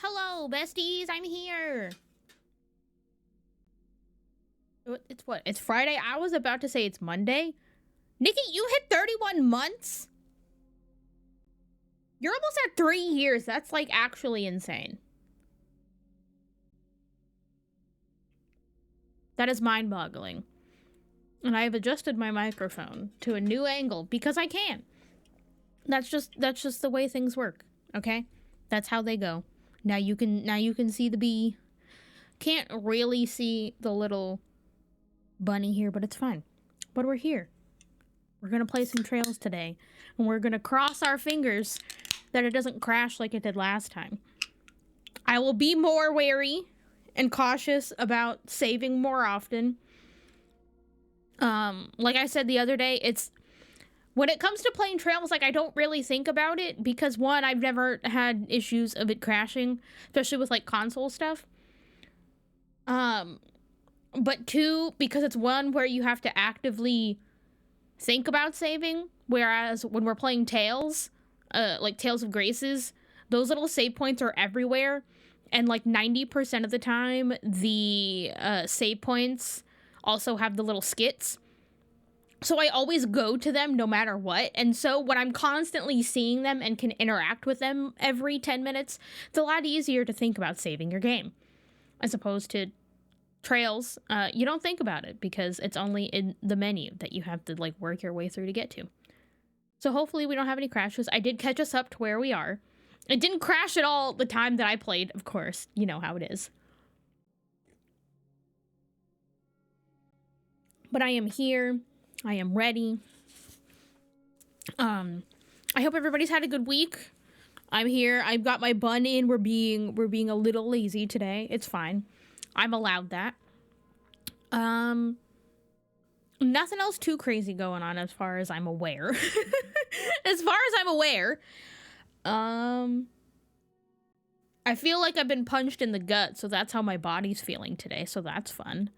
Hello, besties, I'm here. It's what? It's Friday? I was about to say it's Monday. Nikki, you hit 31 months? You're almost at 3 years. That's like actually insane. That is mind-boggling. And I have adjusted my microphone to a new angle because I can. That's just the way things work, okay? That's how they go. Now you can see the bee. Can't really see the little bunny here, but it's fine. But we're here. We're gonna play some trails today, and we're gonna cross our fingers that it doesn't crash like it did last time. I will be more wary and cautious about saving more often. Like I said the other day, it's when it comes to playing trails, like I don't really think about it because one, I've never had issues of it crashing, especially with like console stuff. But two, because it's one where you have to actively think about saving, whereas when we're playing Tales, like Tales of Graces, those little save points are everywhere, and like 90% of the time, the save points also have the little skits. So I always go to them no matter what, and so when I'm constantly seeing them and can interact with them every 10 minutes, it's a lot easier to think about saving your game, as opposed to Trails. You don't think about it because it's only in the menu that you have to like work your way through to get to. So hopefully we don't have any crashes. I did catch us up to where we are. It didn't crash at all the time that I played, of course. You know how it is. But I am here. I am ready. I hope everybody's had a good week. I'm here. I've got my bun in. We're being a little lazy today. It's fine. I'm allowed that. Nothing else too crazy going on as far as I'm aware. As far as I'm aware. I feel like I've been punched in the gut, so that's how my body's feeling today, so that's fun.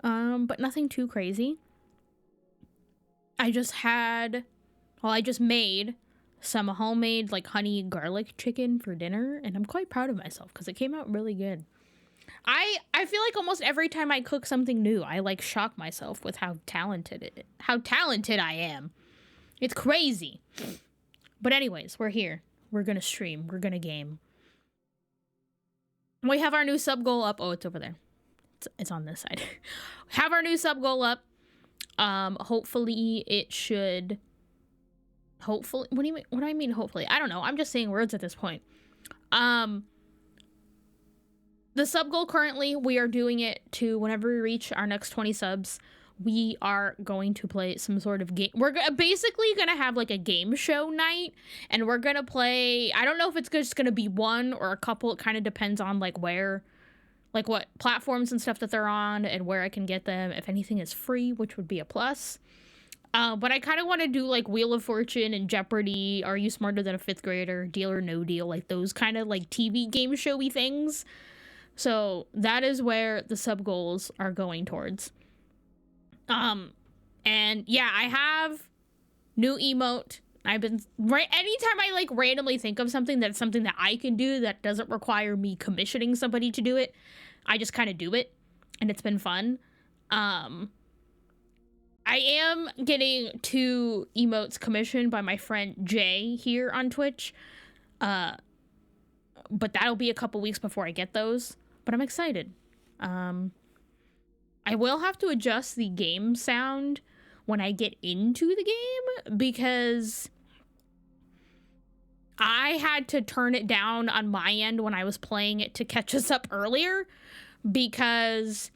But nothing too crazy. I just made some homemade like honey garlic chicken for dinner, and I'm quite proud of myself because it came out really good. I feel like almost every time I cook something new, I like shock myself with how talented I am. It's crazy. But anyways, we're here. We're gonna stream. We're gonna game. We have our new sub goal up. Oh, it's over there. It's on this side. We have our new sub goal up. Hopefully it should. Hopefully, what do I mean? Hopefully, I don't know. I'm just saying words at this point. The sub goal currently, we are doing it to whenever we reach our next 20 subs, we are going to play some sort of game. We're basically going to have like a game show night, and we're going to play, I don't know if it's just going to be one or a couple. It kind of depends on like where, like what platforms and stuff that they're on and where I can get them. If anything is free, which would be a plus. But I kind of want to do like Wheel of Fortune and Jeopardy, Are You Smarter Than a Fifth Grader, Deal or No Deal, like those kind of like TV game showy things. So that is where the sub goals are going towards. And yeah, I have new emote. I've been anytime I like randomly think of something that's something that I can do that doesn't require me commissioning somebody to do it, I just kind of do it, and it's been fun. I am getting 2 emotes commissioned by my friend Jay here on Twitch. But that'll be a couple weeks before I get those. But I'm excited. I will have to adjust the game sound when I get into the game because I had to turn it down on my end when I was playing it to catch us up earlier because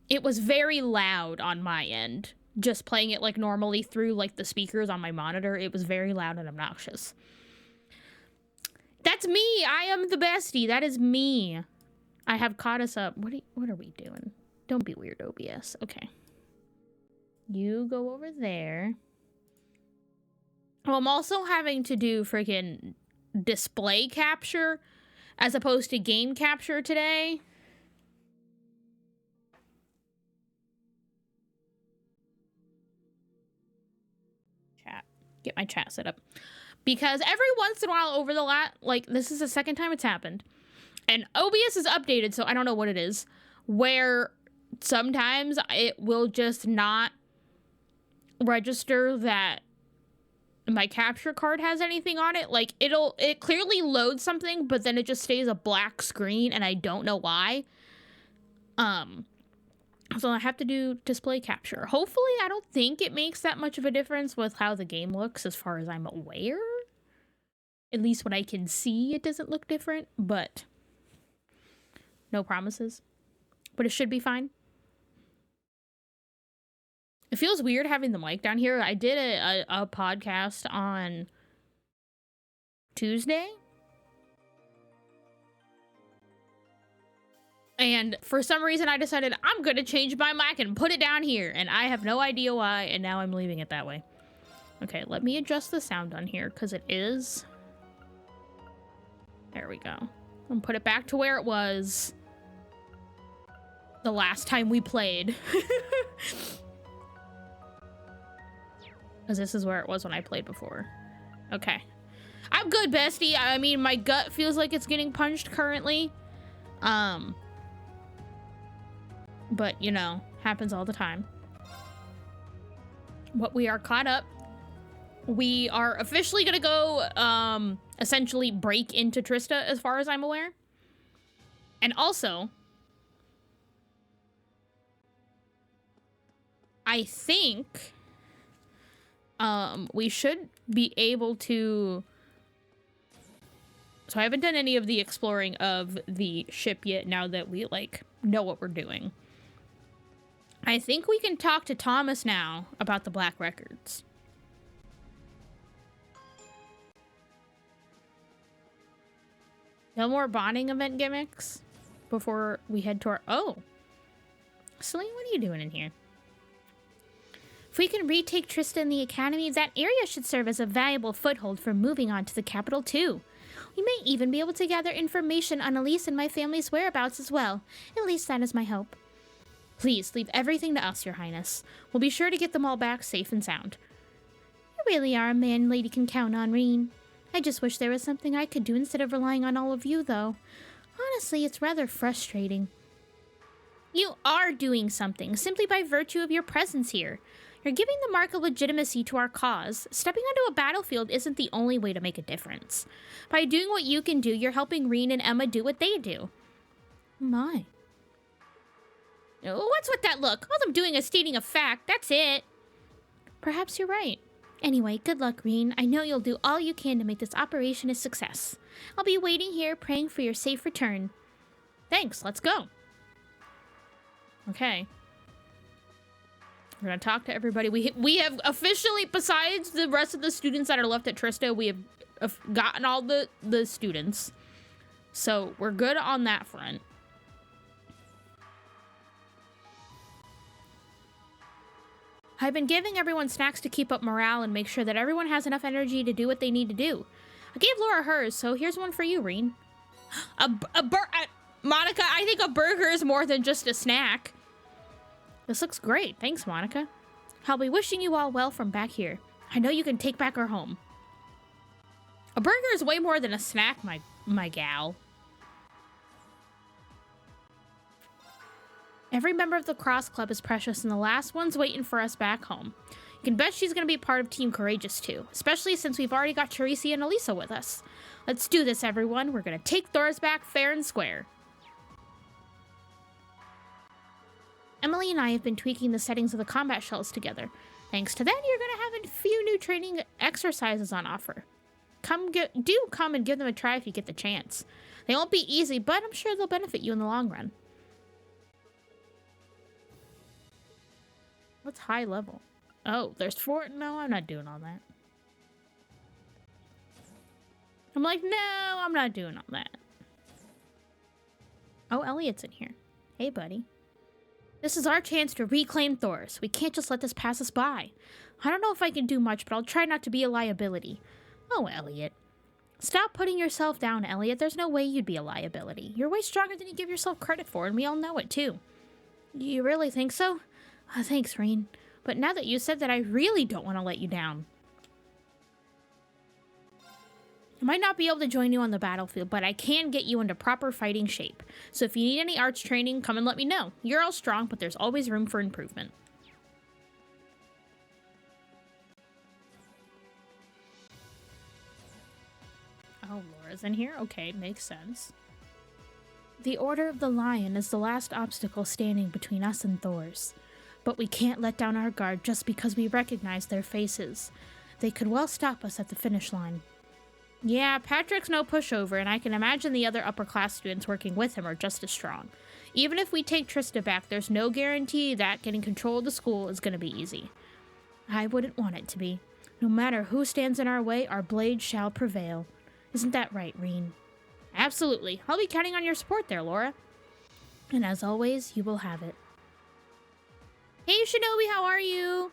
it was very loud on my end. Just playing it like normally through like the speakers on my monitor, it was very loud and obnoxious. That's me. I am the bestie. That is me. I have caught us up. What are we doing? Don't be weird, OBS. Okay. You go over there. Oh, I'm also having to do freaking display capture as opposed to game capture today. Chat. Get my chat set up. Because every once in a while over the like, this is the second time it's happened. And OBS is updated, so I don't know what it is, where sometimes it will just not register that my capture card has anything on it. Like, it clearly loads something, but then it just stays a black screen, and I don't know why. So I have to do display capture. Hopefully, I don't think it makes that much of a difference with how the game looks as far as I'm aware. At least what I can see, it doesn't look different, but no promises. But it should be fine. It feels weird having the mic down here. I did a podcast on Tuesday. And for some reason, I decided I'm going to change my mic and put it down here. And I have no idea why, and now I'm leaving it that way. Okay, let me adjust the sound on here, because it is... There we go. And put it back to where it was the last time we played. Because this is where it was when I played before. Okay. I'm good, bestie. I mean, my gut feels like it's getting punched currently. But, you know, happens all the time. But we are caught up. We are officially gonna go, essentially break into Trista, as far as I'm aware. And also, I think, we should be able to... So I haven't done any of the exploring of the ship yet, now that we, like, know what we're doing. I think we can talk to Thomas now about the Black Records. No more bonding event gimmicks before we head to our... Oh. Celine, what are you doing in here? If we can retake Trista in the Academy, that area should serve as a valuable foothold for moving on to the capital, too. We may even be able to gather information on Elise and my family's whereabouts as well. At least that is my hope. Please, leave everything to us, Your Highness. We'll be sure to get them all back safe and sound. You really are a man Lady can count on, Reen. I just wish there was something I could do instead of relying on all of you, though. Honestly, it's rather frustrating. You are doing something, simply by virtue of your presence here. You're giving the mark of legitimacy to our cause. Stepping onto a battlefield isn't the only way to make a difference. By doing what you can do, you're helping Reen and Emma do what they do. My. What's with that look? All I'm doing is stating a fact, that's it. Perhaps you're right. Anyway, good luck, Reen. I know you'll do all you can to make this operation a success. I'll be waiting here, praying for your safe return. Thanks, let's go. Okay. We're gonna talk to everybody. We have officially, besides the rest of the students that are left at Trista, we have gotten all the students. So we're good on that front. I've been giving everyone snacks to keep up morale and make sure that everyone has enough energy to do what they need to do. I gave Laura hers, so here's one for you, Reen. Monica, I think a burger is more than just a snack. This looks great. Thanks, Monica. I'll be wishing you all well from back here. I know you can take back our home. A burger is way more than a snack, my gal. Every member of the Cross Club is precious, and the last one's waiting for us back home. You can bet she's going to be part of Team Courageous, too, especially since we've already got Teresi and Elisa with us. Let's do this, everyone. We're going to take Thor's back fair and square. Emily and I have been tweaking the settings of the combat shells together. Thanks to that, you're going to have a few new training exercises on offer. Come and give them a try if you get the chance. They won't be easy, but I'm sure they'll benefit you in the long run. What's high level? Oh, there's 4. No, I'm not doing all that. I'm like, no, I'm not doing all that. Oh, Elliot's in here. Hey, buddy. This is our chance to reclaim Thor's. We can't just let this pass us by. I don't know if I can do much, but I'll try not to be a liability. Oh, Elliot. Stop putting yourself down, Elliot. There's no way you'd be a liability. You're way stronger than you give yourself credit for, and we all know it, too. You really think so? Thanks, Reen. But now that you said that, I really don't want to let you down. I might not be able to join you on the battlefield, but I can get you into proper fighting shape. So if you need any arts training, come and let me know. You're all strong, but there's always room for improvement. Oh, Laura's in here? Okay, makes sense. The Order of the Lion is the last obstacle standing between us and Thor's. But we can't let down our guard just because we recognize their faces. They could well stop us at the finish line. Yeah, Patrick's no pushover, and I can imagine the other upper-class students working with him are just as strong. Even if we take Trista back, there's no guarantee that getting control of the school is going to be easy. I wouldn't want it to be. No matter who stands in our way, our blade shall prevail. Isn't that right, Reen? Absolutely. I'll be counting on your support there, Laura. And as always, you will have it. Hey, Shinobi, how are you?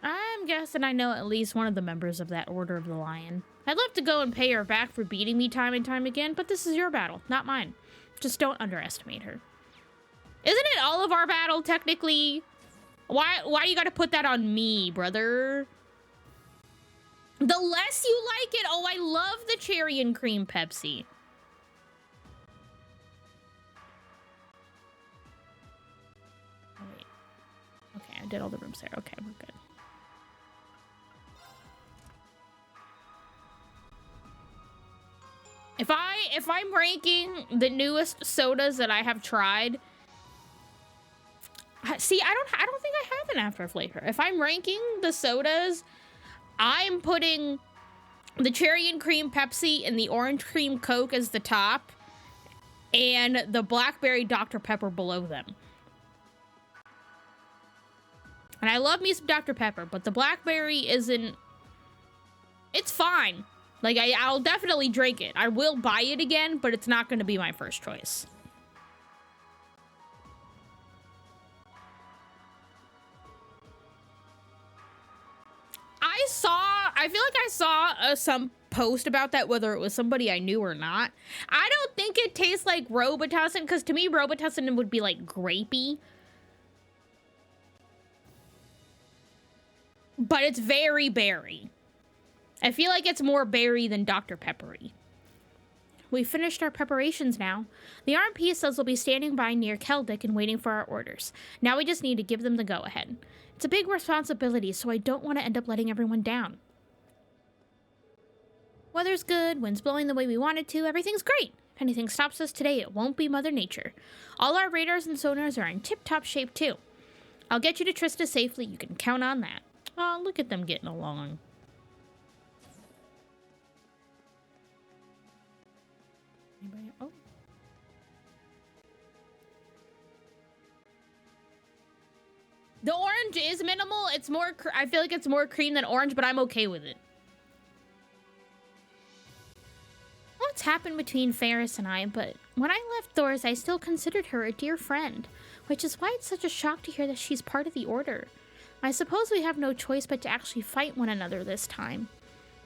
I'm guessing I know at least one of the members of that Order of the Lion. I'd love to go and pay her back for beating me time and time again, but this is your battle, not mine. Just don't underestimate her. Isn't it all of our battle, technically? Why you gotta put that on me, brother? The less you like it, oh, I love the cherry and cream Pepsi. Oh, wait. Okay, I did all the rooms there. Okay, we're good. If I'm ranking the newest sodas that I have tried, see, I don't think I have an after flavor. If I'm ranking the sodas, I'm putting the cherry and cream Pepsi and the orange cream Coke as the top, and the blackberry Dr. Pepper below them. And I love me some Dr. Pepper, but the blackberry isn't... It's fine. Like, I'll definitely drink it. I will buy it again, but it's not going to be my first choice. I feel like I saw some post about that, whether it was somebody I knew or not. I don't think it tastes like Robitussin, because to me, Robitussin would be, like, grapey. But it's very berry. I feel like it's more berry than Dr. Peppery. We've finished our preparations now. The RMP says they'll be standing by near Keldick and waiting for our orders. Now we just need to give them the go-ahead. It's a big responsibility, so I don't want to end up letting everyone down. Weather's good, wind's blowing the way we want it to, everything's great. If anything stops us today, it won't be Mother Nature. All our radars and sonars are in tip-top shape, too. I'll get you to Trista safely, you can count on that. Oh, look at them getting along. Anybody? Oh. The orange is minimal. It's more, I feel like it's more cream than orange, but I'm okay with it. What's happened between Ferris and I, but when I left Thor's, I still considered her a dear friend, which is why it's such a shock to hear that she's part of the Order. I suppose we have no choice but to actually fight one another this time.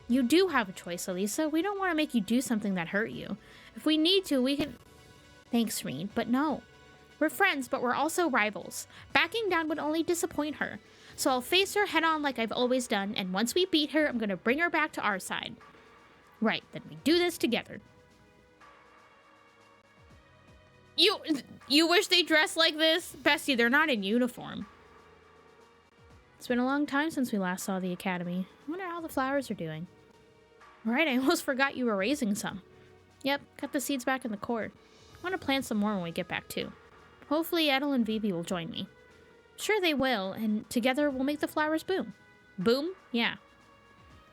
You do have a choice, Elisa. We don't want to make you do something that hurt you. If we need to, we can... Thanks, Reed, but no. We're friends, but we're also rivals. Backing down would only disappoint her. So I'll face her head-on like I've always done, and once we beat her, I'm going to bring her back to our side. Right, then we do this together. You wish they dressed like this? Bestie, they're not in uniform. It's been a long time since we last saw the academy. I wonder how the flowers are doing. Right, I almost forgot you were raising some. Yep, got the seeds back in the cord. I want to plant some more when we get back too. Hopefully Edel and Vivi will join me. Sure they will, and together we'll make the flowers boom. Boom? Yeah.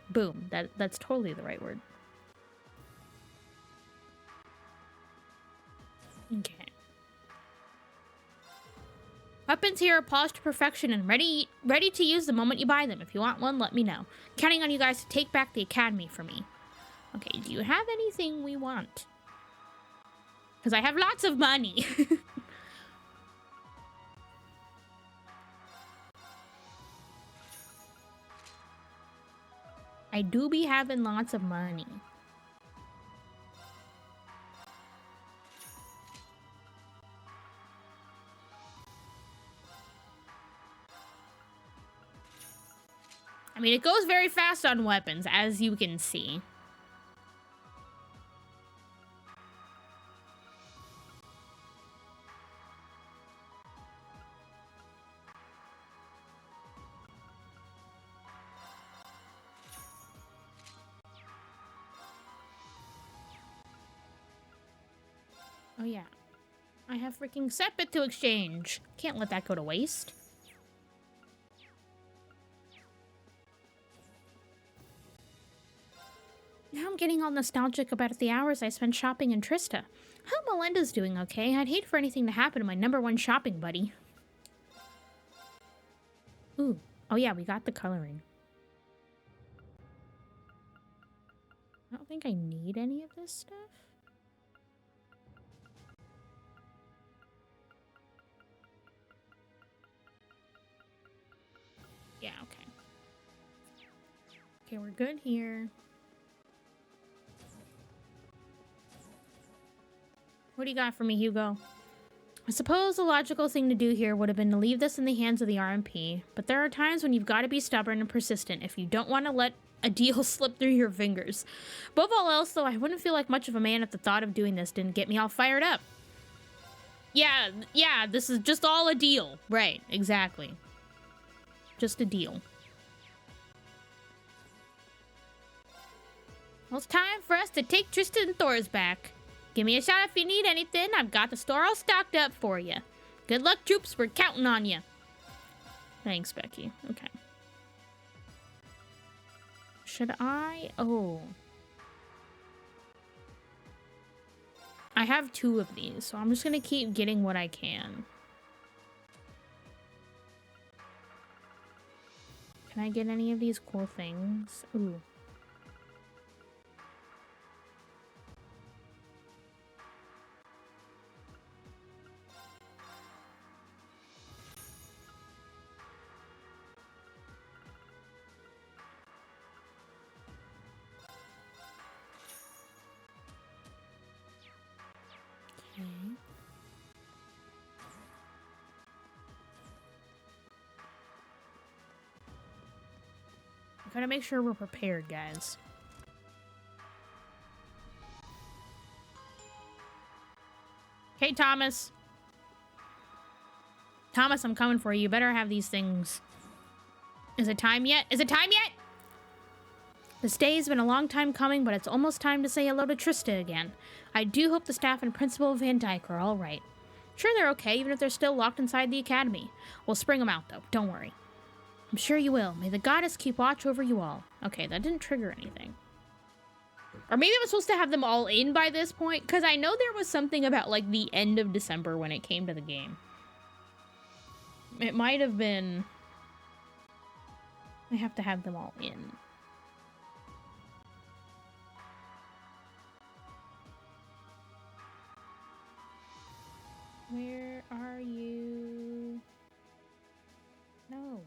Boom. That's totally the right word. Okay. Weapons here are polished to perfection and ready to use the moment you buy them. If you want one, let me know. Counting on you guys to take back the academy for me. Okay, do you have anything we want? Because I have lots of money. I do be having lots of money. I mean, it goes very fast on weapons, as you can see. Oh yeah, I have freaking Sepit to exchange. Can't let that go to waste. Now I'm getting all nostalgic about the hours I spent shopping in Trista. Hope Melinda's doing okay. I'd hate for anything to happen to my #1 shopping buddy. Ooh. Oh yeah, we got the coloring. I don't think I need any of this stuff. Yeah, okay. Okay, we're good here. What do you got for me, Hugo? I suppose the logical thing to do here would have been to leave this in the hands of the RMP, but there are times when you've got to be stubborn and persistent if you don't want to let a deal slip through your fingers. Above all else, though, I wouldn't feel like much of a man if the thought of doing this didn't get me all fired up. Yeah, this is just all a deal. Right, exactly. Just a deal. Well, it's time for us to take Tristan and Thor's back. Give me a shout if you need anything. I've got the store all stocked up for you. Good luck, troops. We're counting on you. Thanks, Becky. Okay. Should I? Oh. I have 2 of these, so I'm just gonna keep getting what I can. Can I get any of these cool things? Ooh. Gotta make sure we're prepared, guys. Hey, Thomas. Thomas, I'm coming for you. You better have these things. Is it time yet? Is it time yet? This day has been a long time coming, but it's almost time to say hello to Trista again. I do hope the staff and Principal Van Dyke are all right. Sure, they're okay, even if they're still locked inside the academy. We'll spring them out, though. Don't worry. I'm sure you will. May the goddess keep watch over you all. Okay, that didn't trigger anything. Or maybe I'm supposed to have them all in by this point, because I know there was something about, like, the end of December when it came to the game. It might have been... I have to have them all in. Where are you? No.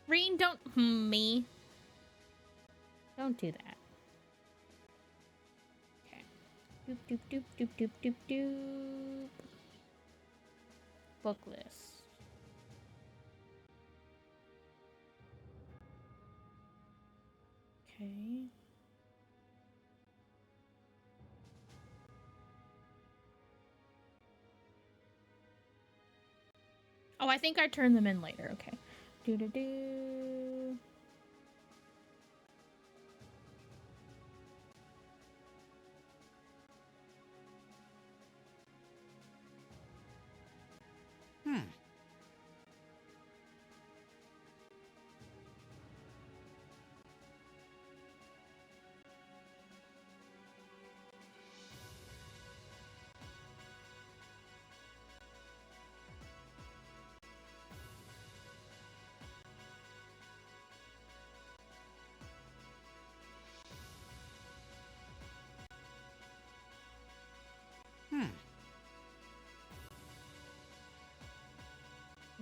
Reen, don't me. Don't do that. Okay. Doop, doop, doop, doop, doop, doop, doop. Book list. Okay. Oh, I think I turned them in later. Okay. Do-do-do.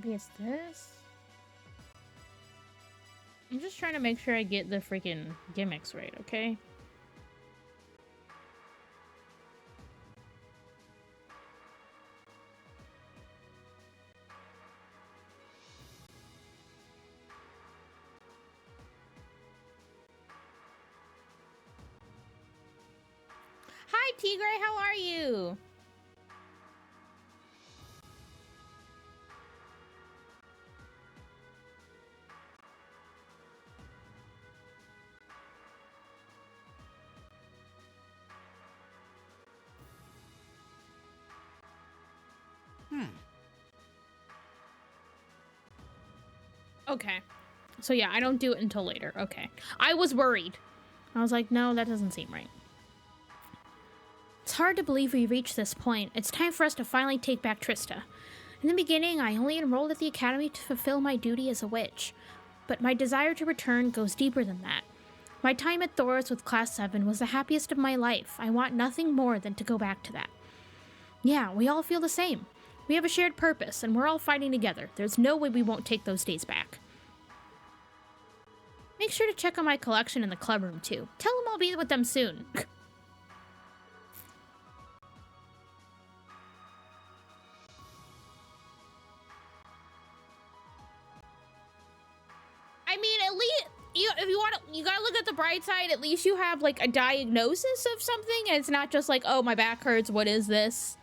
Maybe it's this? I'm just trying to make sure I get the freaking gimmicks right, okay? Tigray, how are you? Okay. So yeah, I don't do it until later. Okay. I was worried. I was like, no, that doesn't seem right. It's hard to believe we reached this point. It's time for us to finally take back Trista. In the beginning, I only enrolled at the academy to fulfill my duty as a witch. But my desire to return goes deeper than that. My time at Thoris with Class 7 was the happiest of my life. I want nothing more than to go back to that. Yeah, we all feel the same. We have a shared purpose, and we're all fighting together. There's no way we won't take those days back. Make sure to check on my collection in the club room, too. Tell them I'll be with them soon. I mean, at least, if you want to, you gotta look at the bright side. At least you have, like, a diagnosis of something, and it's not just like, oh, my back hurts, what is this?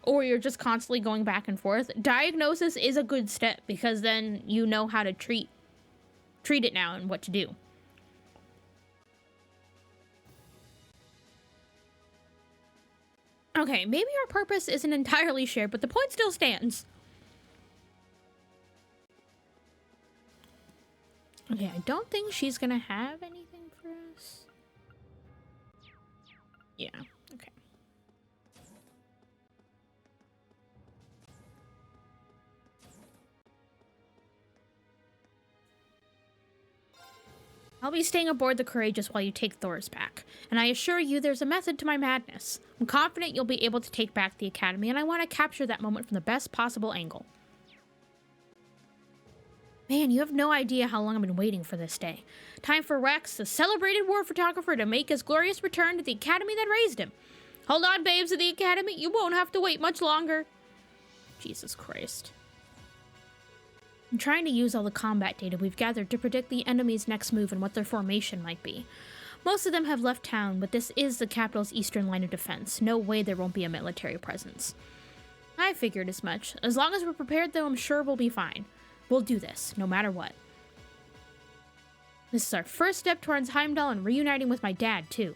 Or you're just constantly going back and forth. Diagnosis is a good step, because then you know how to treat it now and what to do. Okay, maybe our purpose isn't entirely shared, but the point still stands. Okay, I don't think she's gonna have anything for us. Yeah, okay. I'll be staying aboard the Courageous while you take Thoris back, and I assure you there's a method to my madness. I'm confident you'll be able to take back the Academy, and I want to capture that moment from the best possible angle. Man, you have no idea how long I've been waiting for this day. Time for Rex, the celebrated war photographer, to make his glorious return to the Academy that raised him. Hold on, babes of the Academy, you won't have to wait much longer. Jesus Christ. I'm trying to use all the combat data we've gathered to predict the enemy's next move and what their formation might be. Most of them have left town, but this is the capital's eastern line of defense. No way there won't be a military presence. I figured as much. As long as we're prepared, though, I'm sure we'll be fine. We'll do this, no matter what. This is our first step towards Heimdall and reuniting with my dad, too.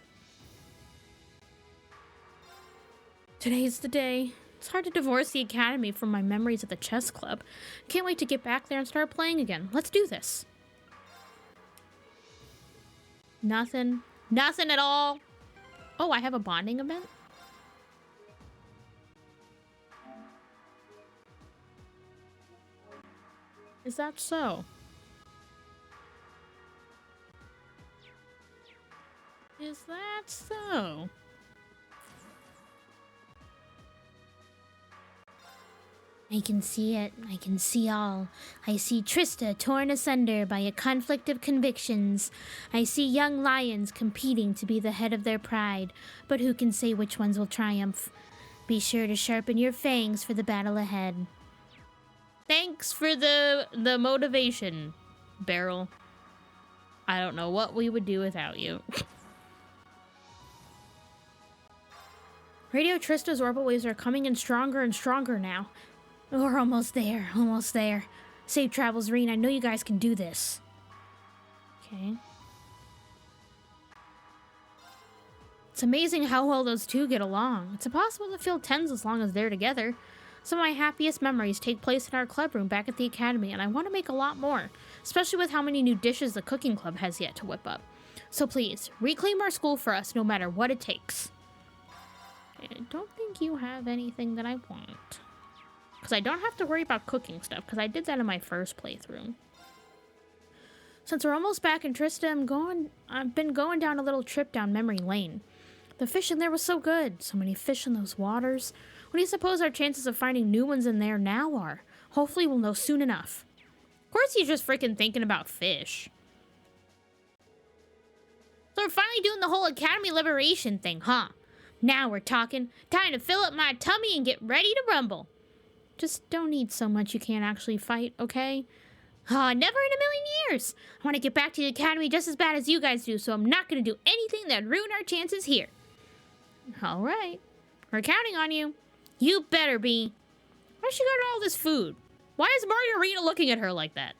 Today's the day. It's hard to divorce the Academy from my memories at the chess club. Can't wait to get back there and start playing again. Let's do this. Nothing. Nothing at all. Oh, I have a bonding event? Is that so? Is that so? I can see it. I can see all. I see Trista torn asunder by a conflict of convictions. I see young lions competing to be the head of their pride, but who can say which ones will triumph? Be sure to sharpen your fangs for the battle ahead. Thanks for the motivation, Beryl. I don't know what we would do without you. Radio Trista's orbital waves are coming in stronger and stronger now. We're almost there, almost there. Safe travels, Reen. I know you guys can do this. Okay. It's amazing how well those two get along. It's impossible to feel tense as long as they're together. Some of my happiest memories take place in our club room back at the Academy, and I want to make a lot more, especially with how many new dishes the cooking club has yet to whip up. So please, reclaim our school for us no matter what it takes. I don't think you have anything that I want. Because I don't have to worry about cooking stuff, because I did that in my first playthrough. Since we're almost back in Trista, I've been going down a little trip down memory lane. The fish in there was so good. So many fish in those waters. What do you suppose our chances of finding new ones in there now are? Hopefully we'll know soon enough. Of course he's just freaking thinking about fish. So we're finally doing the whole Academy Liberation thing, huh? Now we're talking. Time to fill up my tummy and get ready to rumble. Just don't eat so much you can't actually fight, okay? Never in a million years. I want to get back to the Academy just as bad as you guys do, so I'm not going to do anything that'd ruin our chances here. All right. We're counting on you. You better be. Why she got all this food? Why is Margarita looking at her like that?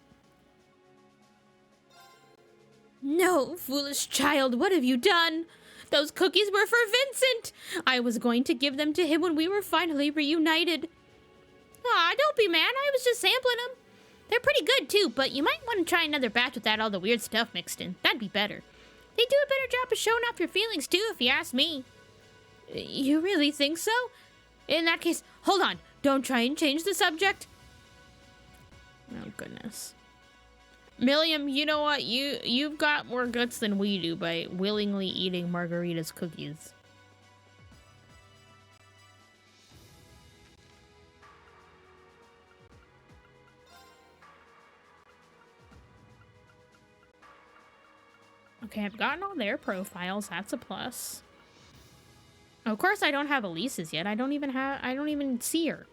No, foolish child, what have you done? Those cookies were for Vincent. I was going to give them to him when we were finally reunited. Aw, don't be mad. I was just sampling them. They're pretty good, too, but you might want to try another batch without all the weird stuff mixed in. That'd be better. They do a better job of showing off your feelings, too, if you ask me. You really think so? In that case, hold on. Don't try and change the subject. Oh, goodness. Milliam, you know what? You've got more guts than we do by willingly eating Margarita's cookies. Okay, I've gotten all their profiles. That's a plus. Of course, I don't have Elise's yet. I don't even see her.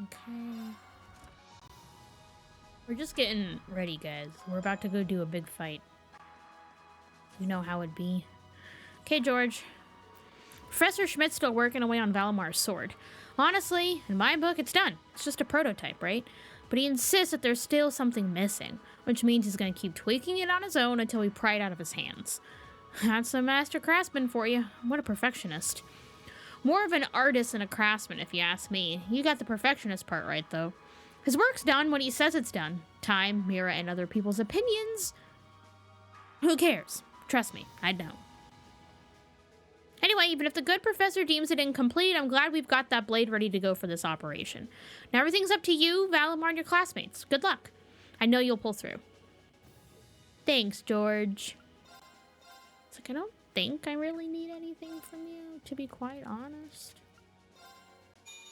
Okay. We're just getting ready, guys. We're about to go do a big fight. You know how it'd be. Okay, George. Professor Schmidt's still working away on Valamar's sword. Honestly, in my book, it's done. It's just a prototype, right? But he insists that there's still something missing, which means he's going to keep tweaking it on his own until we pry it out of his hands. That's a master craftsman for you. What a perfectionist. More of an artist than a craftsman, if you ask me. You got the perfectionist part right, though. His work's done when he says it's done. Time, Mira, and other people's opinions. Who cares? Trust me, I'd know. Anyway, even if the good professor deems it incomplete, I'm glad we've got that blade ready to go for this operation. Now everything's up to you, Valimar, and your classmates. Good luck. I know you'll pull through. Thanks, George. It's like, I don't think I really need anything from you, to be quite honest.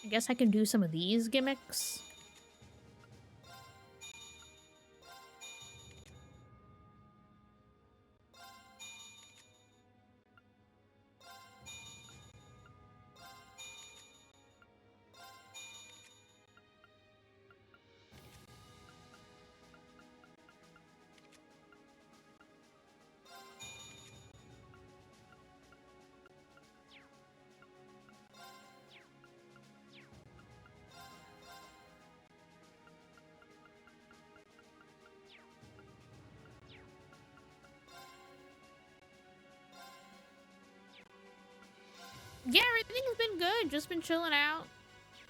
I guess I can do some of these gimmicks. Yeah, everything's been good. Just been chilling out.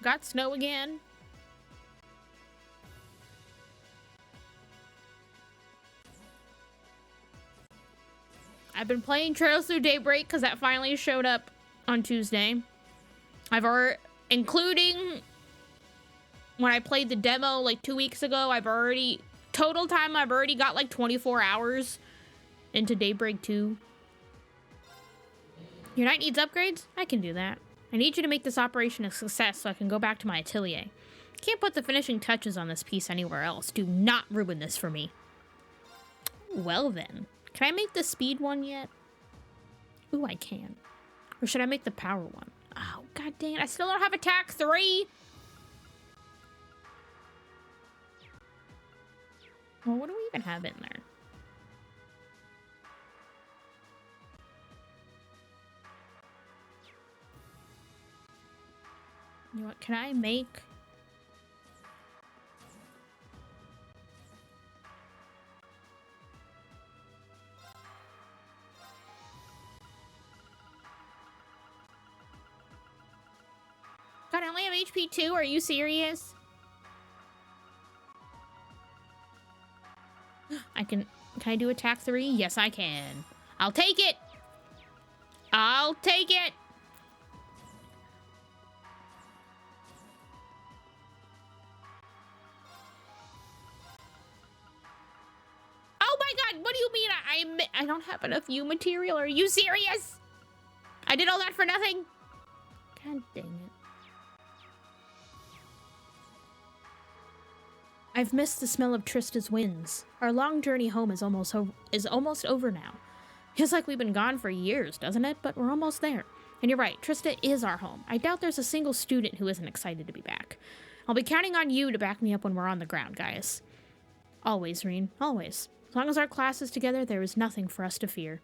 Got snow again. I've been playing Trails Through Daybreak because that finally showed up on Tuesday. I've already, including when I played the demo like 2 weeks ago, total time I've already got like 24 hours into Daybreak 2. Your knight needs upgrades? I can do that. I need you to make this operation a success so I can go back to my atelier. Can't put the finishing touches on this piece anywhere else. Do not ruin this for me. Well then. Can I make the speed one yet? Ooh, I can. Or should I make the power one? Oh, god dang it. I still don't have attack 3. Well, what do we even have in there? You know what, can I make... God, I only have HP 2? Are you serious? Can I do attack 3? Yes, I can. I'll take it! I'll take it! What do you mean I don't have enough U material? Are you serious? I did all that for nothing? God dang it. I've missed the smell of Trista's winds. Our long journey home is almost over now. Feels like we've been gone for years, doesn't it? But we're almost there. And you're right, Trista is our home. I doubt there's a single student who isn't excited to be back. I'll be counting on you to back me up when we're on the ground, guys. Always, Reen, always. As long as our class is together, there is nothing for us to fear.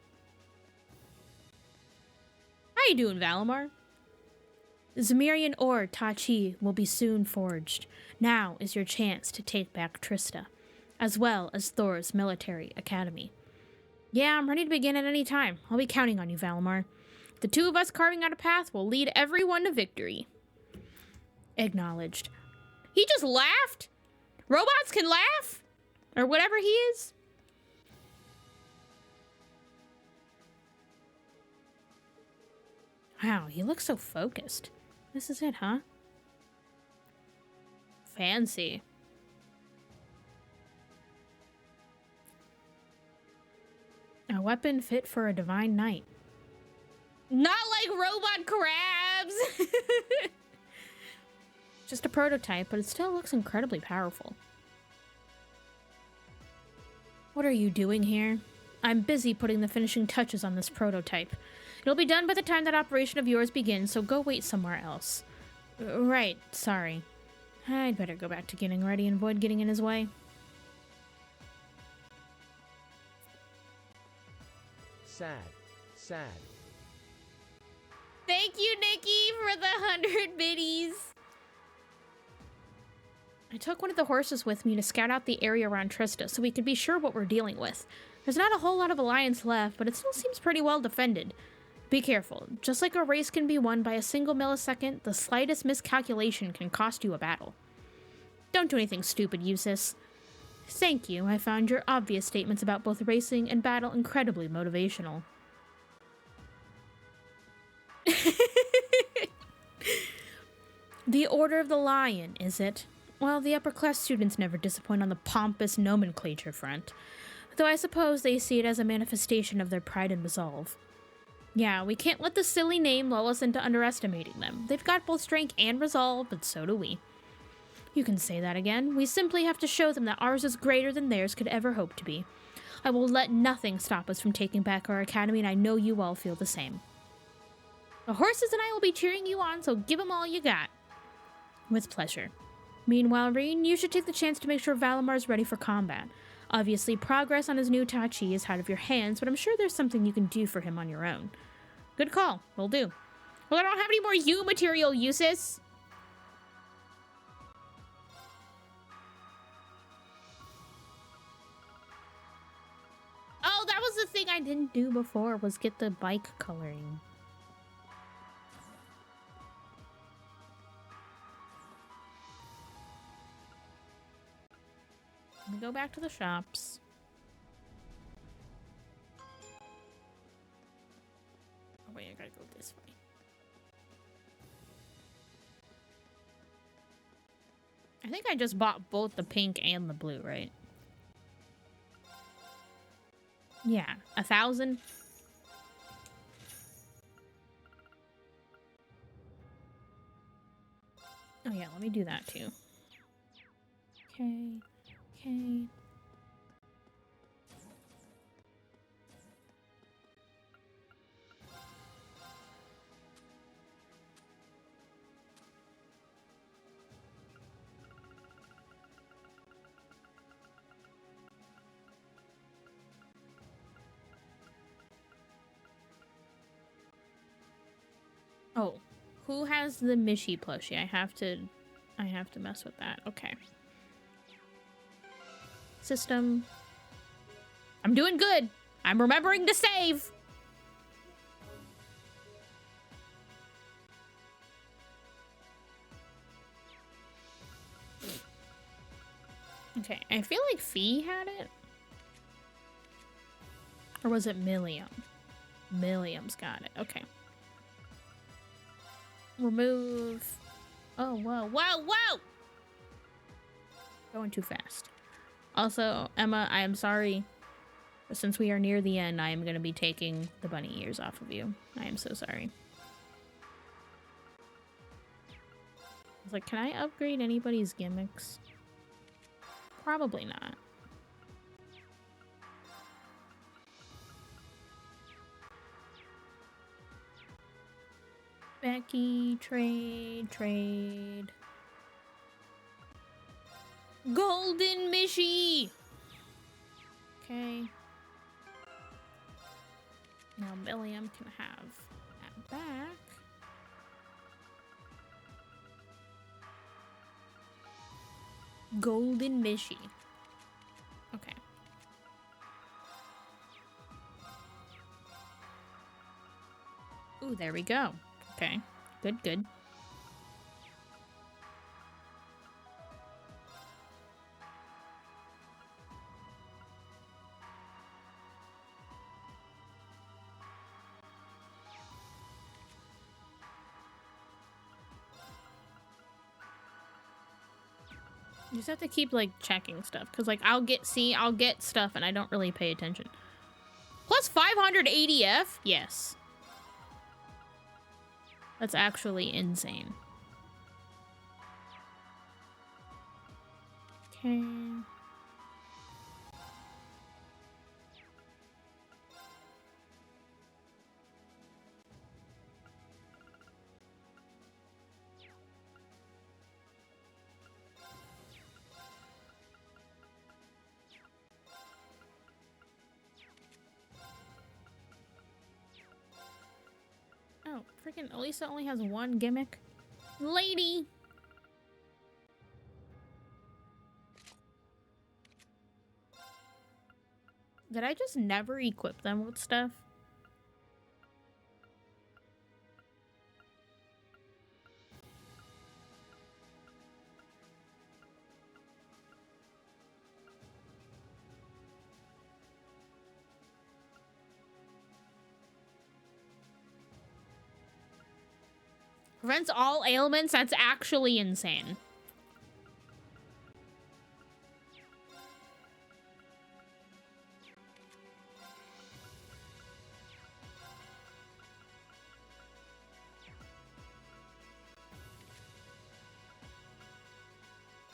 How you doing, Valimar? The Zemirian ore, Ta-Chi, will be soon forged. Now is your chance to take back Trista, as well as Thor's military academy. Yeah, I'm ready to begin at any time. I'll be counting on you, Valimar. The two of us carving out a path will lead everyone to victory. Acknowledged. He just laughed? Robots can laugh? Or whatever he is? Wow, he looks so focused. This is it, huh? Fancy. A weapon fit for a divine knight. Not like robot crabs! Just a prototype, but it still looks incredibly powerful. What are you doing here? I'm busy putting the finishing touches on this prototype. It'll be done by the time that operation of yours begins, so go wait somewhere else. Right, sorry. I'd better go back to getting ready and avoid getting in his way. Sad. Sad. Thank you, Nikki, for the 100 biddies. I took one of the horses with me to scout out the area around Trista so we could be sure what we're dealing with. There's not a whole lot of Alliance left, but it still seems pretty well defended. Be careful. Just like a race can be won by a single millisecond, the slightest miscalculation can cost you a battle. Don't do anything stupid, Eustace. Thank you. I found your obvious statements about both racing and battle incredibly motivational. The Order of the Lion, is it? Well, the upper-class students never disappoint on the pompous nomenclature front. Though I suppose they see it as a manifestation of their pride and resolve. Yeah, we can't let the silly name lull us into underestimating them. They've got both strength and resolve, but so do we. You can say that again. We simply have to show them that ours is greater than theirs could ever hope to be. I will let nothing stop us from taking back our academy, and I know you all feel the same. The horses and I will be cheering you on, so give 'em all you got. With pleasure. Meanwhile, Reen, you should take the chance to make sure Valimar's ready for combat. Obviously, progress on his new Ta-Chi is out of your hands, but I'm sure there's something you can do for him on your own. Good call. Will do. Well, I don't have any more U material uses. Oh, that was the thing I didn't do before, was get the bike coloring. Let me go back to the shops. Oh wait, I gotta go this way. I think I just bought both the pink and the blue, right? Yeah, 1,000. Oh yeah, let me do that too. Okay. Okay. Oh, who has the Mishi plushie? I have to mess with that. Okay. System. I'm doing good. I'm remembering to save. Okay, I feel like Fee had it. Or was it Milliam? Milliam's got it. Okay. Remove. Oh, whoa, whoa, whoa! Going too fast. Also, Emma, I am sorry. But since we are near the end, I am going to be taking the bunny ears off of you. I am so sorry. I was like, can I upgrade anybody's gimmicks? Probably not. Becky, trade. Golden Mishy! Okay. Now Milliam can have that back. Golden Mishy. Okay. Ooh, there we go. Okay. Good. You just have to keep, like, checking stuff. Because, like, I'll get stuff and I don't really pay attention. Plus 500 ADF? Yes. That's actually insane. Okay. Oh, freaking Elisa only has one gimmick. Lady! Did I just never equip them with stuff? Prevents all ailments? That's actually insane.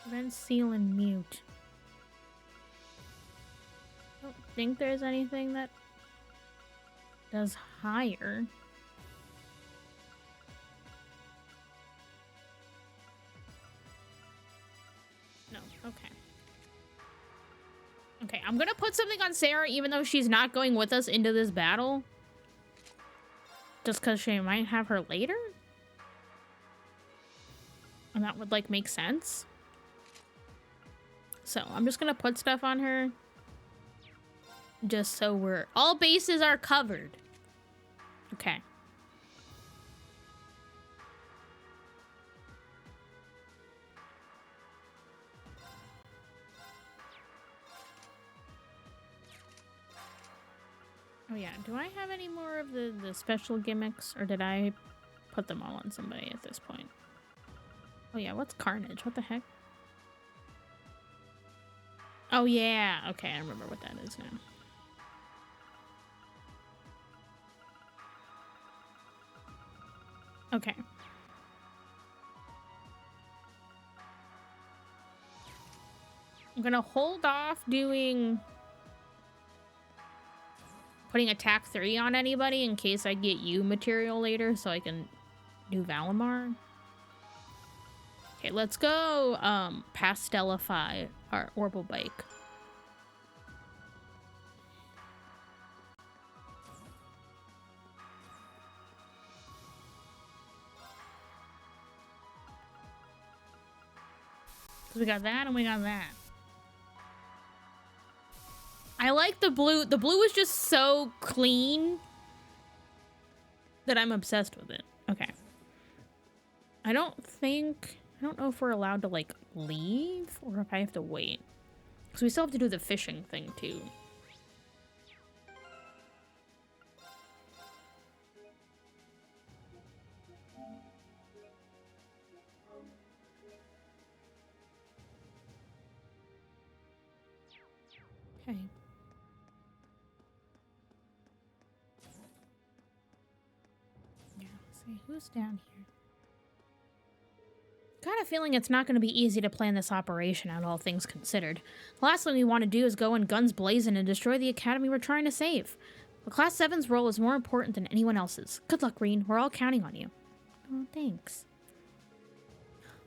Prevents seal and mute. I don't think there's anything that does higher. No, okay. Okay, I'm gonna put something on Sarah even though she's not going with us into this battle. Just because she might have her later? And that would, like, make sense. So, I'm just gonna put stuff on her. Just so all bases are covered. Okay. Oh yeah, do I have any more of the special gimmicks, or did I put them all on somebody at this point? Oh yeah, what's Carnage? What the heck? Oh yeah, okay, I remember what that is now. Okay. I'm gonna hold off putting attack 3 on anybody in case I get you material later so I can do Valimar. Okay, let's go pastelify our Orbital Bike. So we got that and we got that. I like the blue. The blue is just so clean that I'm obsessed with it. Okay. I don't know if we're allowed to, like, leave or if I have to wait. Because we still have to do the fishing thing, too. Okay. Okay, who's down here? Got a feeling it's not going to be easy to plan this operation out, all things considered. The last thing we want to do is go in guns blazing and destroy the academy we're trying to save. But Class 7's role is more important than anyone else's. Good luck, Reen. We're all counting on you. Oh, thanks.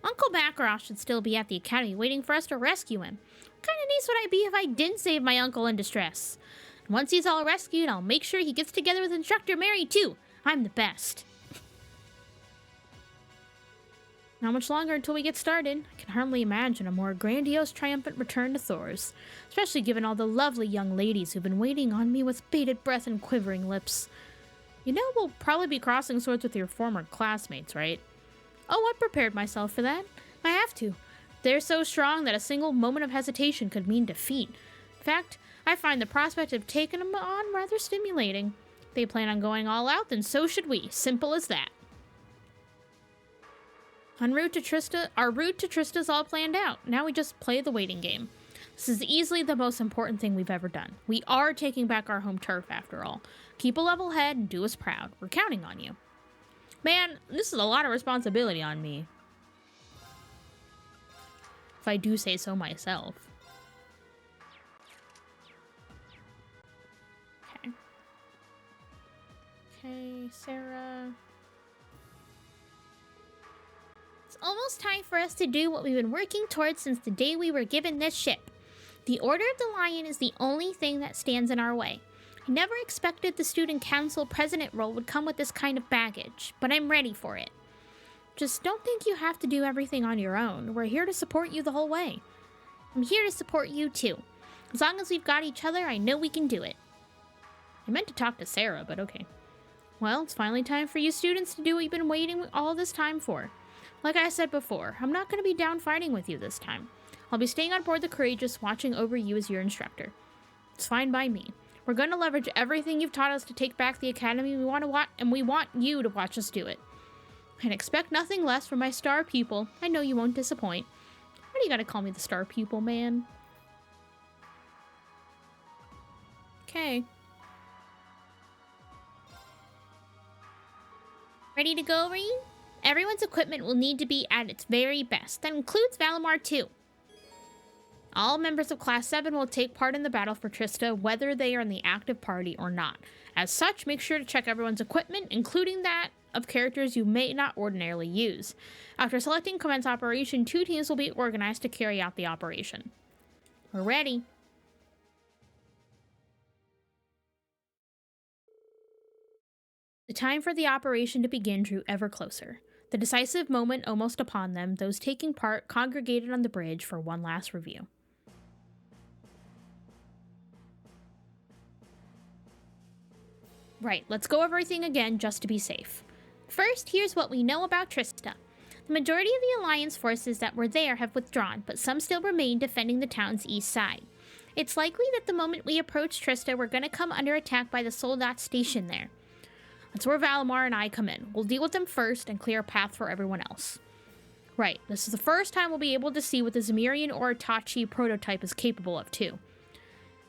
Uncle Macross should still be at the academy waiting for us to rescue him. What kind of niece would I be if I didn't save my uncle in distress? And once he's all rescued, I'll make sure he gets together with Instructor Mary, too. I'm the best. Not much longer until we get started. I can hardly imagine a more grandiose, triumphant return to Thor's, especially given all the lovely young ladies who've been waiting on me with bated breath and quivering lips. You know we'll probably be crossing swords with your former classmates, right? Oh, I prepared myself for that. I have to. They're so strong that a single moment of hesitation could mean defeat. In fact, I find the prospect of taking them on rather stimulating. If they plan on going all out, then so should we. Simple as that. Our route to Trista's all planned out. Now we just play the waiting game. This is easily the most important thing we've ever done. We are taking back our home turf, after all. Keep a level head and do us proud. We're counting on you. Man, this is a lot of responsibility on me. If I do say so myself. Okay. Okay, Sarah. It's almost time for us to do what we've been working towards since the day we were given this ship. The Order of the Lion is the only thing that stands in our way. I never expected the Student Council President role would come with this kind of baggage, but I'm ready for it. Just don't think you have to do everything on your own. We're here to support you the whole way. I'm here to support you too. As long as we've got each other, I know we can do it. I meant to talk to Sarah, but okay. Well, it's finally time for you students to do what you've been waiting all this time for. Like I said before, I'm not going to be down fighting with you this time. I'll be staying on board the Courageous, watching over you as your instructor. It's fine by me. We're going to leverage everything you've taught us to take back the academy and we want you to watch us do it. And expect nothing less from my star pupil. I know you won't disappoint. Why do you gotta call me the star pupil, man? Okay. Ready to go, Reen? Everyone's equipment will need to be at its very best. That includes Valimar, too. All members of Class 7 will take part in the battle for Trista, whether they are in the active party or not. As such, make sure to check everyone's equipment, including that of characters you may not ordinarily use. After selecting Commence Operation, 2 teams will be organized to carry out the operation. We're ready. The time for the operation to begin drew ever closer. The decisive moment almost upon them, those taking part congregated on the bridge for one last review. Right, let's go over everything again just to be safe. First, here's what we know about Trista. The majority of the Alliance forces that were there have withdrawn, but some still remain defending the town's east side. It's likely that the moment we approach Trista, we're going to come under attack by the Soldats stationed there. That's where Valimar and I come in. We'll deal with them first and clear a path for everyone else. Right, this is the first time we'll be able to see what the Zemirian or Itachi prototype is capable of, too.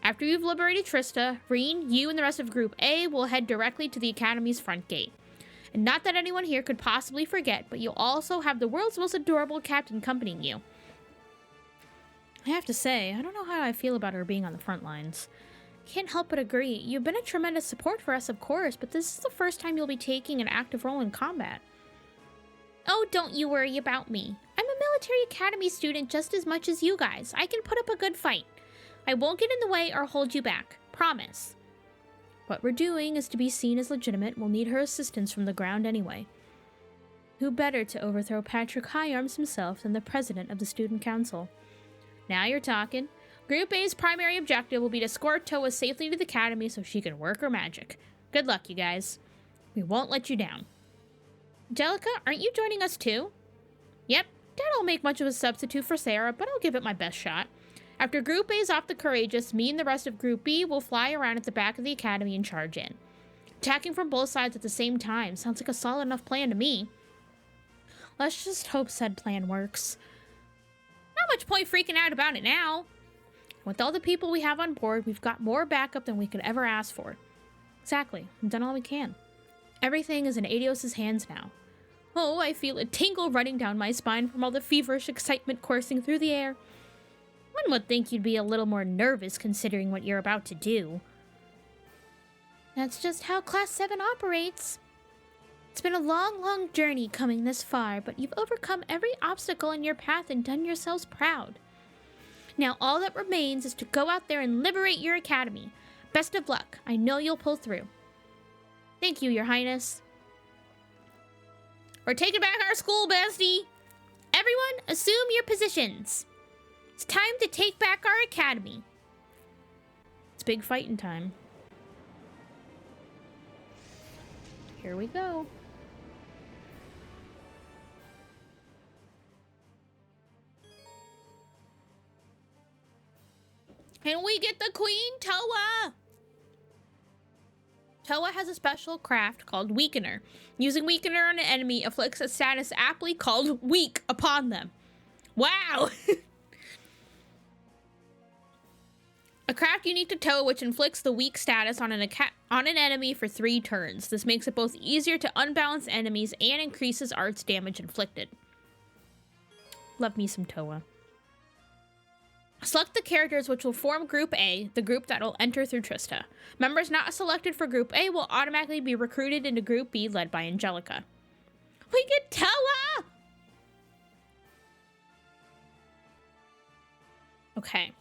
After you've liberated Trista, Reen, you and the rest of Group A will head directly to the Academy's front gate. And not that anyone here could possibly forget, but you'll also have the world's most adorable captain accompanying you. I have to say, I don't know how I feel about her being on the front lines. Can't help but agree. You've been a tremendous support for us, of course, but this is the first time you'll be taking an active role in combat. Oh, don't you worry about me. I'm a military academy student just as much as you guys. I can put up a good fight. I won't get in the way or hold you back. Promise. What we're doing is to be seen as legitimate. We'll need her assistance from the ground anyway. Who better to overthrow Patrick Higharms himself than the president of the Student Council? Now you're talking. Group A's primary objective will be to escort Toa safely to the academy so she can work her magic. Good luck, you guys. We won't let you down. Angelica, aren't you joining us too? Yep, that'll make much of a substitute for Sarah, but I'll give it my best shot. After Group A's off the Courageous, me and the rest of Group B will fly around at the back of the academy and charge in. Attacking from both sides at the same time sounds like a solid enough plan to me. Let's just hope said plan works. Not much point freaking out about it now. With all the people we have on board, we've got more backup than we could ever ask for. Exactly, we've done all we can. Everything is in Adios' hands now. Oh, I feel a tingle running down my spine from all the feverish excitement coursing through the air. One would think you'd be a little more nervous considering what you're about to do. That's just how Class 7 operates. It's been a long, long journey coming this far, but you've overcome every obstacle in your path and done yourselves proud. Now all that remains is to go out there and liberate your academy. Best of luck. I know you'll pull through. Thank you, Your Highness. We're taking back our school, bestie. Everyone, assume your positions. It's time to take back our academy. It's big fighting time. Here we go. And we get the Queen, Toa! Toa has a special craft called Weakener. Using Weakener on an enemy afflicts a status aptly called Weak upon them. Wow! A craft unique to Toa which inflicts the weak status on an enemy for 3 turns. This makes it both easier to unbalance enemies and increases art's damage inflicted. Love me some Toa. Select the characters which will form Group A, the group that will enter through Trista. Members not selected for Group A will automatically be recruited into Group B led by Angelica. We get Toa! Okay.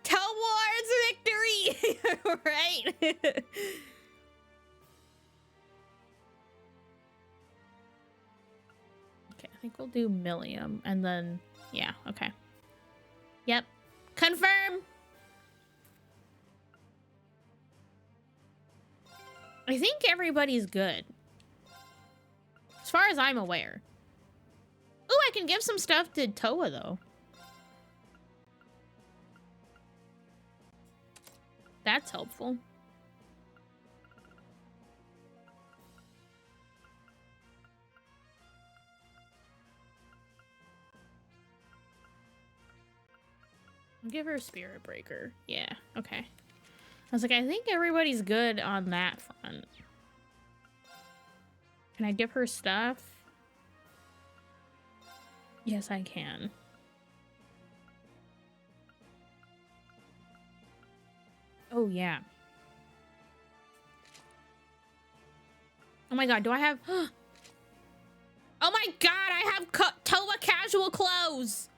Towards victory! Right? Okay, I think we'll do Millium and then, yeah, okay. Yep. Confirm! I think everybody's good. As far as I'm aware. Ooh, I can give some stuff to Toa, though. That's helpful. I'll give her a Spirit Breaker. Yeah, okay. I was like, I think everybody's good on that front. Can I give her stuff? Yes, I can. Oh, yeah. Oh my god, do I have... Oh my god, I have Toa casual clothes!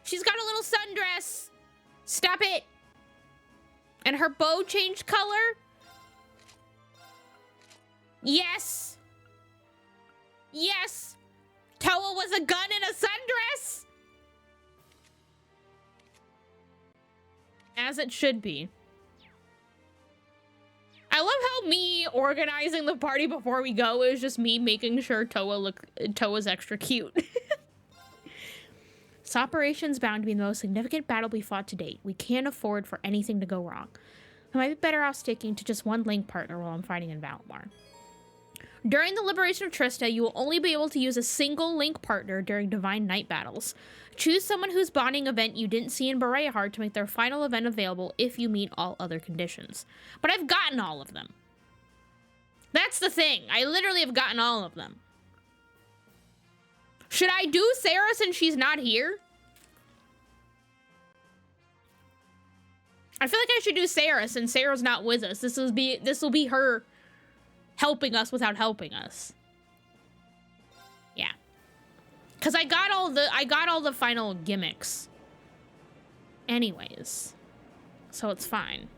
She's got a little sundress! Stop it! And her bow changed color? Yes! Yes! Toa was a gun in a sundress! As it should be. I love how me organizing the party before we go is just me making sure Toa's extra cute. This operation's bound to be the most significant battle we fought to date. We can't afford for anything to go wrong. I might be better off sticking to just one link partner while I'm fighting in Valmar. During the liberation of Trista, you will only be able to use a single link partner during Divine Night battles. Choose someone whose bonding event you didn't see in Bereahard to make their final event available if you meet all other conditions. But I've gotten all of them. That's the thing. I literally have gotten all of them. Should I do Sarah since she's not here? I feel like I should do Sarah since Sarah's not with us. This will be her helping us without helping us. Yeah. Cause I got all the final gimmicks. Anyways. So it's fine.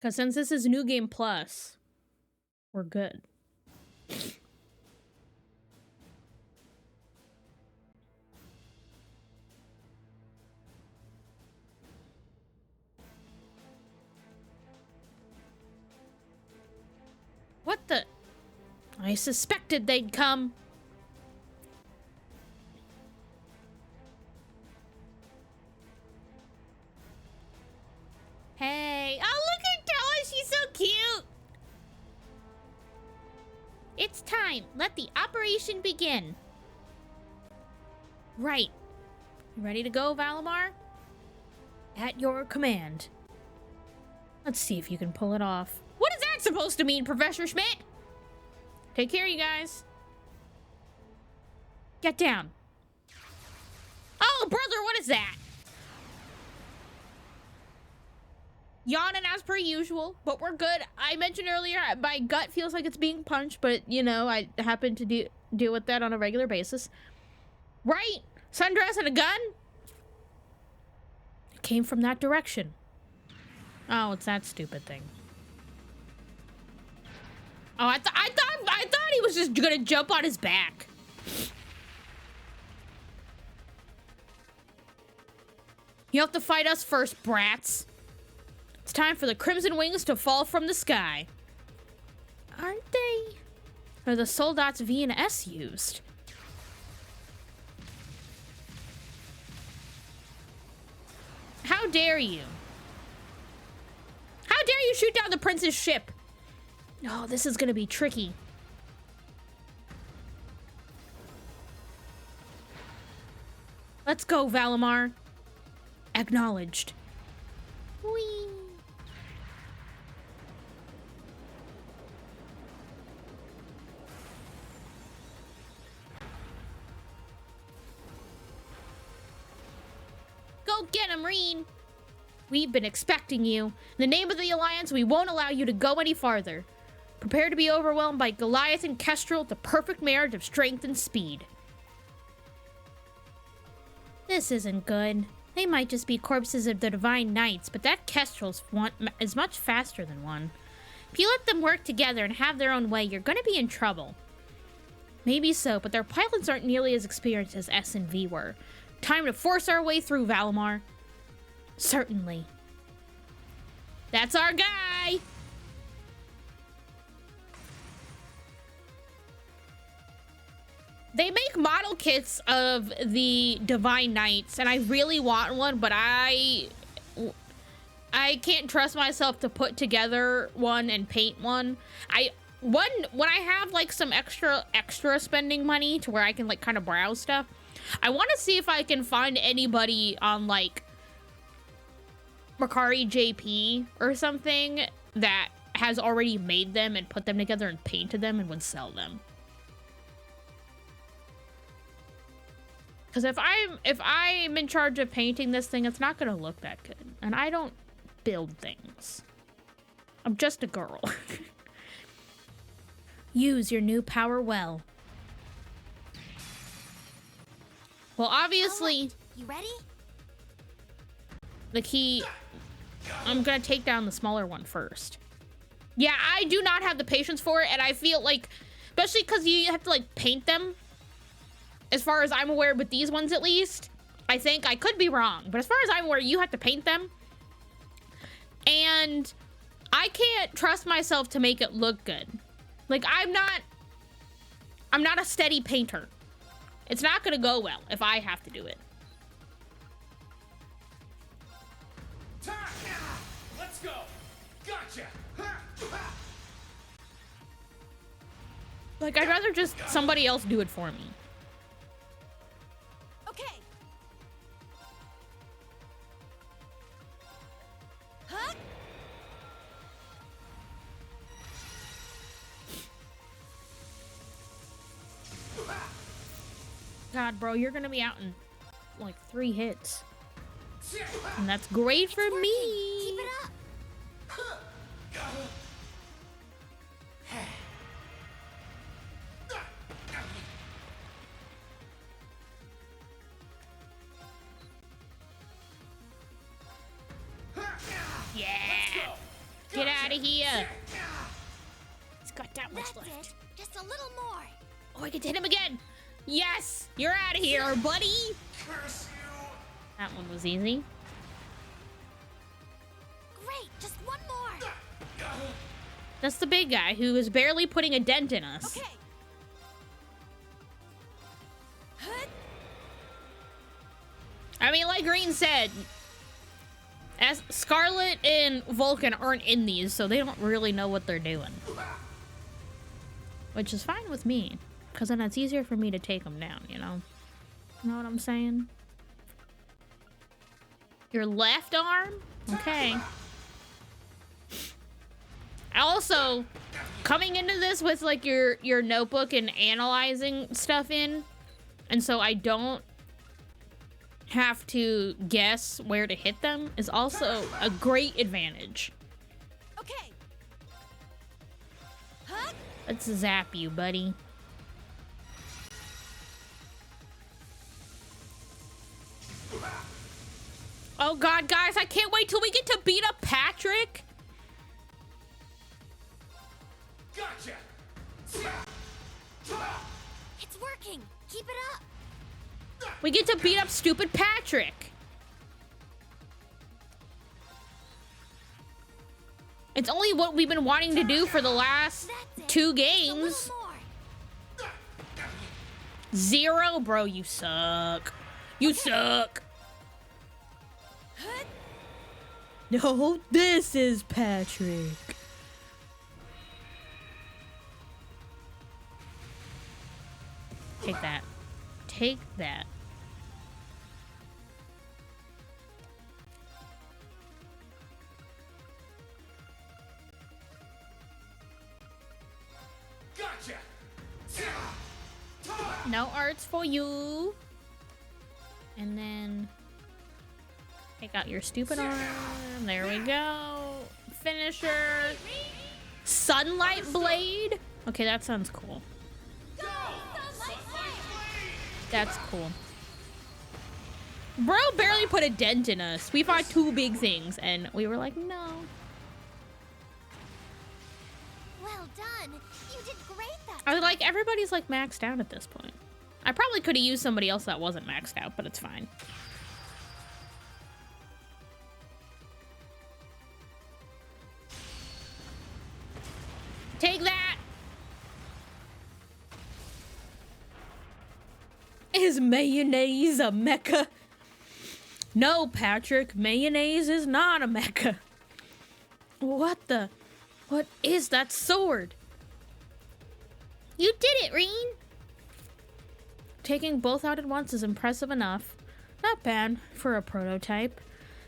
Cause since this is New Game Plus, we're good. What the? I suspected they'd come. Hey. Oh, look at Toa. She's so cute. It's time. Let the operation begin. Right. You ready to go, Valimar? At your command. Let's see if you can pull it off. What is that supposed to mean, Professor Schmidt? Take care, you guys. Get down. Oh, brother, what is that? Yawning as per usual, but we're good. I mentioned earlier, my gut feels like it's being punched, but, you know, I happen to deal with that on a regular basis. Right? Sundress and a gun? It came from that direction. Oh, it's that stupid thing. Oh, I thought he was just gonna jump on his back. You have to fight us first, brats. It's time for the Crimson Wings to fall from the sky. Aren't they? Are the Soldats V and S used? How dare you? How dare you shoot down the prince's ship? Oh, this is gonna be tricky. Let's go, Valimar. Acknowledged. Whee! Go get him, Reen! We've been expecting you. In the name of the Alliance, we won't allow you to go any farther. Prepare to be overwhelmed by Goliath and Kestrel, the perfect marriage of strength and speed. This isn't good. They might just be corpses of the Divine Knights, but that Kestrel's is much faster than one. If you let them work together and have their own way, you're gonna be in trouble. Maybe so, but their pilots aren't nearly as experienced as S and V were. Time to force our way through, Valimar. Certainly. That's our guy! They make model kits of the Divine Knights, and I really want one, but I can't trust myself to put together one and paint one. When I have like some extra spending money to where I can like kind of browse stuff, I want to see if I can find anybody on like Mercari JP or something that has already made them and put them together and painted them and would sell them. Because if I'm in charge of painting this thing, it's not gonna look that good. And I don't build things. I'm just a girl. Use your new power well. Well, obviously, you ready? the key. I'm gonna take down the smaller one first. Yeah, I do not have the patience for it, and I feel like, especially because you have to like paint them. As far as I'm aware, with these ones at least, I think, I could be wrong, but as far as I'm aware, you have to paint them. And I can't trust myself to make it look good. Like, I'm not a steady painter. It's not gonna go well if I have to do it. Let's go. Gotcha. Like, I'd rather just somebody else do it for me. Okay. Huh? God, bro, you're gonna be out in like 3 hits. And that's great for me. Keep it up. Yeah. Get out of here. He's got that much That's left. it. Just a little more. Oh, I get to hit him again. Yes, you're out of here, buddy. Curse you. That one was easy. Great. Just one more. That's the big guy who is barely putting a dent in us. Okay. Hut. I mean, like Green said, as Scarlet and Vulcan aren't in these, so they don't really know what they're doing. Which is fine with me, because then it's easier for me to take them down, you know? You know what I'm saying? Your left arm? Okay. Also, coming into this with like your notebook and analyzing stuff in, and so I don't have to guess where to hit them, is also a great advantage. Okay. Hut. Let's zap you, buddy. Oh god, guys, I can't wait till we get to beat up Patrick. Gotcha! It's working. Keep it up. We get to beat up stupid Patrick. It's only what we've been wanting to do for the last That's it. 2 Just a games. little more. 0, bro, you suck. You suck. Hut. No, this is Patrick. Take that. Take that. Gotcha! No arts for you. And then take out your stupid arm. There we go. Finisher. Sunlight blade. Okay, that sounds cool. That's cool. Bro barely put a dent in us. We fought 2 big things and we were like, no. Well done. You did great that I was like, everybody's like maxed out at this point. I probably could have used somebody else that wasn't maxed out, but it's fine. Take that! Is mayonnaise a mecha? No, Patrick, mayonnaise is not a mecha. What the? What is that sword? You did it, Reen! Taking both out at once is impressive enough. Not bad for a prototype.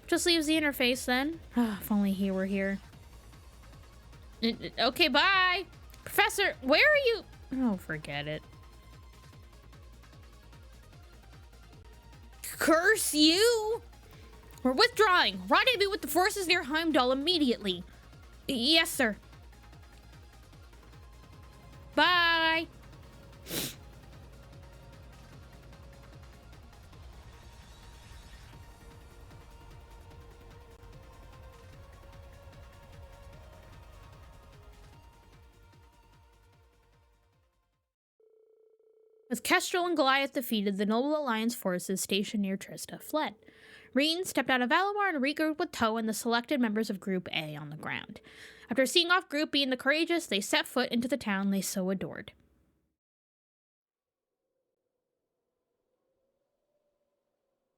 Just leaves the interface then. If only he were here. Okay, bye! Professor, where are you? Oh, forget it. Curse you! We're withdrawing. Rendezvous with the forces near Heimdall immediately. Yes, sir. Bye! With Kestrel and Goliath defeated, the Noble Alliance forces stationed near Trista fled. Reen stepped out of Valimar and regrouped with Tow and the selected members of Group A on the ground. After seeing off Group B and the Courageous, they set foot into the town they so adored.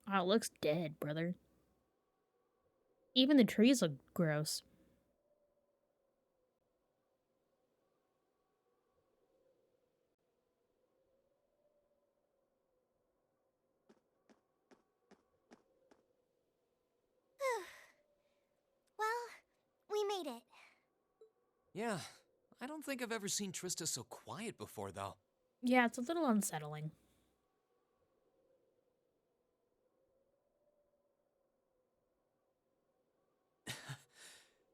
Wow, it looks dead, brother. Even the trees look gross. Well, we made it. Yeah, I don't think I've ever seen Trista so quiet before, though. Yeah, it's a little unsettling.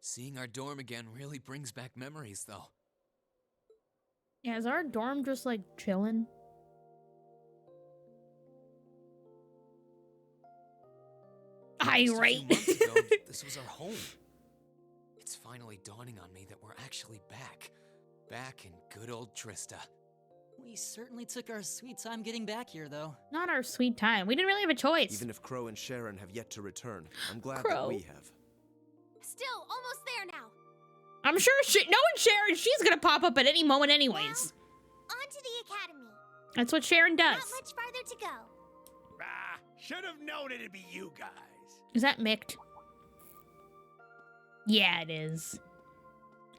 Seeing our dorm again really brings back memories, though. Yeah, is our dorm just like chilling? Irate. Just a few months ago, this was our home. It's finally dawning on me that we're actually back. Back in good old Trista. We certainly took our sweet time getting back here, though. Not our sweet time. We didn't really have a choice. Even if Crow and Sharon have yet to return, I'm glad Crow. that we have. Still almost there now. I'm sure knowing Sharon, she's gonna pop up at any moment anyways. On to the academy. That's what Sharon does. Not much farther to go. Ah, should have known it'd be you guys. Is that Mict? Yeah, it is.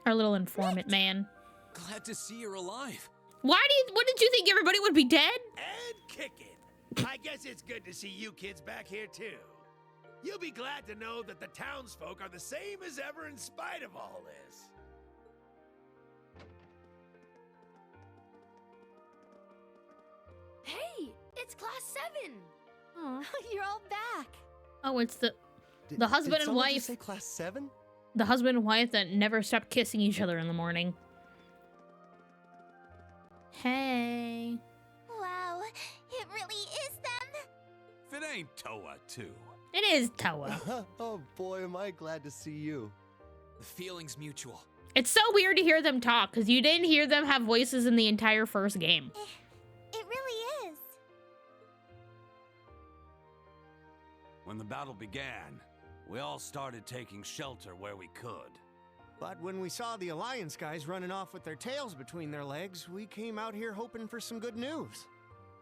Our little informant man. Glad to see you're alive. What did you think everybody would be dead? And kicking. I guess it's good to see you kids back here, too. You'll be glad to know that the townsfolk are the same as ever in spite of all this. Hey, it's class 7. Aw. You're all back. Oh, it's the husband did and someone wife. just say class 7? The husband and wife that never stopped kissing each other in the morning. Hey. Wow, it really is them. If it ain't Toa, too. It is Toa. Oh boy, am I glad to see you. The feeling's mutual. It's so weird to hear them talk, because you didn't hear them have voices in the entire first game. It really is. When the battle began, we all started taking shelter where we could. But when we saw the Alliance guys running off with their tails between their legs, we came out here hoping for some good news.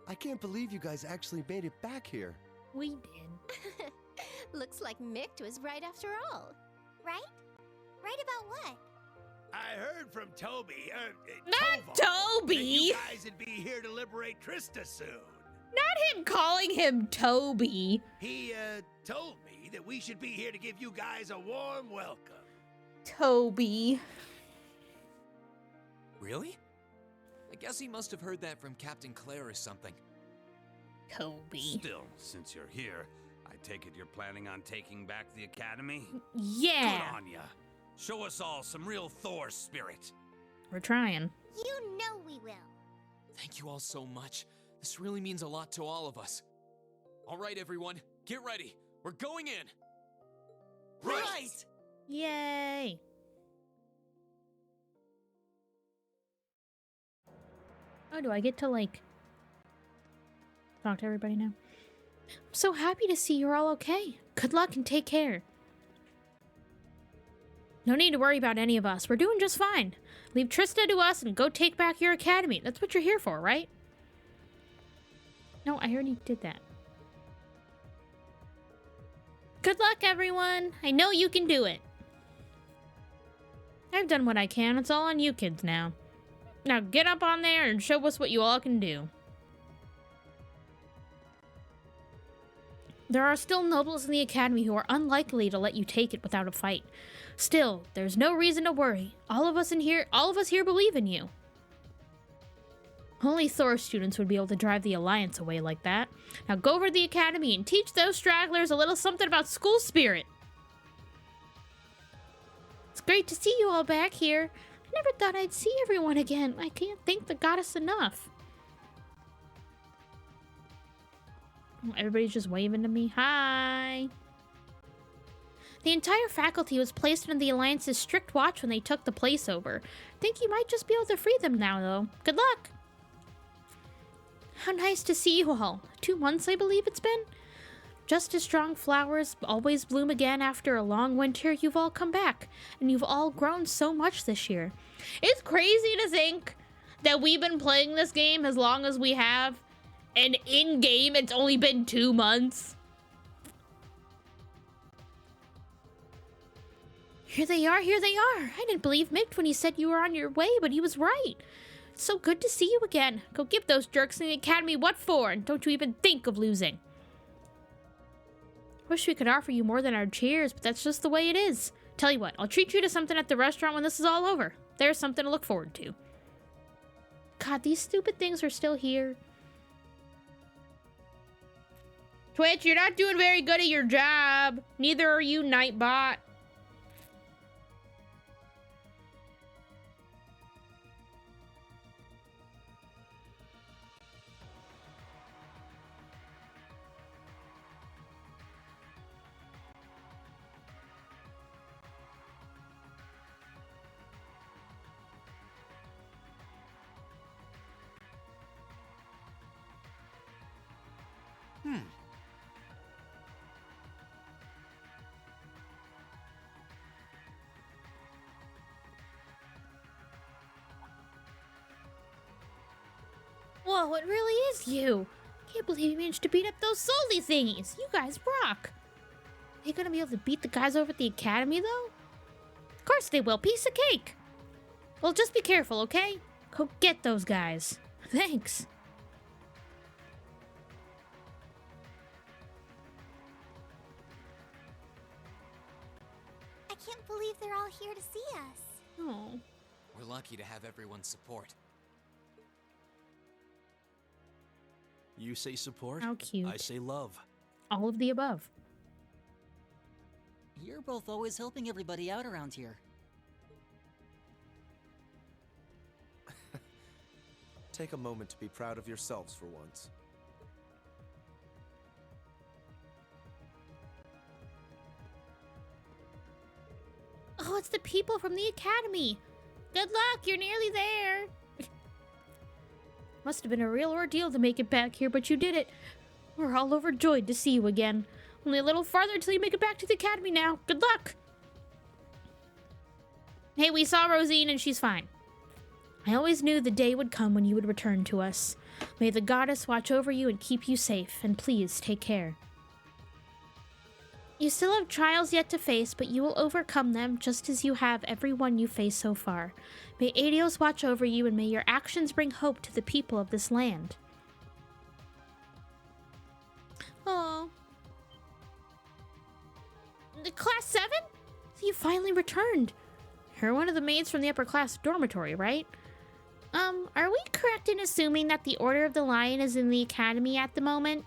I can't believe you guys actually made it back here. We did. Looks like Mict was right after all. Right? Right about what? I heard from Toby, Not Tovo, Toby! that you guys would be here to liberate Trista soon. Not him calling him Toby. He, told me that we should be here to give you guys a warm welcome. Toby. Really? I guess he must have heard that from Captain Claire or something. Toby. Still, since you're here, I take it you're planning on taking back the academy? Yeah. Good on ya. Show us all some real Thor spirit. We're trying. You know we will. Thank you all so much. This really means a lot to all of us. All right, everyone, get ready. We're going in. Right! Yay. Oh, do I get to, like, talk to everybody now? I'm so happy to see you're all okay. Good luck and take care. No need to worry about any of us. We're doing just fine. Leave Trista to us and go take back your academy. That's what you're here for, right? No, I already did that. Good luck, everyone. I know you can do it. I've done what I can. It's all on you kids now. Now get up on there and show us what you all can do. There are still nobles in the academy who are unlikely to let you take it without a fight. Still, there's no reason to worry. All of us here believe in you. Only Thor students would be able to drive the Alliance away like that. Now go over to the academy and teach those stragglers a little something about school spirit. It's great to see you all back here. I never thought I'd see everyone again. I can't thank the goddess enough. Everybody's just waving to me. Hi. The entire faculty was placed under the Alliance's strict watch when they took the place over. Think you might just be able to free them now, though. Good luck. How nice to see you all. 2 months, I believe it's been. Just as strong flowers always bloom again after a long winter, you've all come back. And you've all grown so much this year. It's crazy to think that we've been playing this game as long as we have. And in-game, it's only been 2 months. Here they are, here they are. I didn't believe Mick when he said you were on your way, but he was right. It's so good to see you again. Go give those jerks in the academy what for, and don't you even think of losing. Wish we could offer you more than our cheers, but that's just the way it is. Tell you what, I'll treat you to something at the restaurant when this is all over. There's something to look forward to. God, these stupid things are still here. Twitch, you're not doing very good at your job. Neither are you, Nightbot. Whoa, it really is you. Can't believe you managed to beat up those Soldy thingies. You guys rock. Are they gonna be able to beat the guys over at the academy, though? Of course they will. Piece of cake. Well, just be careful, okay? Go get those guys. Thanks. I can't believe they're all here to see us. Oh. We're lucky to have everyone's support. You say support? How cute. I say love. All of the above. You're both always helping everybody out around here. Take a moment to be proud of yourselves for once. Oh, it's the people from the academy. Good luck, you're nearly there. Must have been a real ordeal to make it back here, but you did it. We're all overjoyed to see you again. Only a little farther till you make it back to the academy now. Good luck. Hey, we saw Rosine and she's fine. I always knew the day would come when you would return to us. May the goddess watch over you and keep you safe, and please take care. You still have trials yet to face, but you will overcome them just as you have every one you face so far. May Adios watch over you, and may your actions bring hope to the people of this land. Oh. Class 7? So you finally returned. You're one of the maids from the upper class dormitory, right? Are we correct in assuming that the Order of the Lion is in the academy at the moment?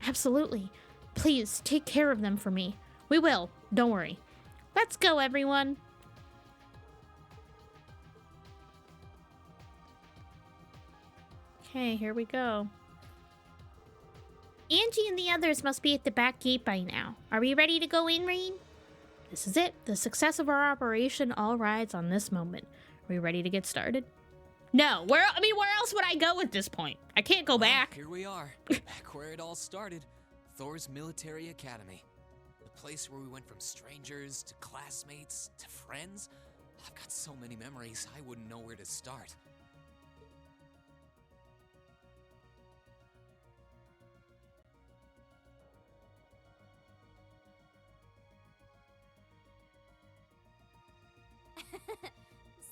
Absolutely. Please, take care of them for me. We will. Don't worry. Let's go, everyone. Okay, here we go. Angie and the others must be at the back gate by now. Are we ready to go in, Reed? This is it. The success of our operation all rides on this moment. Are we ready to get started? No. Where else would I go at this point? I can't go back. Here we are, back where it all started. Thor's Military Academy. The place where we went from strangers to classmates to friends. I've got so many memories, I wouldn't know where to start.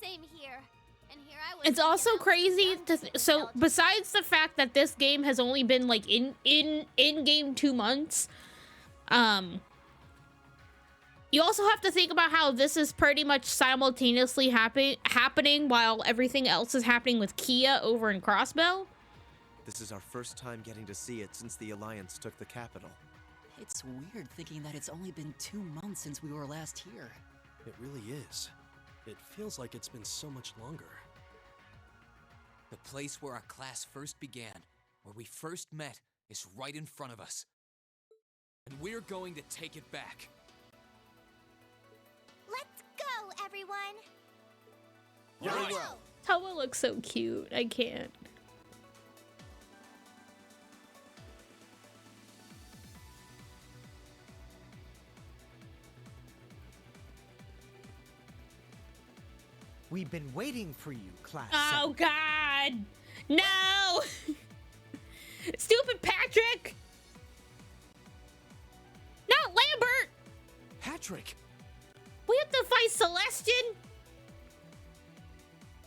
Same here. And here I was. It's also crazy so besides the fact that this game has only been like in game 2 months, you also have to think about how this is pretty much simultaneously happening while everything else is happening with Kia over in Crossbell. This is our first time getting to see it since the Alliance took the capital. It's weird thinking that it's only been 2 months since we were last here. It really is. It feels like it's been so much longer. The place where our class first began, where we first met, is right in front of us. And we're going to take it back. Let's go, everyone. Right. Toa looks so cute. I can't. We've been waiting for you, Class Oh, 7. God. No. Stupid Patrick. Not Lambert. Patrick. We have to fight Celestin.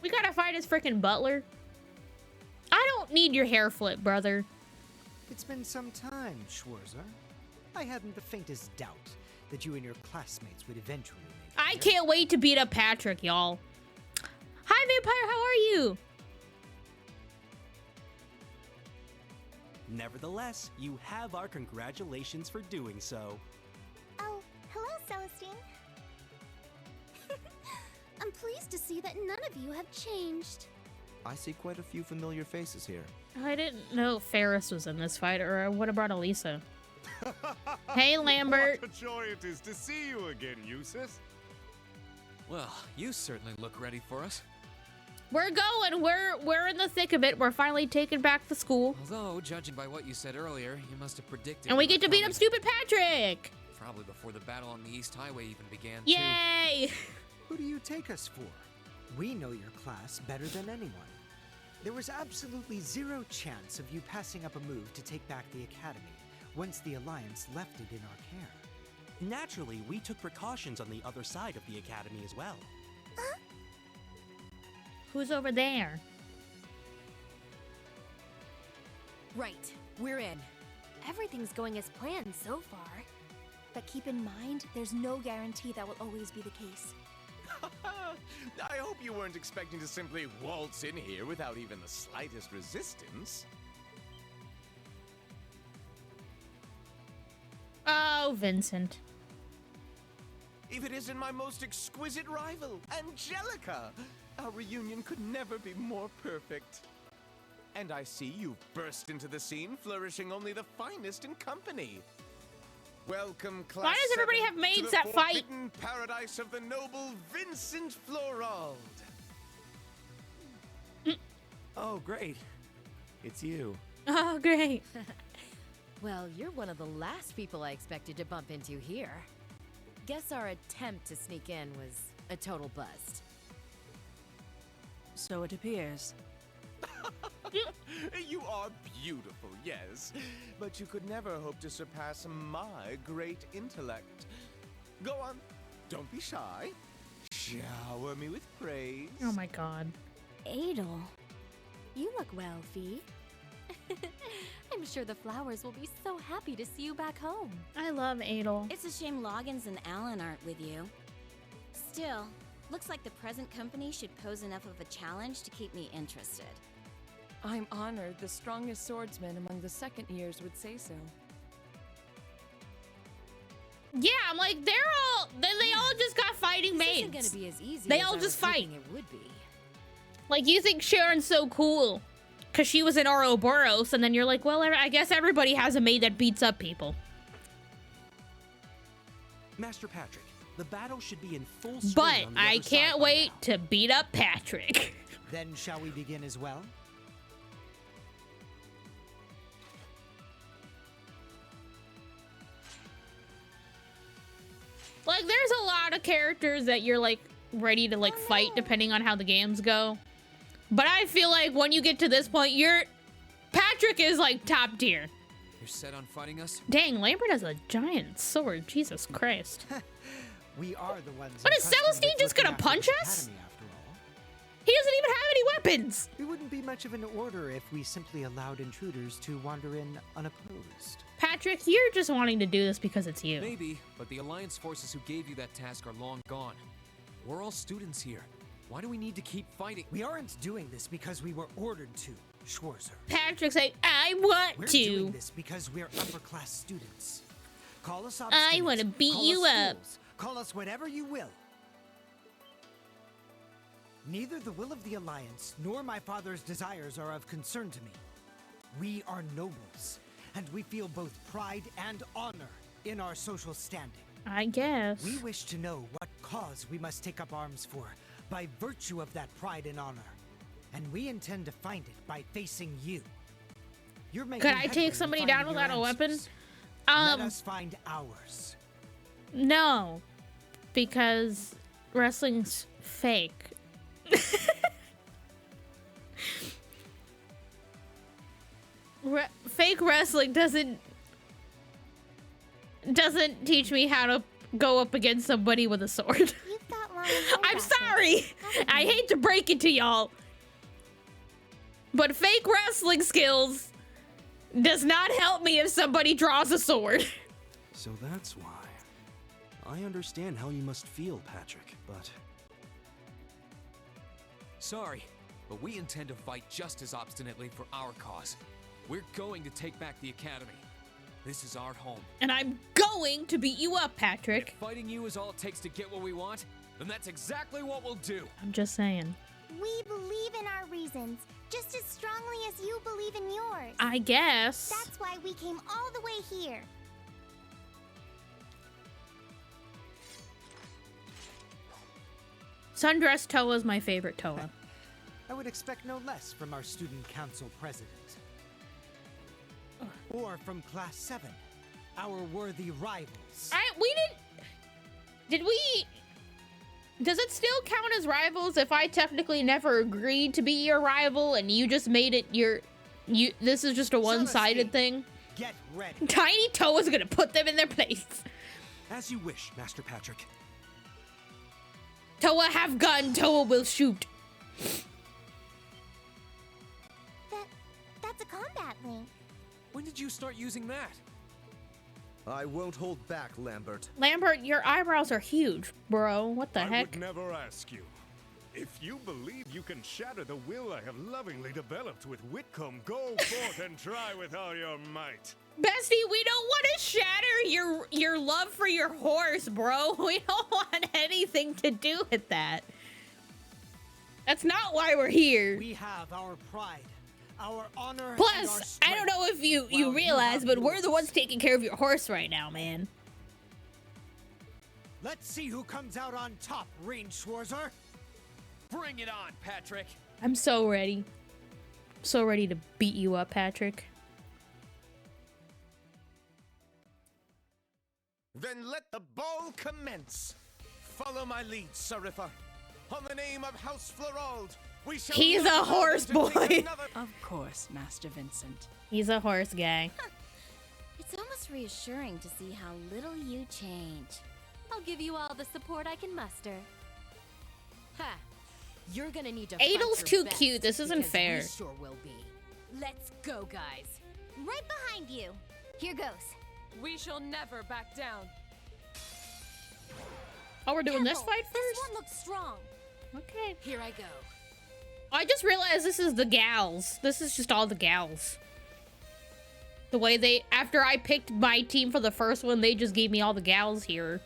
We gotta fight his freaking butler. I don't need your hair flip, brother. It's been some time, Schwarzer. I hadn't the faintest doubt that you and your classmates would eventually make it I here. can't wait to beat up Patrick, y'all. Hi, Vampire, how are you? Nevertheless, you have our congratulations for doing so. Oh, hello, Celestine. I'm pleased to see that none of you have changed. I see quite a few familiar faces here. I didn't know Ferris was in this fight, or I would have brought Elisa. Hey, Lambert. What a joy it is to see you again, Eustace. Well, you certainly look ready for us. We're going. We're in the thick of it. We're finally taking back the school. Although, judging by what you said earlier, you must have predicted. And we get to beat up stupid Patrick. Probably before the battle on the East Highway even began, Yay! Who do you take us for? We know your class better than anyone. There was absolutely zero chance of you passing up a move to take back the Academy once the Alliance left it in our care. Naturally, we took precautions on the other side of the Academy as well. Who's over there? Right, we're in. Everything's going as planned so far. But keep in mind, there's no guarantee that will always be the case. I hope you weren't expecting to simply waltz in here without even the slightest resistance. Oh, Vincent. If it isn't my most exquisite rival, Angelica! Our reunion could never be more perfect. And I see you've burst into the scene, flourishing only the finest in company. Welcome, class. Why does everybody 7, have maids to the that fight? forbidden paradise of the noble Vincent Florald. Oh, great. It's you. Oh, great. Well, you're one of the last people I expected to bump into here. Guess our attempt to sneak in was a total bust. So it appears. You are beautiful, yes, but you could never hope to surpass my great intellect. Go on, don't be shy. Shower me with praise. Oh my god. Adel, you look well, Fee. I'm sure the flowers will be so happy to see you back home. I love Adel. It's a shame Loggins and Alan aren't with you. Still, looks like the present company should pose enough of a challenge to keep me interested. I'm honored the strongest swordsman among the second years would say so. Yeah, I'm like, they all just got fighting This maids. isn't gonna be as easy They as all I just was fight. hoping it would be. Like, you think Sharon's so cool because she was in Ouroboros, and then you're like, well, I guess everybody has a maid that beats up people. Master Patrick, the battle should be in full swing But on the I other side can't by wait now. to beat up Patrick. Then shall we begin as well? Like, there's a lot of characters that you're, like, ready to, like, fight depending on how the games go. But I feel like when you get to this point, Patrick is, like, top tier. You're set on fighting us? Dang, Lambert has a giant sword. Jesus Christ. We are the ones. But is entrusted Celestine with just gonna looking after punch this us? academy, after all. He doesn't even have any weapons. It wouldn't be much of an order if we simply allowed intruders to wander in unopposed. Patrick, you're just wanting to do this because it's you. Maybe, but the Alliance forces who gave you that task are long gone. We're all students here. Why do we need to keep fighting? We aren't doing this because we were ordered to, Schwarzer. Patrick's like, I want We're to. doing this because we're upper-class students. Call us obstinate. I want to beat call you us up. fools, call us whatever you will. Neither the will of the Alliance nor my father's desires are of concern to me. We are nobles, and we feel both pride and honor in our social standing. I guess. We wish to know what cause we must take up arms for by virtue of that pride and honor. And we intend to find it by facing you. You're making Could I headway take in somebody finding down your without a weapon? answers. Let us find ours. No, because wrestling's fake. Fake wrestling doesn't teach me how to go up against somebody with a sword. You've got long hair, I'm Patrick. sorry. I hate to break it to y'all, but fake wrestling skills does not help me if somebody draws a sword. So that's why. I understand how you must feel, Patrick, but... Sorry, but we intend to fight just as obstinately for our cause. We're going to take back the Academy. This is our home. And I'm going to beat you up, Patrick. If fighting you is all it takes to get what we want, then that's exactly what we'll do. I'm just saying. We believe in our reasons, just as strongly as you believe in yours. I guess. That's why we came all the way here. Sundress Toa is my favorite Toa. I would expect no less from our student council president. Or from Class 7, our worthy rivals. Does it still count as rivals if I technically never agreed to be your rival and you just made it this is just a one-sided thing? Get ready. Tiny Toa's gonna put them in their place. As you wish, Master Patrick. Toa have gun, Toa will shoot. That's a combat link. When did you start using that? I won't hold back, Lambert. Lambert, your eyebrows are huge, bro. What the heck? I would never ask you. If you believe you can shatter the will I have lovingly developed with Whitcomb, go forth and try with all your might. Bestie, we don't want to shatter your love for your horse, bro. We don't want anything to do with that. That's not why we're here. We have our pride, our honor, Plus, and our strength. I don't know if you realize, but we're the ones taking care of your horse right now, man. Let's see who comes out on top, Range Schwarzer. Bring it on, Patrick. I'm so ready. So ready to beat you up, Patrick. Then let the ball commence. Follow my lead, Sarifa. On the name of House Florald, we shall... He's a horse boy. Of course, Master Vincent. He's a horse guy. It's almost reassuring to see how little you change. I'll give you all the support I can muster. Ha! You're gonna need to Adel's fight too your best, cute. This isn't because fair. We sure will be. Let's go, guys. Right behind you. Here goes. We shall never back down. Oh, we're doing this Careful. fight This first? one looks strong. Okay. Here I go. I just realized this is the gals. This is just all the gals. The way they, after I picked my team for the first one, they just gave me all the gals here.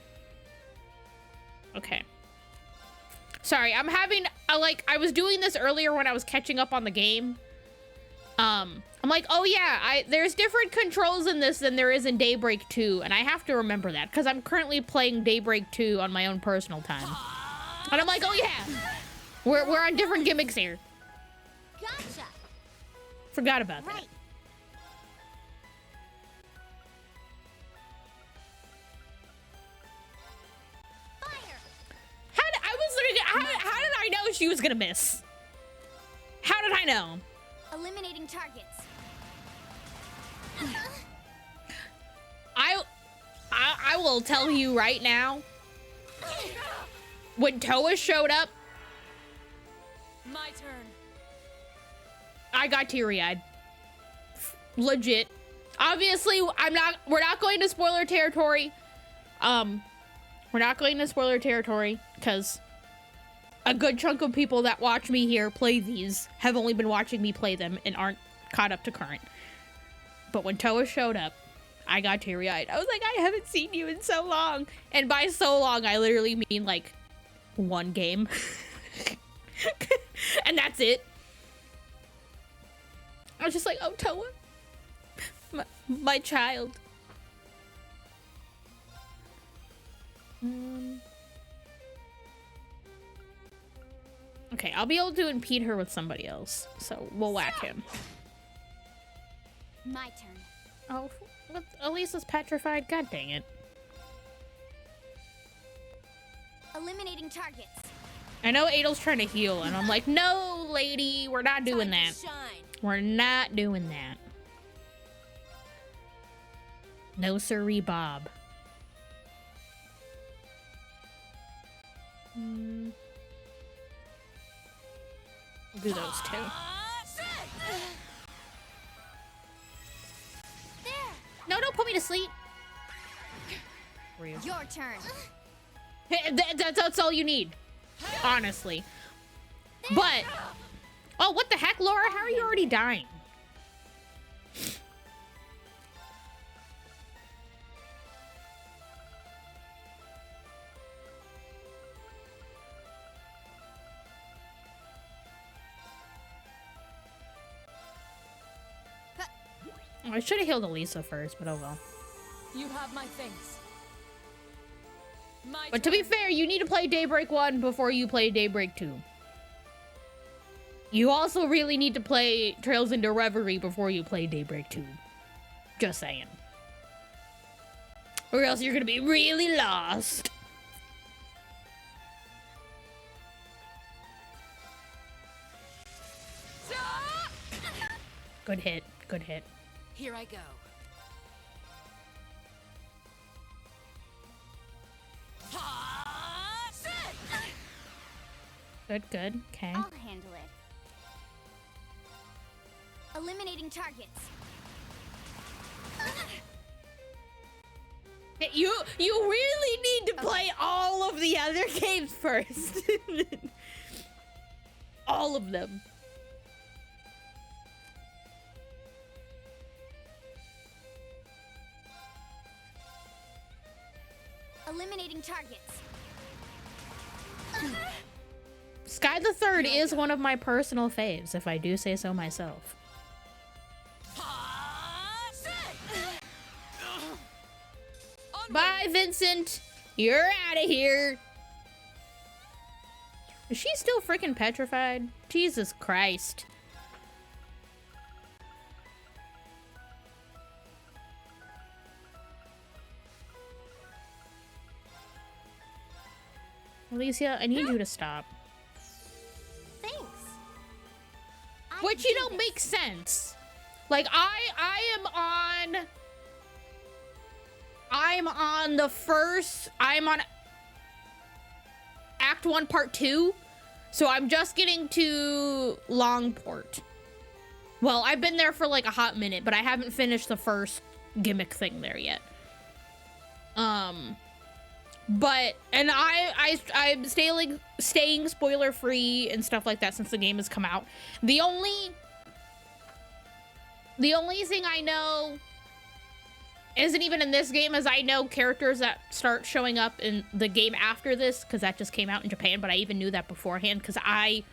Okay. Sorry, I'm having, I was doing this earlier when I was catching up on the game. I'm like, oh yeah, there's different controls in this than there is in Daybreak 2, and I have to remember that, because I'm currently playing Daybreak 2 on my own personal time. And I'm like, oh yeah, we're on different gimmicks here. Gotcha. Forgot about that. Right. How did I know she was gonna miss? How did I know? Eliminating targets. I will tell you right now. When Toa showed up, My turn. I got teary-eyed. Legit. Obviously, we're not going to spoiler territory. We're not going to spoiler territory because a good chunk of people that watch me here play these have only been watching me play them and aren't caught up to current. But when Toa showed up, I got teary-eyed. I was like, I haven't seen you in so long. And by so long, I literally mean like one game. And that's it. I was just like, oh, Toa. My child. Okay, I'll be able to impede her with somebody else. So we'll whack him. My turn. Oh, Elisa's petrified. God dang it. Eliminating targets. I know Adel's trying to heal, and I'm like, no, lady, we're not doing that. We're not doing that. No siree, Bob. We'll do those two. There. No, don't put me to sleep. Your turn. That's all you need, honestly. But, oh, what the heck, Laura? How are you already dying? Oh, I should have healed Elisa first, but oh well. You have my thanks. But to be fair, you need to play Daybreak 1 before you play Daybreak 2. You also really need to play Trails into Reverie before you play Daybreak 2. Just saying. Or else you're gonna be really lost. Good hit. Good hit. Here I go. Good, good. Okay. I'll handle it. Eliminating targets. You really need to play all of the other games first. All of them. Eliminating targets. Sky the Third is one of my personal faves, if I do say so myself. Bye, Vincent. You're out of here. Is she still freaking petrified? Jesus Christ. Alicia, I need you to stop. Thanks. Which, you know, makes sense. Like, I'm on Act 1, Part 2. So I'm just getting to Longport. Well, I've been there for like a hot minute, but I haven't finished the first gimmick thing there yet. But, and I'm staying spoiler free and stuff like that since the game has come out. The only thing I know isn't even in this game, as I know characters that start showing up in the game after this, because that just came out in Japan, but I even knew that beforehand because I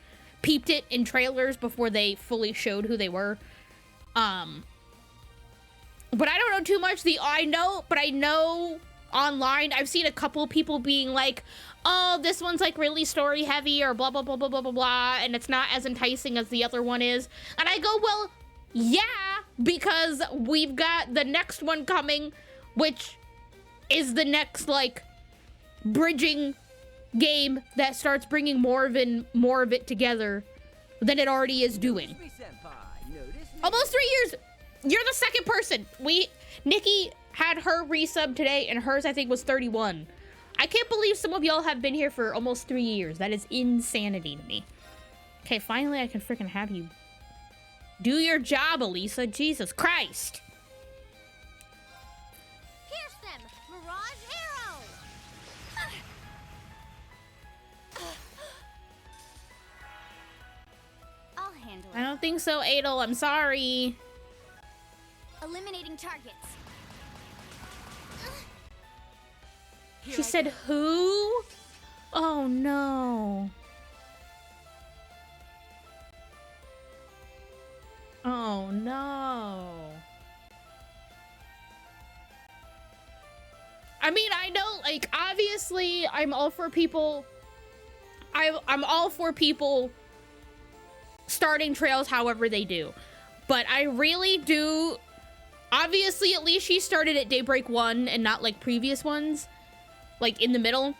peeped it in trailers before they fully showed who they were. But I don't know too much. I know online, I've seen a couple people being like, oh, this one's like really story heavy or blah, blah, blah, blah, blah, blah, blah, and it's not as enticing as the other one is. And I go, well, yeah, because we've got the next one coming, which is the next, like, bridging game that starts bringing more of it together than it already is doing. Almost 3 years. You're the second person. Nikki had her resub today, and hers, I think, was 31. I can't believe some of y'all have been here for almost 3 years. That is insanity to me. Okay, finally I can freaking have you do your job, Elisa. Jesus Christ. Pierce them! Mirage arrow! I'll handle it. I don't think so, Adel. I'm sorry. Eliminating targets. She said, who? Oh, no. Oh, no. I mean, I know, like, obviously, I'm all for people. I'm all for people starting trails however they do. But I really do. Obviously, at least she started at Daybreak 1 and not, like, previous ones. Like, in the middle.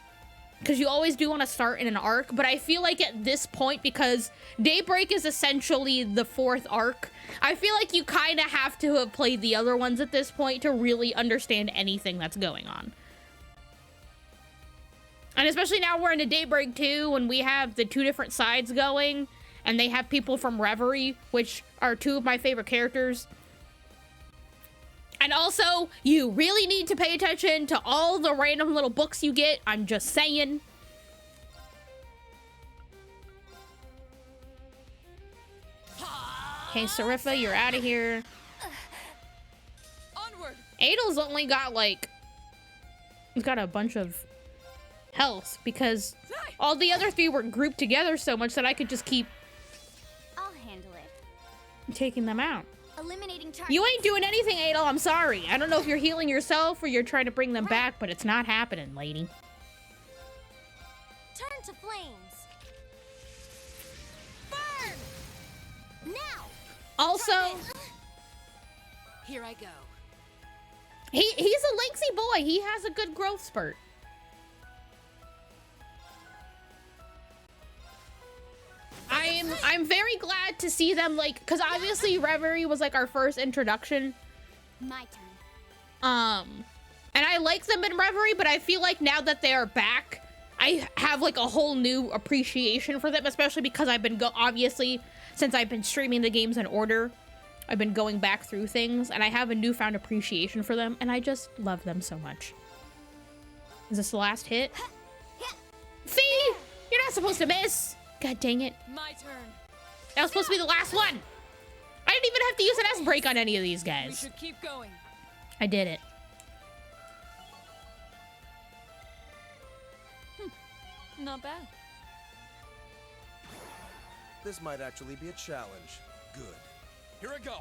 Because you always do want to start in an arc. But I feel like at this point, because Daybreak is essentially the 4th arc, I feel like you kind of have to have played the other ones at this point to really understand anything that's going on. And especially now we're into Daybreak 2, and we have the 2 different sides going. And they have people from Reverie, which are 2 of my favorite characters. And also, you really need to pay attention to all the random little books you get. I'm just saying. Okay, Sarifa, you're out of here. Onward. Adel's only got, like... He's got a bunch of health, because all the other 3 were grouped together so much that I could just keep... I'll handle it. Taking them out. Eliminating targets. You ain't doing anything, Adel. I'm sorry. I don't know if you're healing yourself or you're trying to bring them back, but it's not happening, lady. Turn to flames. Burn! Now! Also, here I go. He's a lengthy boy. He has a good growth spurt. I'm very glad to see them, like, because obviously Reverie was like our first introduction. My turn. And I like them in Reverie, but I feel like now that they are back, I have like a whole new appreciation for them, especially because I've been obviously, since I've been streaming the games in order, I've been going back through things, and I have a newfound appreciation for them, and I just love them so much. Is this the last hit? Fee! You're not supposed to miss! God dang it. My turn. That was supposed to be the last one! I didn't even have to use an S break on any of these We guys. should keep going. I did it. Not bad. This might actually be a challenge. Good. Here I go.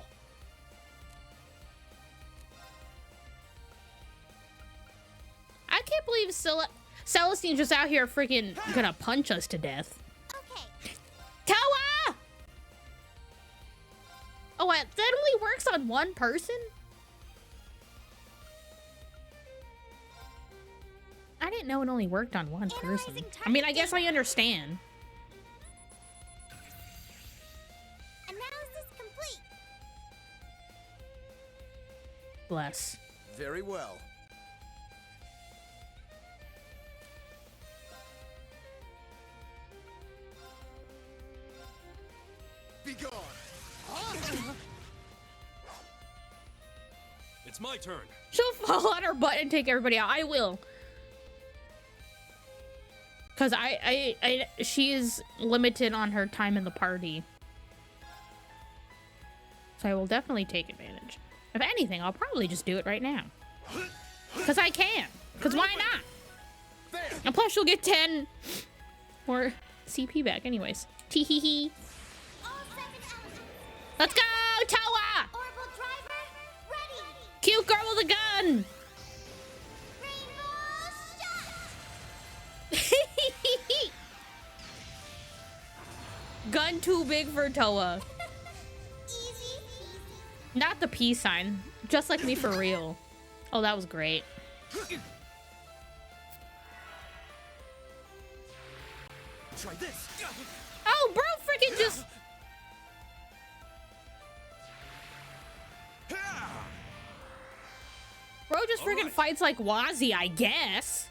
I can't believe Celestine's just out here freaking gonna punch us to death. Okay. Toa! Oh, what? That only works on one person? I didn't know it only worked on one person. I mean, I guess I understand. Analysis complete. Bless. Very well. Be gone. It's my turn. She'll fall on her butt and take everybody out. I will. Because she is limited on her time in the party. So I will definitely take advantage. If anything, I'll probably just do it right now. Because I can. Because why not? And plus she'll get 10 more CP back anyways. Tee-hee-hee. Let's go, Toa! Orbital driver, ready. Cute girl with a gun! Gun too big for Toa. Not the peace sign. Just like me for real. Oh, that was great. Try this. Oh, bro, freaking just... Bro just freaking fights like Wazzy, I guess.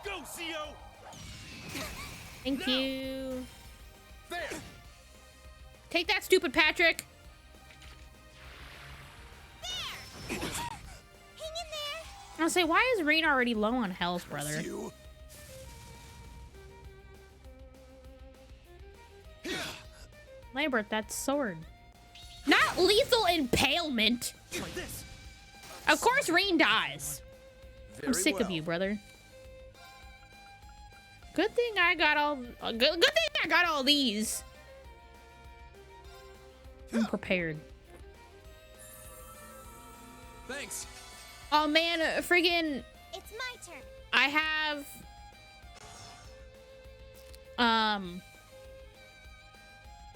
Go, CO! Thank you. There! Take that, stupid Patrick. Hang in there. I'll say, why is Rain already low on health, brother? Lambert, that's sword. Not lethal impalement. Of course Rain dies. I'm sick of you, brother. Good thing I got all these. I'm prepared. Thanks. Oh man, friggin' It's my turn. I have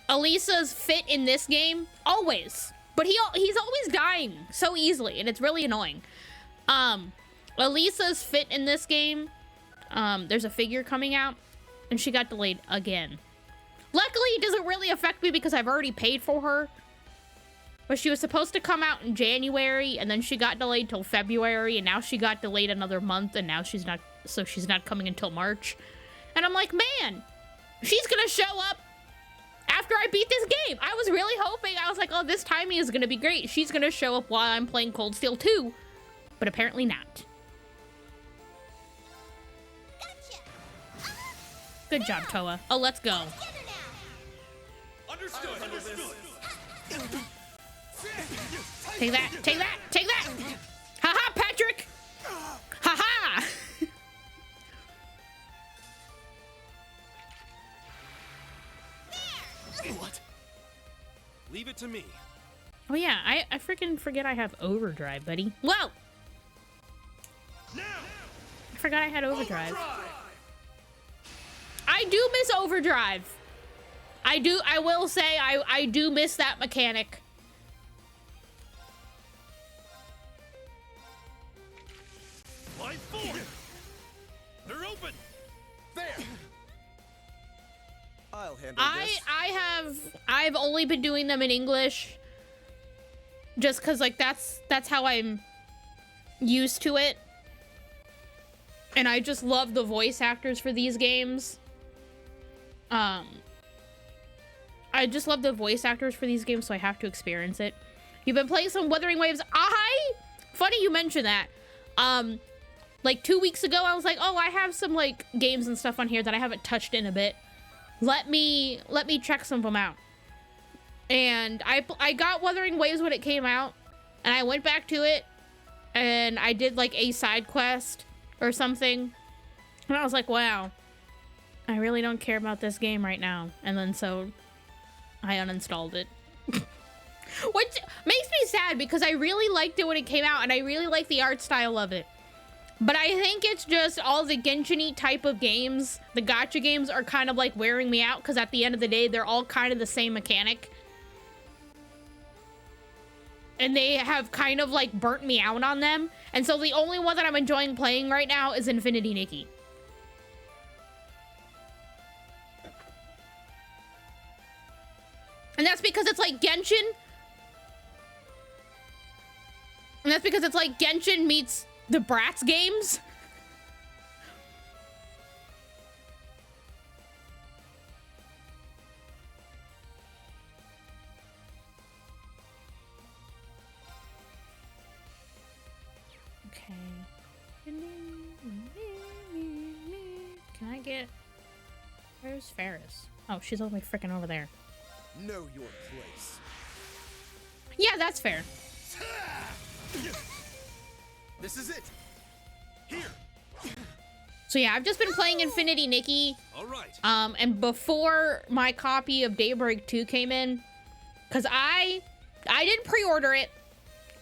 Elisa's fit in this game always, but he's always dying so easily, and it's really annoying. Elisa's fit in this game, there's a figure coming out, and she got delayed again. Luckily, it doesn't really affect me because I've already paid for her. But she was supposed to come out in January, and then she got delayed till February, and now she got delayed another month, and now she's not coming until March. And I'm like, man, she's gonna show up after I beat this game. I was really hoping, I was like, oh, this timing is gonna be great. She's gonna show up while I'm playing Cold Steel 2, but apparently not. Gotcha. Good job, Toa. Oh, let's go. Understood. Take that, take that, take that! Haha, Patrick! Haha! What? Leave it to me. Oh yeah, I freaking forget I have overdrive, buddy. Whoa! I forgot I had overdrive. I do miss overdrive. I will say, I do miss that mechanic. Life forward. I've only been doing them in English just because like that's how I'm used to it. And I just love the voice actors for these games. I just love the voice actors for these games, so I have to experience it. You've been playing some Wuthering Waves. Funny you mention that. Like 2 weeks ago, I was like, oh, I have some like games and stuff on here that I haven't touched in a bit. Let me check some of them out. And I got Wuthering Waves when it came out, and I went back to it, and I did like a side quest or something, and I was like, wow, I really don't care about this game right now. And then so I uninstalled it. Which makes me sad because I really liked it when it came out, and I really like the art style of it. But I think it's just all the Genshin-y type of games, the gacha games, are kind of like wearing me out, because at the end of the day, they're all kind of the same mechanic. And they have kind of like burnt me out on them. And so the only one that I'm enjoying playing right now is Infinity Nikki. And that's because it's like Genshin. And that's because it's like Genshin meets the Bratz games. Okay. Can I get... Where's Ferris? Oh, she's all the way freaking over there. Know your place. Yeah, that's fair. This is it. Here. So yeah, I've just been playing Infinity Nikki. All right. And before my copy of Daybreak 2 came in, because I didn't pre-order it,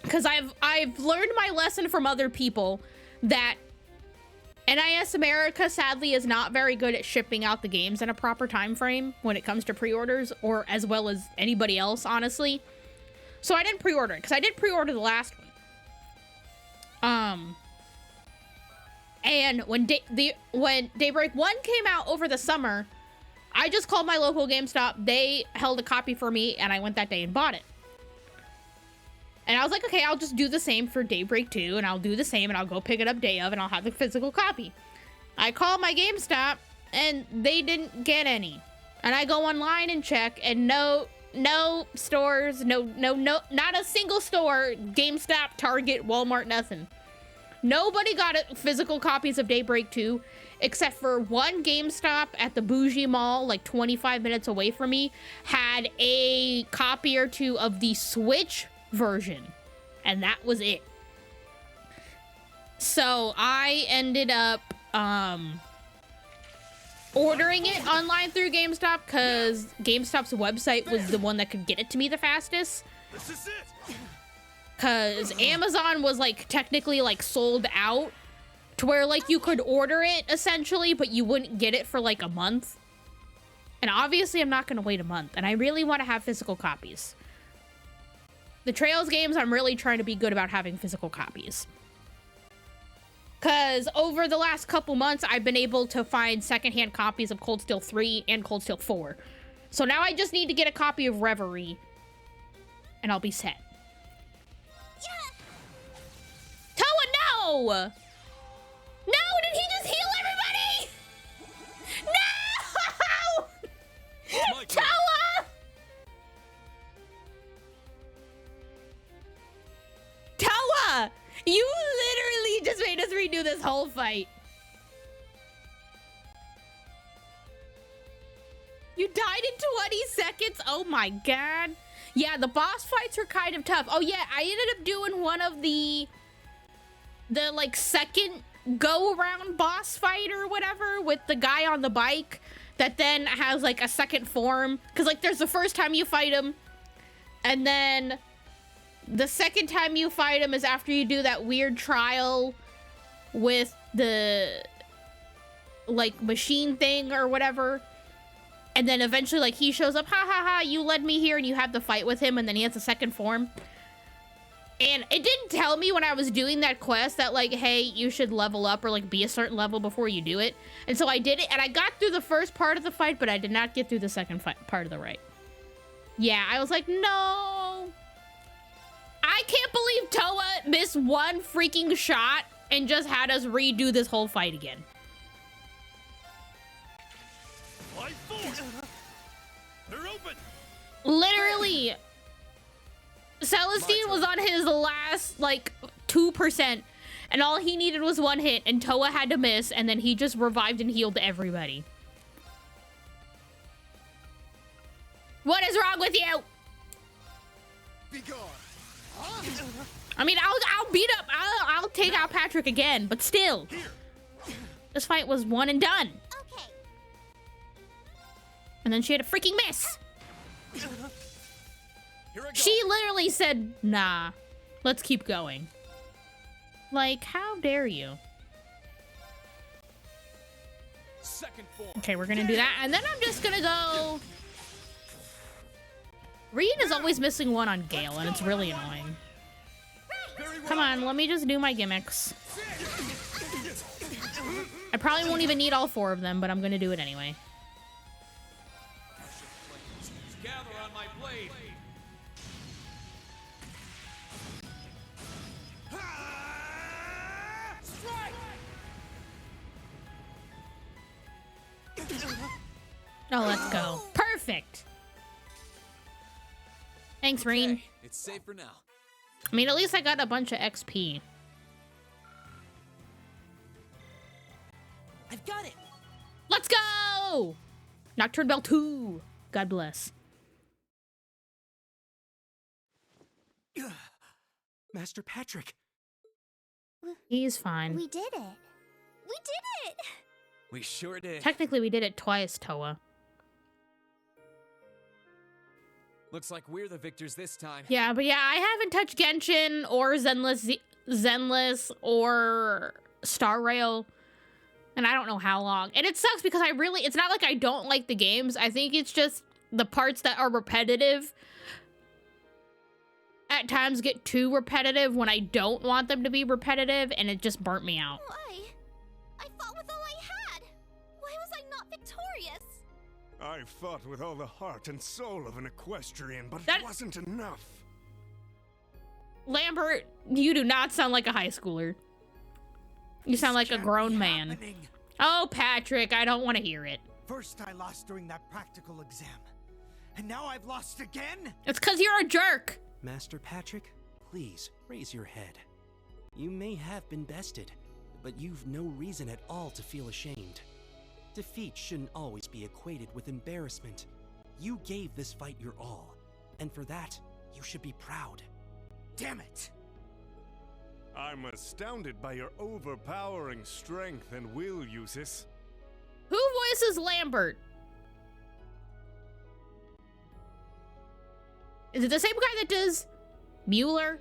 because I've learned my lesson from other people that NIS America sadly is not very good at shipping out the games in a proper time frame when it comes to pre-orders, or as well as anybody else, honestly. So I didn't pre-order it, because I did pre-order the last one. And when Daybreak 1 came out over the summer, I just called my local GameStop. They held a copy for me, and I went that day and bought it. And I was like, okay, I'll just do the same for Daybreak 2, and I'll do the same, and I'll go pick it up day of, and I'll have the physical copy. I called my GameStop, and they didn't get any. And I go online and check, and no stores, not a single store, GameStop, Target, Walmart, nothing. Nobody got physical copies of Daybreak 2, except for one GameStop at the Bougie Mall, like 25 minutes away from me, had a copy or two of the Switch version, and that was it. So I ended up ordering it online through GameStop, because GameStop's website was the one that could get it to me the fastest. This is it. Because Amazon was like technically like sold out to where like you could order it essentially, but you wouldn't get it for like a month. And obviously I'm not going to wait a month, and I really want to have physical copies. The Trails games, I'm really trying to be good about having physical copies. Because over the last couple months, I've been able to find secondhand copies of Cold Steel 3 and Cold Steel 4. So now I just need to get a copy of Reverie, and I'll be set. Yeah. Toa, no! No, did he just heal everybody? No! Toa! Toa! You literally just made us redo this whole fight. You died in 20 seconds? Oh my god. Yeah, the boss fights are kind of tough. Oh yeah, I ended up doing one of the like second go around boss fight or whatever with the guy on the bike that then has like a second form. Cause like there's the first time you fight him, and then the second time you fight him is after you do that weird trial with the like machine thing or whatever. And then eventually like he shows up, ha ha ha, you led me here, and you have the fight with him, and then he has a second form. And it didn't tell me when I was doing that quest that, like, hey, you should level up or, like, be a certain level before you do it. And so I did it, and I got through the first part of the fight, but I did not get through the second part of the fight. Yeah, I was like, no. I can't believe Toa missed one freaking shot and just had us redo this whole fight again. Light force! They're open! Literally, Celestine was on his last, like, 2%, and all he needed was one hit, and Toa had to miss, and then he just revived and healed everybody. What is wrong with you? Be gone. I mean, I'll beat up, I'll take out Patrick again, but still. This fight was one and done. Okay. And then she had a freaking miss. She literally said, nah, let's keep going. Like, how dare you? Okay, we're gonna do that, and then I'm just gonna go... Reed is always missing one on Gale, and it's really annoying. Come on, let me just do my gimmicks. I probably won't even need all 4 of them, but I'm gonna do it anyway. Gather on my blade. Oh, let's go. Perfect. Thanks, Reen. It's safe for now. I mean, at least I got a bunch of XP. I've got it. Let's go! Nocturne Bell 2. God bless. Master Patrick. He's fine. We did it. We did it! We sure did. Technically, we did it twice, Toa. Looks like we're the victors this time. Yeah, but yeah, I haven't touched Genshin or Zenless or Star Rail, and I don't know how long. And it sucks because it's not like I don't like the games. I think it's just the parts that are repetitive at times get too repetitive when I don't want them to be repetitive, and it just burnt me out. Why? I fought with all I had. Why was I not victorious? I fought with all the heart and soul of an equestrian, but That- it wasn't enough. Lambert, you do not sound like a high schooler. You sound like a grown man. Oh, Patrick, I don't want to hear it. First I lost during that practical exam, and now I've lost again? It's because you're a jerk. Master Patrick, please raise your head. You may have been bested, but you've no reason at all to feel ashamed. Defeat shouldn't always be equated with embarrassment. You gave this fight your all, and for that, you should be proud. Damn it! I'm astounded by your overpowering strength and will, Eustace. Who voices Lambert? Is it the same guy that does Mueller?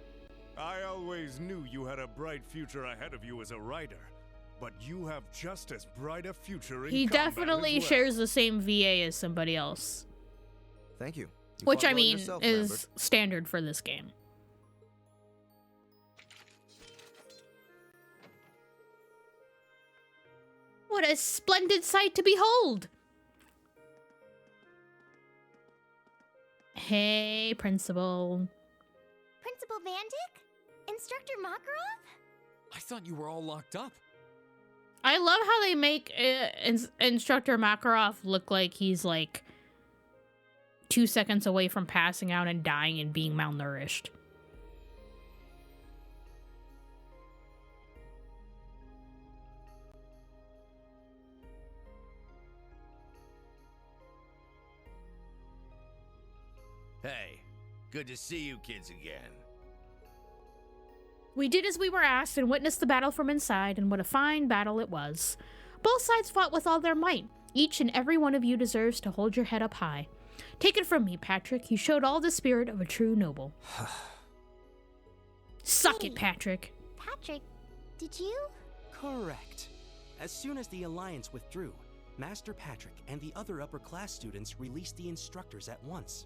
I always knew you had a bright future ahead of you as a writer, but you have just as bright a future in He combat definitely as well. shares the same VA as somebody else. Thank you. You Which, fought I well mean, yourself, is Lambert. standard for this game. What a splendid sight to behold! Hey, Principal. Principal Vandik? Instructor Makarov? I thought you were all locked up. I love how they make Instructor Makarov look like he's like 2 seconds away from passing out and dying and being malnourished. Hey, good to see you kids again. We did as we were asked and witnessed the battle from inside, and what a fine battle it was. Both sides fought with all their might. Each and every one of you deserves to hold your head up high. Take it from me, Patrick. You showed all the spirit of a true noble. Suck it, Patrick. Patrick, did you? Correct. As soon as the Alliance withdrew, Master Patrick and the other upper class students released the instructors at once.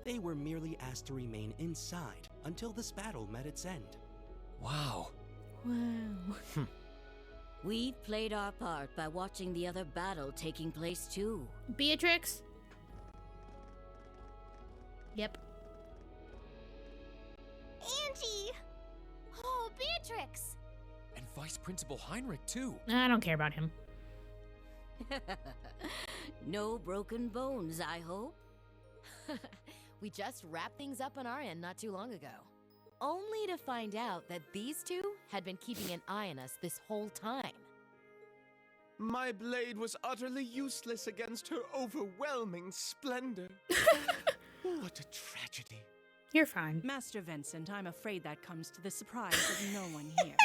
They were merely asked to remain inside until this battle met its end. Wow. Wow. We've played our part by watching the other battle taking place too. Beatrix? Yep. Angie! Oh, Beatrix! And Vice Principal Heinrich, too. I don't care about him. No broken bones, I hope. We just wrapped things up on our end not too long ago. Only to find out that these two had been keeping an eye on us this whole time. My blade was utterly useless against her overwhelming splendor. What a tragedy. You're fine. Master Vincent, I'm afraid that comes to the surprise of no one here.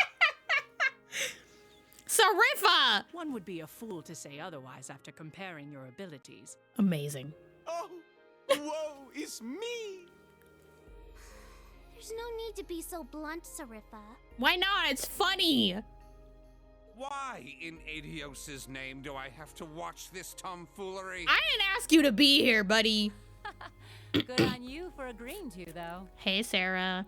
Sarifa! One would be a fool to say otherwise after comparing your abilities. Amazing. Oh, woe is me! There's no need to be so blunt, Sarifa. Why not? It's funny. Why, in Adios's name, do I have to watch this tomfoolery? I didn't ask you to be here, buddy. Good on you for agreeing to, though. Hey, Sarah.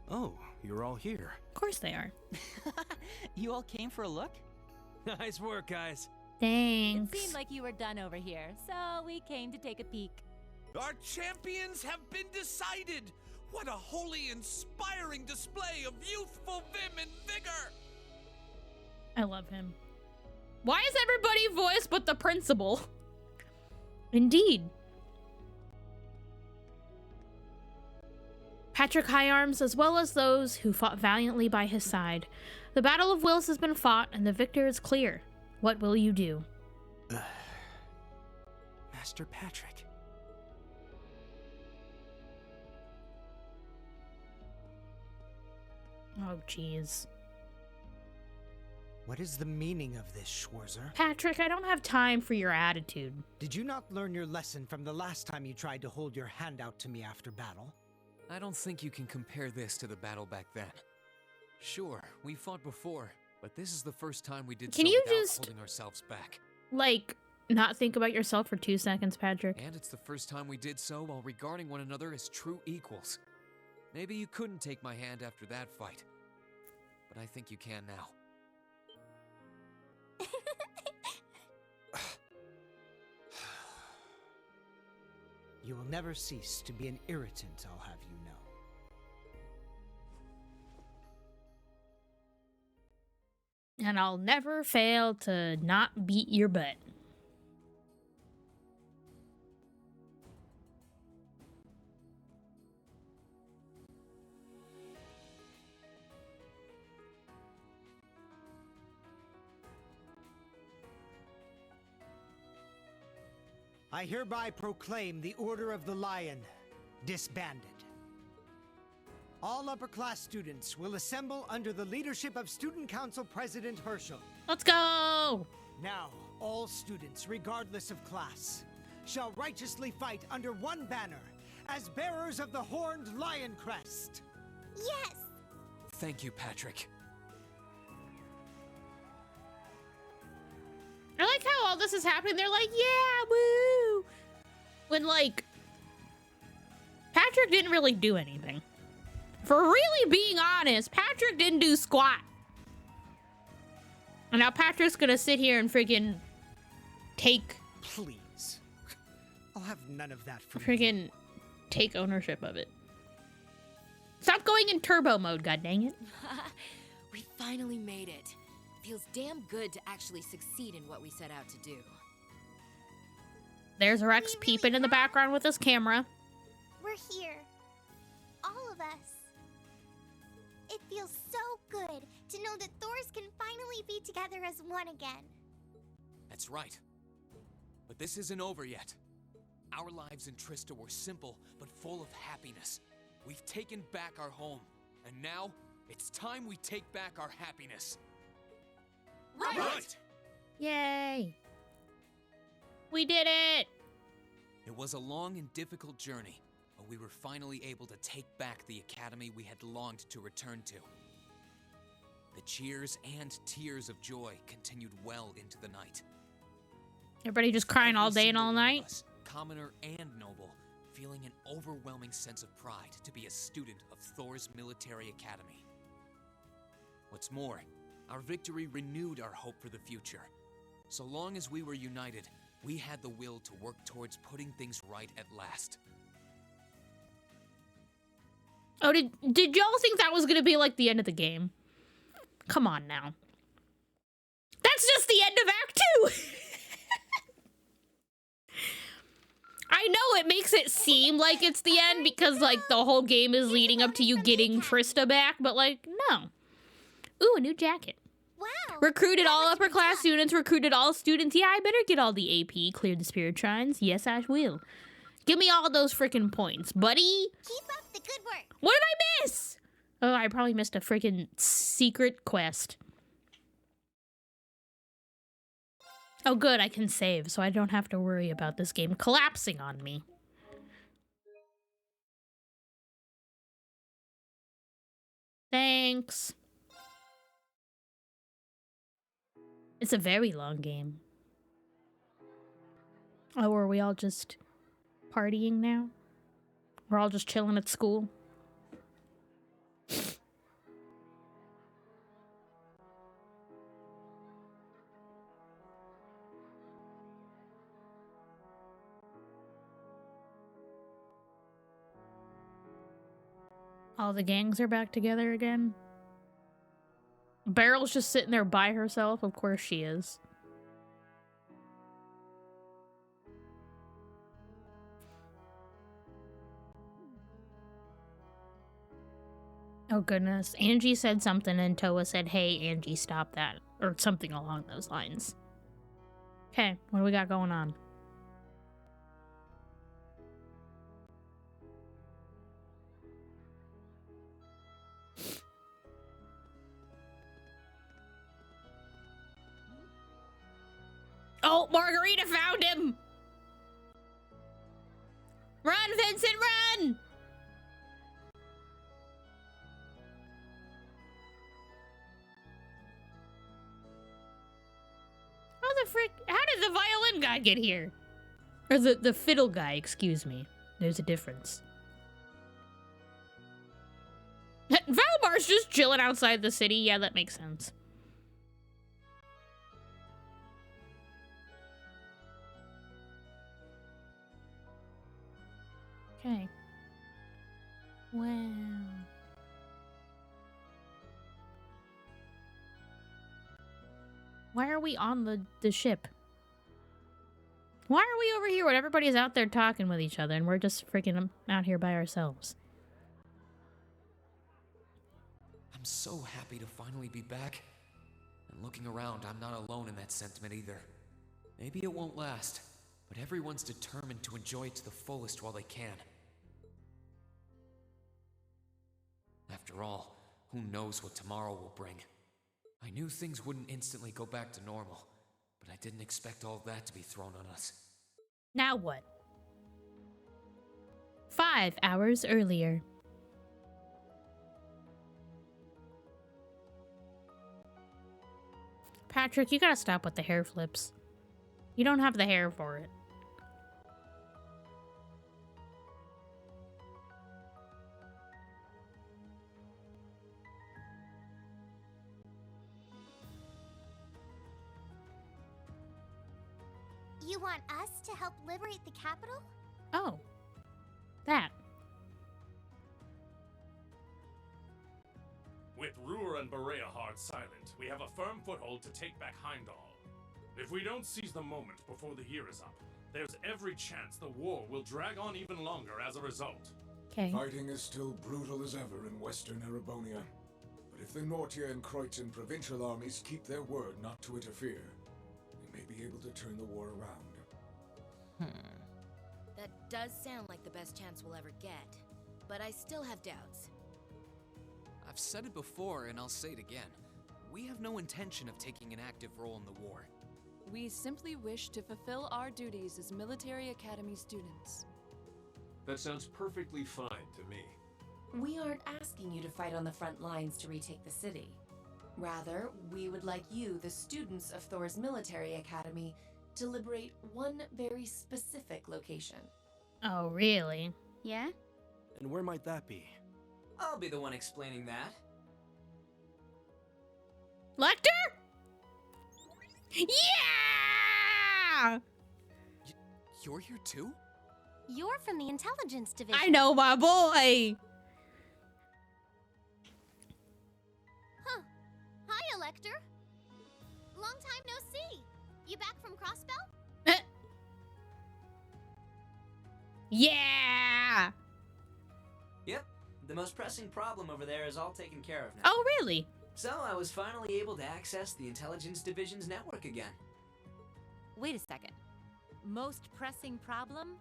Oh, you're all here. Of course they are. You all came for a look? Nice work, guys. Thanks. It seemed like you were done over here, so we came to take a peek. Our champions have been decided! What a wholly inspiring display of youthful vim and vigor! I love him. Why is everybody voiced but the principal? Indeed. Patrick Higharms, as well as those who fought valiantly by his side. The Battle of Wills has been fought, and the victor is clear. What will you do? Master Patrick. Oh, jeez. What is the meaning of this, Schwarzer? Patrick, I don't have time for your attitude. Did you not learn your lesson from the last time you tried to hold your hand out to me after battle? I don't think you can compare this to the battle back then. Sure, we fought before, but this is the first time we did Can so you without just, holding ourselves back. like, not think about yourself for 2 seconds, Patrick? And it's the first time we did so while regarding one another as true equals. Maybe you couldn't take my hand after that fight, but I think you can now. You will never cease to be an irritant, I'll have you know. And I'll never fail to not beat your butt. I hereby proclaim the Order of the Lion disbanded. All upper-class students will assemble under the leadership of Student Council President Herschel. Let's go! Now, all students, regardless of class, shall righteously fight under one banner as bearers of the Horned Lion Crest. Yes! Thank you, Patrick. I like how all this is happening. They're like, yeah, woo! When, like, Patrick didn't really do anything. For really being honest, Patrick didn't do squat. And now Patrick's gonna sit here and freaking take... Please. I'll have none of that from freaking take ownership of it. Stop going in turbo mode, god dang it. We finally made it. Feels damn good to actually succeed in what we set out to do. There's Rex peeping in the background with his camera. We're here. All of us. It feels so good to know that Thors can finally be together as one again. That's right. But this isn't over yet. Our lives in Trista were simple, but full of happiness. We've taken back our home, and now it's time we take back our happiness. Right! Yay. We did it! It was a long and difficult journey, but we were finally able to take back the academy we had longed to return to. The cheers and tears of joy continued well into the night. Everybody just crying all Every day and single all one of night? us, commoner and noble, feeling an overwhelming sense of pride to be a student of Thor's military academy. What's more, our victory renewed our hope for the future. So long as we were united, we had the will to work towards putting things right at last. Oh, did y'all think that was gonna be like the end of the game? Come on now. That's just the end of Act 2! I know it makes it seem like it's the end because, like, the whole game is leading up to you getting Trista back, but, like, no. Ooh, a new jacket. Wow. Recruited all upperclass students, recruited all students. Yeah, I better get all the AP, cleared the spirit shrines. Yes, I will. Give me all those freaking points, buddy. Keep up the good work. What did I miss? Oh, I probably missed a freaking secret quest. Oh, good, I can save, so I don't have to worry about this game collapsing on me. Thanks. It's a very long game. Oh, are we all just partying now? We're all just chilling at school? All the gangs are back together again? Beryl's just sitting there by herself. Of course she is. Oh goodness. Angie said something and Toa said, hey, Angie, stop that. Or something along those lines. Okay, what do we got going on? Oh, Margarita found him! Run, Vincent, run! How the frick? How did the violin guy get here? Or the fiddle guy, excuse me. There's a difference. Valmar's just chilling outside the city. Yeah, that makes sense. Okay. Wow. Why are we on the ship? Why are we over here when everybody's out there talking with each other and we're just freaking out here by ourselves? I'm so happy to finally be back. And looking around, I'm not alone in that sentiment either. Maybe it won't last, but everyone's determined to enjoy it to the fullest while they can. After all, who knows what tomorrow will bring? I knew things wouldn't instantly go back to normal, but I didn't expect all that to be thrown on us. Now what? 5 hours earlier. Patrick, you gotta stop with the hair flips. You don't have the hair for it. You want us to help liberate the capital? Oh. That. With Ruhr and Berea hard silent, we have a firm foothold to take back Heimdall. If we don't seize the moment before the year is up, there's every chance the war will drag on even longer as a result. Okay. Fighting is still brutal as ever in western Erebonia. But if the Nortia and Kreutzen provincial armies keep their word not to interfere, they may be able to turn the war around. That does sound like the best chance we'll ever get, but I still have doubts. I've said it before and I'll say it again. We have no intention of taking an active role in the war. We simply wish to fulfill our duties as military academy students. That sounds perfectly fine to me. We aren't asking you to fight on the front lines to retake the city. Rather, we would like you, the students of Thor's military academy, to liberate one very specific location. Oh, really? Yeah? And where might that be? I'll be the one explaining that. Lecter? Yeah! You're here too? You're from the intelligence division. I know, my boy. Huh. Hi, Elector. Long time no see. You back from Crossbell? Yeah! Yep, the most pressing problem over there is all taken care of now. Oh, really? So I was finally able to access the intelligence division's network again. Wait a second. Most pressing problem?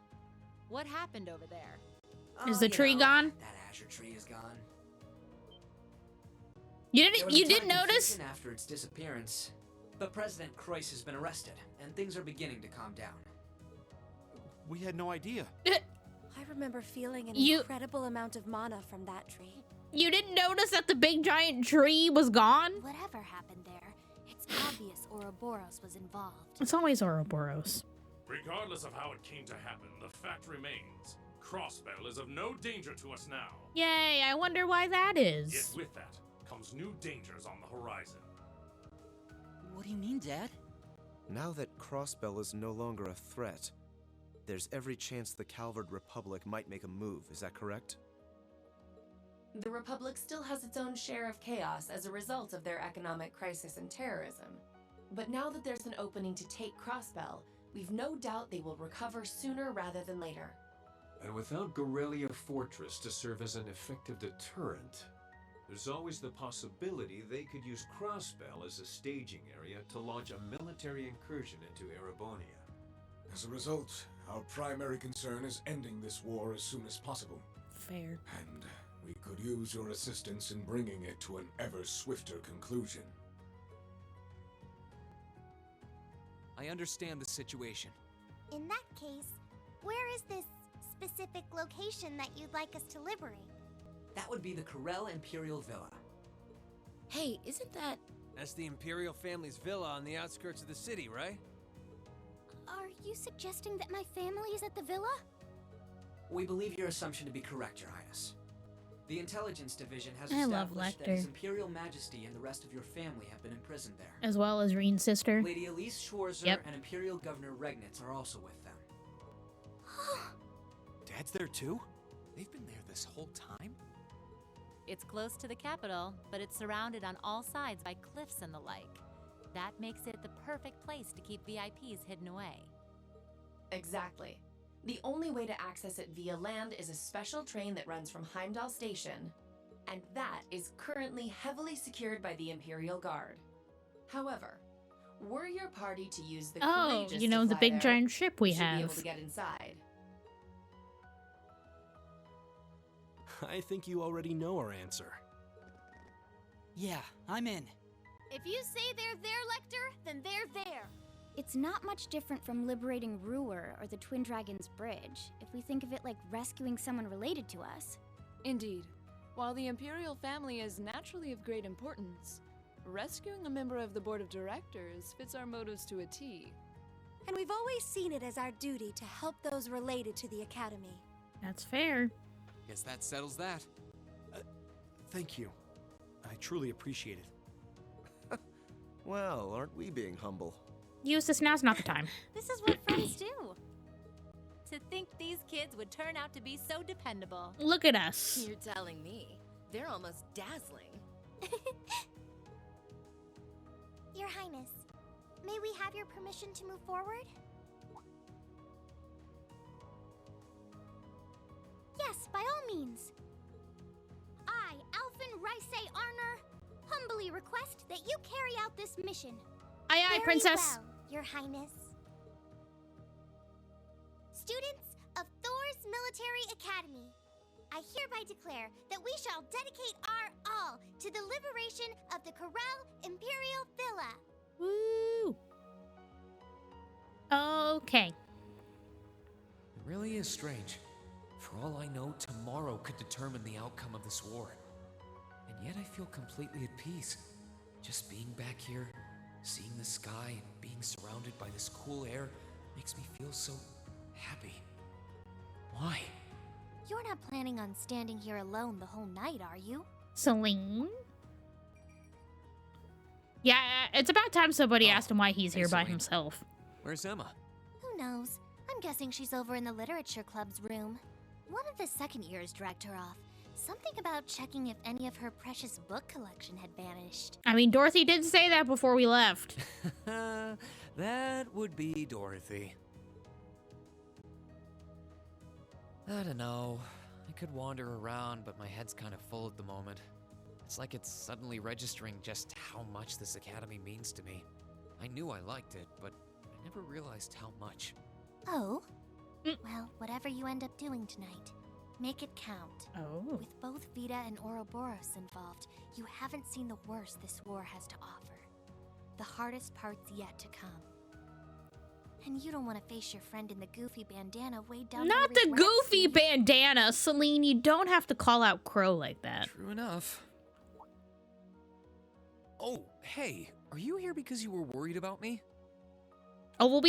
What happened over there? Is the tree gone? That azure tree is gone. You There was didn't a ton of notice? confusion after its disappearance, but President Croyce has been arrested, and things are beginning to calm down. We had no idea. I remember feeling an incredible amount of mana from that tree. You didn't notice that the big giant tree was gone? Whatever happened there, it's obvious Ouroboros was involved. It's always Ouroboros. Regardless of how it came to happen, the fact remains. Crossbell is of no danger to us now. Yay, I wonder why that Yet is. with that comes new dangers on the horizon. What do you mean, Dad? Now that Crossbell is no longer a threat, there's every chance the Calvard Republic might make a move, is that correct? The Republic still has its own share of chaos as a result of their economic crisis and terrorism. But now that there's an opening to take Crossbell, we've no doubt they will recover sooner rather than later. And without Gorelia Fortress to serve as an effective deterrent, there's always the possibility they could use Crossbell as a staging area to launch a military incursion into Erebonia. As a result, our primary concern is ending this war as soon as possible. Fair. And we could use your assistance in bringing it to an ever swifter conclusion. I understand the situation. In that case, where is this specific location that you'd like us to liberate? That would be the Corel Imperial Villa. Hey, isn't that... That's the Imperial family's villa on the outskirts of the city, right? Are you suggesting that my family is at the villa? We believe your assumption to be correct, Your Highness. The Intelligence Division has I love established that Lecter. His Imperial Majesty and the rest of your family have been imprisoned there. As well as Reen's sister. Lady Elise Schwarzer Yep. and Imperial Governor Regnitz are also with them. Dad's there too? They've been there this whole time? It's close to the capital, but it's surrounded on all sides by cliffs and the like. That makes it the perfect place to keep VIPs hidden away. Exactly. The only way to access it via land is a special train that runs from Heimdall Station, and that is currently heavily secured by the Imperial Guard. However, were your party to use the Oh, Courageous you know, to the fly big there, giant ship we you should be able have. to get inside. I think you already know our answer. Yeah, I'm in. If you say they're there, Lecter, then they're there. It's not much different from liberating Ruhr or the Twin Dragons Bridge, if we think of it like rescuing someone related to us. Indeed. While the Imperial family is naturally of great importance, rescuing a member of the Board of Directors fits our motives to a T. And we've always seen it as our duty to help those related to the Academy. That's fair. Guess that settles that. Thank you. I truly appreciate it. Well, aren't we being humble? Eustace, now's not the time. This is what friends do. To think these kids would turn out to be so dependable. Look at us. You're telling me. They're almost dazzling. Your Highness, may we have your permission to move forward? Yes, by all means. I, Alphen Rice Arner, humbly request that you carry out this mission. Aye, aye, Very Princess. well, Your Highness. Students of Thor's Military Academy, I hereby declare that we shall dedicate our all to the liberation of the Corel Imperial Villa. Woo! Okay. It really is strange. For all I know, tomorrow could determine the outcome of this war. And yet I feel completely at peace. Just being back here, seeing the sky and being surrounded by this cool air makes me feel so happy. Why? You're not planning on standing here alone the whole night, are you? Celine? Yeah, it's about time somebody asked him why he's here by Celine. himself. Where's Emma? Who knows? I'm guessing she's over in the literature club's room. One of the second years dragged her off. Something about checking if any of her precious book collection had vanished. I mean, Dorothy did say that before we left. That would be Dorothy. I don't know. I could wander around, but my head's kind of full at the moment. It's like it's suddenly registering just how much this academy means to me. I knew I liked it, but I never realized how much. Oh? Well, whatever you end up doing tonight, make it count. Oh. With both Vita and Ouroboros involved, you haven't seen the worst this war has to offer. The hardest part's yet to come. And you don't want to face your friend in the goofy bandana weighed down Not by the regrets, goofy do you? bandana, Celine. You don't have to call out Crow like that. True enough. Oh, hey, are you here because you were worried about me? Oh, well,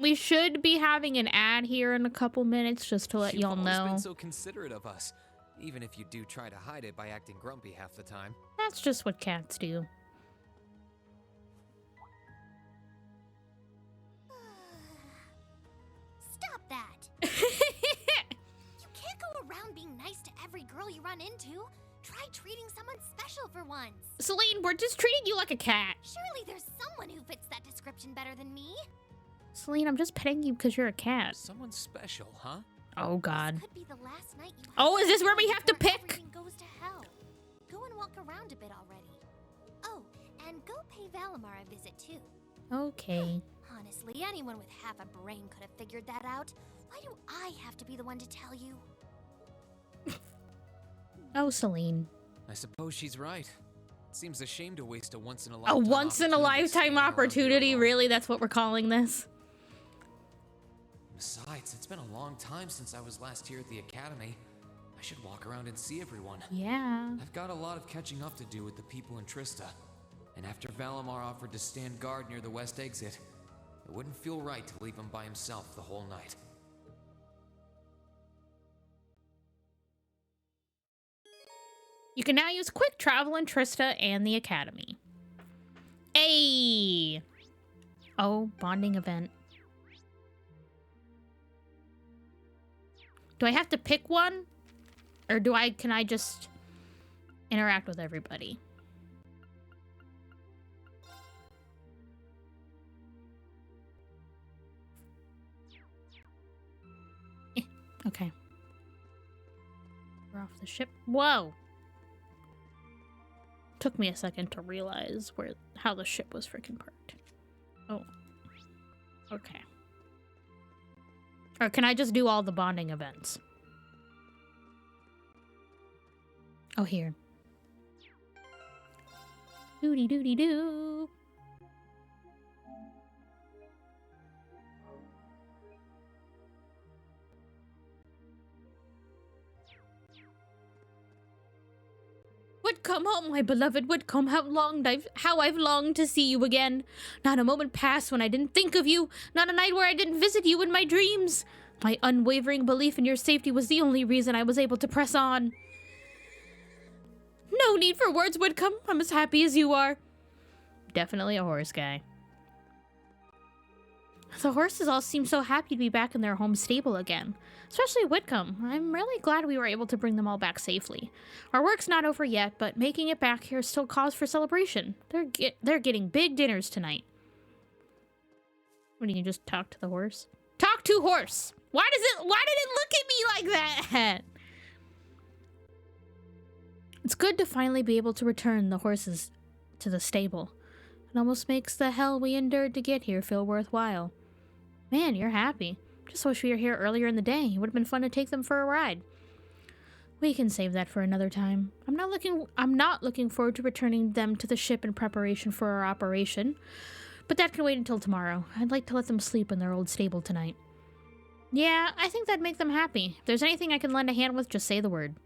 we should be having an ad here in a couple minutes, just to let y'all You've know. always been so considerate of us, even if you do try to hide it by acting grumpy half the time. That's just what cats do. Stop that! You can't go around being nice to every girl you run into. Try treating someone special for once. Celine, we're just treating you like a cat. Surely there's someone who fits that description better than me. Celine, I'm just petting you because you're a cat. Someone special, huh? Oh, God. Could be the last night you Oh, is this where we have to pick? Everything goes to hell. Go and walk around a bit already. Oh, and go pay Valimar a visit too. Okay. Honestly, anyone with half a brain could have figured that out. Why do I have to be the one to tell you? Oh, Celine. I suppose she's right. Seems a shame to waste a A once-in-a-lifetime once-in-a-lifetime opportunity? Really? That's what we're calling this? Besides, it's been a long time since I was last here at the academy. I should walk around and see everyone. Yeah. I've got a lot of catching up to do with the people in Trista. And after Valimar offered to stand guard near the west exit, it wouldn't feel right to leave him by himself the whole night. You can now use quick travel in Trista and the academy. Ayy! Oh, bonding event. Do I have to pick one? Or can I just interact with everybody? Okay. We're off the ship. Whoa! Took me a second to realize how the ship was freaking parked. Oh. Okay. Or can I just do all the bonding events? Oh, here. Doody-doody-doo. Whitcomb, oh my beloved Whitcomb, how I've longed to see you again. Not a moment passed when I didn't think of you, not a night where I didn't visit you in my dreams. My unwavering belief in your safety was the only reason I was able to press on. No need for words, Whitcomb. I'm as happy as you are. Definitely a horse guy. The horses all seem so happy to be back in their home stable again. Especially Whitcomb. I'm really glad we were able to bring them all back safely. Our work's not over yet, but making it back here is still cause for celebration. They're getting big dinners tonight. What, do you just talk to the horse? Talk to horse! Why did it look at me like that? It's good to finally be able to return the horses to the stable. It almost makes the hell we endured to get here feel worthwhile. Man, you're happy. Just wish we were here earlier in the day. It would have been fun to take them for a ride. We can save that for another time. I'm not looking forward to returning them to the ship in preparation for our operation, but that can wait until tomorrow. I'd like to let them sleep in their old stable tonight. Yeah, I think that'd make them happy. If there's anything I can lend a hand with, just say the word.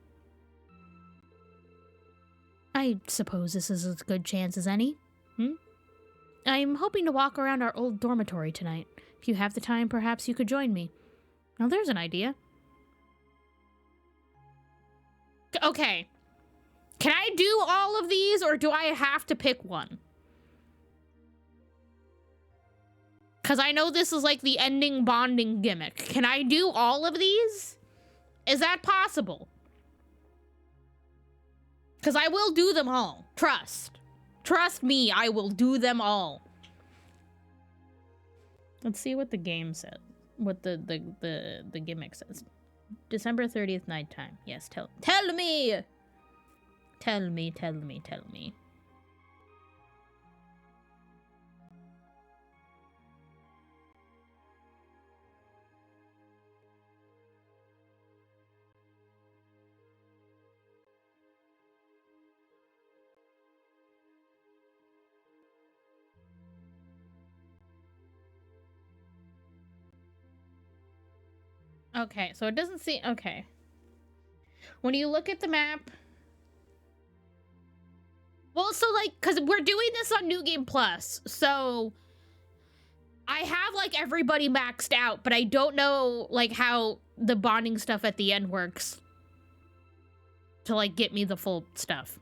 I suppose this is as good chance as any. I'm hoping to walk around our old dormitory tonight. If you have the time, perhaps you could join me. Now there's an idea. Okay. Can I do all of these, or do I have to pick one? Because I know this is like the ending bonding gimmick. Can I do all of these? Is that possible? Because I will do them all. Trust. Trust me, I will do them all. Let's see what the game says. What the gimmick says. December 30th nighttime. Yes, tell me! Tell me. Okay, so it doesn't seem... Okay. When you look at the map... Well, so, like, because we're doing this on New Game Plus, so... I have, like, everybody maxed out, but I don't know, like, how the bonding stuff at the end works. To, like, get me the full stuff.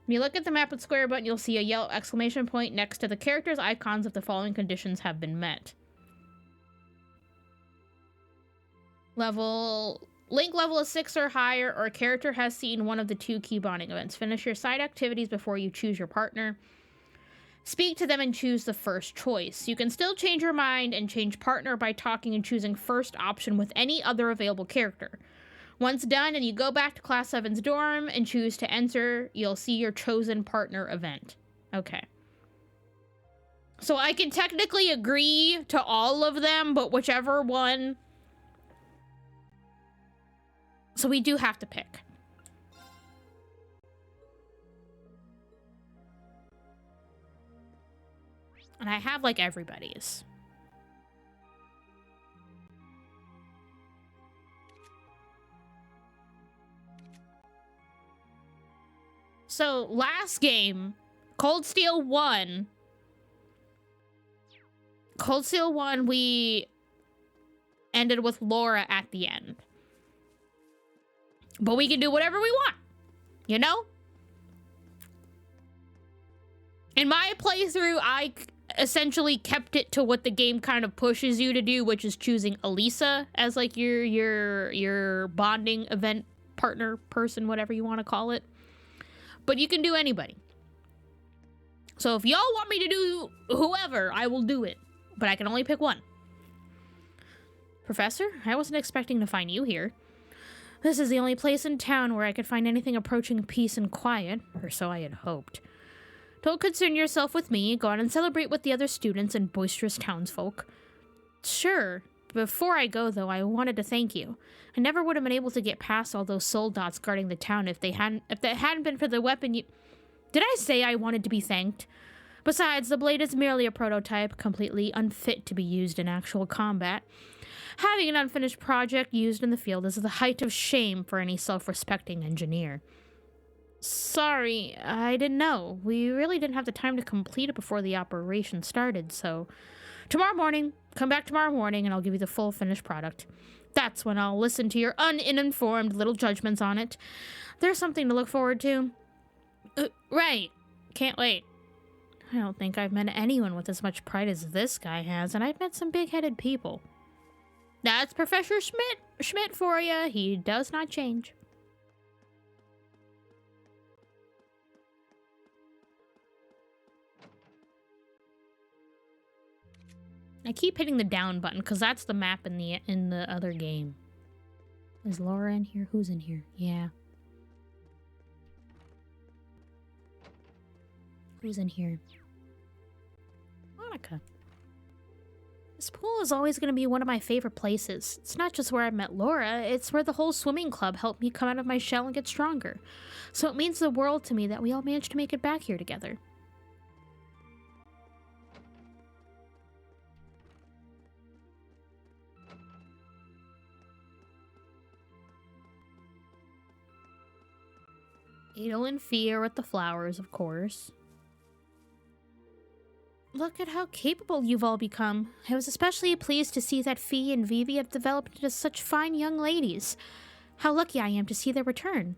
When you look at the map with square button, you'll see a yellow exclamation point next to the characters' icons if the following conditions have been met. Link level is 6 or higher, or a character has seen one of the 2 key bonding events. Finish your side activities before you choose your partner. Speak to them and choose the first choice. You can still change your mind and change partner by talking and choosing first option with any other available character. Once done and you go back to Class 7's dorm and choose to enter, you'll see your chosen partner event. Okay. So I can technically agree to all of them, but whichever one... So we do have to pick. And I have, like, everybody's. So, last game, Cold Steel 1. Cold Steel 1, we ended with Laura at the end. But we can do whatever we want, you know? In my playthrough, I essentially kept it to what the game kind of pushes you to do, which is choosing Elisa as like your bonding event partner person, whatever you want to call it. But you can do anybody. So if y'all want me to do whoever, I will do it. But I can only pick one. Professor, I wasn't expecting to find you here. This is the only place in town where I could find anything approaching peace and quiet, or so I had hoped. Don't concern yourself with me. Go out and celebrate with the other students and boisterous townsfolk. Sure. Before I go, though, I wanted to thank you. I never would have been able to get past all those soldots guarding the town if that hadn't been for the weapon you... Did I say I wanted to be thanked? Besides, the blade is merely a prototype, completely unfit to be used in actual combat. Having an unfinished project used in the field is the height of shame for any self-respecting engineer. Sorry, I didn't know. We really didn't have the time to complete it before the operation started, so... Tomorrow morning, come back tomorrow morning and I'll give you the full finished product. That's when I'll listen to your uninformed little judgments on it. There's something to look forward to. Right. Can't wait. I don't think I've met anyone with as much pride as this guy has, and I've met some big-headed people. That's Professor Schmidt for you. He does not change. I keep hitting the down button because that's the map in the other game. Is Laura in here? Who's in here? Yeah. Who's in here? Monica. This pool is always going to be one of my favorite places. It's not just where I met Laura, it's where the whole swimming club helped me come out of my shell and get stronger. So it means the world to me that we all managed to make it back here together. Adel in fear with the flowers, of course. Look at how capable you've all become. I was especially pleased to see that Fee and Vivi have developed into such fine young ladies. How lucky I am to see their return.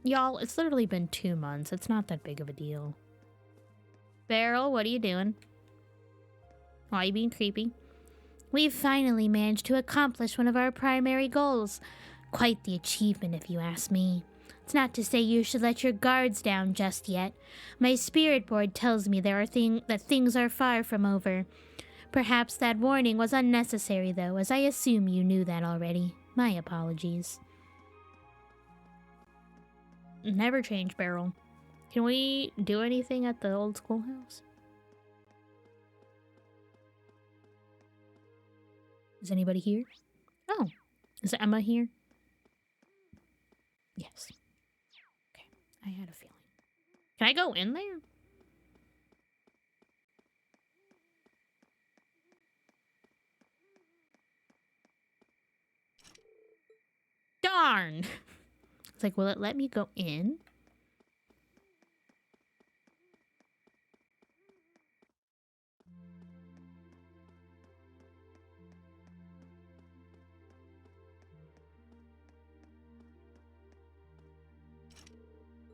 Y'all, it's literally been 2 months. It's not that big of a deal. Beryl, what are you doing? Why are you being creepy? We've finally managed to accomplish one of our primary goals. Quite the achievement, if you ask me. It's not to say you should let your guards down just yet. My spirit board tells me that things are far from over. Perhaps that warning was unnecessary, though, as I assume you knew that already. My apologies. Never change, Beryl. Can we do anything at the old schoolhouse? Is anybody here? Oh, is Emma here? Yes. Okay, I had a feeling. Can I go in there? Darn! It's like, will it let me go in?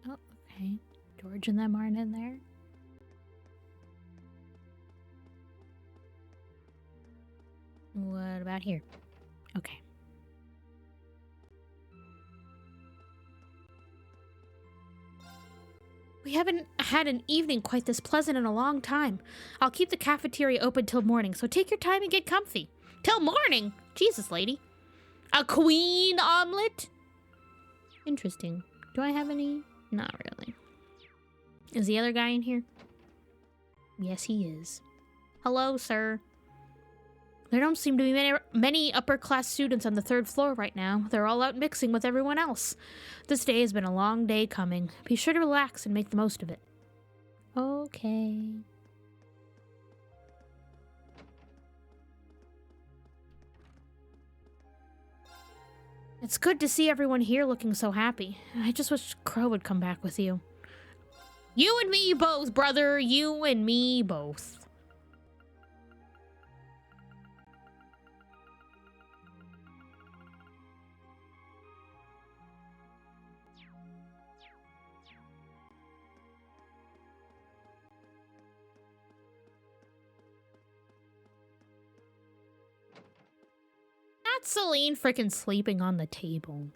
Oh, okay. George and them aren't in there. What about here? Okay. We haven't had an evening quite this pleasant in a long time. I'll keep the cafeteria open till morning, so take your time and get comfy. Till morning? Jesus, lady. A queen omelet? Interesting. Do I have any? Not really. Is the other guy in here? Yes, he is. Hello, sir. There don't seem to be many upper-class students on the 3rd floor right now. They're all out mixing with everyone else. This day has been a long day coming. Be sure to relax and make the most of it. Okay. It's good to see everyone here looking so happy. I just wish Crow would come back with you. You and me both, brother. You and me both. That's Celine frickin' sleeping on the table.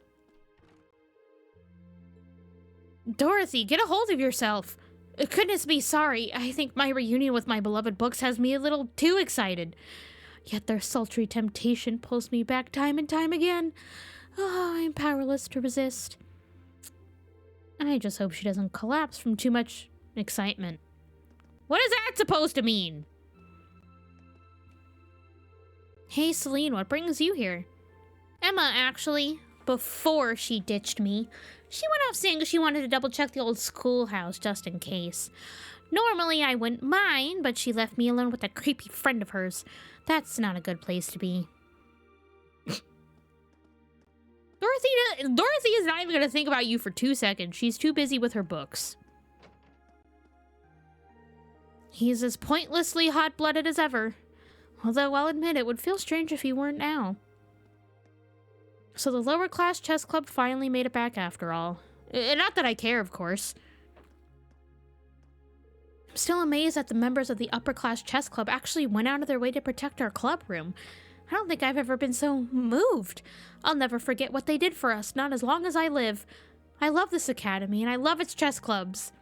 Dorothy, get a hold of yourself. Goodness me, sorry. I think my reunion with my beloved books has me a little too excited. Yet their sultry temptation pulls me back time and time again. Oh, I'm powerless to resist. I just hope she doesn't collapse from too much excitement. What is that supposed to mean? Hey, Celine, what brings you here? Emma, actually. Before she ditched me. She went off saying she wanted to double-check the old schoolhouse just in case. Normally, I wouldn't mind, but she left me alone with a creepy friend of hers. That's not a good place to be. Dorothy is not even going to think about you for 2 seconds. She's too busy with her books. He's as pointlessly hot-blooded as ever. Although I'll admit it would feel strange if he weren't now. So the lower class chess club finally made it back after all. Not that I care, of course. I'm still amazed that the members of the upper class chess club actually went out of their way to protect our club room. I don't think I've ever been so moved. I'll never forget what they did for us, not as long as I live. I love this academy, and I love its chess clubs.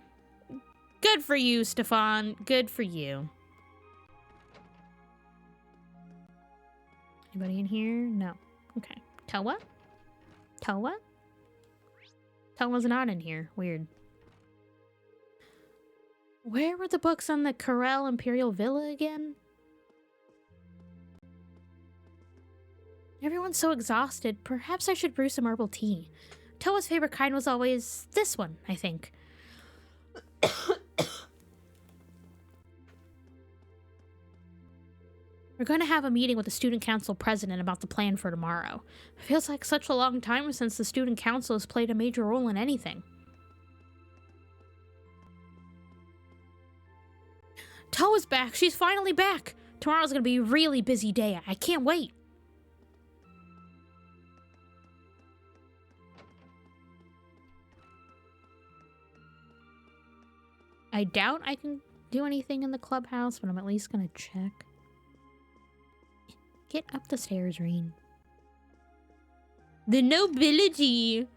Good for you, Stefan. Good for you. Anybody in here? No. Okay. Toa? Toa? Toa's not in here. Weird. Where were the books on the Corel Imperial Villa again? Everyone's so exhausted. Perhaps I should brew some herbal tea. Toa's favorite kind was always this one, I think. We're going to have a meeting with the student council president about the plan for tomorrow. It feels like such a long time since the student council has played a major role in anything. Toa's back. She's finally back. Tomorrow's going to be a really busy day. I can't wait. I doubt I can do anything in the clubhouse, but I'm at least gonna check. Get up the stairs, Reen. The nobility!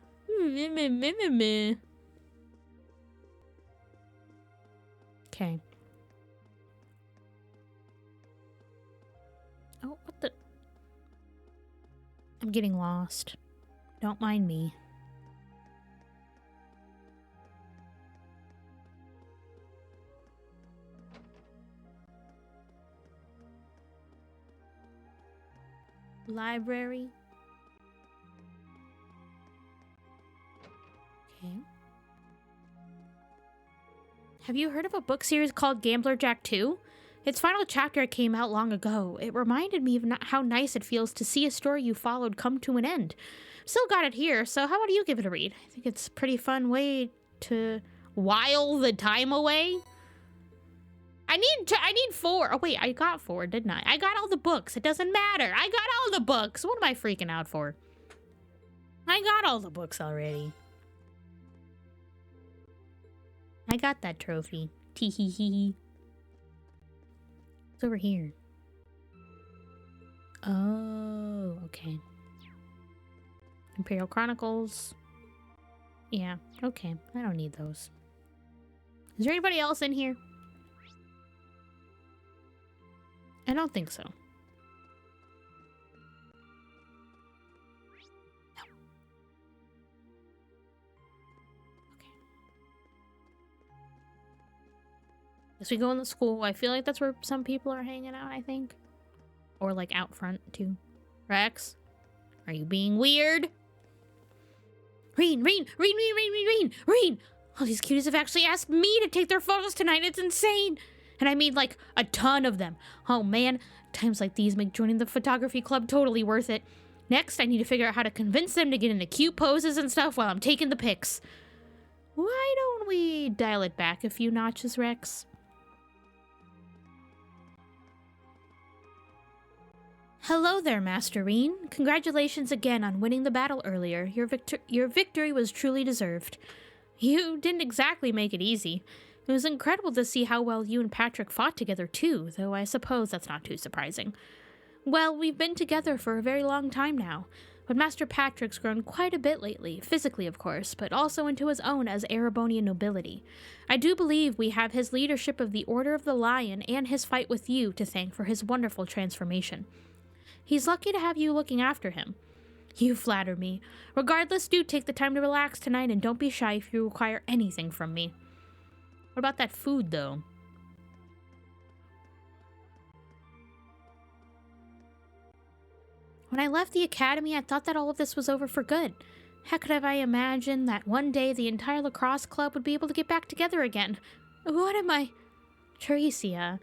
Okay. Oh, what the? I'm getting lost. Don't mind me. Library. Okay. Have you heard of a book series called Gambler Jack 2? Its final chapter came out long ago. It reminded me of how nice it feels to see a story you followed come to an end. Still got it here, so how about you give it a read? I think it's a pretty fun way to while the time away. I need 4. Oh wait, I got 4, didn't I? I got all the books. It doesn't matter. I got all the books. What am I freaking out for? I got all the books already. I got that trophy. Tee hee hee. It's over here. Oh, okay. Imperial Chronicles. Yeah, okay. I don't need those. Is there anybody else in here? I don't think so. No. Okay. Guess we go in the school. I feel like that's where some people are hanging out, I think. Or like out front too. Rex? Are you being weird? Reen! All these cuties have actually asked me to take their photos tonight. It's insane. And I mean like a ton of them. Oh man, times like these make joining the photography club totally worth it. Next, I need to figure out how to convince them to get into cute poses and stuff while I'm taking the pics. Why don't we dial it back a few notches, Rex? Hello there, Master Reen. Congratulations again on winning the battle earlier. Your victory was truly deserved. You didn't exactly make it easy. It was incredible to see how well you and Patrick fought together too, though I suppose that's not too surprising. Well, we've been together for a very long time now, but Master Patrick's grown quite a bit lately, physically of course, but also into his own as Erebonian nobility. I do believe we have his leadership of the Order of the Lion and his fight with you to thank for his wonderful transformation. He's lucky to have you looking after him. You flatter me. Regardless, do take the time to relax tonight and don't be shy if you require anything from me. What about that food, though? When I left the academy, I thought that all of this was over for good. How could have I imagined that one day the entire lacrosse club would be able to get back together again? What am I... Teresia.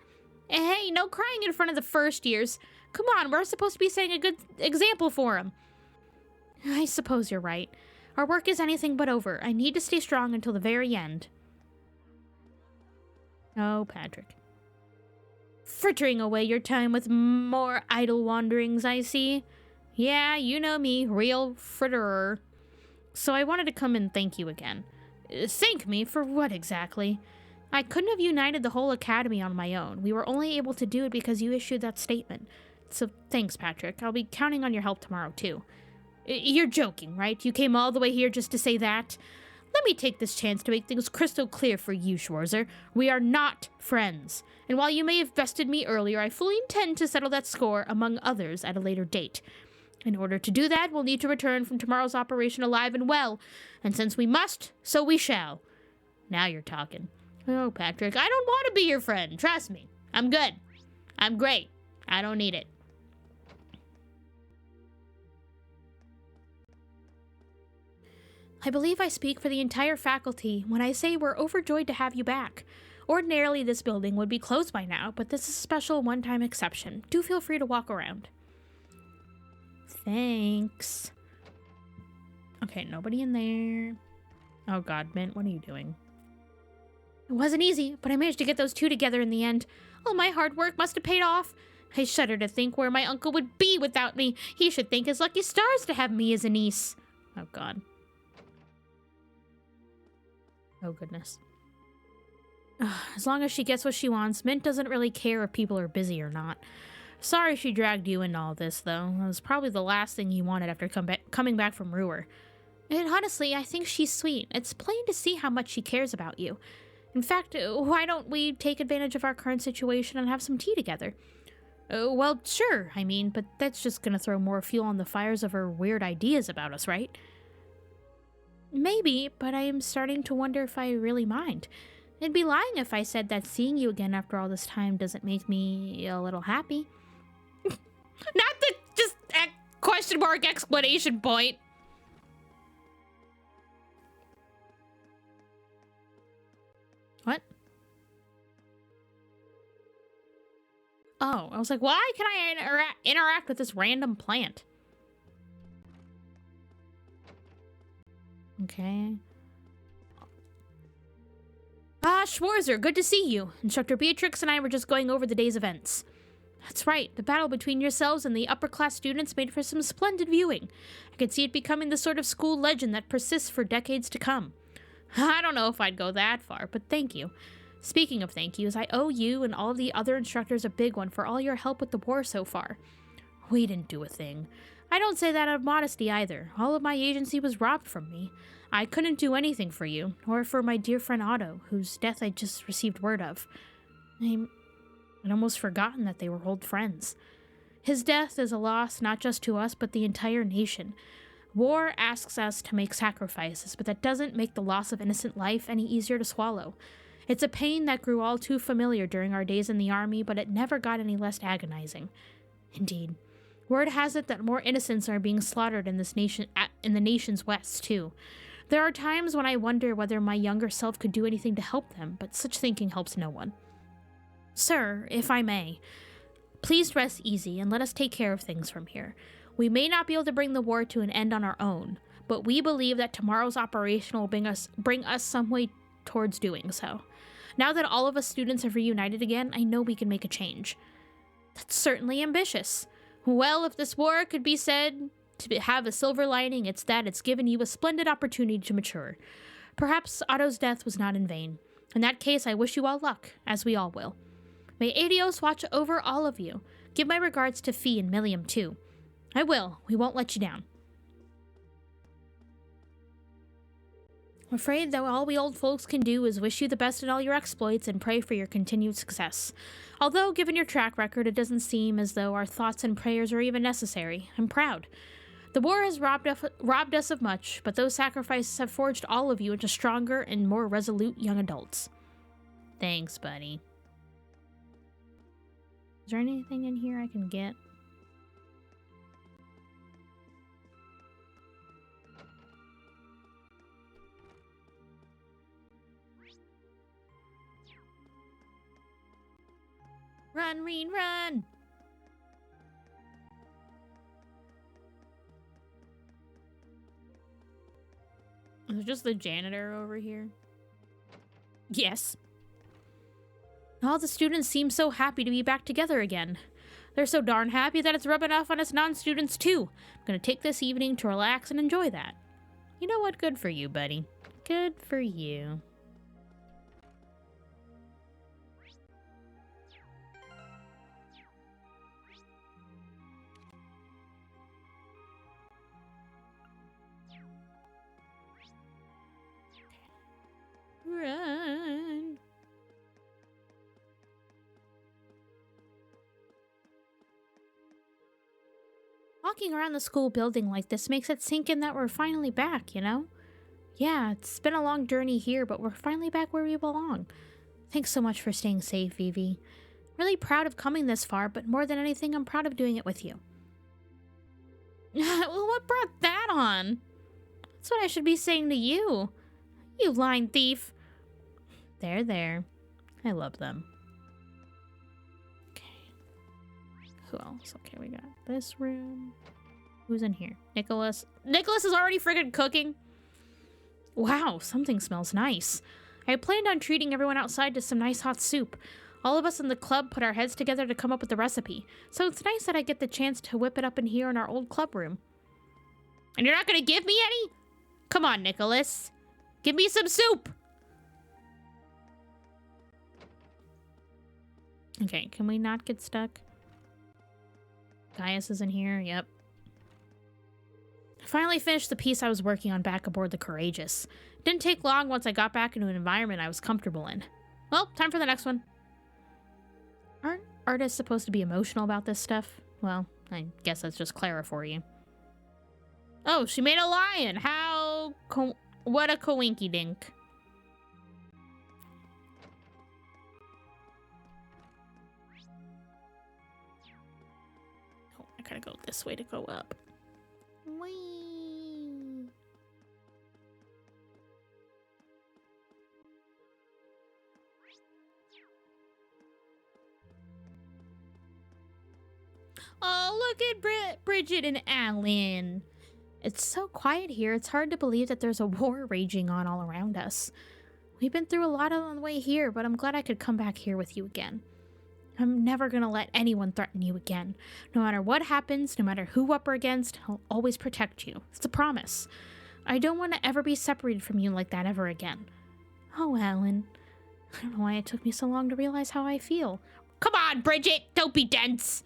Hey, no crying in front of the first years. Come on, we're supposed to be setting a good example for them. I suppose you're right. Our work is anything but over. I need to stay strong until the very end. Oh, Patrick. Frittering away your time with more idle wanderings, I see. Yeah, you know me, real fritterer. So I wanted to come and thank you again. Thank me for what exactly? I couldn't have united the whole academy on my own. We were only able to do it because you issued that statement. So thanks, Patrick. I'll be counting on your help tomorrow, too. You're joking, right? You came all the way here just to say that? Let me take this chance to make things crystal clear for you, Schwarzer. We are not friends. And while you may have bested me earlier, I fully intend to settle that score, among others, at a later date. In order to do that, we'll need to return from tomorrow's operation alive and well. And since we must, so we shall. Now you're talking. Oh, Patrick, I don't want to be your friend. Trust me. I'm good. I'm great. I don't need it. I believe I speak for the entire faculty when I say we're overjoyed to have you back. Ordinarily, this building would be closed by now, but this is a special one-time exception. Do feel free to walk around. Thanks. Okay, nobody in there. Oh god, Mint, what are you doing? It wasn't easy, but I managed to get those two together in the end. All my hard work must have paid off. I shudder to think where my uncle would be without me. He should thank his lucky stars to have me as a niece. Oh god. Oh goodness. As long as she gets what she wants, Mint doesn't really care if people are busy or not. Sorry she dragged you into all this, though. It was probably the last thing you wanted after coming back from Ruhr. And honestly, I think she's sweet. It's plain to see how much she cares about you. In fact, why don't we take advantage of our current situation and have some tea together? Well, sure, I mean, but that's just gonna throw more fuel on the fires of her weird ideas about us, right? Maybe, but I am starting to wonder if I really mind. It'd be lying if I said that seeing you again after all this time doesn't make me a little happy. Not the just question mark explanation point. What? Oh, I was like, why can I interact with this random plant? Okay. Ah, Schwarzer, good to see you. Instructor Beatrix and I were just going over the day's events. That's right, the battle between yourselves and the upper-class students made for some splendid viewing. I could see it becoming the sort of school legend that persists for decades to come. I don't know if I'd go that far, but thank you. Speaking of thank yous, I owe you and all the other instructors a big one for all your help with the war so far. We didn't do a thing. I don't say that out of modesty either. All of my agency was robbed from me. I couldn't do anything for you, or for my dear friend Otto, whose death I just received word of. I'd almost forgotten that they were old friends. His death is a loss not just to us, but the entire nation. War asks us to make sacrifices, but that doesn't make the loss of innocent life any easier to swallow. It's a pain that grew all too familiar during our days in the army, but it never got any less agonizing. Indeed. Word has it that more innocents are being slaughtered in this nation, in the nation's west, too. There are times when I wonder whether my younger self could do anything to help them, but such thinking helps no one. Sir, if I may, please rest easy and let us take care of things from here. We may not be able to bring the war to an end on our own, but we believe that tomorrow's operation will bring us some way towards doing so. Now that all of us students have reunited again, I know we can make a change. That's certainly ambitious. Well, if this war could be said to have a silver lining, it's that it's given you a splendid opportunity to mature. Perhaps Otto's death was not in vain. In that case, I wish you all luck, as we all will. May Adios watch over all of you. Give my regards to Fee and Milliam, too. I will. We won't let you down. I'm afraid that all we old folks can do is wish you the best in all your exploits and pray for your continued success. Although, given your track record, it doesn't seem as though our thoughts and prayers are even necessary. I'm proud. The war has robbed us of much, but those sacrifices have forged all of you into stronger and more resolute young adults. Thanks, buddy. Is there anything in here I can get? Run, Reen, run! Is it just the janitor over here? Yes. All the students seem so happy to be back together again. They're so darn happy that it's rubbing off on us non-students too. I'm gonna take this evening to relax and enjoy that. You know what? Good for you, buddy. Good for you. Run. Walking around the school building like this makes it sink in that we're finally back, you know? Yeah, it's been a long journey here, but we're finally back where we belong. Thanks so much for staying safe, Vivi. Really proud of coming this far, but more than anything, I'm proud of doing it with you. Well, what brought that on? That's what I should be saying to you. You lying thief. They're there. I love them. Okay. Who else? Okay, we got this room. Who's in here? Nicholas. Nicholas is already friggin' cooking. Wow, something smells nice. I planned on treating everyone outside to some nice hot soup. All of us in the club put our heads together to come up with the recipe, so it's nice that I get the chance to whip it up in here in our old club room. And you're not gonna give me any? Come on, Nicholas. Give me some soup! Okay, can we not get stuck? Gaius is in here, yep. I finally finished the piece I was working on back aboard the Courageous. It didn't take long once I got back into an environment I was comfortable in. Well, time for the next one. Aren't artists supposed to be emotional about this stuff? Well, I guess that's just Clara for you. Oh, she made a lion! How... what a coinky-dink. Oh, I gotta go this way to go up. Whee! Oh, look at Bridget and Alan. It's so quiet here, it's hard to believe that there's a war raging on all around us. We've been through a lot on the way here, but I'm glad I could come back here with you again. I'm never gonna let anyone threaten you again. No matter what happens, no matter who up or against, I'll always protect you. It's a promise. I don't want to ever be separated from you like that ever again. Oh, Alan. I don't know why it took me so long to realize how I feel. Come on, Bridget! Don't be dense!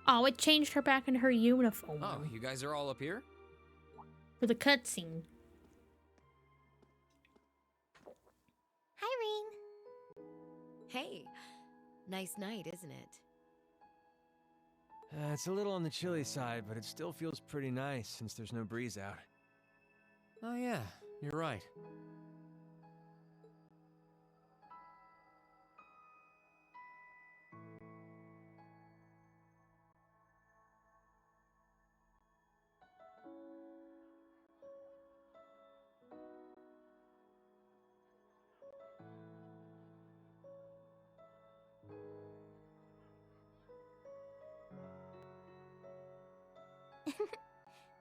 Oh, it changed her back in her uniform. Oh, you guys are all up here? For the cutscene. Hi, Rean. Hey, nice night, isn't it? It's a little on the chilly side, but it still feels pretty nice since there's no breeze out. Oh yeah, you're right.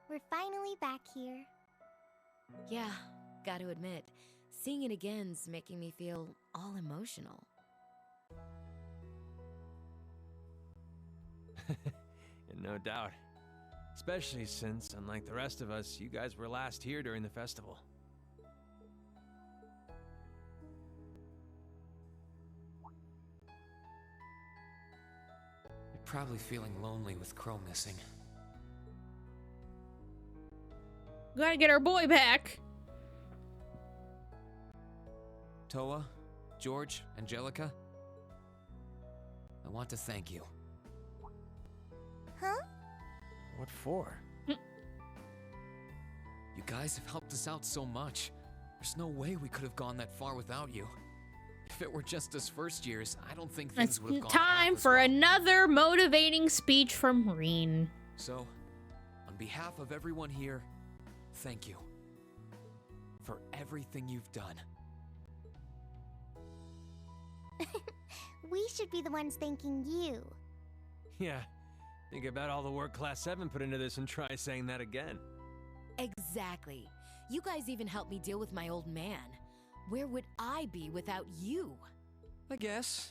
We're finally back here. Yeah, gotta admit, seeing it again's making me feel all emotional. No doubt. Especially since, unlike the rest of us, you guys were last here during the festival. You're probably feeling lonely with Crow missing. Gotta get our boy back. Toa, George, Angelica, I want to thank you. Huh? What for? You guys have helped us out so much. There's no way we could have gone that far without you. If it were just us first years, I don't think things would have gone time for another motivating speech from Rean. So, on behalf of everyone here, thank you for everything you've done. We should be the ones thanking you. Yeah, think about all the work Class 7 put into this and try saying that again. Exactly. You guys even helped me deal with my old man. Where would I be without you? I guess.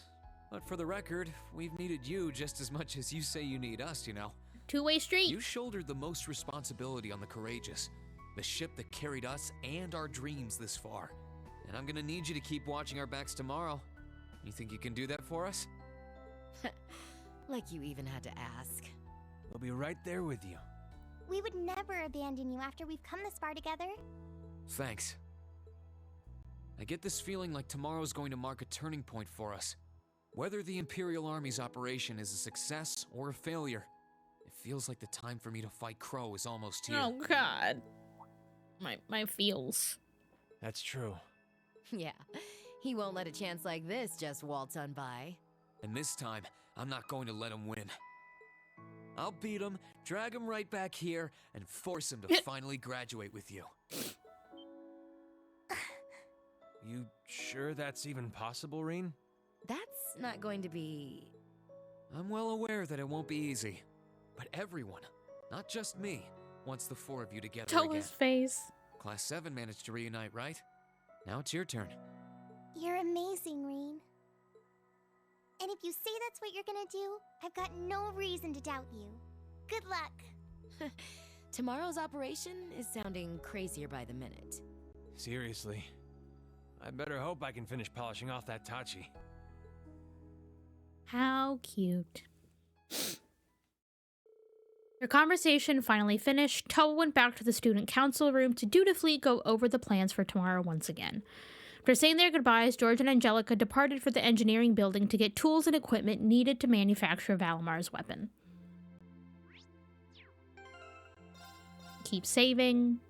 But for the record, we've needed you just as much as you say you need us, you know. Two-way street. You shouldered the most responsibility on the Courageous, the ship that carried us and our dreams this far. And I'm gonna need you to keep watching our backs tomorrow. You think you can do that for us? Like you even had to ask. We'll be right there with you. We would never abandon you after we've come this far together. Thanks. I get this feeling like tomorrow's going to mark a turning point for us. Whether the Imperial Army's operation is a success or a failure, it feels like the time for me to fight Crow is almost here. Oh God. My feels. That's true. Yeah, he won't let a chance like this just waltz on by. And this time, I'm not going to let him win. I'll beat him, drag him right back here, and force him to finally graduate with you. You sure that's even possible, Rean? That's not going to be... I'm well aware that it won't be easy. But everyone, not just me, wants the four of you together Tell again. his face. Class 7 managed to reunite, right? Now it's your turn. You're amazing, Rean. And if you say that's what you're gonna do, I've got no reason to doubt you. Good luck. Tomorrow's operation is sounding crazier by the minute. Seriously. I better hope I can finish polishing off that Tachi. How cute. Their conversation finally finished. Toa went back to the student council room to dutifully go over the plans for tomorrow once again. After saying their goodbyes, George and Angelica departed for the engineering building to get tools and equipment needed to manufacture Valamar's weapon. Keep saving.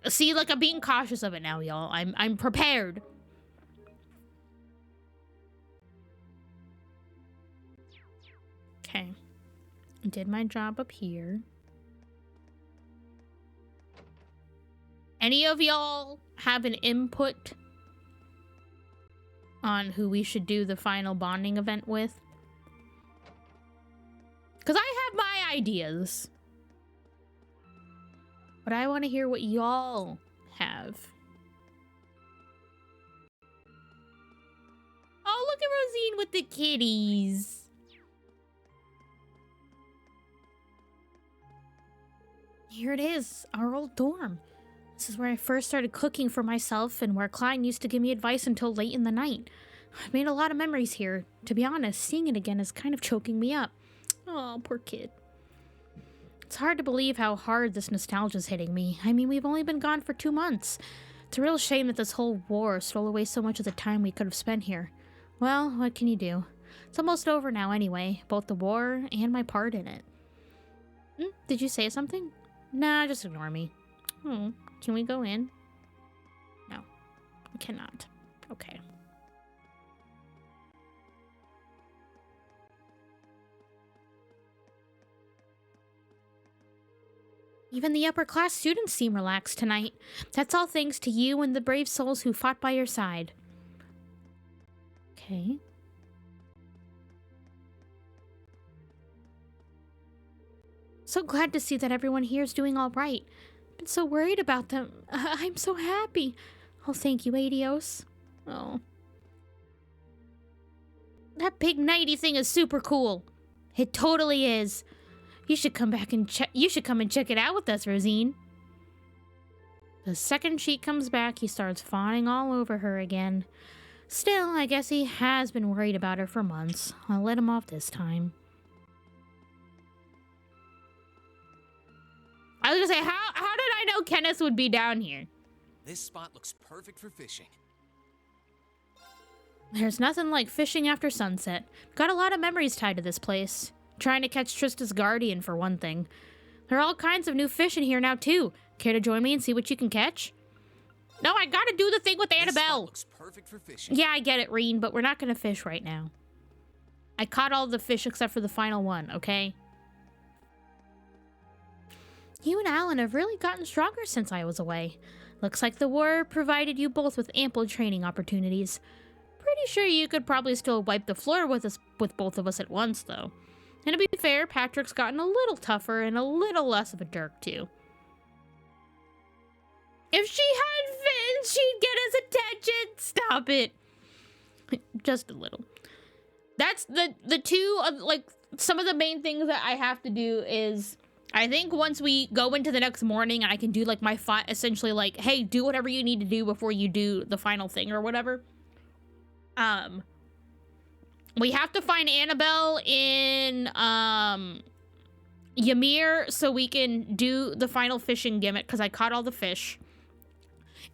See, like, I'm being cautious of it now, y'all. I'm prepared. Okay. Did my job up here. Any of y'all have an input on who we should do the final bonding event with? Because I have my ideas. But I want to hear what y'all have. Oh, look at Rosine with the kitties. Here it is, our old dorm. This is where I first started cooking for myself and where Klein used to give me advice until late in the night. I've made a lot of memories here. To be honest, seeing it again is kind of choking me up. Oh, poor kid. It's hard to believe how hard this nostalgia's hitting me. I mean, we've only been gone for 2 months. It's a real shame that this whole war stole away so much of the time we could have spent here. Well, what can you do? It's almost over now anyway, both the war and my part in it. Did you say something? Nah, just ignore me. Can we go in? No, we cannot. Okay. Even the upper-class students seem relaxed tonight. That's all thanks to you and the brave souls who fought by your side. Okay. So glad to see that everyone here is doing all right. Been so worried about them. I'm so happy. Oh, thank you, Adios. Oh. That big nighty thing is super cool. It totally is. You should come back and you should come and check it out with us, Rosine. The second she comes back, he starts fawning all over her again. Still, I guess he has been worried about her for months. I'll let him off this time. I was gonna say, how did I know Kenneth would be down here? This spot looks perfect for fishing. There's nothing like fishing after sunset. Got a lot of memories tied to this place. Trying to catch Trista's guardian, for one thing. There are all kinds of new fish in here now, too. Care to join me and see what you can catch? No, I gotta do the thing with Annabelle. This spot looks perfect for fishing. Yeah, I get it, Reen, but we're not gonna fish right now. I caught all the fish except for the final one, okay? You and Alan have really gotten stronger since I was away. Looks like the war provided you both with ample training opportunities. Pretty sure you could probably still wipe the floor with both of us at once, though. And to be fair, Patrick's gotten a little tougher and a little less of a jerk, too. If she had fins, she'd get his attention! Stop it! Just a little. That's the two, like, some of the main things that I have to do is... I think once we go into the next morning, I can do, like, my essentially, like, hey, do whatever you need to do before you do the final thing or whatever. We have to find Annabelle in, Ymir so we can do the final fishing gimmick, because I caught all the fish.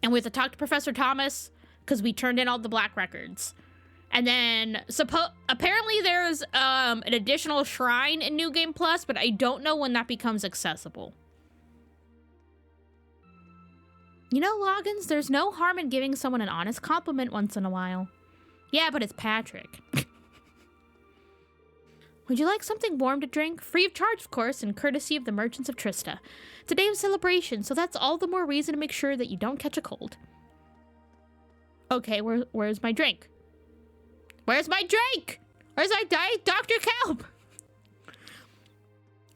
And we have to talk to Professor Thomas, because we turned in all the black records. And then, apparently there's, an additional shrine in New Game Plus, but I don't know when that becomes accessible. You know, Loggins, there's no harm in giving someone an honest compliment once in a while. Yeah, but it's Patrick. Would you like something warm to drink? Free of charge, of course, and courtesy of the merchants of Trista. It's a day of celebration, so that's all the more reason to make sure that you don't catch a cold. Okay, where's my drink? Where's my drink? Where's my Dr. Kelp?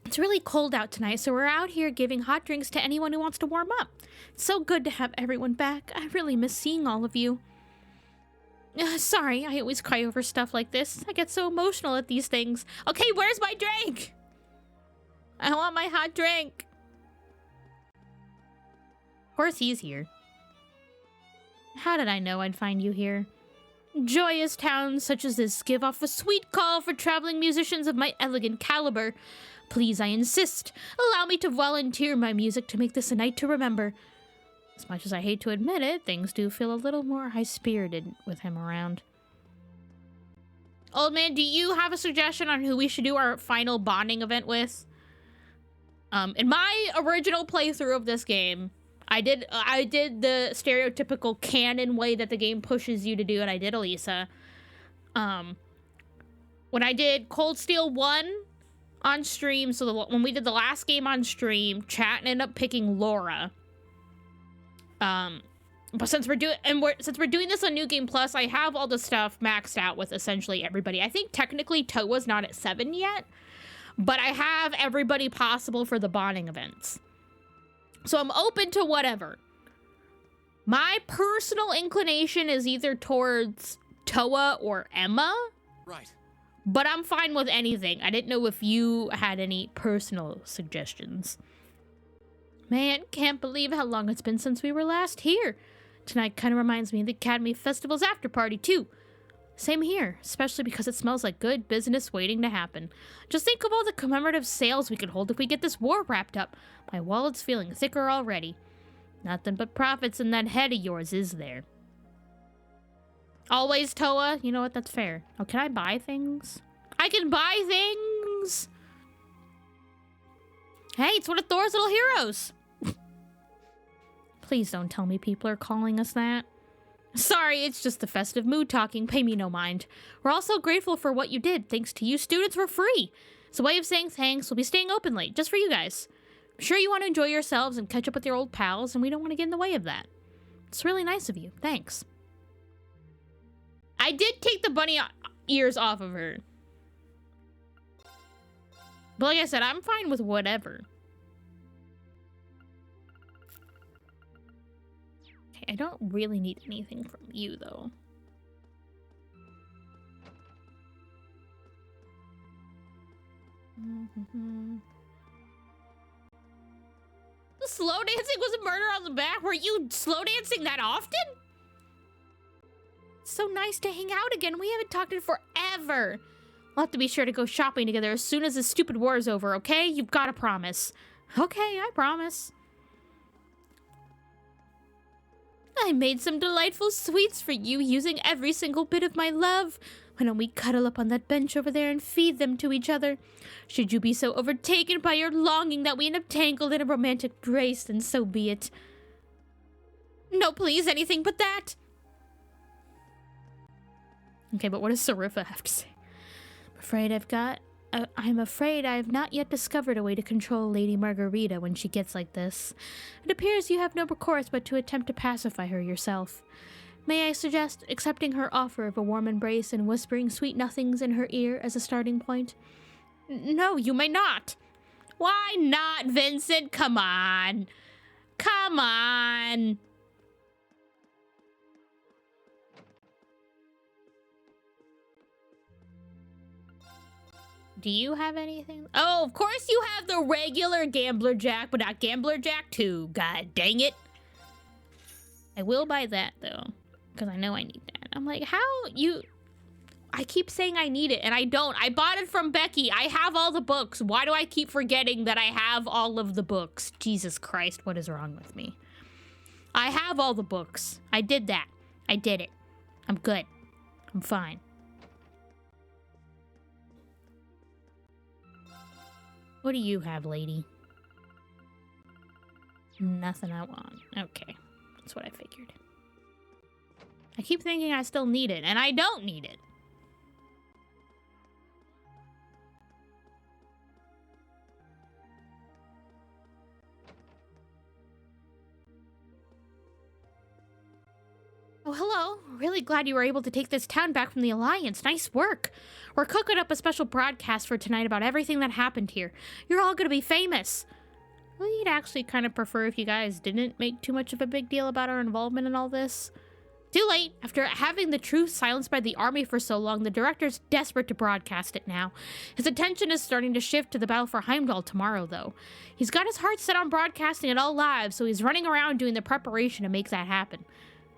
It's really cold out tonight, so we're out here giving hot drinks to anyone who wants to warm up. It's so good to have everyone back. I really miss seeing all of you. Sorry, I always cry over stuff like this. I get so emotional at these things. Okay, where's my drink? I want my hot drink. Of course he's here. How did I know I'd find you here? Joyous towns such as this give off a sweet call for traveling musicians of my elegant caliber. Please, I insist, allow me to volunteer my music to make this a night to remember. As much as I hate to admit it, things do feel a little more high-spirited with him around. Old man, do you have a suggestion on who we should do our final bonding event with? In my original playthrough of this game, I did the stereotypical canon way that the game pushes you to do, and I did Elisa. When I did Cold Steel 1 on stream, so when we did the last game on stream, chat ended up picking Laura. But since we're doing this on New Game Plus, I have all the stuff maxed out with essentially everybody. I think technically Toa's not at 7 yet, but I have everybody possible for the bonding events. So I'm open to whatever. My personal inclination is either towards Toa or Emma. Right. But I'm fine with anything. I didn't know if you had any personal suggestions. Man, can't believe how long it's been since we were last here. Tonight kind of reminds me of the Academy Festival's after party, too. Same here, especially because it smells like good business waiting to happen. Just think of all the commemorative sales we could hold if we get this war wrapped up. My wallet's feeling thicker already. Nothing but profits in that head of yours, is there? Always, Toa. You know what? That's fair. Oh, can I buy things? I can buy things! Hey, it's one of Thor's little heroes! Please don't tell me people are calling us that. Sorry, it's just the festive mood talking. Pay me no mind. We're also grateful for what you did. Thanks to you students, we're free. It's a way of saying thanks. We'll be staying open late, just for you guys. I'm sure you want to enjoy yourselves and catch up with your old pals, and we don't want to get in the way of that. It's really nice of you. Thanks. I did take the bunny ears off of her. But like I said, I'm fine with whatever. I don't really need anything from you, though. The slow dancing was a murder on the back? Were you slow dancing that often? It's so nice to hang out again. We haven't talked in forever. We'll have to be sure to go shopping together as soon as this stupid war is over, okay? You've got to promise. Okay, I promise. I made some delightful sweets for you using every single bit of my love. Why don't we cuddle up on that bench over there and feed them to each other? Should you be so overtaken by your longing that we end up tangled in a romantic embrace, then so be it. No, please, anything but that. Okay, but what does Sarifa have to say? I'm afraid I have not yet discovered a way to control Lady Margarita when she gets like this. It appears you have no recourse but to attempt to pacify her yourself. May I suggest accepting her offer of a warm embrace and whispering sweet nothings in her ear as a starting point? No, you may not. Why not, Vincent? Come on. Come on. Do you have anything? Oh, of course you have the regular Gambler Jack, but not Gambler Jack 2. God dang it. I will buy that, though, because I know I need that. I'm like, how you... I keep saying I need it, and I don't. I bought it from Becky. I have all the books. Why do I keep forgetting that I have all of the books? Jesus Christ, what is wrong with me? I have all the books. I did that. I did it. I'm good. I'm fine. What do you have, lady? Nothing I want. Okay. That's what I figured. I keep thinking I still need it, and I don't need it. Oh, hello. Really glad you were able to take this town back from the Alliance. Nice work. We're cooking up a special broadcast for tonight about everything that happened here. You're all gonna be famous. We'd actually kind of prefer if you guys didn't make too much of a big deal about our involvement in all this. Too late. After having the truth silenced by the army for so long, the director's desperate to broadcast it now. His attention is starting to shift to the battle for Heimdall tomorrow, though. He's got his heart set on broadcasting it all live, so he's running around doing the preparation to make that happen.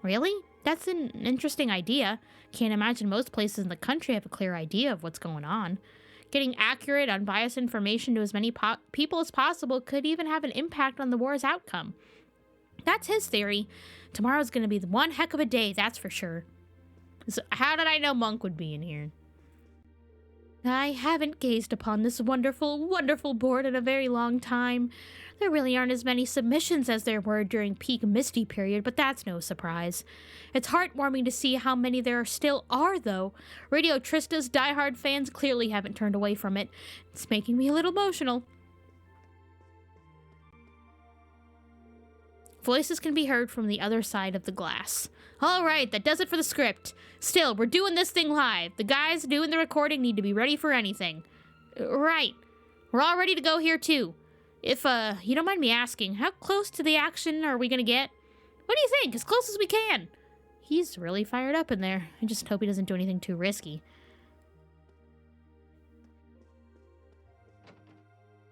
Really? That's an interesting idea. Can't imagine most places in the country have a clear idea of what's going on. Getting accurate, unbiased information to as many people as possible could even have an impact on the war's outcome. That's his theory. Tomorrow's going to be one heck of a day, that's for sure. So how did I know Monk would be in here? I haven't gazed upon this wonderful, wonderful board in a very long time. There really aren't as many submissions as there were during peak Misty period, but that's no surprise. It's heartwarming to see how many there still are, though. Radio Trista's diehard fans clearly haven't turned away from it. It's making me a little emotional. Voices can be heard from the other side of the glass. All right, that does it for the script. Still, we're doing this thing live. The guys doing the recording need to be ready for anything. Right. We're all ready to go here, too. If, you don't mind me asking, how close to the action are we gonna get? What do you think? As close as we can. He's really fired up in there. I just hope he doesn't do anything too risky.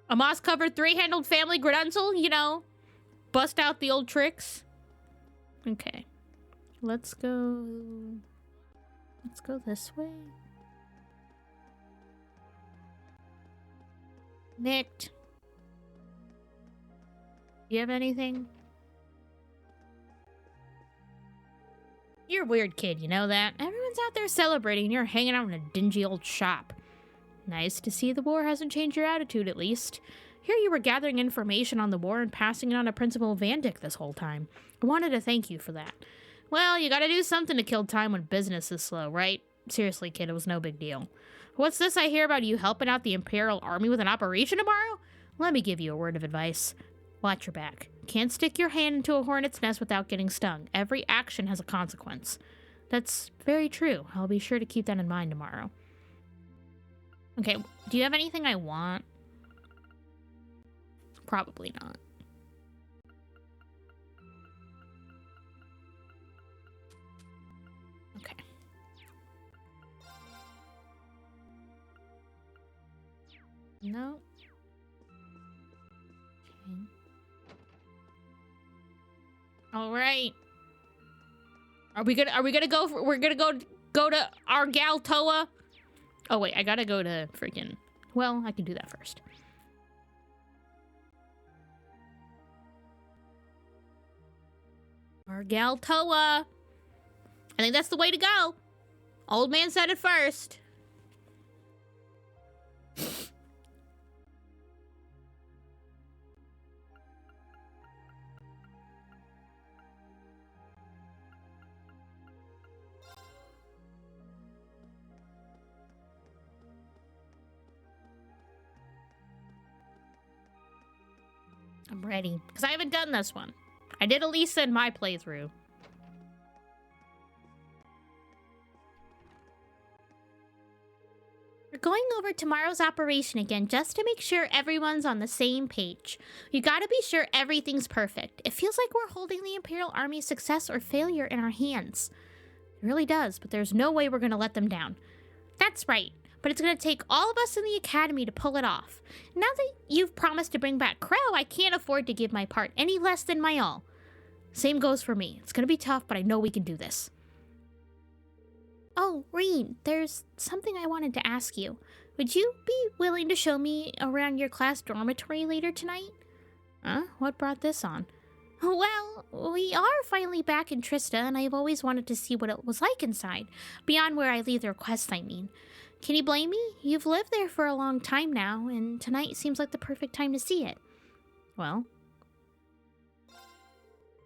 A moss-covered three-handled family gradunzel, you know. Bust out the old tricks. Okay. Let's go this way. Nicked. Do you have anything? You're a weird kid, you know that? Everyone's out there celebrating and you're hanging out in a dingy old shop. Nice to see the war hasn't changed your attitude, at least. Here you were gathering information on the war and passing it on to Principal Vandyck this whole time. I wanted to thank you for that. Well, you gotta do something to kill time when business is slow, right? Seriously, kid, it was no big deal. What's this I hear about you helping out the Imperial Army with an operation tomorrow? Let me give you a word of advice. Watch your back. Can't stick your hand into a hornet's nest without getting stung. Every action has a consequence. That's very true. I'll be sure to keep that in mind tomorrow. Okay, do you have anything I want? Probably not. Okay. No. Okay. All right. Are we gonna go for, we're gonna go to our gal Toa? Oh wait, I gotta go to freaking, well, I can do that first. Our gal Toa. I think that's the way to go. Old man said it first. I'm ready, because I haven't done this one. I did Elisa in my playthrough. We're going over tomorrow's operation again just to make sure everyone's on the same page. You gotta be sure everything's perfect. It feels like we're holding the Imperial Army's success or failure in our hands. It really does, but there's no way we're gonna let them down. That's right. But it's going to take all of us in the Academy to pull it off. Now that you've promised to bring back Crow, I can't afford to give my part any less than my all. Same goes for me. It's going to be tough, but I know we can do this. Oh, Reen, there's something I wanted to ask you. Would you be willing to show me around your class dormitory later tonight? Huh? What brought this on? Well, we are finally back in Trista, and I've always wanted to see what it was like inside. Beyond where I leave the requests, I mean. Can you blame me? You've lived there for a long time now, and tonight seems like the perfect time to see it. Well,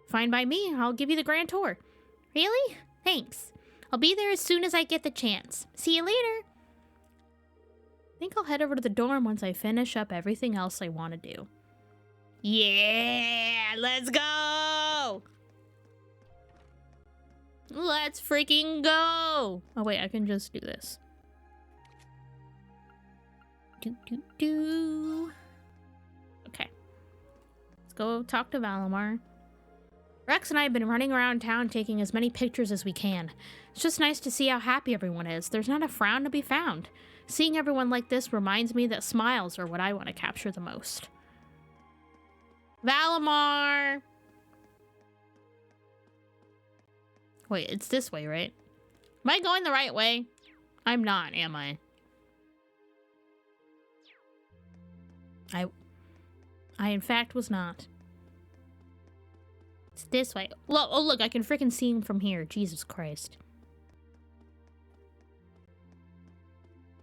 fine by me. I'll give you the grand tour. Really? Thanks. I'll be there as soon as I get the chance. See you later. I think I'll head over to the dorm once I finish up everything else I want to do. Yeah, let's go! Let's freaking go! Oh wait, I can just do this. Okay. Let's go talk to Valimar. Rex and I have been running around town taking as many pictures as we can. It's just nice to see how happy everyone is. There's not a frown to be found. Seeing everyone like this reminds me that smiles are what I want to capture the most. Valimar! Wait, it's this way, right? Am I going the right way? I'm not, am I? I in fact was not. It's this way. Look, oh look, I can freaking see him from here. Jesus Christ.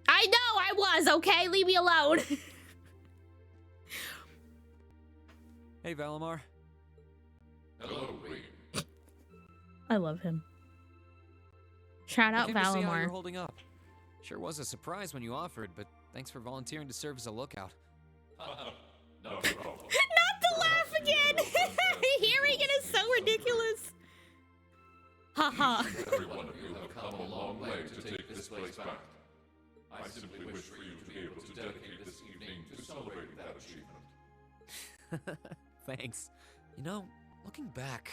I know I was, okay? Leave me alone. Hey, Valimar. Hello, Reed. I love him. Shout out I came to see how you're Valimar. holding up. Sure was a surprise when you offered, but thanks for volunteering to serve as a lookout. No problem. Not to laugh again! Hearing it is so ridiculous. Haha. Every one of you have come a long way to take this place back. I simply wish for you to be able to dedicate this evening to celebrating that achievement. Thanks. You know, looking back,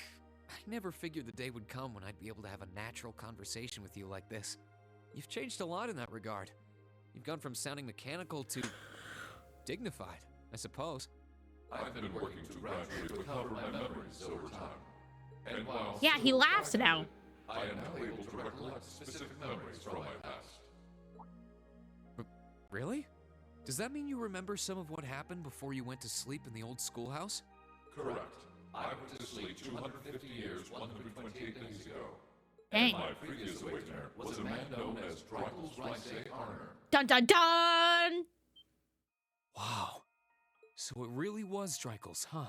I never figured the day would come when I'd be able to have a natural conversation with you like this. You've changed a lot in that regard. You've gone from sounding mechanical to dignified, I suppose. I've been working to gradually recover my memories over time. And while Yeah, he laughs now. I am now able to recollect specific memories from my past. Really? Does that mean you remember some of what happened before you went to sleep in the old schoolhouse? Correct. I went to sleep 250 years, 128 days ago. Dang. And my previous awakener was a man known as Drykel's Rysay Arner. Dun dun dun! Wow. So it really was Drykel's, huh?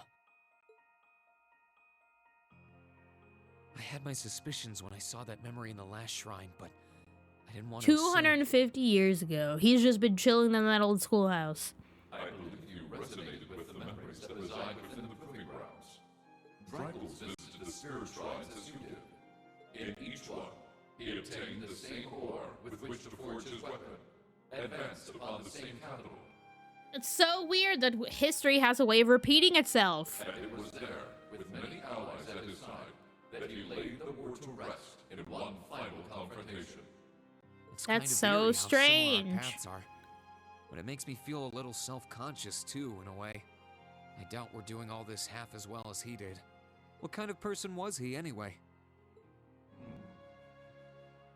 I had my suspicions when I saw that memory in the last shrine, but I didn't want to assume. 250 years ago. He's just been chilling in that old schoolhouse. I believe you resonated with the memories that reside within the proving grounds. Drykel's visited the spirit shrines as you did. In each one, he obtained the same ore with which to forge his weapon, advanced upon the same capital. It's so weird that history has a way of repeating itself. And it was there, with many allies at his side, that he laid the war to rest in one final confrontation. It's That's kind of so eerie how similar our strange. paths are. But it makes me feel a little self-conscious too, in a way. I doubt we're doing all this half as well as he did. What kind of person was he, anyway?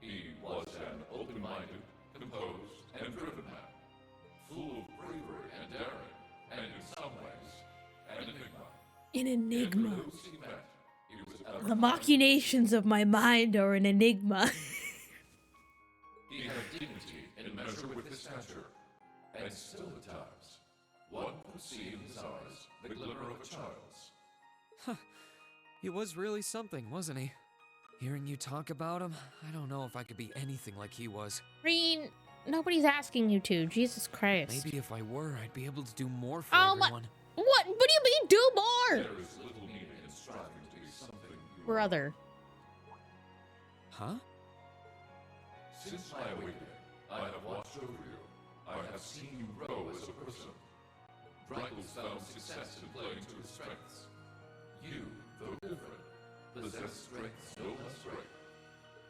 He was an open-minded, composed, and driven man, full of bravery and daring, and in some ways, an enigma. An enigma. In those he met, he was ever The machinations of my mind are an enigma. He had dignity in measure with his stature, and still at times, one could see in his eyes the glimmer of a child's. Huh. He was really something, wasn't he? Hearing you talk about him, I don't know if I could be anything like he was. Reen, nobody's asking you to. Jesus Christ. Maybe if I were, I'd be able to do more for Oh everyone. What do you mean, do more? There is little need in striving to be something you Brother. Huh? Since my awakening, I have watched over you. I have seen you grow as a person. Drykel's found success in playing to his strengths. You, though different, possess strengths no less great.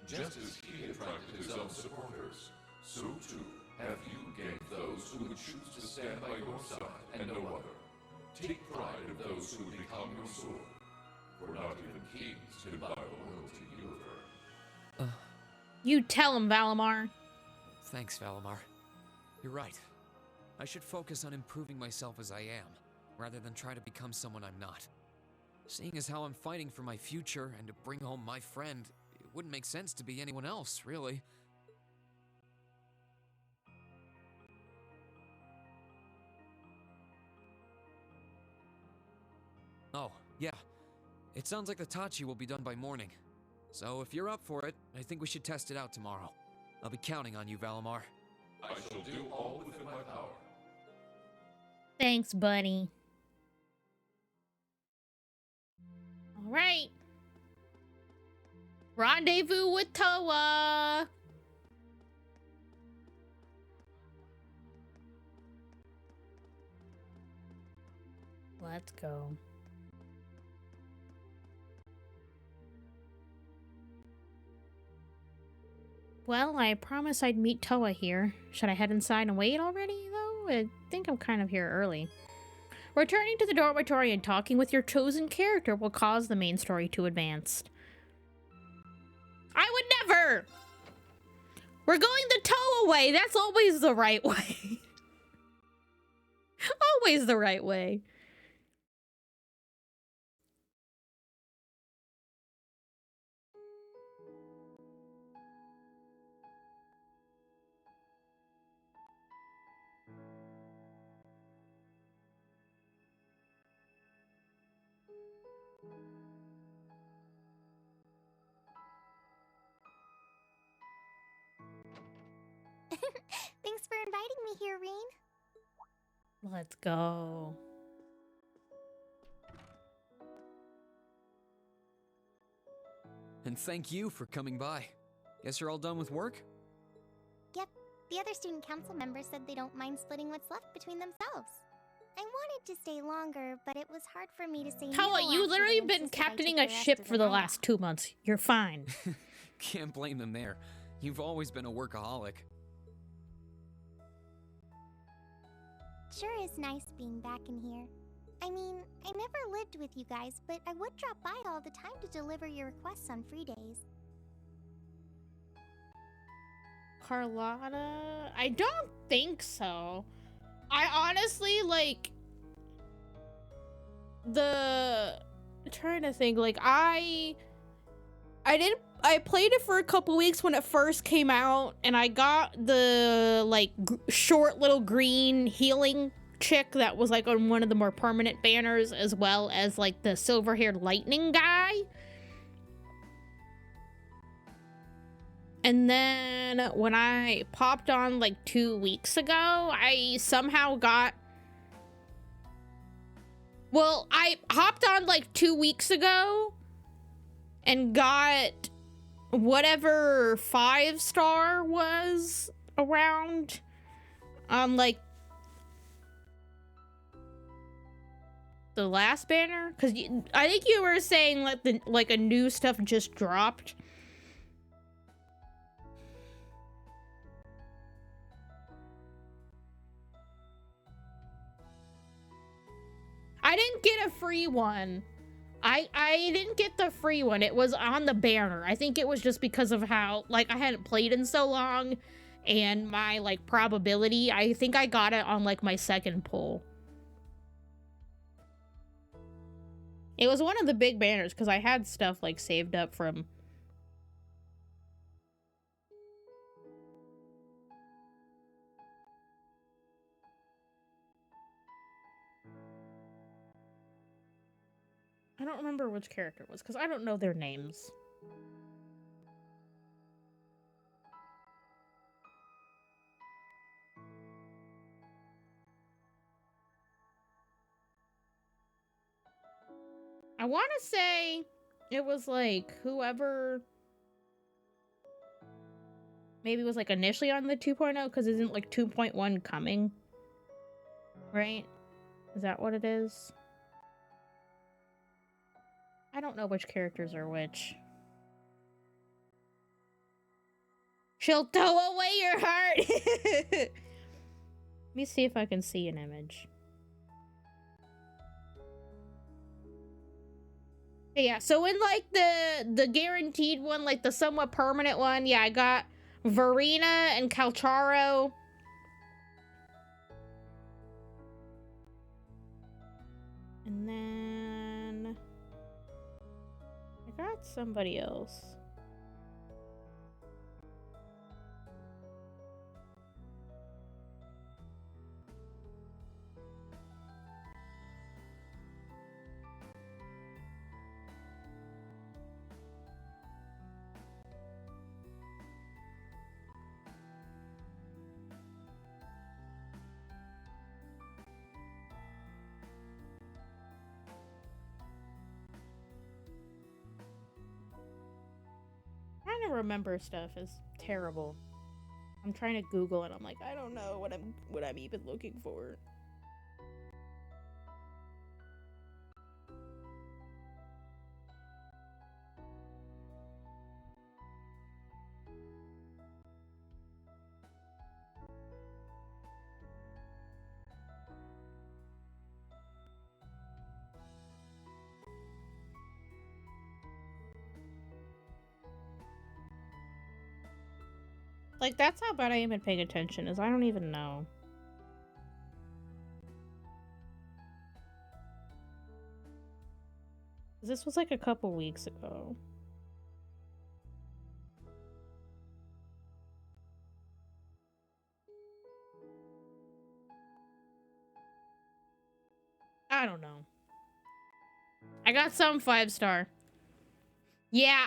Just as he attracted his own supporters, so too have you gained those who would choose to stand by your side and no other. Take pride in those who would become your sword, for not even kings can buy loyalty you have earned. You tell him, Valimar. Thanks, Valimar. You're right. I should focus on improving myself as I am, rather than try to become someone I'm not. Seeing as how I'm fighting for my future and to bring home my friend, it wouldn't make sense to be anyone else, really. Oh, yeah. It sounds like the Tachi will be done by morning. So if you're up for it, I think we should test it out tomorrow. I'll be counting on you, Valimar. I shall do all within my power. Thanks, buddy. All right. Rendezvous with Toa. Let's go. Well, I promised I'd meet Toa here. Should I head inside and wait already, though? I think I'm kind of here early. Returning to the dormitory and talking with your chosen character will cause the main story to advance. I would never! We're going the tow away. That's always the right way. Always the right way. Thanks for inviting me here, Reen. Let's go. And thank you for coming by. Guess you're all done with work? Yep, the other student council members said they don't mind splitting what's left between themselves. I wanted to stay longer, but it was hard for me to say no. How you literally been captaining a ship for the last 2 months. You're fine. Can't blame them there. You've always been a workaholic. Sure is nice being back in here. I mean, I never lived with you guys, but I would drop by all the time to deliver your requests on free days. Carlotta? I don't think so. I honestly, like, I'm trying to think, like, I played it for a couple weeks when it first came out, and I got the, like, short little green healing chick that was, like, on one of the more permanent banners, as well as, like, the silver-haired lightning guy. And then when I popped on, like, 2 weeks ago, I somehow got... Well, I hopped on, like, 2 weeks ago and got whatever 5-star was around on, like, the last banner. Because I think you were saying, like, a new stuff just dropped. I didn't get a free one. I didn't get the free one. It was on the banner. I think it was just because of how, like, I hadn't played in so long and my, like, probability. I think I got it on, like, my second pull. It was one of the big banners because I had stuff, like, saved up from... I don't remember which character it was, because I don't know their names. I want to say it was, like, whoever... maybe was, like, initially on the 2.0, because isn't, like, 2.1 coming? Right? Is that what it is? I don't know which characters are which. She'll throw away your heart! Let me see if I can see an image. Yeah, so in, like, the guaranteed one, like, the somewhat permanent one, yeah, I got Verena and Calcharo. And then... I got somebody else. Trying to remember stuff is terrible. I'm trying to Google and I'm like, I don't know what I'm even looking for. Like, that's how bad I am at paying attention, is I don't even know. This was like a couple weeks ago. I don't know. I got some 5-star. Yeah,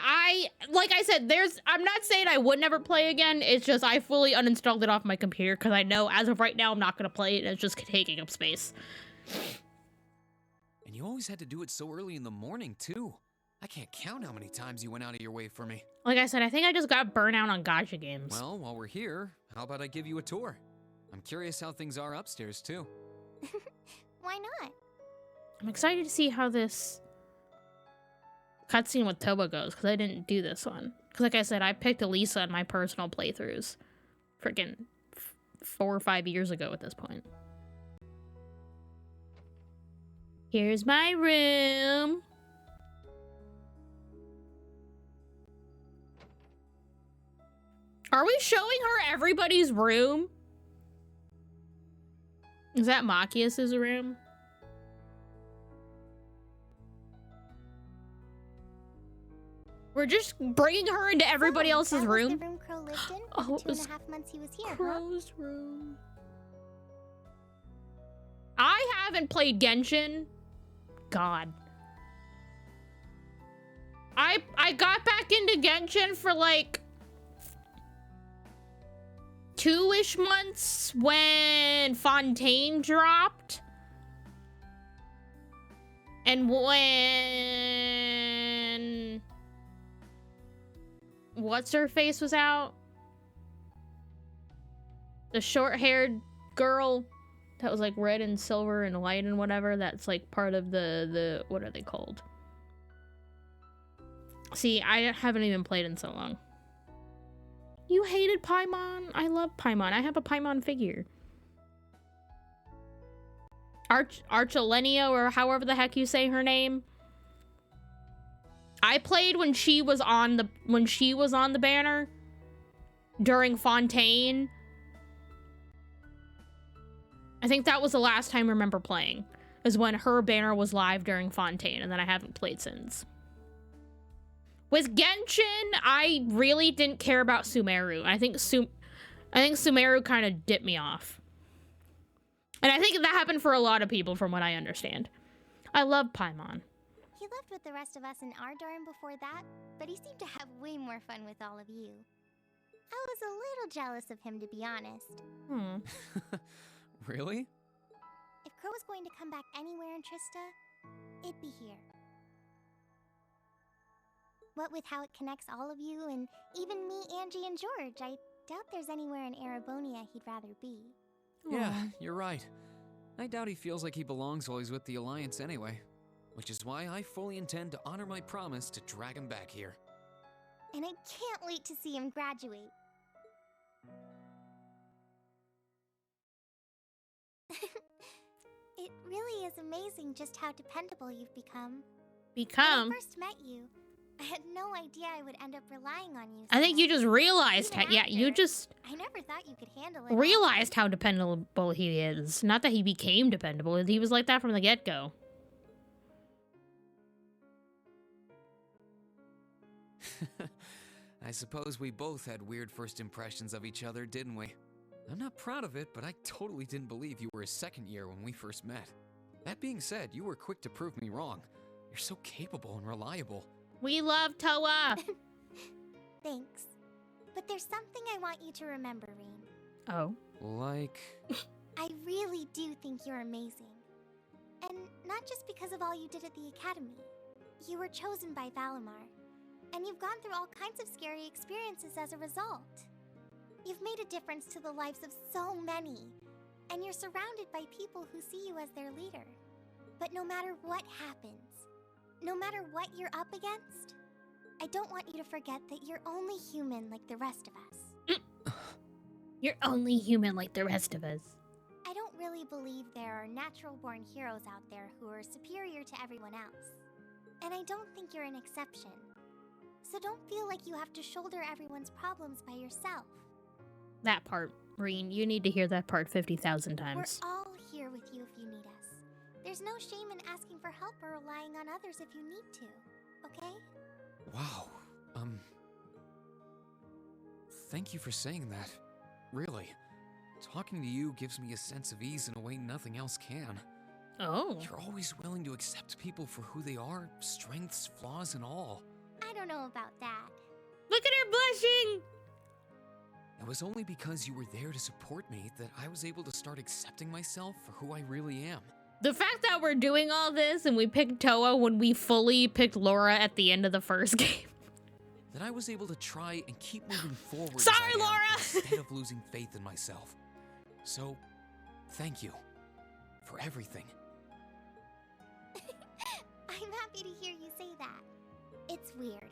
like I said, I'm not saying I would never play again. It's just I fully uninstalled it off my computer because I know as of right now I'm not going to play it. It's just taking up space. And you always had to do it so early in the morning, too. I can't count how many times you went out of your way for me. Like I said, I think I just got burnt out on gacha games. Well, while we're here, how about I give you a tour? I'm curious how things are upstairs, too. Why not? I'm excited to see how this cutscene with Toba goes, because I didn't do this one. Because like I said, I picked Elisa in my personal playthroughs. Freaking 4 or 5 years ago at this point. Here's my room. Are we showing her everybody's room? Is that Machias's room? We're just bringing her into everybody else's room. That was the room Crow lived in for the 2.5 months he was here, Crow's room. I haven't played Genshin. God. I got back into Genshin for like 2-ish months when Fontaine dropped. And when What's-Her-Face was out? The short-haired girl that was like red and silver and white and whatever. That's like part of the what are they called? See, I haven't even played in so long. You hated Paimon? I love Paimon. I have a Paimon figure. Archelenia, or however the heck you say her name. I played when she was on the banner during Fontaine. I think that was the last time I remember playing, is when her banner was live during Fontaine, and then I haven't played since. With Genshin, I really didn't care about Sumeru. I think Sumeru kind of dipped me off. And I think that happened for a lot of people from what I understand. I love Paimon. He lived with the rest of us in our dorm before that, but he seemed to have way more fun with all of you. I was a little jealous of him, to be honest. Really? If Crow was going to come back anywhere in Trista, it'd be here. What with how it connects all of you, and even me, Angie, and George, I doubt there's anywhere in Erebonia he'd rather be. Yeah, you're right. I doubt he feels like he belongs while he's with the Alliance anyway. Which is why I fully intend to honor my promise to drag him back here. And I can't wait to see him graduate. It really is amazing just how dependable you've become. When I first met you, I had no idea I would end up relying on you. I think you just realized how, yeah, you just I never thought you could handle it. realized how dependable he is. Not that he became dependable, he was like that from the get-go. I suppose we both had weird first impressions of each other, didn't we? I'm not proud of it, but I totally didn't believe you were a second year when we first met. That being said, you were quick to prove me wrong. You're so capable and reliable. We love Toa! Thanks. But there's something I want you to remember, Rean. Oh? Like? I really do think you're amazing. And not just because of all you did at the Academy. You were chosen by Valimar. And you've gone through all kinds of scary experiences as a result. You've made a difference to the lives of so many. And you're surrounded by people who see you as their leader. But no matter what happens, no matter what you're up against, I don't want you to forget that you're only human like the rest of us. You're only human like the rest of us. I don't really believe there are natural-born heroes out there who are superior to everyone else. And I don't think you're an exception. So don't feel like you have to shoulder everyone's problems by yourself. That part, Reen. You need to hear that part 50,000 times. We're all here with you if you need us. There's no shame in asking for help or relying on others if you need to, okay? Wow. Thank you for saying that. Really. Talking to you gives me a sense of ease in a way nothing else can. Oh. You're always willing to accept people for who they are, strengths, flaws, and all. I don't know about that. Look at her blushing! It was only because you were there to support me that I was able to start accepting myself for who I really am. The fact that we're doing all this and we picked Toa when we fully picked Laura at the end of the first game. That I was able to try and keep moving forward. Sorry, as I am, Laura! instead of losing faith in myself. So, thank you for everything. I'm happy to hear you say that. It's weird.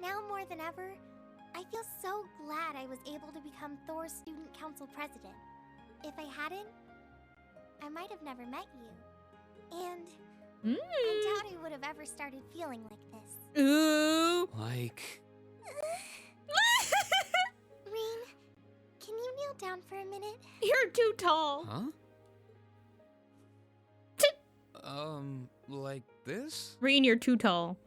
Now more than ever, I feel so glad I was able to become Thor's student council president. If I hadn't, I might have never met you. And I doubt I would have ever started feeling like this. Ooh. Like... Reen, can you kneel down for a minute? You're too tall. Huh? Like this? Reen, you're too tall.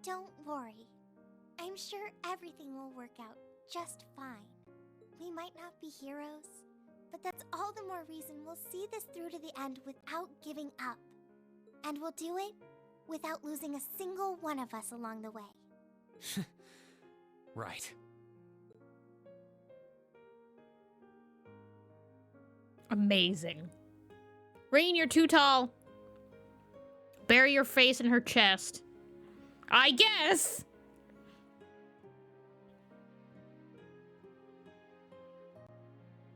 Don't worry. I'm sure everything will work out just fine. We might not be heroes, but that's all the more reason we'll see this through to the end without giving up. And we'll do it without losing a single one of us along the way. Right. Amazing. Reen, you're too tall. Bury your face in her chest. I guess.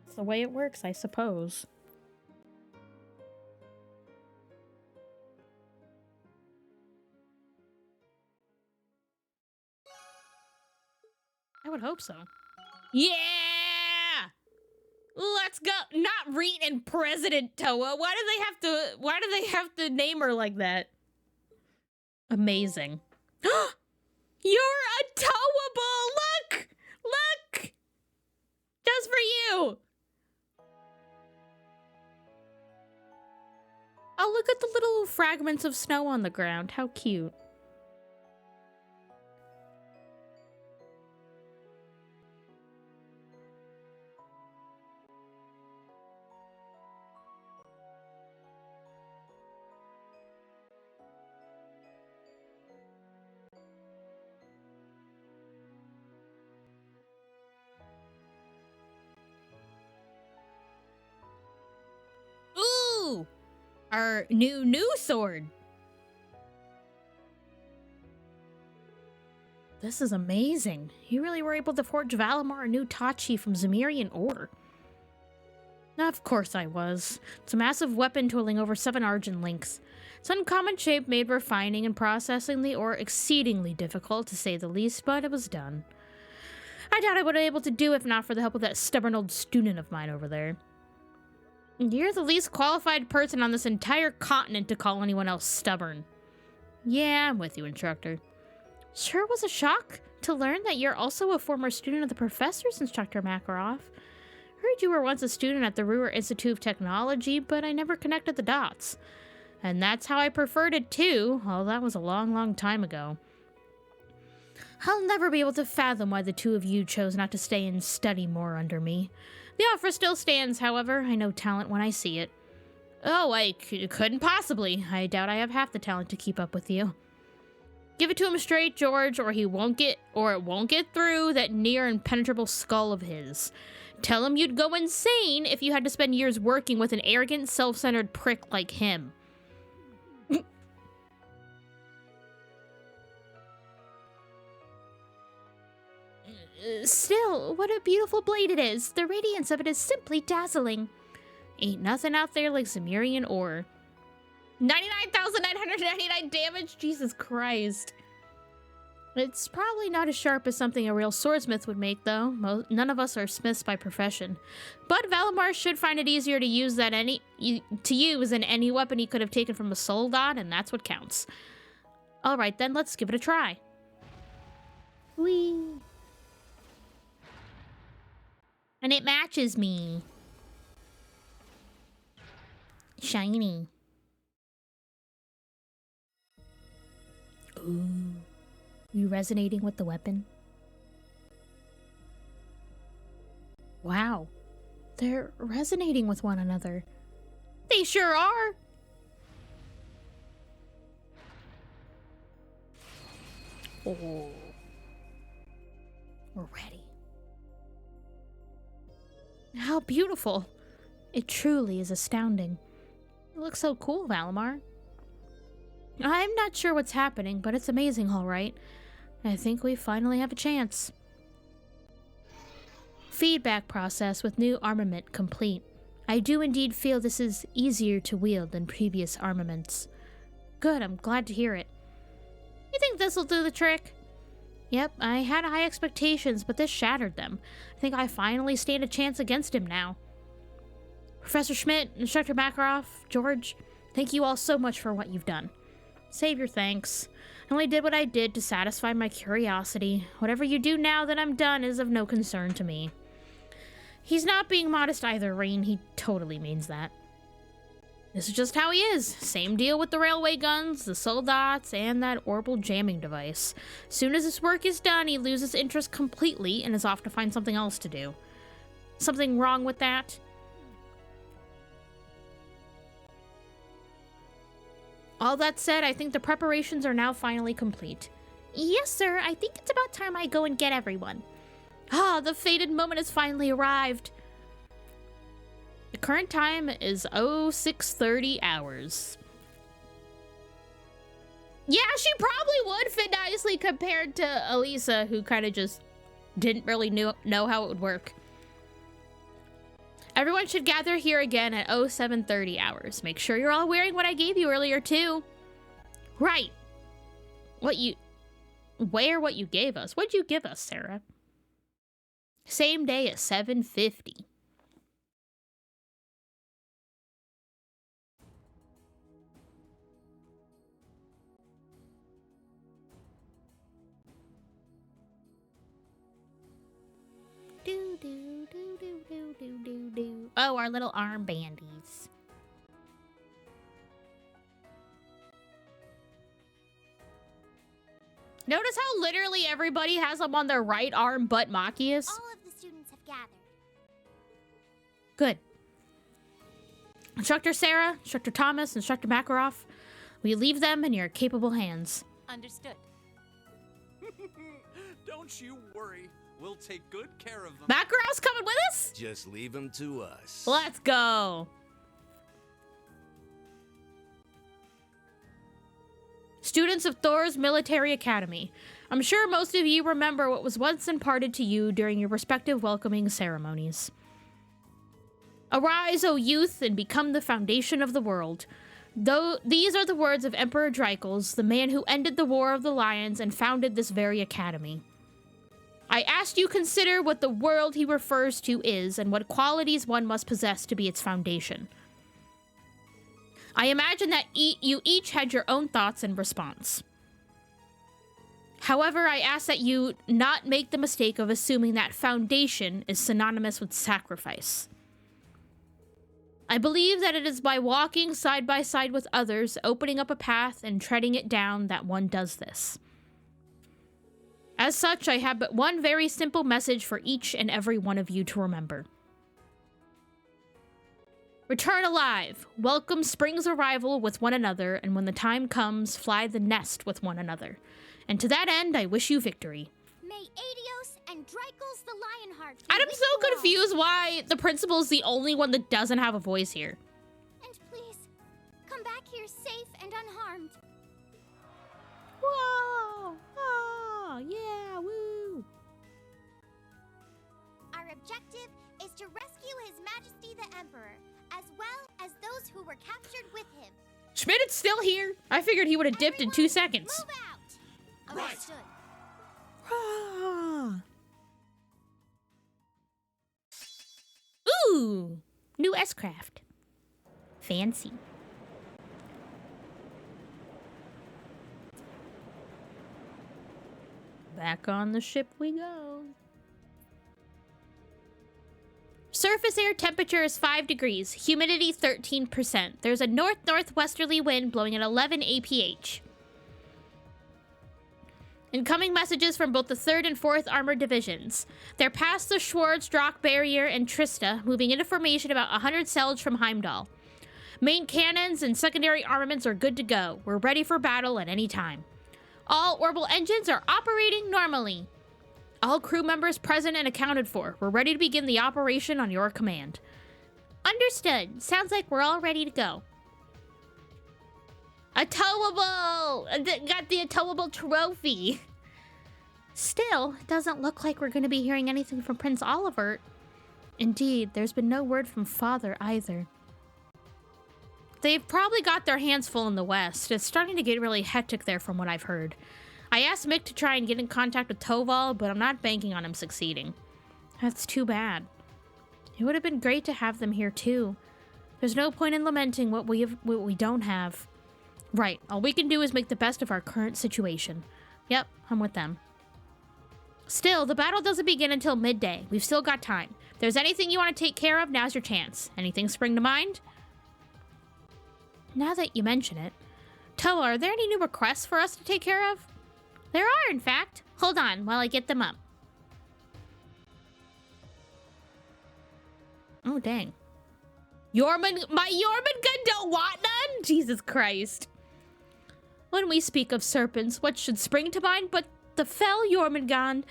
It's the way it works, I suppose. I would hope so. Yeah! Let's go. Not Reen and President Toa. Why do they have to name her like that? Amazing. You're a Toa-able! Look! Look! Just for you! Oh, look at the little fragments of snow on the ground. How cute. Ooh! Our new sword. This is amazing. You really were able to forge Valimar a new Tachi from Zemirian ore. Of course I was. It's a massive weapon totaling over 7 Argent links. Its uncommon shape made refining and processing the ore exceedingly difficult, to say the least, but it was done. I doubt I would have been able to do if not for the help of that stubborn old student of mine over there. You're the least qualified person on this entire continent to call anyone else stubborn. Yeah, I'm with you, instructor. Sure was a shock to learn that you're also a former student of the professor's, Instructor Makarov. Heard you were once a student at the Ruhr Institute of Technology, but I never connected the dots. And that's how I preferred it too, although that was a long, long time ago. I'll never be able to fathom why the two of you chose not to stay and study more under me. The offer still stands, however. I know talent when I see it. Oh, I couldn't possibly. I doubt I have half the talent to keep up with you. Give it to him straight, George, or it won't get through that near impenetrable skull of his. Tell him you'd go insane if you had to spend years working with an arrogant, self-centered prick like him. Still, what a beautiful blade it is. The radiance of it is simply dazzling. Ain't nothing out there like Zemirian ore. 99,999 damage? Jesus Christ. It's probably not as sharp as something a real swordsmith would make, though. None of us are smiths by profession. But Valimar should find it easier to use than any weapon he could have taken from a soldat, and that's what counts. Alright then, let's give it a try. Whee! And it matches me. Shiny. Ooh. You resonating with the weapon? Wow. They're resonating with one another. They sure are. Oh. We're ready. How beautiful. It truly is astounding. You look so cool, Valimar. I'm not sure what's happening, but it's amazing, all right. I think we finally have a chance. Feedback process with new armament complete. I do indeed feel this is easier to wield than previous armaments. Good, I'm glad to hear it. You think this'll do the trick? Yep, I had high expectations, but this shattered them. I think I finally stand a chance against him now. Professor Schmidt, Instructor Makarov, George, thank you all so much for what you've done. Save your thanks. I only did what I did to satisfy my curiosity. Whatever you do now that I'm done is of no concern to me. He's not being modest either, Rain. He totally means that. This is just how he is. Same deal with the railway guns, the soldats, and that orbital jamming device. Soon as his work is done, he loses interest completely and is off to find something else to do. Something wrong with that? All that said, I think the preparations are now finally complete. Yes, sir. I think it's about time I go and get everyone. Ah, the fated moment has finally arrived. The current time is 0630 hours. Yeah, she probably would fit nicely compared to Elisa, who kind of just didn't really know how it would work. Everyone should gather here again at 0730 hours. Make sure you're all wearing what I gave you earlier, too. Right. Wear what you gave us. What'd you give us, Sarah? Same day at 7:50. Do, do, do, do, do, do, do, do. Oh, our little arm bandies. Notice how literally everybody has them on their right arm but Machias? All of the students have gathered. Good. Instructor Sarah, Instructor Thomas, Instructor Makarov, we leave them in your capable hands. Understood. Don't you worry. We'll take good care of them. Makarov's coming with us? Just leave them to us. Let's go. Students of Thor's Military Academy. I'm sure most of you remember what was once imparted to you during your respective welcoming ceremonies. Arise, O youth, and become the foundation of the world. Though these are the words of Emperor Dreichels, the man who ended the War of the Lions and founded this very academy. I asked you consider what the world he refers to is and what qualities one must possess to be its foundation. I imagine that you each had your own thoughts in response. However, I ask that you not make the mistake of assuming that foundation is synonymous with sacrifice. I believe that it is by walking side by side with others, opening up a path and treading it down that one does this. As such, I have but one very simple message for each and every one of you to remember. Return alive, welcome spring's arrival with one another, and when the time comes, fly the nest with one another. And to that end, I wish you victory. May Adios and Dreichels the Lionheart. I'm so confused why the principal's the only one that doesn't have a voice here. And please, come back here safe and unharmed. Whoa! Oh, yeah, woo! Our objective is to rescue His Majesty the Emperor, as well as those who were captured with him. Schmidt is still here. I figured he would have dipped in 2 seconds. Move out! Understood. Ah. Ooh! New S-Craft. Fancy. Back on the ship we go. Surface air temperature is 5 degrees, humidity 13%. There's a north-northwesterly wind blowing at 11 APH. Incoming messages from both the 3rd and 4th Armored Divisions. They're past the Schwarz-Drock barrier and Trista, moving into formation about 100 cells from Heimdall. Main cannons and secondary armaments are good to go. We're ready for battle at any time. All orbital engines are operating normally. All crew members present and accounted for. We're ready to begin the operation on your command. Understood. Sounds like we're all ready to go. A towable! Got the towable trophy. Still, it doesn't look like we're going to be hearing anything from Prince Olivert. Indeed, there's been no word from Father either. They've probably got their hands full in the West. It's starting to get really hectic there from what I've heard. I asked Mick to try and get in contact with Toval, but I'm not banking on him succeeding. That's too bad. It would have been great to have them here too. There's no point in lamenting what we don't have. Right, all we can do is make the best of our current situation. Yep, I'm with them. Still, the battle doesn't begin until midday. We've still got time. If there's anything you want to take care of, now's your chance. Anything spring to mind? Now that you mention it, Toa, are there any new requests for us to take care of? There are, in fact. Hold on while I get them up. Oh, dang. My Jormungand don't want none? Jesus Christ. When we speak of serpents, what should spring to mind but the fell Jormungand?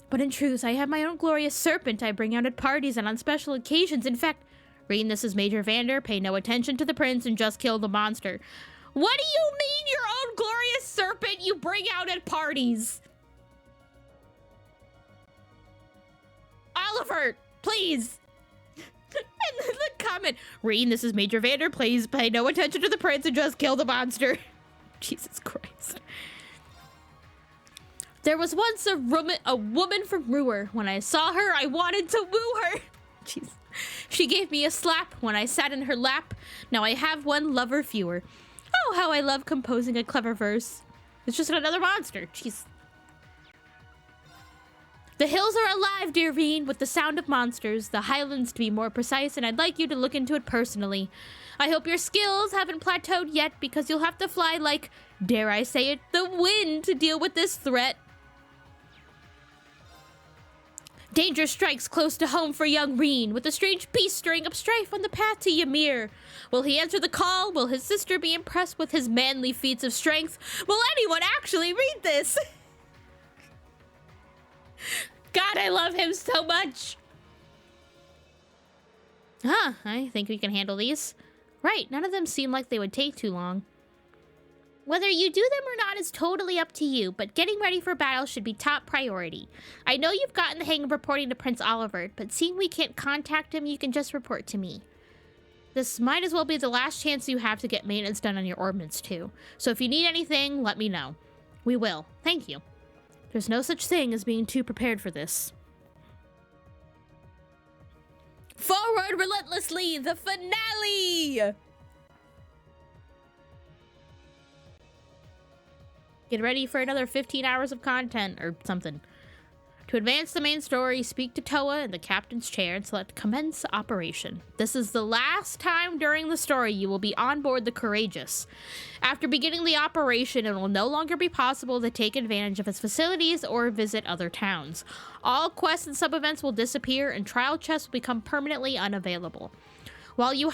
But in truth, I have my own glorious serpent I bring out at parties and on special occasions. In fact, reading this is Major Vander, pay no attention to the prince and just kill the monster. What do you mean your own glorious serpent you bring out at parties? Olivert, please. And then the comment, reading this is Major Vander, please pay no attention to the prince and just kill the monster. Jesus Christ. There was once a woman from Ruhr. When I saw her, I wanted to woo her. Jeez. She gave me a slap when I sat in her lap. Now I have one lover fewer. Oh, how I love composing a clever verse. It's just another monster. Jeez. The hills are alive, dear Veen, with the sound of monsters. The highlands, to be more precise, and I'd like you to look into it personally. I hope your skills haven't plateaued yet, because you'll have to fly like, dare I say it, the wind to deal with this threat. Danger strikes close to home for young Reen, with a strange beast stirring up strife on the path to Ymir. Will he answer the call? Will his sister be impressed with his manly feats of strength? Will anyone actually read this? God, I love him so much. I think we can handle these. Right, none of them seem like they would take too long. Whether you do them or not is totally up to you, but getting ready for battle should be top priority. I know you've gotten the hang of reporting to Prince Olivert, but seeing we can't contact him, you can just report to me. This might as well be the last chance you have to get maintenance done on your ordnance too. So if you need anything, let me know. We will. Thank you. There's no such thing as being too prepared for this. Forward relentlessly, the finale! Get ready for another 15 hours of content or something. To advance the main story, speak to Toa in the captain's chair and select commence operation. This is the last time during the story you will be on board the Courageous. After beginning the operation, it will no longer be possible to take advantage of its facilities or visit other towns. All quests and sub-events will disappear and trial chests will become permanently unavailable. While you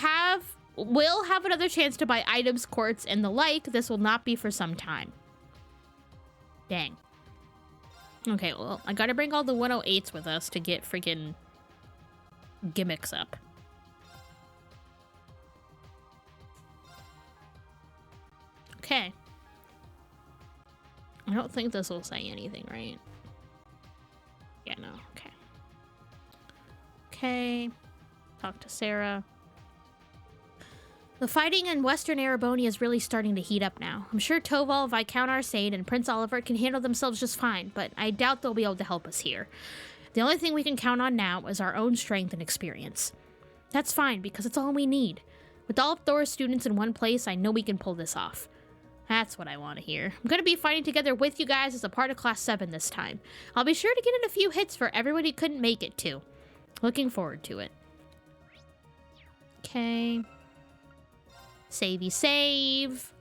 will have another chance to buy items, quartz, and the like, this will not be for some time. Dang. Okay, well, I gotta bring all the 108s with us to get friggin' gimmicks up. Okay. I don't think this will say anything, right? Yeah, no, okay. Okay. Talk to Sarah. The fighting in Western Erebonia is really starting to heat up now. I'm sure Toval, Viscount Arcade, and Prince Olivert can handle themselves just fine, but I doubt they'll be able to help us here. The only thing we can count on now is our own strength and experience. That's fine, because it's all we need. With all of Thor's students in one place, I know we can pull this off. That's what I want to hear. I'm going to be fighting together with you guys as a part of Class 7 this time. I'll be sure to get in a few hits for everyone who couldn't make it too. Looking forward to it. Okay. Savey save.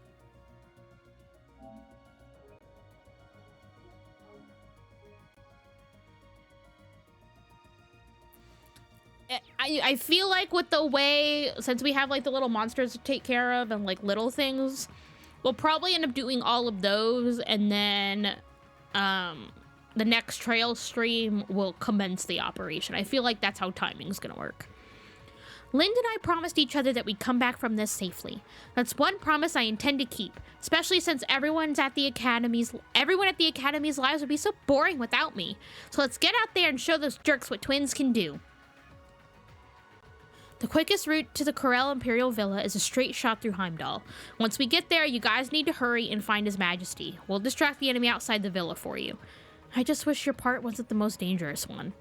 I feel like with the way, since we have like the little monsters to take care of and like little things, we'll probably end up doing all of those, and then the next trail stream will commence the operation. I feel like that's how timing's gonna work. Lind and I promised each other that we'd come back from this safely. That's one promise I intend to keep, especially since everyone at the Academy's lives would be so boring without me. So let's get out there and show those jerks what twins can do. The quickest route to the Corel Imperial Villa is a straight shot through Heimdall. Once we get there, you guys need to hurry and find His Majesty. We'll distract the enemy outside the villa for you. I just wish your part wasn't the most dangerous one.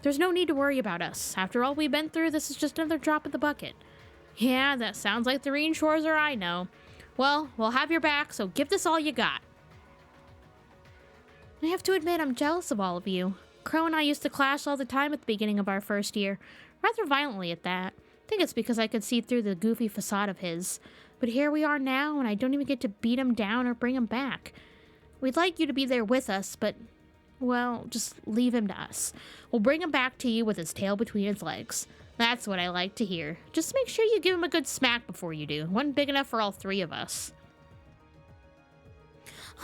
There's no need to worry about us. After all we've been through, this is just another drop in the bucket. Yeah, that sounds like the Reinshores I know. Well, we'll have your back, so give this all you got. I have to admit, I'm jealous of all of you. Crow and I used to clash all the time at the beginning of our first year. Rather violently at that. I think it's because I could see through the goofy facade of his. But here we are now, and I don't even get to beat him down or bring him back. We'd like you to be there with us, but, well, just leave him to us. We'll bring him back to you with his tail between his legs. That's what I like to hear. Just make sure you give him a good smack before you do. One big enough for all three of us.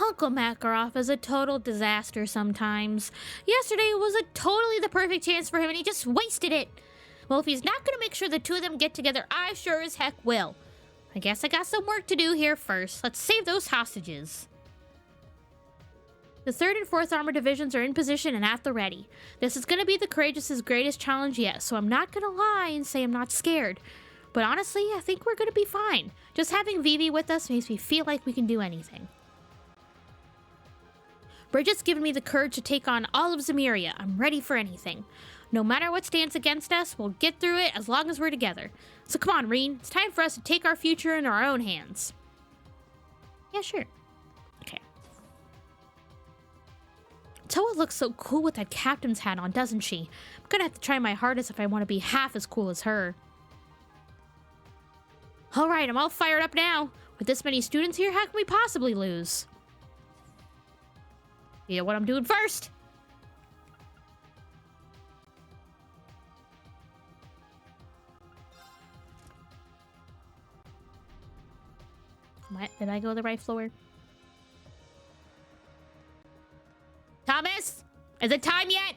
Uncle Makarov is a total disaster sometimes. Yesterday was totally the perfect chance for him, and he just wasted it. Well, if he's not going to make sure the two of them get together, I sure as heck will. I guess I got some work to do here first. Let's save those hostages. The 3rd and 4th Armored Divisions are in position and at the ready. This is going to be the Courageous' greatest challenge yet, so I'm not going to lie and say I'm not scared. But honestly, I think we're going to be fine. Just having Vivi with us makes me feel like we can do anything. Bridget's given me the courage to take on all of Zemuria. I'm ready for anything. No matter what stands against us, we'll get through it as long as we're together. So come on, Reen. It's time for us to take our future into our own hands. Yeah, sure. Okay. Toa looks so cool with that captain's hat on, doesn't she? I'm gonna have to try my hardest if I want to be half as cool as her. Alright, I'm all fired up now. With this many students here, how can we possibly lose? You know what I'm doing first? Did I go to the right floor? Thomas? Is it time yet?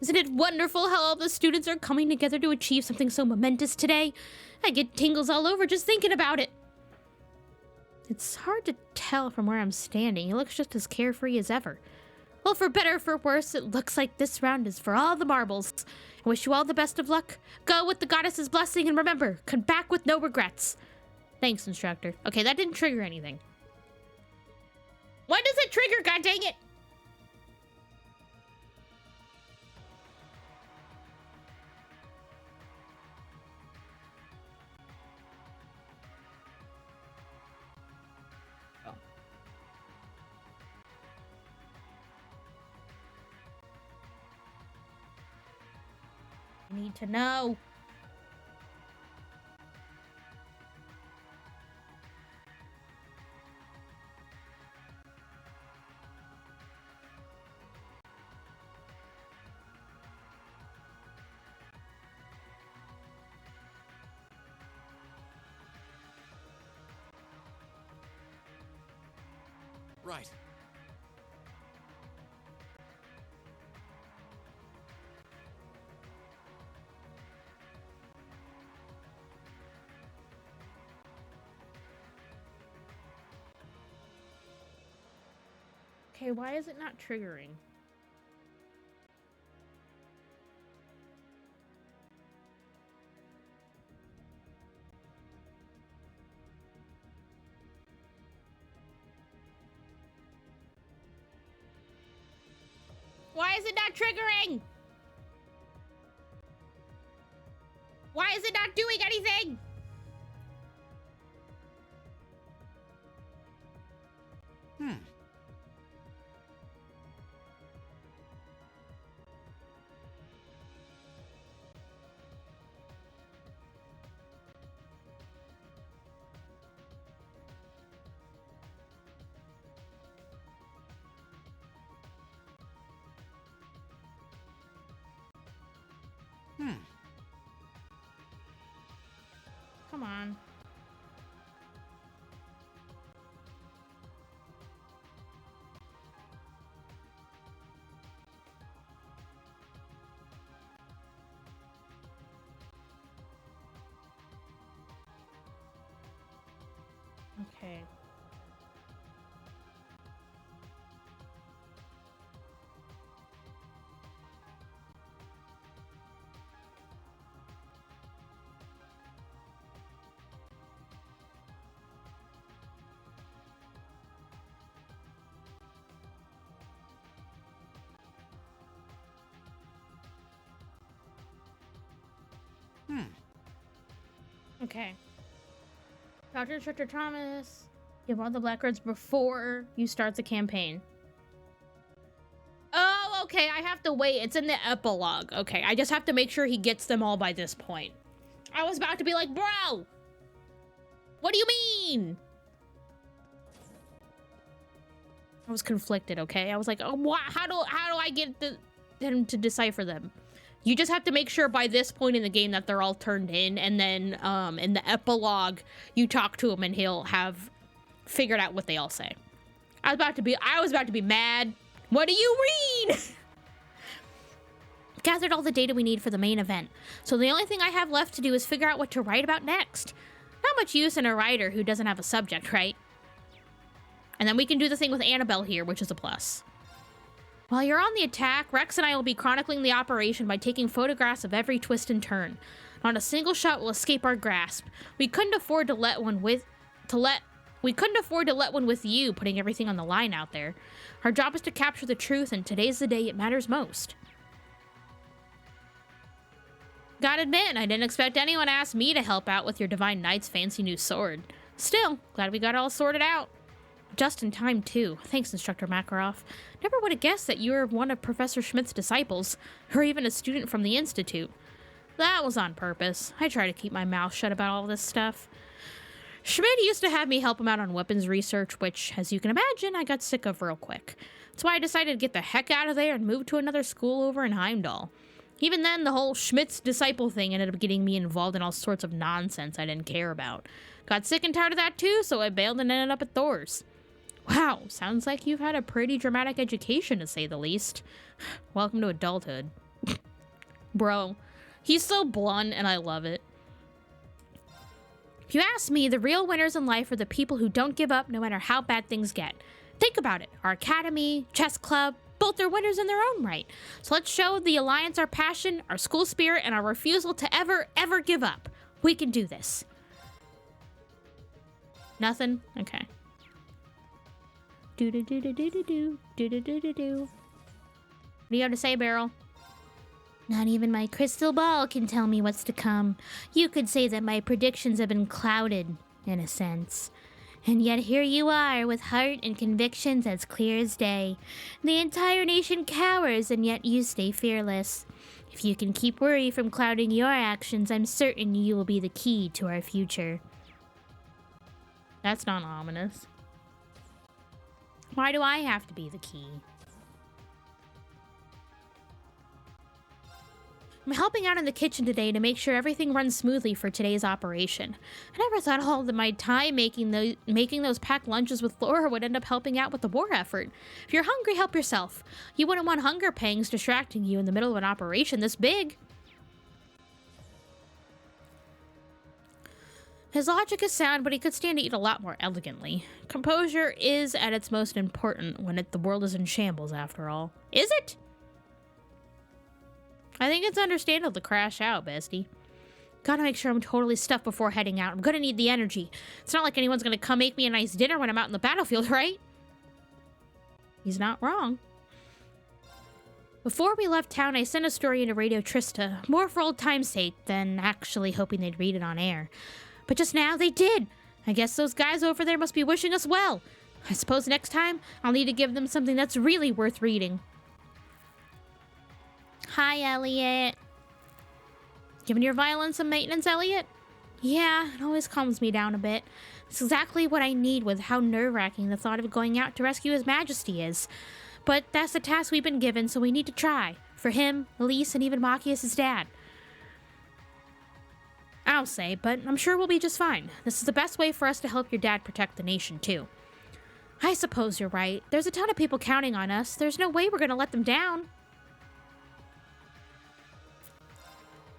Isn't it wonderful how all the students are coming together to achieve something so momentous today? I get tingles all over just thinking about it. It's hard to tell from where I'm standing. He looks just as carefree as ever. Well, for better or for worse, it looks like this round is for all the marbles. I wish you all the best of luck. Go with the goddess's blessing, and remember, come back with no regrets. Thanks, instructor. Okay, that didn't trigger anything. What does it trigger, god dang it? I need to know. Right. Okay, why is it not triggering? Why is it not triggering? Why is it not doing anything? Come on. Okay. Okay. Dr. Thomas, give all the Blackbirds before you start the campaign. Oh, okay. I have to wait. It's in the epilogue. Okay, I just have to make sure he gets them all by this point. I was about to be like, bro, what do you mean? I was conflicted, okay? I was like, oh, how do I get him to decipher them? You just have to make sure by this point in the game that they're all turned in, and then in the epilogue, you talk to him and he'll have figured out what they all say. I was about to be mad. What do you mean? Gathered all the data we need for the main event, so the only thing I have left to do is figure out what to write about next. Not much use in a writer who doesn't have a subject, right? And then we can do the thing with Annabelle here, which is a plus. While you're on the attack, Rex and I will be chronicling the operation by taking photographs of every twist and turn. Not a single shot will escape our grasp. We couldn't afford to let one with you putting everything on the line out there. Our job is to capture the truth, and today's the day it matters most. Gotta admit, I didn't expect anyone to ask me to help out with your Divine Knight's fancy new sword. Still, glad we got it all sorted out. Just in time, too. Thanks, Instructor Makarov. Never would have guessed that you were one of Professor Schmidt's disciples, or even a student from the Institute. That was on purpose. I try to keep my mouth shut about all this stuff. Schmidt used to have me help him out on weapons research, which, as you can imagine, I got sick of real quick. That's why I decided to get the heck out of there and move to another school over in Heimdall. Even then, the whole Schmidt's disciple thing ended up getting me involved in all sorts of nonsense I didn't care about. Got sick and tired of that too, so I bailed and ended up at Thor's. Wow, sounds like you've had a pretty dramatic education, to say the least. Welcome to adulthood. Bro, he's so blunt, and I love it. If you ask me, the real winners in life are the people who don't give up no matter how bad things get. Think about it. Our academy, chess club, both are winners in their own right. So let's show the Alliance our passion, our school spirit, and our refusal to ever give up. We can do this. Nothing? Okay. Do-do-do-do-do-do-do. Do-do-do-do-do. What do you have to say, Beryl? Not even my crystal ball can tell me what's to come. You could say that my predictions have been clouded, in a sense. And yet here you are, with heart and convictions as clear as day. The entire nation cowers, and yet you stay fearless. If you can keep worry from clouding your actions, I'm certain you will be the key to our future. That's not ominous. Why do I have to be the key? I'm helping out in the kitchen today to make sure everything runs smoothly for today's operation. I never thought all of my time making those packed lunches with Laura would end up helping out with the war effort. If you're hungry, help yourself. You wouldn't want hunger pangs distracting you in the middle of an operation this big. His logic is sound, but he could stand to eat a lot more elegantly. Composure is at its most important when the world is in shambles, after all. Is it? I think it's understandable to crash out, bestie. Gotta make sure I'm totally stuffed before heading out. I'm gonna need the energy. It's not like anyone's gonna come make me a nice dinner when I'm out in the battlefield, right? He's not wrong. Before we left town, I sent a story into Radio Trista, more for old time's sake than actually hoping they'd read it on air. But just now, they did. I guess those guys over there must be wishing us well. I suppose next time, I'll need to give them something that's really worth reading. Hi, Elliot. Giving your violin some maintenance, Elliot? Yeah, it always calms me down a bit. It's exactly what I need with how nerve-wracking the thought of going out to rescue His Majesty is. But that's the task we've been given, so we need to try. For him, Elise, and even Machias' dad. I'll say, but I'm sure we'll be just fine. This is the best way for us to help your dad protect the nation, too. I suppose you're right. There's a ton of people counting on us. There's no way we're gonna let them down.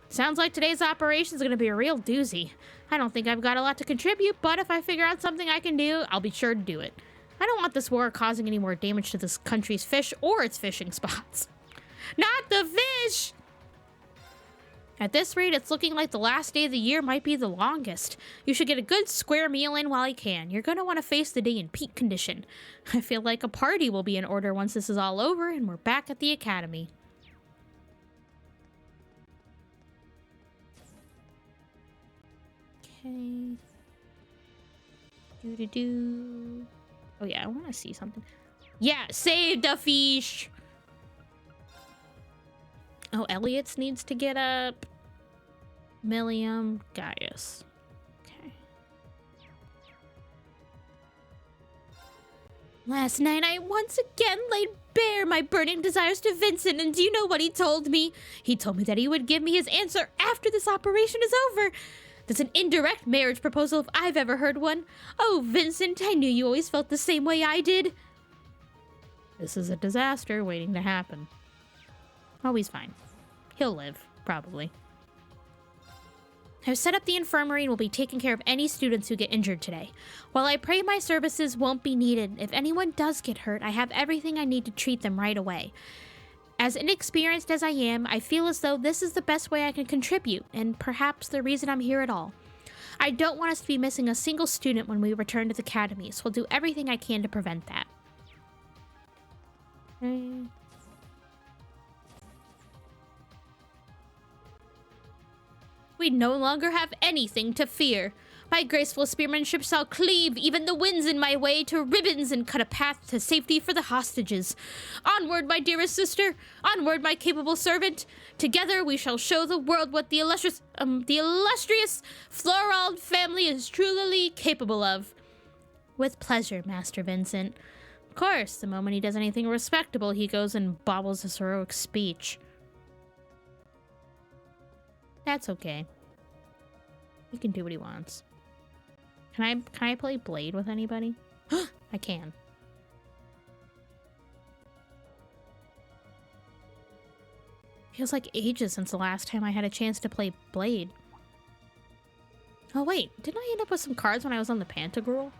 Sounds like today's operation is gonna be a real doozy. I don't think I've got a lot to contribute, but if I figure out something I can do, I'll be sure to do it. I don't want this war causing any more damage to this country's fish or its fishing spots. Not the fish! At this rate, it's looking like the last day of the year might be the longest. You should get a good square meal in while you can. You're gonna want to face the day in peak condition. I feel like a party will be in order once this is all over and we're back at the academy. Okay. Do-do-do. Oh yeah, I want to see something. Yeah, save the fish! Oh, Elliot's needs to get up. Millium, Gaius. Okay. Last night I once again laid bare my burning desires to Vincent, and do you know what he told me? He told me that he would give me his answer after this operation is over. That's an indirect marriage proposal if I've ever heard one. Oh, Vincent, I knew you always felt the same way I did. This is a disaster waiting to happen. Oh, he's fine. He'll live, probably. I've set up the infirmary and will be taking care of any students who get injured today. While I pray my services won't be needed, if anyone does get hurt, I have everything I need to treat them right away. As inexperienced as I am, I feel as though this is the best way I can contribute, and perhaps the reason I'm here at all. I don't want us to be missing a single student when we return to the academy, so I'll do everything I can to prevent that. We no longer have anything to fear. My graceful spearmanship shall cleave even the winds in my way to ribbons and cut a path to safety for the hostages. Onward, my dearest sister! Onward, my capable servant! Together we shall show the world what the illustrious Florald family is truly capable of. With pleasure, Master Vincent. Of course, the moment he does anything respectable, he goes and bobbles his heroic speech. That's okay. He can do what he wants. Can I play Blade with anybody? I can. Feels like ages since the last time I had a chance to play Blade. Oh wait, didn't I end up with some cards when I was on the Pantagruel?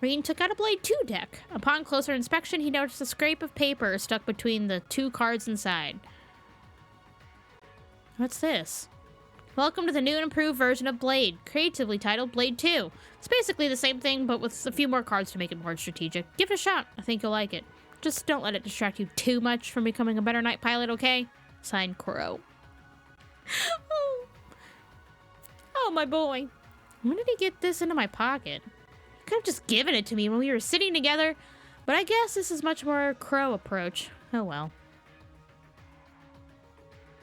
Reen took out a Blade 2 deck. Upon closer inspection, he noticed a scrape of paper stuck between the 2 cards inside. What's this? Welcome to the new and improved version of Blade, creatively titled Blade 2. It's basically the same thing, but with a few more cards to make it more strategic. Give it a shot. I think you'll like it. Just don't let it distract you too much from becoming a better night pilot, okay? Signed, Crow. Oh, my boy. When did he get this into my pocket? He could have just given it to me when we were sitting together, but I guess this is much more Crow approach. Oh well.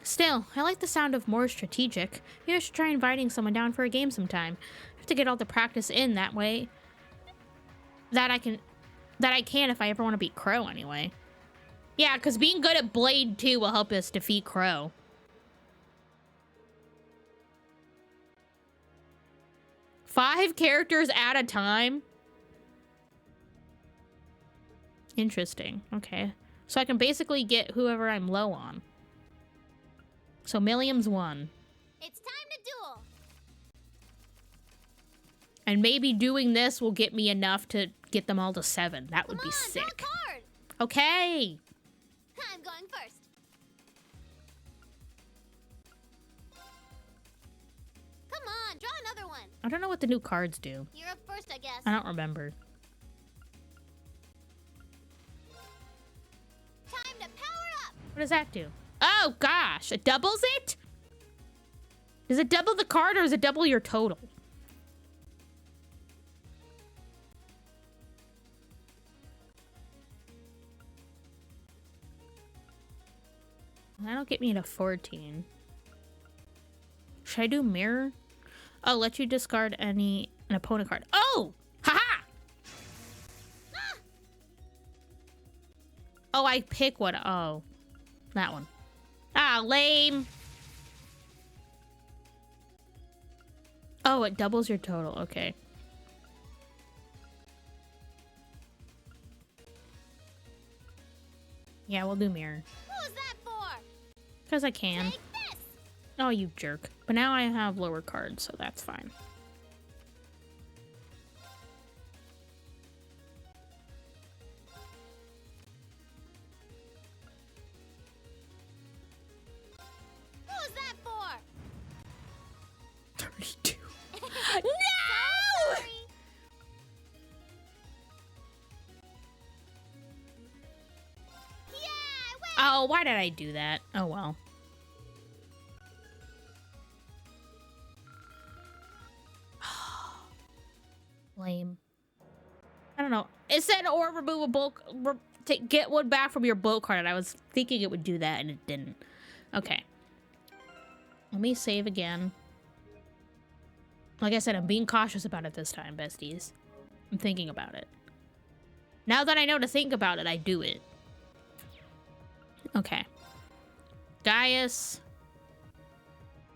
Still, I like the sound of more strategic. Maybe I should try inviting someone down for a game sometime. I have to get all the practice in that way. That I can if I ever want to beat Crow anyway. Yeah, because being good at Blade 2 will help us defeat Crow. Five characters at a time? Interesting. Okay. So I can basically get whoever I'm low on. So Milliam's 1. It's time to duel. And maybe doing this will get me enough to get them all to 7. That would be sick. Draw a card. Okay. I'm going first. Come on, draw another one. I don't know what the new cards do. You're up first, I guess. I don't remember. Time to power up. What does that do? Oh gosh, it doubles it? Does it double the card or does it double your total? That'll get me to 14. Should I do mirror? Oh, let you discard an opponent card. Oh! Haha! Ah! Oh, I pick what? Oh. That one. Ah, lame. Oh, it doubles your total. Okay. Yeah, we'll do mirror. Who's that for? Because I can. Take this! Oh, you jerk. But now I have lower cards, so that's fine. Who's that for? 32. No! Sorry. Oh, why did I do that? Oh, well. Lame. I don't know. It said or remove a bulk. Get one back from your bulk card. And I was thinking it would do that, and it didn't. Okay. Let me save again. Like I said, I'm being cautious about it this time, besties. I'm thinking about it. Now that I know to think about it, I do it. Okay. Gaius.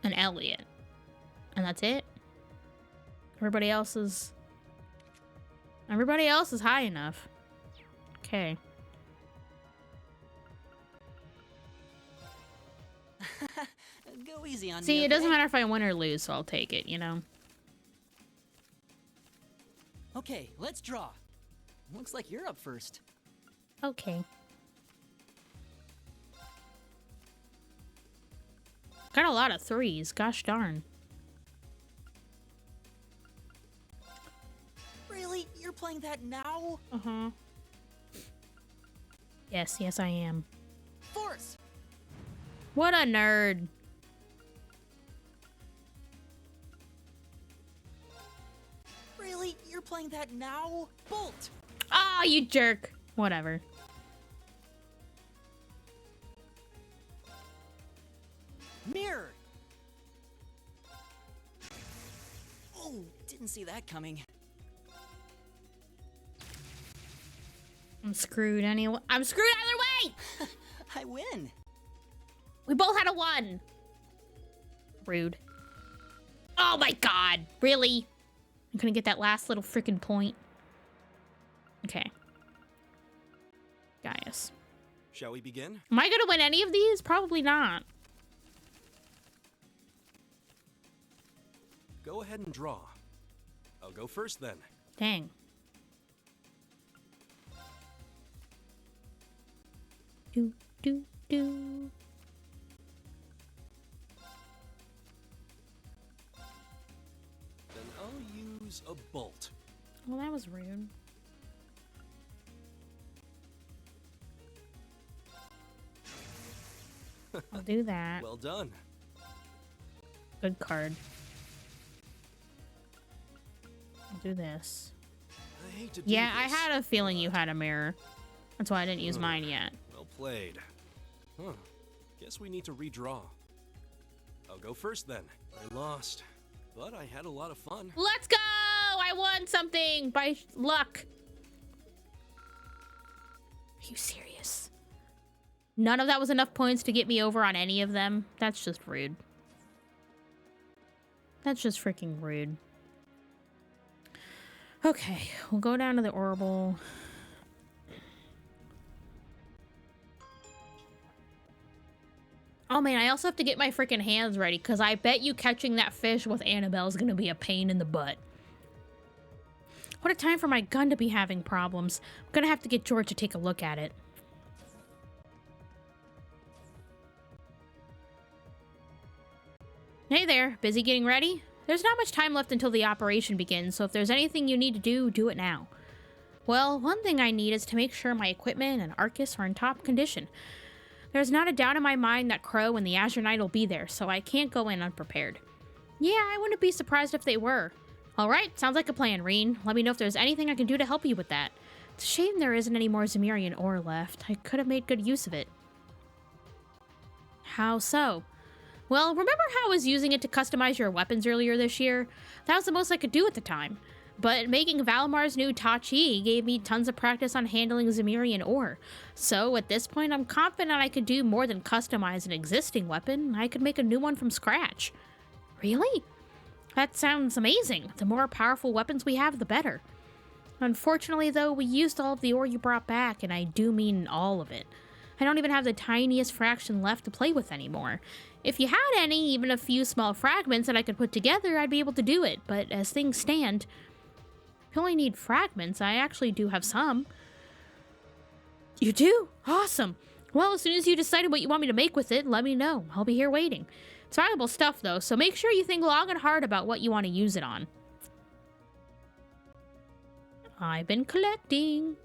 And Elliot. And that's it? Everybody else is high enough. Okay. Go easy on me. See, it doesn't okay? matter if I win or lose, so I'll take it, you know? Okay, let's draw. Looks like you're up first. Okay. Got a lot of threes. Gosh darn. Really? You're playing that now? Uh-huh. Yes, yes, I am. Force! What a nerd. Really? You're playing that now? Bolt! Ah, you jerk. Whatever. Mirror! Oh, didn't see that coming. I'm screwed anyway. I'm screwed either way! I win. We both had a 1. Rude. Oh my god. Really? I'm gonna get that last little freaking point. Okay. Gaius. Shall we begin? Am I gonna win any of these? Probably not. Go ahead and draw. I'll go first then. Dang. Do, do, do. Then I'll use a bolt. Well, that was rude. I'll do that. Well done. Good card. I'll do this. I hate to do Yeah, I this, had a feeling you had a mirror. That's why I didn't use mine yet. Well played. Huh. Guess we need to redraw. I'll go first then. I lost, but I had a lot of fun. Let's go! I won something by luck. Are you serious? None of that was enough points to get me over on any of them? That's just rude. That's just freaking rude. Okay, we'll go down to the orbital. Oh man, I also have to get my freaking hands ready because I bet you catching that fish with Annabelle is going to be a pain in the butt. What a time for my gun to be having problems. I'm going to have to get George to take a look at it. Hey there, busy getting ready? There's not much time left until the operation begins, so if there's anything you need to do, do it now. Well, one thing I need is to make sure my equipment and Arcus are in top condition. There's not a doubt in my mind that Crow and the Azure Knight will be there, so I can't go in unprepared. Yeah, I wouldn't be surprised if they were. Alright, sounds like a plan, Reen. Let me know if there's anything I can do to help you with that. It's a shame there isn't any more Zemirian ore left. I could have made good use of it. How so? Well, remember how I was using it to customize your weapons earlier this year? That was the most I could do at the time. But making Valmar's new Tachi gave me tons of practice on handling Zemirian ore. So at this point, I'm confident I could do more than customize an existing weapon. I could make a new one from scratch. Really? That sounds amazing. The more powerful weapons we have, the better. Unfortunately, though, we used all of the ore you brought back, and I do mean all of it. I don't even have the tiniest fraction left to play with anymore. If you had any, even a few small fragments that I could put together, I'd be able to do it. But as things stand, if you only need fragments, I actually do have some. You do? Awesome. Well, as soon as you decided what you want me to make with it, let me know. I'll be here waiting. It's valuable stuff, though, so make sure you think long and hard about what you want to use it on. I've been collecting.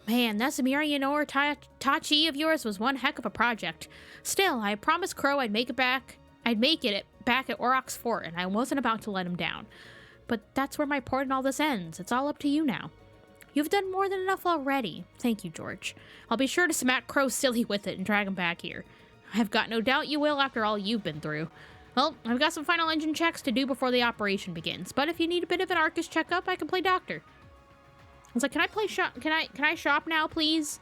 Man, that Zemirian ore Tachi of yours was one heck of a project. Still, I promised Crow I'd make it back at Aurochs Fort, and I wasn't about to let him down. But that's where my part in all this ends. It's all up to you now. You've done more than enough already. Thank you, George. I'll be sure to smack Crow silly with it and drag him back here. I've got no doubt you will after all you've been through. Well, I've got some final engine checks to do before the operation begins, but if you need a bit of an Arcus checkup, I can play doctor. I was like, can I play shop? Can I shop now, please?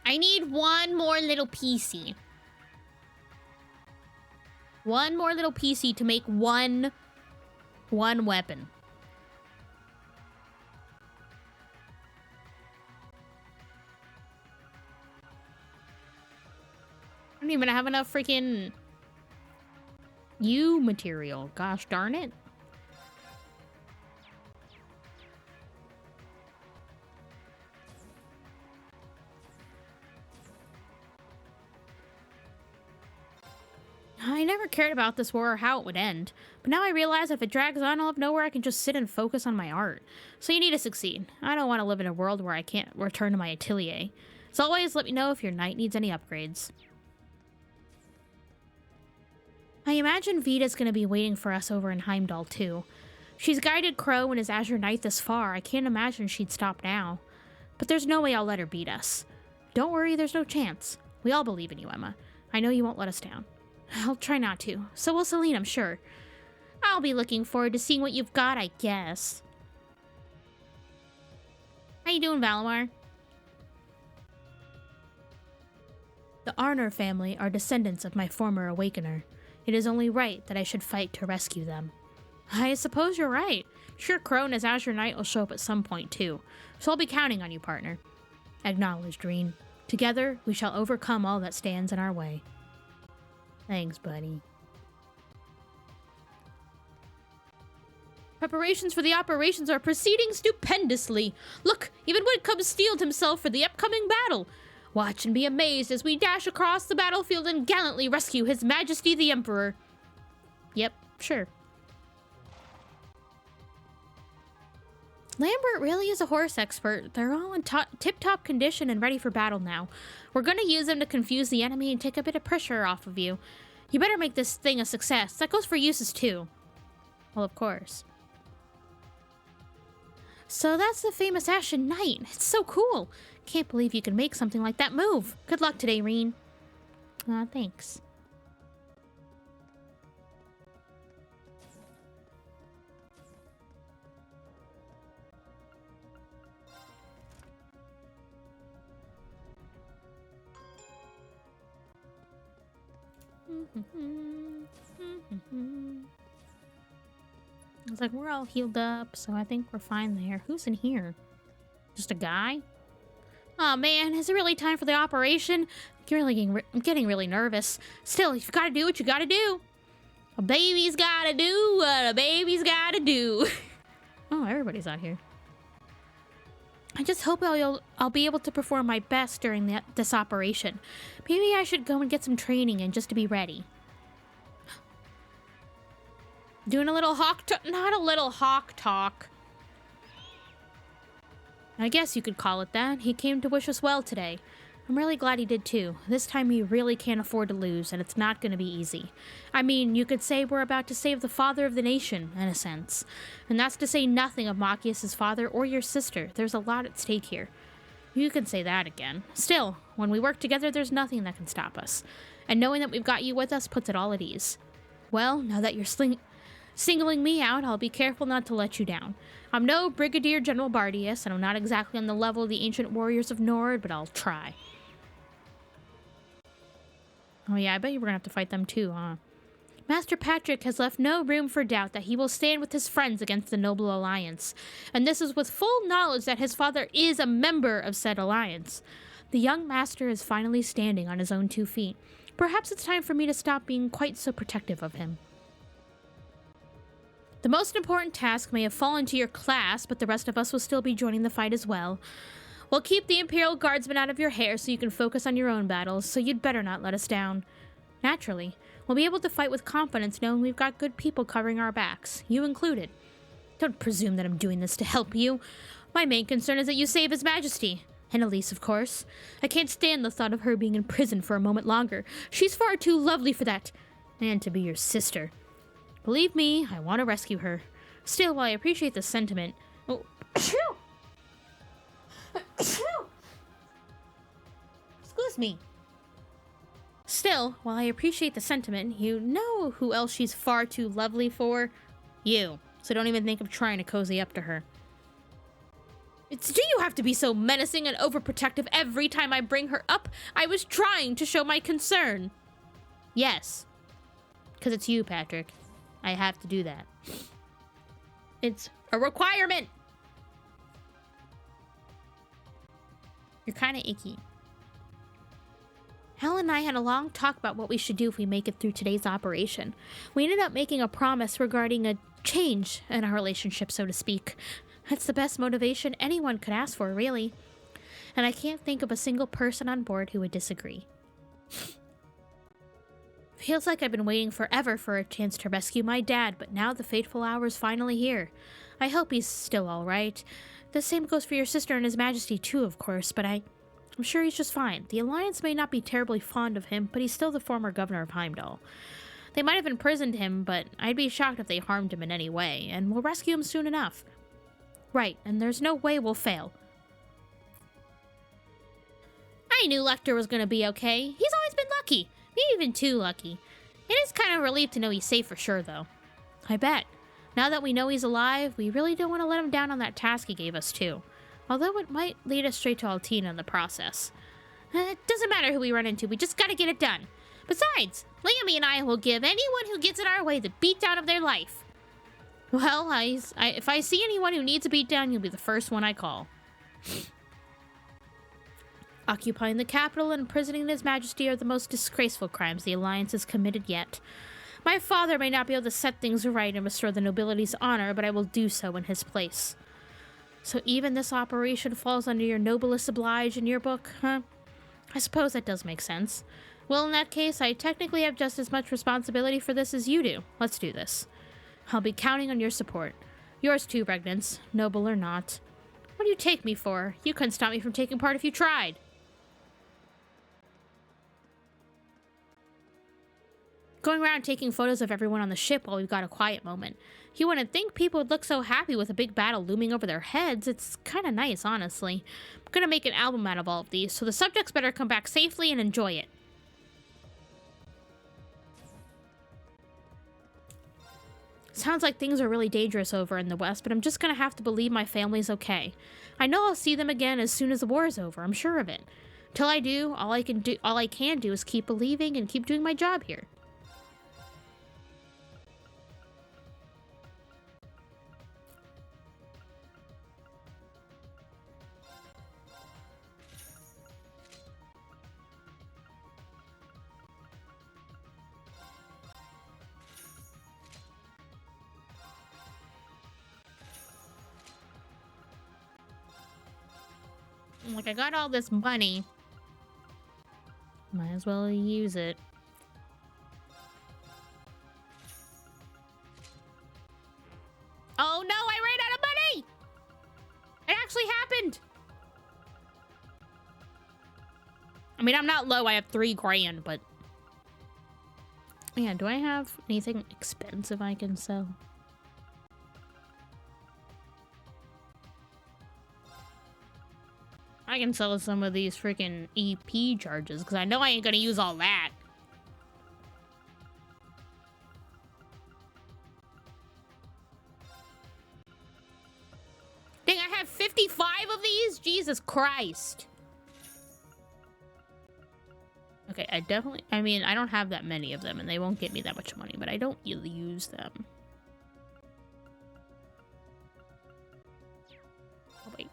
I need one more little PC. One more little PC to make one weapon. I don't even have enough freaking U material. Gosh darn it. I never cared about this war or how it would end, but now I realize if it drags on, I'll have nowhere I can just sit and focus on my art. So you need to succeed. I don't want to live in a world where I can't return to my atelier. As always, let me know if your knight needs any upgrades. I imagine Vita's going to be waiting for us over in Heimdall, too. She's guided Crow and his Azure Knight this far. I can't imagine she'd stop now. But there's no way I'll let her beat us. Don't worry, there's no chance. We all believe in you, Emma. I know you won't let us down. I'll try not to. So will Celine, I'm sure. I'll be looking forward to seeing what you've got, I guess. How you doing, Valimar? The Arner family are descendants of my former Awakener. It is only right that I should fight to rescue them. I suppose you're right. Sure, Crow and his Azure Knight will show up at some point, too. So I'll be counting on you, partner. Acknowledged, Reen. Together, we shall overcome all that stands in our way. Thanks, buddy. Preparations for the operations are proceeding stupendously. Look, even Whitcomb steeled himself for the upcoming battle. Watch and be amazed as we dash across the battlefield and gallantly rescue His Majesty the Emperor. Yep, sure. Lambert really is a horse expert. They're all in tip-top condition and ready for battle now. We're going to use them to confuse the enemy and take a bit of pressure off of you. You better make this thing a success. That goes for uses too. Well, of course. So that's the famous Ashen Knight. It's so cool. Can't believe you can make something like that move. Good luck today, Reen. Thanks. I was like, we're all healed up, so I think we're fine there. Who's in here? Just a guy? Oh man, is it really time for the operation? I'm getting really nervous. Still, you've got to do what you got to do. A baby's got to do what a baby's got to do. Oh, everybody's out here. I just hope I'll be able to perform my best during this operation. Maybe I should go and get some training in just to be ready. Doing a little hawk talk? Not a little hawk talk. I guess you could call it that. He came to wish us well today. I'm really glad he did too. This time we really can't afford to lose, and it's not going to be easy. I mean, you could say we're about to save the father of the nation, in a sense. And that's to say nothing of Machias' father or your sister. There's a lot at stake here. You can say that again. Still, when we work together, there's nothing that can stop us. And knowing that we've got you with us puts it all at ease. Well, now that Singling me out, I'll be careful not to let you down. I'm no Brigadier General Bardius, and I'm not exactly on the level of the ancient warriors of Nord, but I'll try. Oh yeah, I bet you we're gonna have to fight them too, huh? Master Patrick has left no room for doubt that he will stand with his friends against the Noble Alliance, and this is with full knowledge that his father is a member of said alliance. The young master is finally standing on his own 2 feet. Perhaps it's time for me to stop being quite so protective of him. The most important task may have fallen to your class, but the rest of us will still be joining the fight as well. We'll keep the Imperial Guardsmen out of your hair so you can focus on your own battles, so you'd better not let us down. Naturally, we'll be able to fight with confidence knowing we've got good people covering our backs, you included. Don't presume that I'm doing this to help you. My main concern is that you save His Majesty. And Elise, of course. I can't stand the thought of her being in prison for a moment longer. She's far too lovely for that. And to be your sister. Believe me, I want to rescue her. Still, while I appreciate the sentiment... Oh, excuse me. Still, while I appreciate the sentiment, you know who else she's far too lovely for? You. So don't even think of trying to cozy up to her. Do you have to be so menacing and overprotective every time I bring her up? I was trying to show my concern. Yes. Because it's you, Patrick. I have to do that. It's a requirement. You're kind of icky. Helen and I had a long talk about what we should do if we make it through today's operation. We ended up making a promise regarding a change in our relationship, so to speak. That's the best motivation anyone could ask for, really. And I can't think of a single person on board who would disagree. Feels like I've been waiting forever for a chance to rescue my dad, but now the fateful hour is finally here. I hope he's still alright. The same goes for your sister and His Majesty too, of course, but I'm sure he's just fine. The Alliance may not be terribly fond of him, but he's still the former governor of Heimdall. They might have imprisoned him, but I'd be shocked if they harmed him in any way, and we'll rescue him soon enough. Right, and there's no way we'll fail. I knew Lecter was gonna be okay. He's always been lucky. Maybe even too lucky. It is kind of a relief to know he's safe for sure, though. I bet. Now that we know he's alive, we really don't want to let him down on that task he gave us, too. Although it might lead us straight to Altina in the process. It doesn't matter who we run into, we just gotta get it done. Besides, Leomy and I will give anyone who gets in our way the beatdown of their life. Well, if I see anyone who needs a beatdown, you'll be the first one I call. Occupying the capital and imprisoning His Majesty are the most disgraceful crimes the Alliance has committed yet. My father may not be able to set things right and restore the nobility's honor, but I will do so in his place. So even this operation falls under your noblesse oblige in your book, huh? I suppose that does make sense. Well, in that case, I technically have just as much responsibility for this as you do. Let's do this. I'll be counting on your support. Yours too, Regnance, noble or not. What do you take me for? You couldn't stop me from taking part if you tried. Going around taking photos of everyone on the ship while we've got a quiet moment. You wouldn't think people would look so happy with a big battle looming over their heads. It's kind of nice, honestly. I'm gonna make an album out of all of these, so the subjects better come back safely and enjoy it. Sounds like things are really dangerous over in the West, but I'm just gonna have to believe my family's okay. I know I'll see them again as soon as the war is over, I'm sure of it. Till I do, all I can do is keep believing and keep doing my job here. Like, I got all this money. Might as well use it. Oh no, I ran out of money! It actually happened! I mean, I'm not low, I have 3 grand, but... Yeah, do I have anything expensive I can sell? I can sell some of these freaking EP charges, because I know I ain't gonna use all that. Jesus Christ. Okay, I mean, I don't have that many of them, and they won't get me that much money, but I don't really use them. Oh, wait.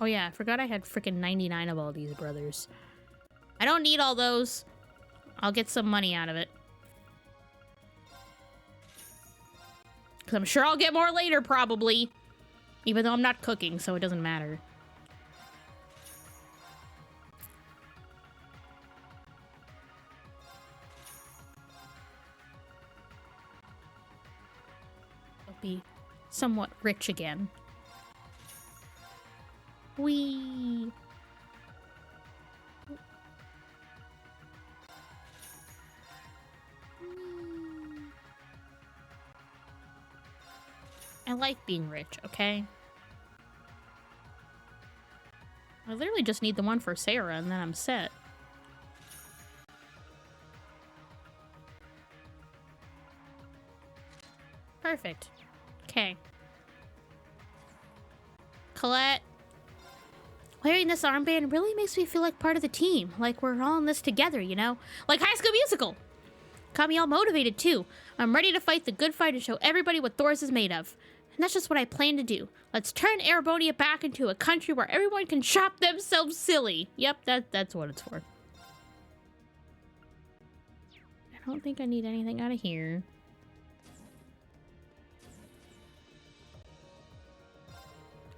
Oh yeah, I forgot I had freaking 99 of all these brothers. I don't need all those. I'll get some money out of it. Because I'm sure I'll get more later, probably. Even though I'm not cooking, so it doesn't matter. I'll be somewhat rich again. Whee! I like being rich, okay? I literally just need the one for Sarah and then I'm set. Perfect. Okay. Colette. Wearing this armband really makes me feel like part of the team. Like we're all in this together, you know? Like High School Musical! Got me all motivated too. I'm ready to fight the good fight and show everybody what Thor's is made of. And that's just what I plan to do. Let's turn Erebonia back into a country where everyone can shop themselves silly. Yep, that's what it's for. I don't think I need anything out of here.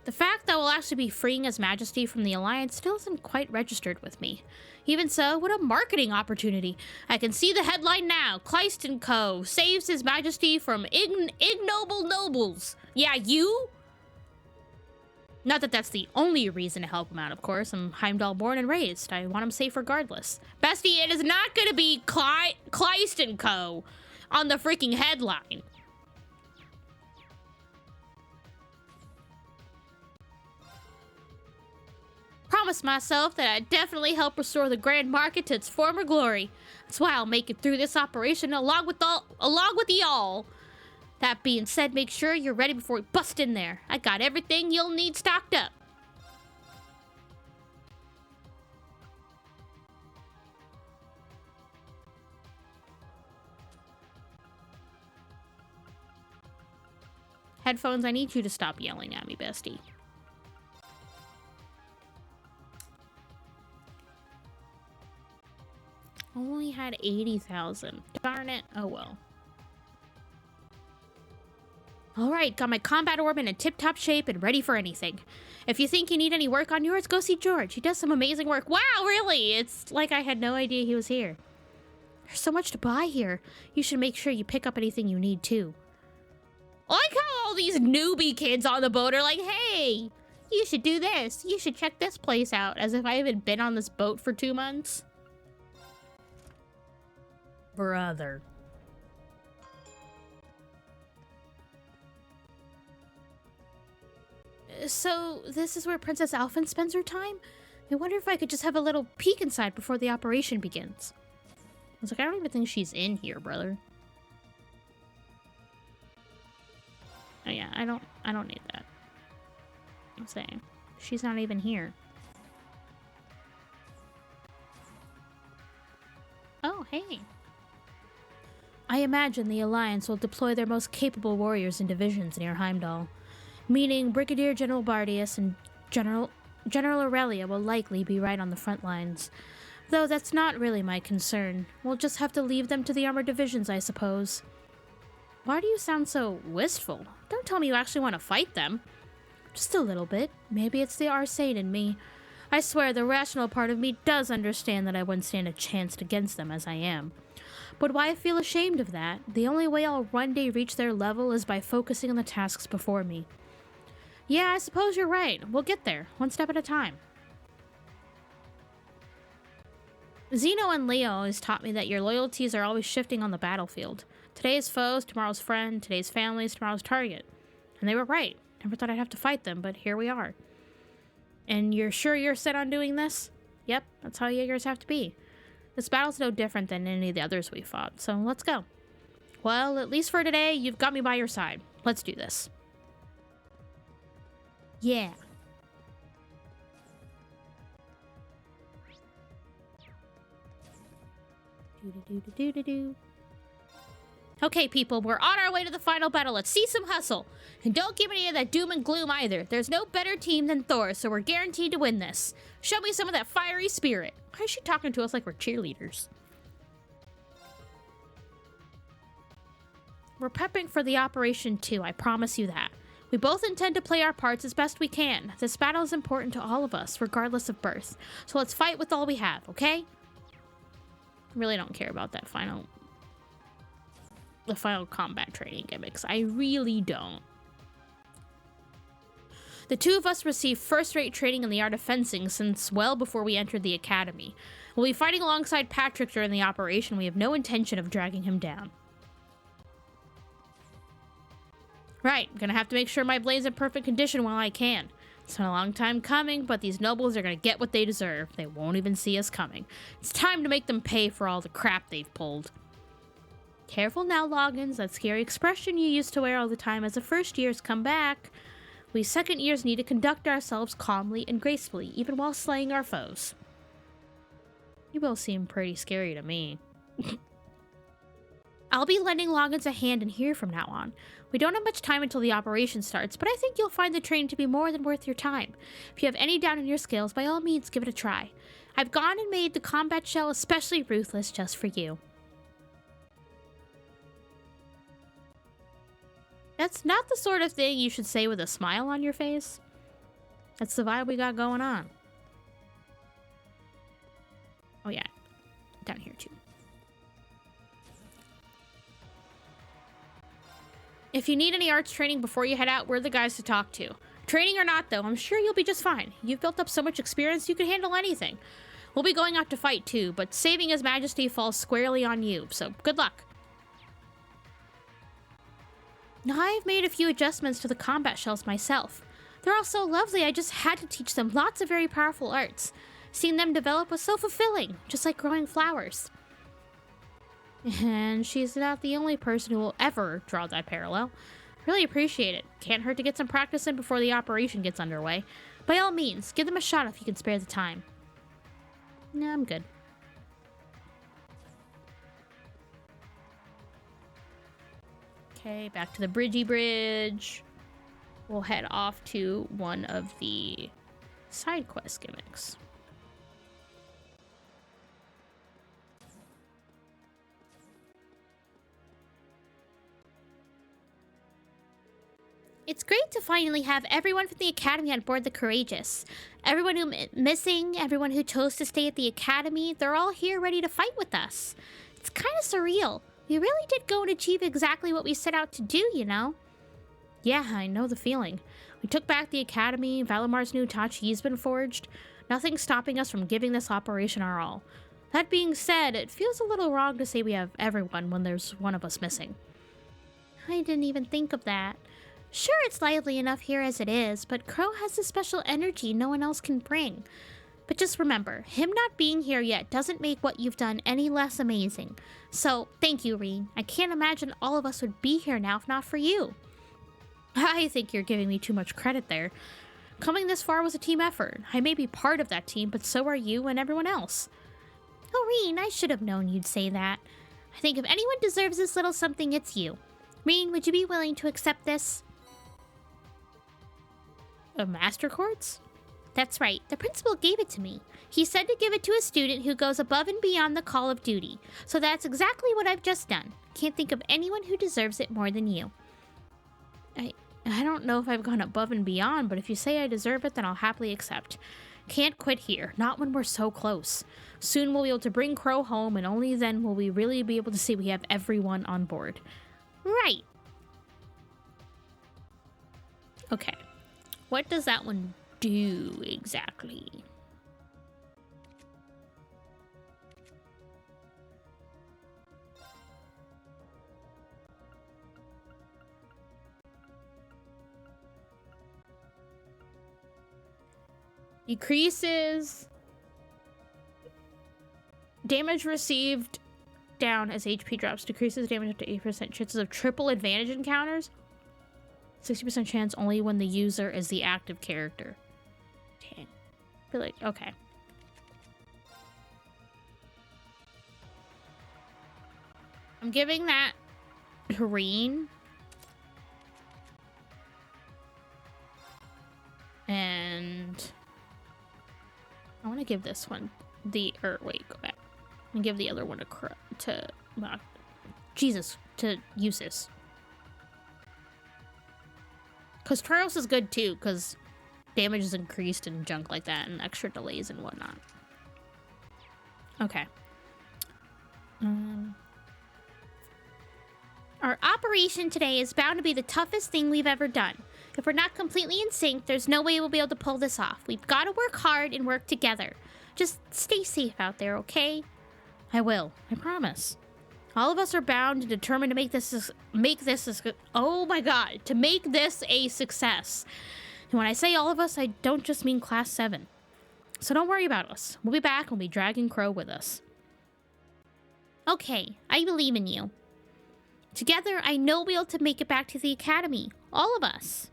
The fact that we'll actually be freeing His Majesty from the Alliance still isn't quite registered with me. Even so, what a marketing opportunity. I can see the headline now. Kleist & Co. saves His Majesty from ignoble nobles. Yeah, you? Not that that's the only reason to help him out, of course. I'm Heimdall born and raised. I want him safe regardless. Bestie, it is not going to be Kleist & Co. on the freaking headline. Promise myself that I'd definitely help restore the Grand Market to its former glory. That's why I'll make it through this operation along with y'all. That being said, make sure you're ready before we bust in there. I got everything you'll need stocked up. Headphones, I need you to stop yelling at me, bestie. Only had 80,000. Darn it. Oh well. Alright, got my combat orb in a tip-top shape and ready for anything. If you think you need any work on yours, go see George. He does some amazing work. Wow, really? It's like I had no idea he was here. There's so much to buy here. You should make sure you pick up anything you need too. I like how all these newbie kids on the boat are like, hey, you should do this. You should check this place out. As if I haven't been on this boat for 2 months. Brother. So, this is where Princess Alphen spends her time? I wonder if I could just have a little peek inside before the operation begins. I was like, I don't even think she's in here, brother. Oh yeah, I don't need that. I'm saying. She's not even here. Oh, hey. I imagine the Alliance will deploy their most capable warriors in divisions near Heimdall, meaning Brigadier General Bardius and General Aurelia will likely be right on the front lines. Though that's not really my concern. We'll just have to leave them to the armored divisions, I suppose. Why do you sound so wistful? Don't tell me you actually want to fight them. Just a little bit. Maybe it's the Arsane in me. I swear the rational part of me does understand that I wouldn't stand a chance against them as I am. But why feel ashamed of that? The only way I'll one day reach their level is by focusing on the tasks before me. Yeah, I suppose you're right. We'll get there, one step at a time. Zeno and Leo always taught me that your loyalties are always shifting on the battlefield. Today's foes, tomorrow's friend, today's families, tomorrow's target. And they were right. Never thought I'd have to fight them, but here we are. And you're sure you're set on doing this? Yep, that's how Jaegers have to be. This battle's no different than any of the others we fought, so let's go. Well, at least for today, you've got me by your side. Let's do this. Yeah. Do-do-do-do-do-do. Okay, people, we're on our way to the final battle. Let's see some hustle. And don't give me any of that doom and gloom either. There's no better team than Thor, so we're guaranteed to win this. Show me some of that fiery spirit. Why is she talking to us like we're cheerleaders? We're prepping for the operation too, I promise you that. We both intend to play our parts as best we can. This battle is important to all of us, regardless of birth. So let's fight with all we have, okay? I really don't care about that the final combat training gimmicks. I really don't. The two of us received first-rate training in the art of fencing since well before we entered the academy. We'll be fighting alongside Patrick during the operation. We have no intention of dragging him down. Right, I'm gonna have to make sure my blade's in perfect condition while I can. It's been a long time coming, but these nobles are gonna get what they deserve. They won't even see us coming. It's time to make them pay for all the crap they've pulled. Careful now, Loggins. That scary expression you used to wear all the time as the first years come back. We second years need to conduct ourselves calmly and gracefully, even while slaying our foes. You both seem pretty scary to me. I'll be lending Loggins a hand in here from now on. We don't have much time until the operation starts, but I think you'll find the training to be more than worth your time. If you have any doubt in your skills, by all means, give it a try. I've gone and made the combat shell especially ruthless just for you. That's not the sort of thing you should say with a smile on your face. That's the vibe we got going on. Oh yeah, down here too. If you need any arts training before you head out, we're the guys to talk to. Training or not though, I'm sure you'll be just fine. You've built up so much experience you can handle anything. We'll be going out to fight too, but saving His Majesty falls squarely on you, so good luck. I've made a few adjustments to the combat shells myself. They're all so lovely, I just had to teach them lots of very powerful arts. Seeing them develop was so fulfilling, just like growing flowers. And she's not the only person who will ever draw that parallel. Really appreciate it. Can't hurt to get some practice in before the operation gets underway. By all means, give them a shot if you can spare the time. Nah, I'm good. Okay, back to the Bridgie Bridge. We'll head off to one of the side quest gimmicks. It's great to finally have everyone from the Academy on board the Courageous. Everyone who's missing, everyone who chose to stay at the Academy, they're all here ready to fight with us. It's kind of surreal. We really did go and achieve exactly what we set out to do, you know? Yeah, I know the feeling. We took back the Academy, Valimar's new Tachi's been forged. Nothing's stopping us from giving this operation our all. That being said, it feels a little wrong to say we have everyone when there's one of us missing. I didn't even think of that. Sure, it's lively enough here as it is, but Crow has a special energy no one else can bring. But just remember, him not being here yet doesn't make what you've done any less amazing. So, thank you, Reen. I can't imagine all of us would be here now if not for you. I think you're giving me too much credit there. Coming this far was a team effort. I may be part of that team, but so are you and everyone else. Oh, Reen, I should have known you'd say that. I think if anyone deserves this little something, it's you. Reen, would you be willing to accept this? A Master Quartz? That's right, the principal gave it to me. He said to give it to a student who goes above and beyond the call of duty. So that's exactly what I've just done. Can't think of anyone who deserves it more than you. I don't know if I've gone above and beyond, but if you say I deserve it, then I'll happily accept. Can't quit here, not when we're so close. Soon we'll be able to bring Crow home, and only then will we really be able to say we have everyone on board. Right. Okay. What does that one do exactly? Decreases damage received down as HP drops. Decreases damage up to 8%. Chances of triple advantage encounters. 60% chance only when the user is the active character. Dang. I feel like, okay. I'm giving that to Reen. And I want to give this one wait, go back. And give the other one to Usis. Because Trials is good too, because damage is increased and junk like that, and extra delays and whatnot. Okay. Our operation today is bound to be the toughest thing we've ever done. If we're not completely in sync, there's no way we'll be able to pull this off. We've got to work hard and work together. Just stay safe out there, okay? I will. I promise. All of us are bound and determined to make this a success. And when I say all of us, I don't just mean Class 7. So don't worry about us. We'll be back and we'll be dragging Crow with us. Okay, I believe in you. Together, I know we'll be able to make it back to the Academy. All of us.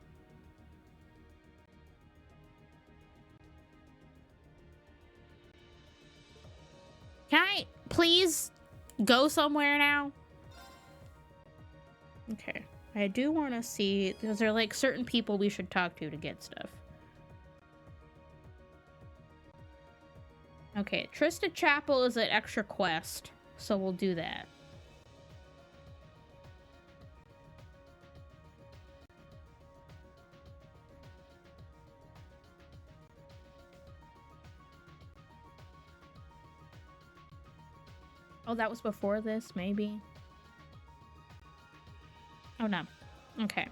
Can I please go somewhere now? Okay. I do want to see, because there are like certain people we should talk to get stuff. Okay, Trista Chapel is an extra quest, so we'll do that. Oh, that was before this, maybe? Oh, no. Okay.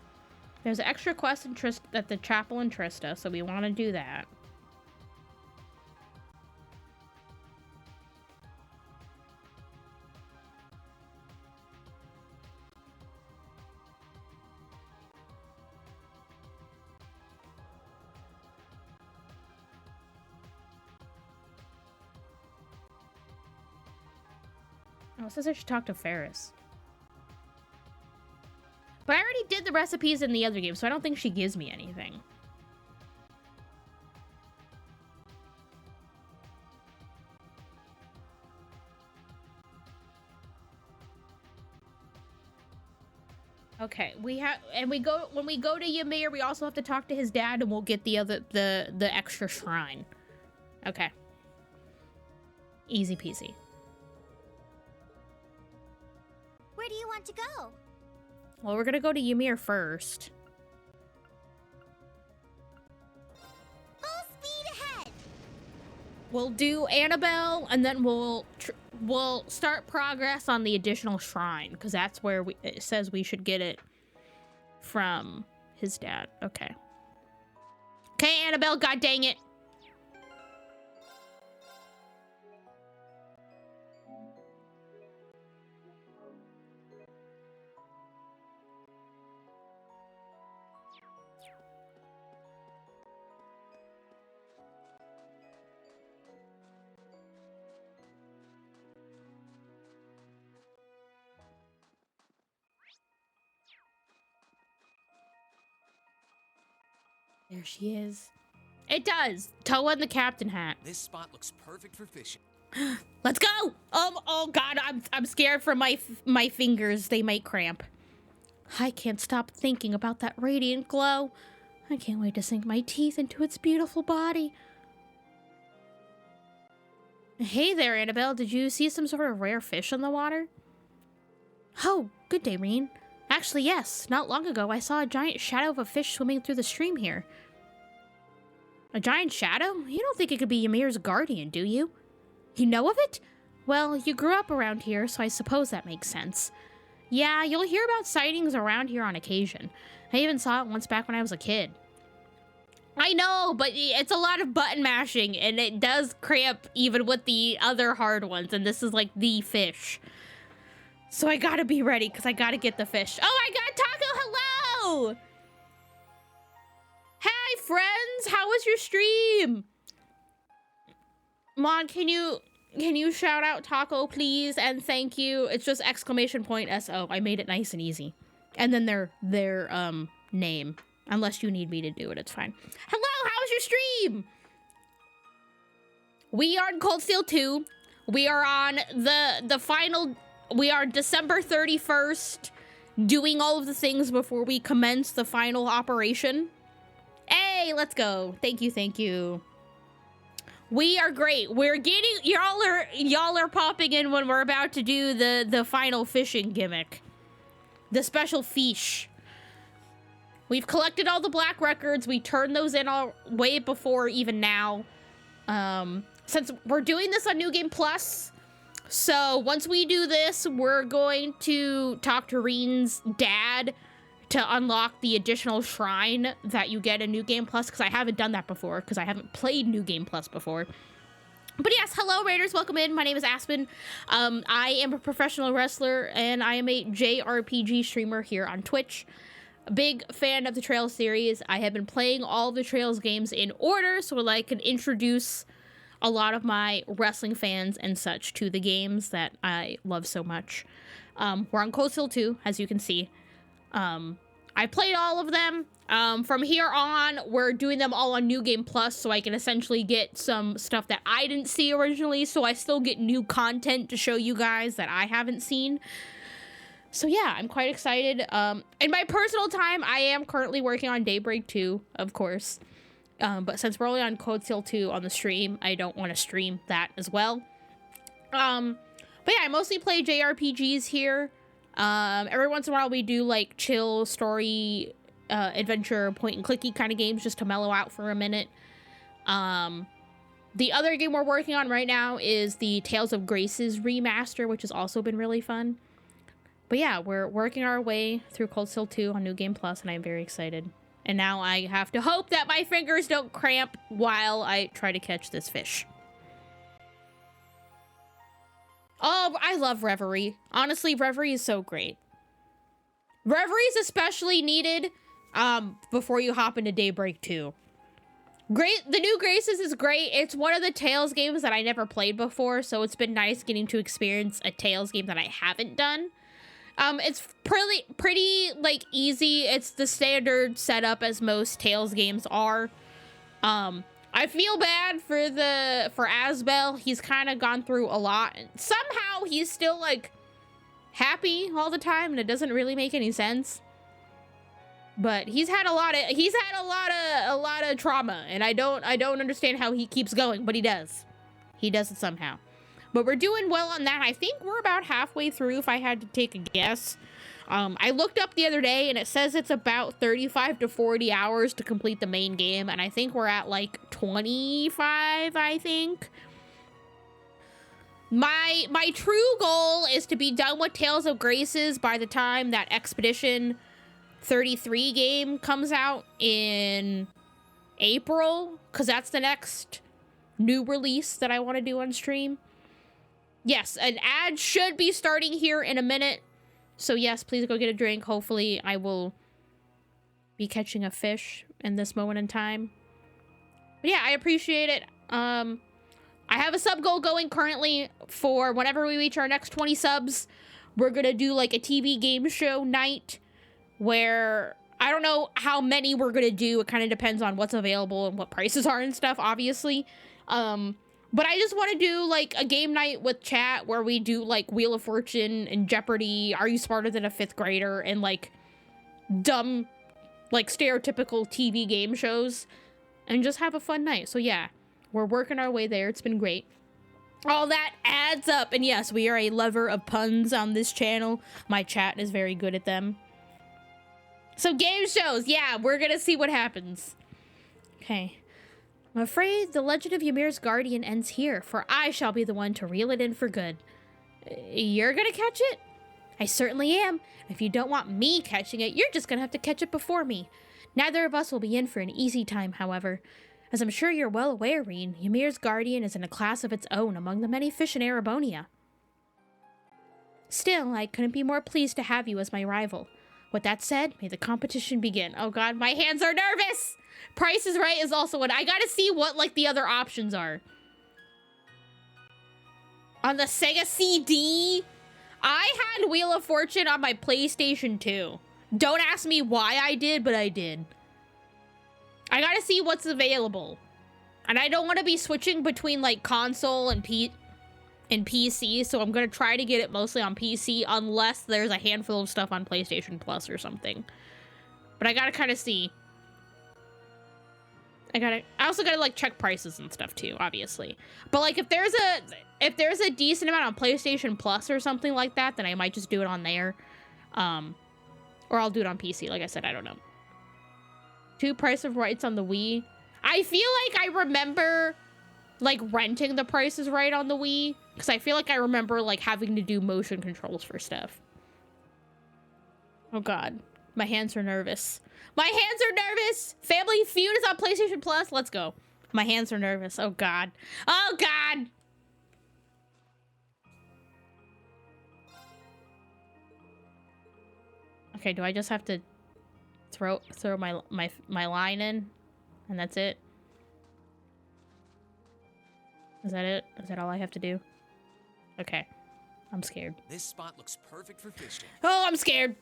There's an extra quest in at the chapel in Trista, so we want to do that. Oh, it says I should talk to Ferris. But I already did the recipes in the other game, so I don't think she gives me anything. Okay, when we go to Ymir, we also have to talk to his dad, and we'll get the extra shrine. Okay. Easy peasy. Where do you want to go? Well, we're gonna go to Ymir first. Full speed ahead! We'll do Annabelle, and then we'll start progress on the additional shrine, because that's where it says we should get it from his dad. Okay. Okay, Annabelle, god dang it. There she is. It does. Toa and the captain hat. This spot looks perfect for fishing. Let's go. Oh god, I'm scared for my fingers. They might cramp. I can't stop thinking about that radiant glow. I can't wait to sink my teeth into its beautiful body. Hey there, Annabelle. Did you see some sort of rare fish in the water? Oh, good day, Reen. Actually, yes. Not long ago, I saw a giant shadow of a fish swimming through the stream here. A giant shadow? You don't think it could be Ymir's guardian, do you? You know of it? Well, you grew up around here, so I suppose that makes sense. Yeah, you'll hear about sightings around here on occasion. I even saw it once back when I was a kid. I know, but it's a lot of button mashing, and it does cramp even with the other hard ones, and this is like the fish. So I gotta be ready, because I gotta get the fish. Oh my god, Taco, hello! Hi, friends! How was your stream? Mon, can you can you shout out Taco, please? And thank you. It's just exclamation point SO. I made it nice and easy. And then their name. Unless you need me to do it, it's fine. Hello, how's your stream? We are in Cold Steel 2. We are on the final, we are December 31st, doing all of the things before we commence the final operation. Hey, let's go. Thank you, thank you. We are great. We're getting, y'all are popping in when we're about to do the final fishing gimmick. The special fish. We've collected all the black records. We turned those in all way before even now. Since we're doing this on New Game Plus, so once we do this, we're going to talk to Reen's dad to unlock the additional shrine that you get in New Game Plus, because I haven't done that before, because I haven't played New Game Plus before. But yes, hello Raiders, welcome in. My name is Aspen. I am a professional wrestler, and I am a JRPG streamer here on Twitch. A big fan of the Trails series. I have been playing all the Trails games in order so that I can introduce a lot of my wrestling fans and such to the games that I love so much. We're on Cold Steel 2, as you can see. I played all of them. From here on, we're doing them all on New Game Plus, so I can essentially get some stuff that I didn't see originally, so I still get new content to show you guys that I haven't seen. So yeah, I'm quite excited. In my personal time, I am currently working on Daybreak 2, of course. But since we're only on Cold Steel 2 on the stream, I don't want to stream that as well. But yeah, I mostly play JRPGs here. Every once in a while we do like chill story, adventure, point and clicky kind of games just to mellow out for a minute. The other game we're working on right now is the Tales of Graces remaster, which has also been really fun. But yeah, we're working our way through Cold Steel 2 on New Game Plus, and I'm very excited. And now I have to hope that my fingers don't cramp while I try to catch this fish. Oh, I love Reverie. Honestly, Reverie is so great. Reverie is especially needed before you hop into Daybreak 2. Great, the new Graces is great. It's one of the Tales games that I never played before, so it's been nice getting to experience a Tales game that I haven't done. It's pretty like easy. It's the standard setup as most Tales games are. I feel bad for Asbel. He's kind of gone through a lot. Somehow he's still like happy all the time, and it doesn't really make any sense. But he's had a lot of trauma, and I don't understand how he keeps going, but he does. He does it somehow. But we're doing well on that. I think we're about halfway through, if I had to take a guess. I looked up the other day, and it says it's about 35 to 40 hours to complete the main game, and I think we're at, like, 25, I think. My true goal is to be done with Tales of Graces by the time that Expedition 33 game comes out in April, because that's the next new release that I want to do on stream. Yes, an ad should be starting here in a minute. So yes, please go get a drink. Hopefully I will be catching a fish in this moment in time. But yeah, I appreciate it. I have a sub goal going currently for whenever we reach our next 20 subs. We're going to do like a TV game show night where I don't know how many we're going to do. It kind of depends on what's available and what prices are and stuff, obviously. But I just want to do, like, a game night with chat where we do, like, Wheel of Fortune and Jeopardy, Are You Smarter Than a Fifth Grader, and, like, dumb, like, stereotypical TV game shows, and just have a fun night. So, yeah, we're working our way there. It's been great. All that adds up. And, yes, we are a lover of puns on this channel. My chat is very good at them. So, game shows. Yeah, we're gonna see what happens. Okay. I'm afraid the legend of Ymir's guardian ends here, for I shall be the one to reel it in for good. You're gonna catch it? I certainly am. If you don't want me catching it, you're just gonna have to catch it before me. Neither of us will be in for an easy time, however. As I'm sure you're well aware, Reen, Ymir's guardian is in a class of its own among the many fish in Erebonia. Still, I couldn't be more pleased to have you as my rival. With that said, may the competition begin. Oh god, my hands are nervous! Price is Right is also one. I gotta see what, like, the other options are. On the Sega CD? I had Wheel of Fortune on my PlayStation 2. Don't ask me why I did, but I did. I gotta see what's available. And I don't want to be switching between like console and PC, so I'm gonna try to get it mostly on PC unless there's a handful of stuff on PlayStation Plus or something. But I gotta kind of see. I also gotta like check prices and stuff too, obviously. But like if there's a decent amount on PlayStation Plus or something like that, then I might just do it on there. Or I'll do it on PC, like I said, I don't know. 2 Price of Rights on the Wii. I feel like I remember like renting The Price is Right on the Wii, because I feel like I remember like having to do motion controls for stuff. Oh god, my hands are nervous. My hands are nervous. Family Feud is on PlayStation Plus. Let's go. My hands are nervous. Oh god. Oh god. Okay, do I just have to throw my line in and that's it? Is that it? Is that all I have to do? Okay. I'm scared. This spot looks perfect for fishing. Oh, I'm scared.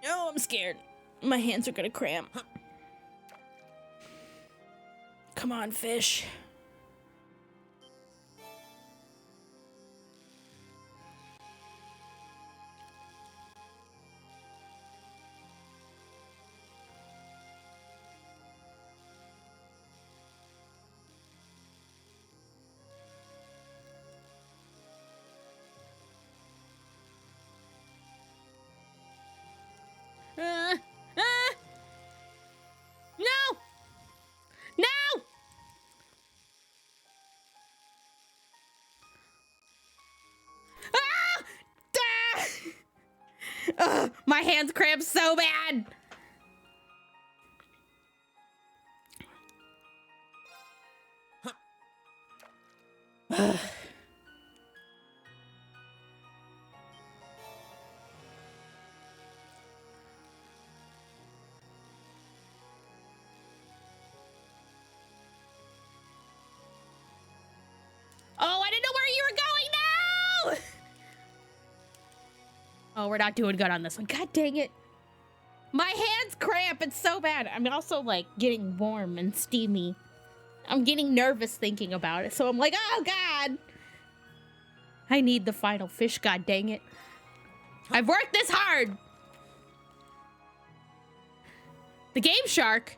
Oh, I'm scared. My hands are gonna cramp. Come on, fish. No! No! Ah! Ah! My hands cramp so bad. Oh, I didn't know where you were going now! Oh, we're not doing good on this one. God dang it. My hands cramp. It's so bad. I'm also like getting warm and steamy. I'm getting nervous thinking about it. So I'm like, oh God. I need the final fish. God dang it. I've worked this hard. The Game Shark.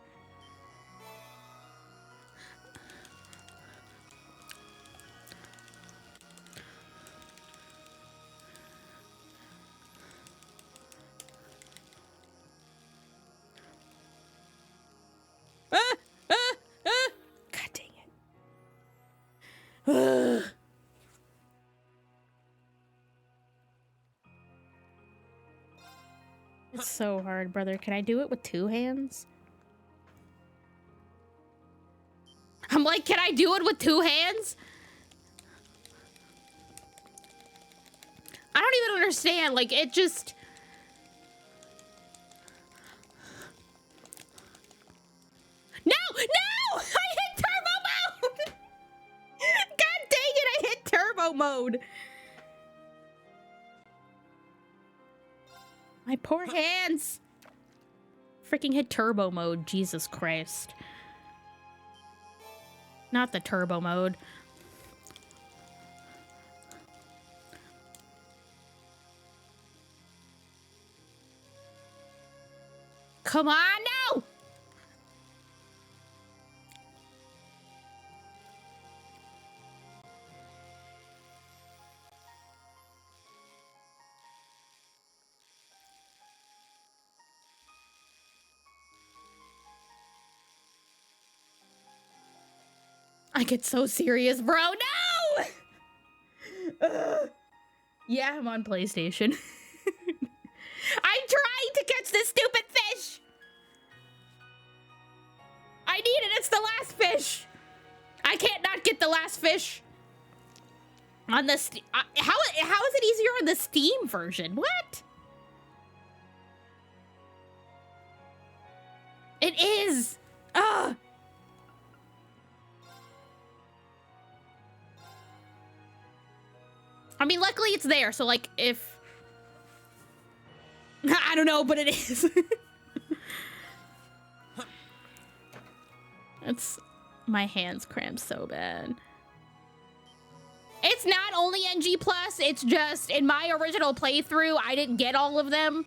God dang it. It's so hard, brother. Can I do it with 2 hands? I'm like, can I do it with 2 hands? I don't even understand. Like, it just... No! No! I hit turbo mode! God dang it, I hit turbo mode! My poor hands! Freaking hit turbo mode, Jesus Christ. Not the turbo mode. Come on, no! I get so serious, bro. No! Yeah, I'm on PlayStation. I'm trying to catch this stupid fish. I need it. It's the last fish. I can't not get the last fish. On the how is it easier on the Steam version? What? It is. Ugh. mean, luckily it's there, so like if... I don't know, but it is. It's... My hands cramp so bad. It's not only NG+, it's just in my original playthrough, I didn't get all of them.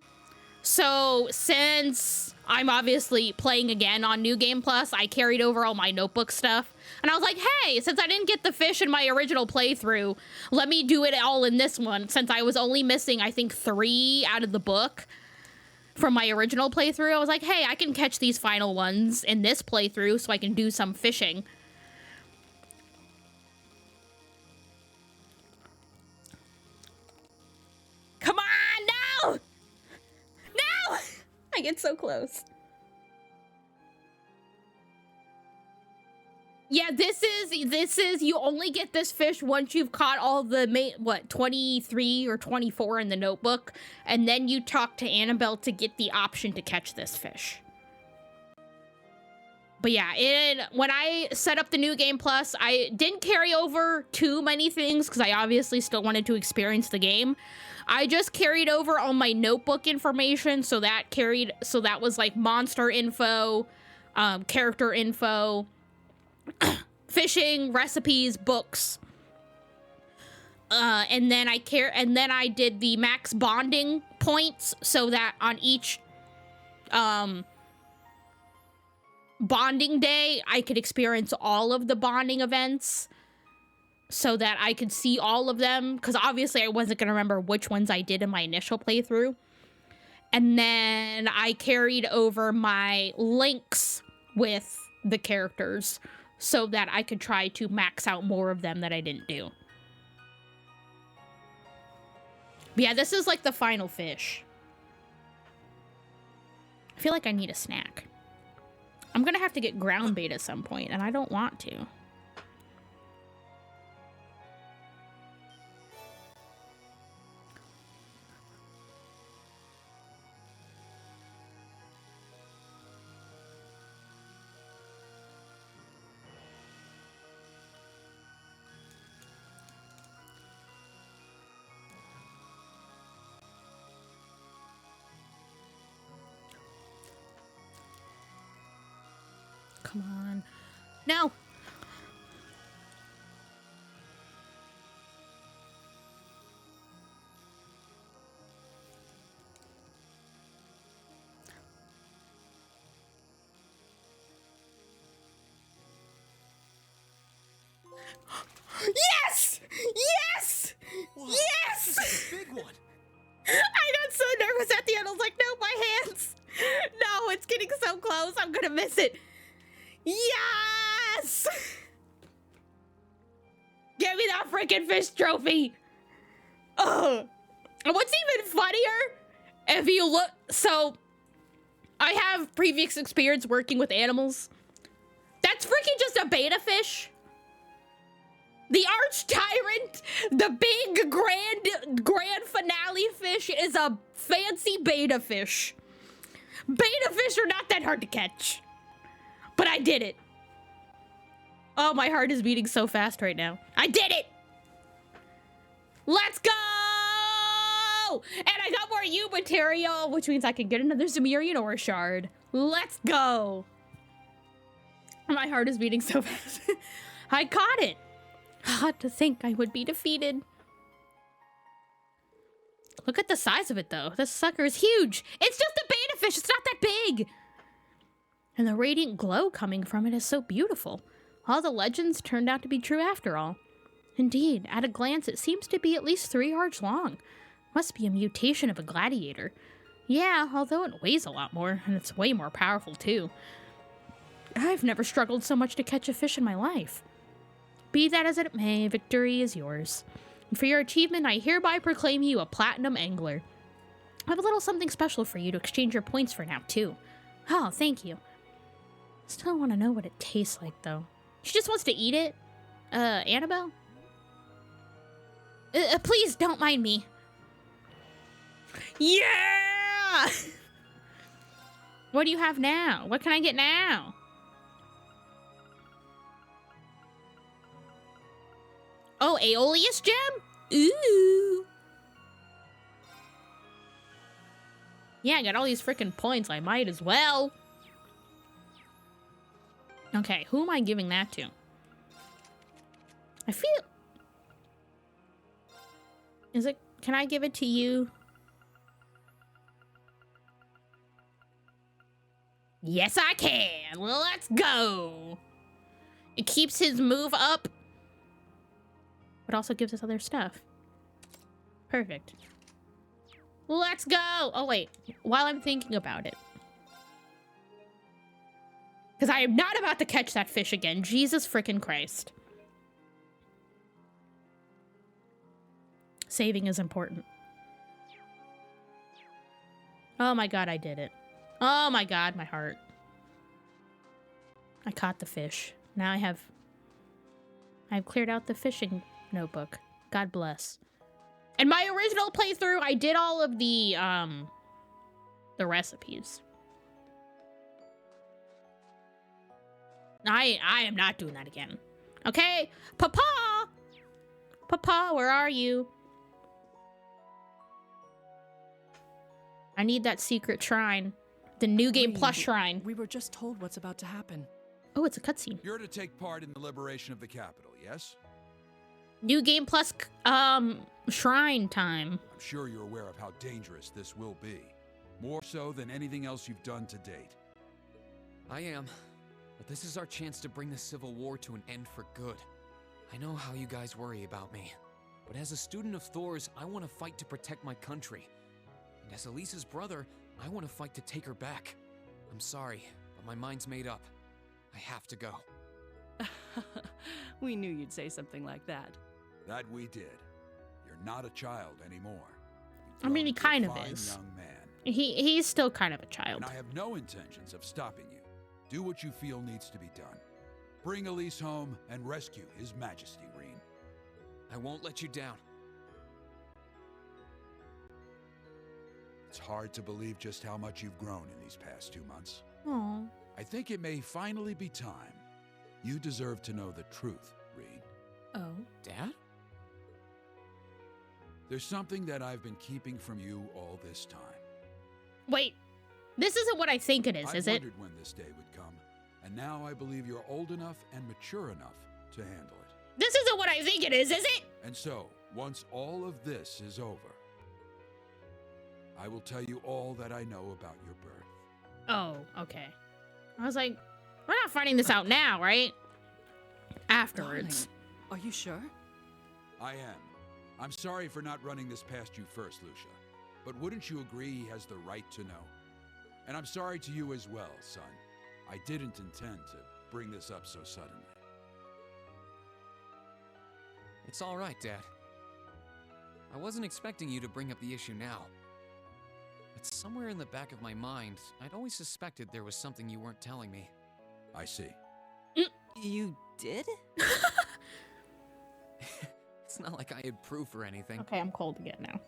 So since I'm obviously playing again on New Game Plus, I carried over all my notebook stuff. And I was like, hey, since I didn't get the fish in my original playthrough, let me do it all in this one. Since I was only missing, I think, 3 out of the book from my original playthrough, I was like, hey, I can catch these final ones in this playthrough so I can do some fishing. Come on, no! No! I get so close. Yeah, this is, you only get this fish once you've caught all the, 23 or 24 in the notebook, and then you talk to Annabelle to get the option to catch this fish. But yeah, when I set up the New Game Plus, I didn't carry over too many things, because I obviously still wanted to experience the game. I just carried over all my notebook information, so that was like monster info, character info, fishing, recipes, books. And then I did the max bonding points so that on each bonding day, I could experience all of the bonding events so that I could see all of them, because obviously I wasn't going to remember which ones I did in my initial playthrough. And then I carried over my links with the characters so that I could try to max out more of them that I didn't do. But yeah, this is like the final fish. I feel like I need a snack. I'm gonna have to get ground bait at some point, and I don't want to. Come on. No! Yes! Yes! Yes! That's a big one. I got so nervous at the end. I was like, no, my hands. No, it's getting so close. I'm gonna miss it. Yes! Give me that freaking fish trophy. Ugh. And what's even funnier, if you look, so I have previous experience working with animals. That's freaking just a beta fish. The arch tyrant, the big grand finale fish is a fancy beta fish. Beta fish are not that hard to catch. But I did it. Oh, my heart is beating so fast right now. I did it! Let's go! And I got more U material, which means I can get another Zemirian ore shard. Let's go! My heart is beating so fast. I caught it. Hard to think I would be defeated. Look at the size of it, though. This sucker is huge. It's just a beta fish. It's not that big. And the radiant glow coming from it is so beautiful. All the legends turned out to be true after all. Indeed, at a glance, it seems to be at least 3 yards long. Must be a mutation of a gladiator. Yeah, although it weighs a lot more, and it's way more powerful, too. I've never struggled so much to catch a fish in my life. Be that as it may, victory is yours. And for your achievement, I hereby proclaim you a platinum angler. I have a little something special for you to exchange your points for now, too. Oh, thank you. Still want to know what it tastes like, though. She just wants to eat it? Annabelle? Please don't mind me. Yeah! What do you have now? What can I get now? Oh, Aeolus gem? Ooh. Yeah, I got all these freaking points. I might as well. Okay, who am I giving that to? I feel... Is it... Can I give it to you? Yes, I can. Well, let's go. It keeps his move up, but also gives us other stuff. Perfect. Let's go. Oh, wait. While I'm thinking about it. Because I am not about to catch that fish again. Jesus freaking Christ. Saving is important. Oh my god, I did it. Oh my god, my heart. I caught the fish. Now I've cleared out the fishing notebook. God bless. In my original playthrough, I did all of the recipes. I am not doing that again. Okay? Papa! Papa, where are you? I need that secret shrine. The New Game Plus shrine. We were just told what's about to happen. Oh, it's a cutscene. You're to take part in the liberation of the capital, yes? New Game Plus shrine time. I'm sure you're aware of how dangerous this will be. More so than anything else you've done to date. I am. But this is our chance to bring the Civil War to an end for good. I know how you guys worry about me. But as a student of Thor's, I want to fight to protect my country. And as Elisa's brother, I want to fight to take her back. I'm sorry, but my mind's made up. I have to go. We knew you'd say something like that. That we did. You're not a child anymore. I mean, he kind of Fine is. young man. He's still kind of a child. And I have no intentions of stopping you. Do what you feel needs to be done. Bring Elise home and rescue His Majesty, Reen. I won't let you down. It's hard to believe just how much you've grown in these past 2 months. Aww. I think it may finally be time. You deserve to know the truth, Reen. Oh. Dad? There's something that I've been keeping from you all this time. Wait. This isn't what I think it is it? I wondered when this day would come, and now I believe you're old enough and mature enough to handle it. This isn't what I think it is it? And so, once all of this is over, I will tell you all that I know about your birth. Oh, okay. I was like, we're not finding this out now, right? Afterwards. Darling, are you sure? I am. I'm sorry for not running this past you first, Lucia. But wouldn't you agree he has the right to know? And I'm sorry to you as well, son. I didn't intend to bring this up so suddenly. It's all right, Dad. I wasn't expecting you to bring up the issue now. But somewhere in the back of my mind, I'd always suspected there was something you weren't telling me. I see. You did? It's not like I had proof or anything. Okay, I'm cold again now.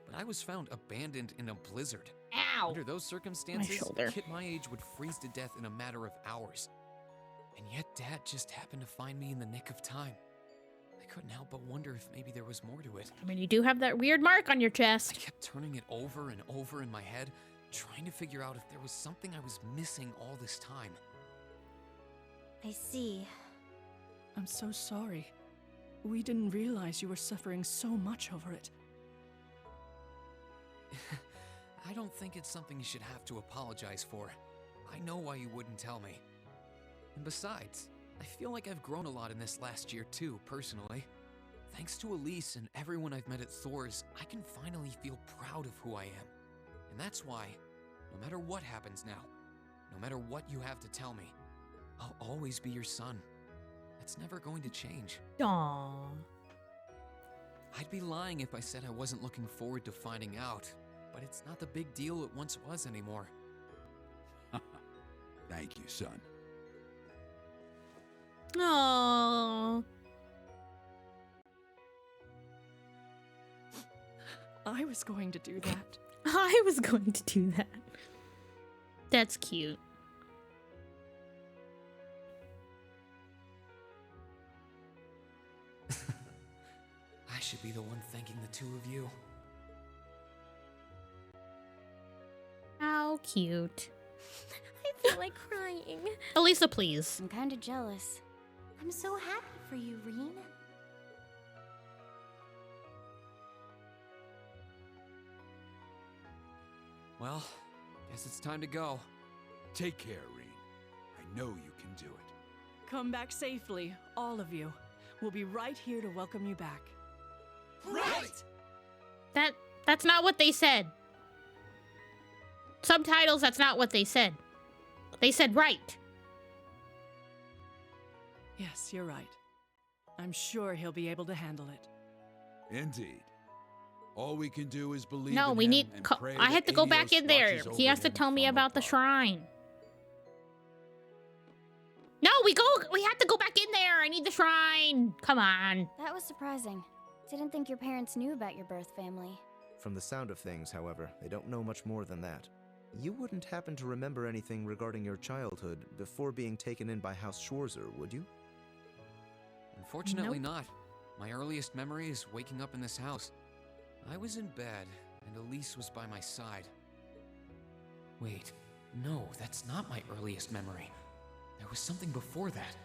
But I was found abandoned in a blizzard. Ow! Under those circumstances, My shoulder. a kid my age would freeze to death in a matter of hours. And yet Dad just happened to find me in the nick of time. I couldn't help but wonder if maybe there was more to it. I mean, you do have that weird mark on your chest. I kept turning it over and over in my head, trying to figure out if there was something I was missing all this time. I see. I'm so sorry. We didn't realize you were suffering so much over it. I don't think it's something you should have to apologize for. I know why you wouldn't tell me. And besides, I feel like I've grown a lot in this last year too, personally. Thanks to Elise and everyone I've met at Thor's, I can finally feel proud of who I am. And that's why, no matter what happens now, no matter what you have to tell me, I'll always be your son. That's never going to change. Aww. I'd be lying if I said I wasn't looking forward to finding out, but it's not the big deal it once was anymore. Thank you, son. Aww. I was going to do that. I was going to do that. That's cute. should be the one thanking the two of you. How cute. I feel like crying. Elisa, please. I'm kind of jealous. I'm so happy for you, Reen. Well, guess it's time to go. Take care, Reen. I know you can do it. Come back safely, all of you. We'll be right here to welcome you back. Right! That's not what they said. Subtitles, that's not what they said. They said right. Yes, you're right. I'm sure he'll be able to handle it. Indeed. All we can do is believe No, in we him need. and pray I that had to go back Adios in there. watches He over has to him tell me from about the above. shrine. No, we have to go back in there. I need the shrine. Come on. That was surprising. Didn't think your parents knew about your birth family. From the sound of things, however, they don't know much more than that. You wouldn't happen to remember anything regarding your childhood before being taken in by House Schwarzer, would you? Unfortunately not. My earliest memory is waking up in this house. I was in bed, and Elise was by my side. Wait, no, that's not my earliest memory. There was something before that.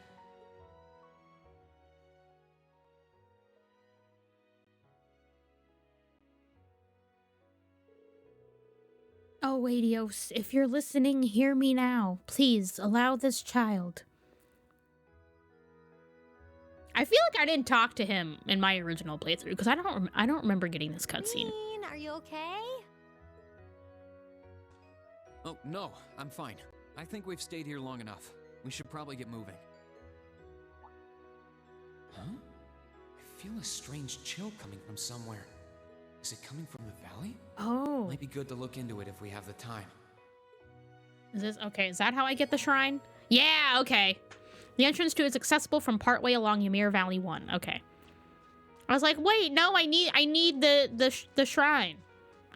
Oh, Adios, if you're listening, hear me now. Please, allow this child. I feel like I didn't talk to him in my original playthrough, because I don't remember getting this cutscene. Reen, are you okay? Oh, no, I'm fine. I think we've stayed here long enough. We should probably get moving. Huh? I feel a strange chill coming from somewhere. Is it coming from the valley? Oh. Might be good to look into it if we have the time. Is this okay? Is that how I get the shrine? Yeah, okay. The entrance to it is accessible from partway along Ymir Valley 1. Okay. I was like, wait, no, I need the shrine.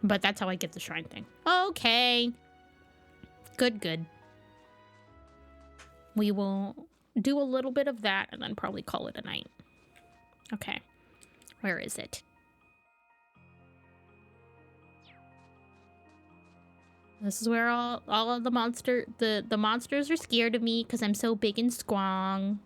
But that's how I get the shrine thing. Okay. Good. We will do a little bit of that and then probably call it a night. Okay. Where is it? This is where all of the monsters are scared of me because I'm so big and strong.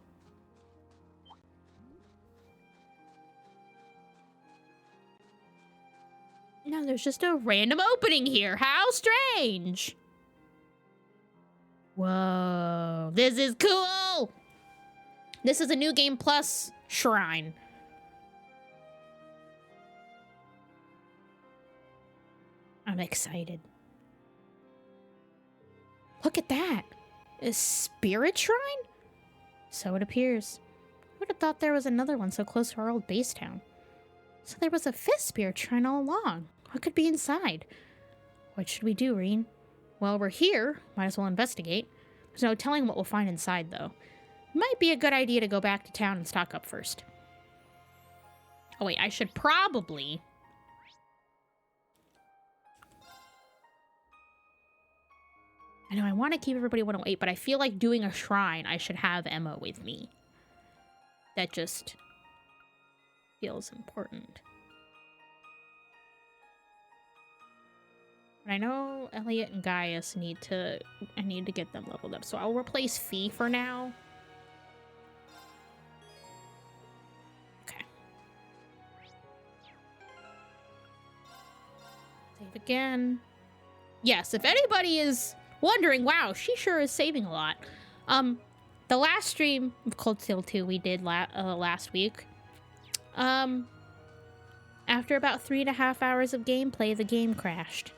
No, there's just a random opening here. How strange. Whoa, this is cool. This is a New Game Plus shrine. I'm excited. Look at that. A spirit shrine? So it appears. I would have thought there was another one so close to our old base town. So there was a fifth spirit shrine all along. What could be inside? What should we do, Reen? Well, we're here. Might as well investigate. There's no telling what we'll find inside, though. Might be a good idea to go back to town and stock up first. Oh, wait. I should probably... I know I want to keep everybody 108, but I feel like doing a shrine, I should have Emma with me. That just feels important. But I know Elliot and Gaius I need to get them leveled up. So I'll replace Fee for now. Okay. Save again. Yes, if anybody is wondering, wow, she sure is saving a lot. The last stream of Cold Steel 2 we did last week. After about 3.5 hours of gameplay, the game crashed.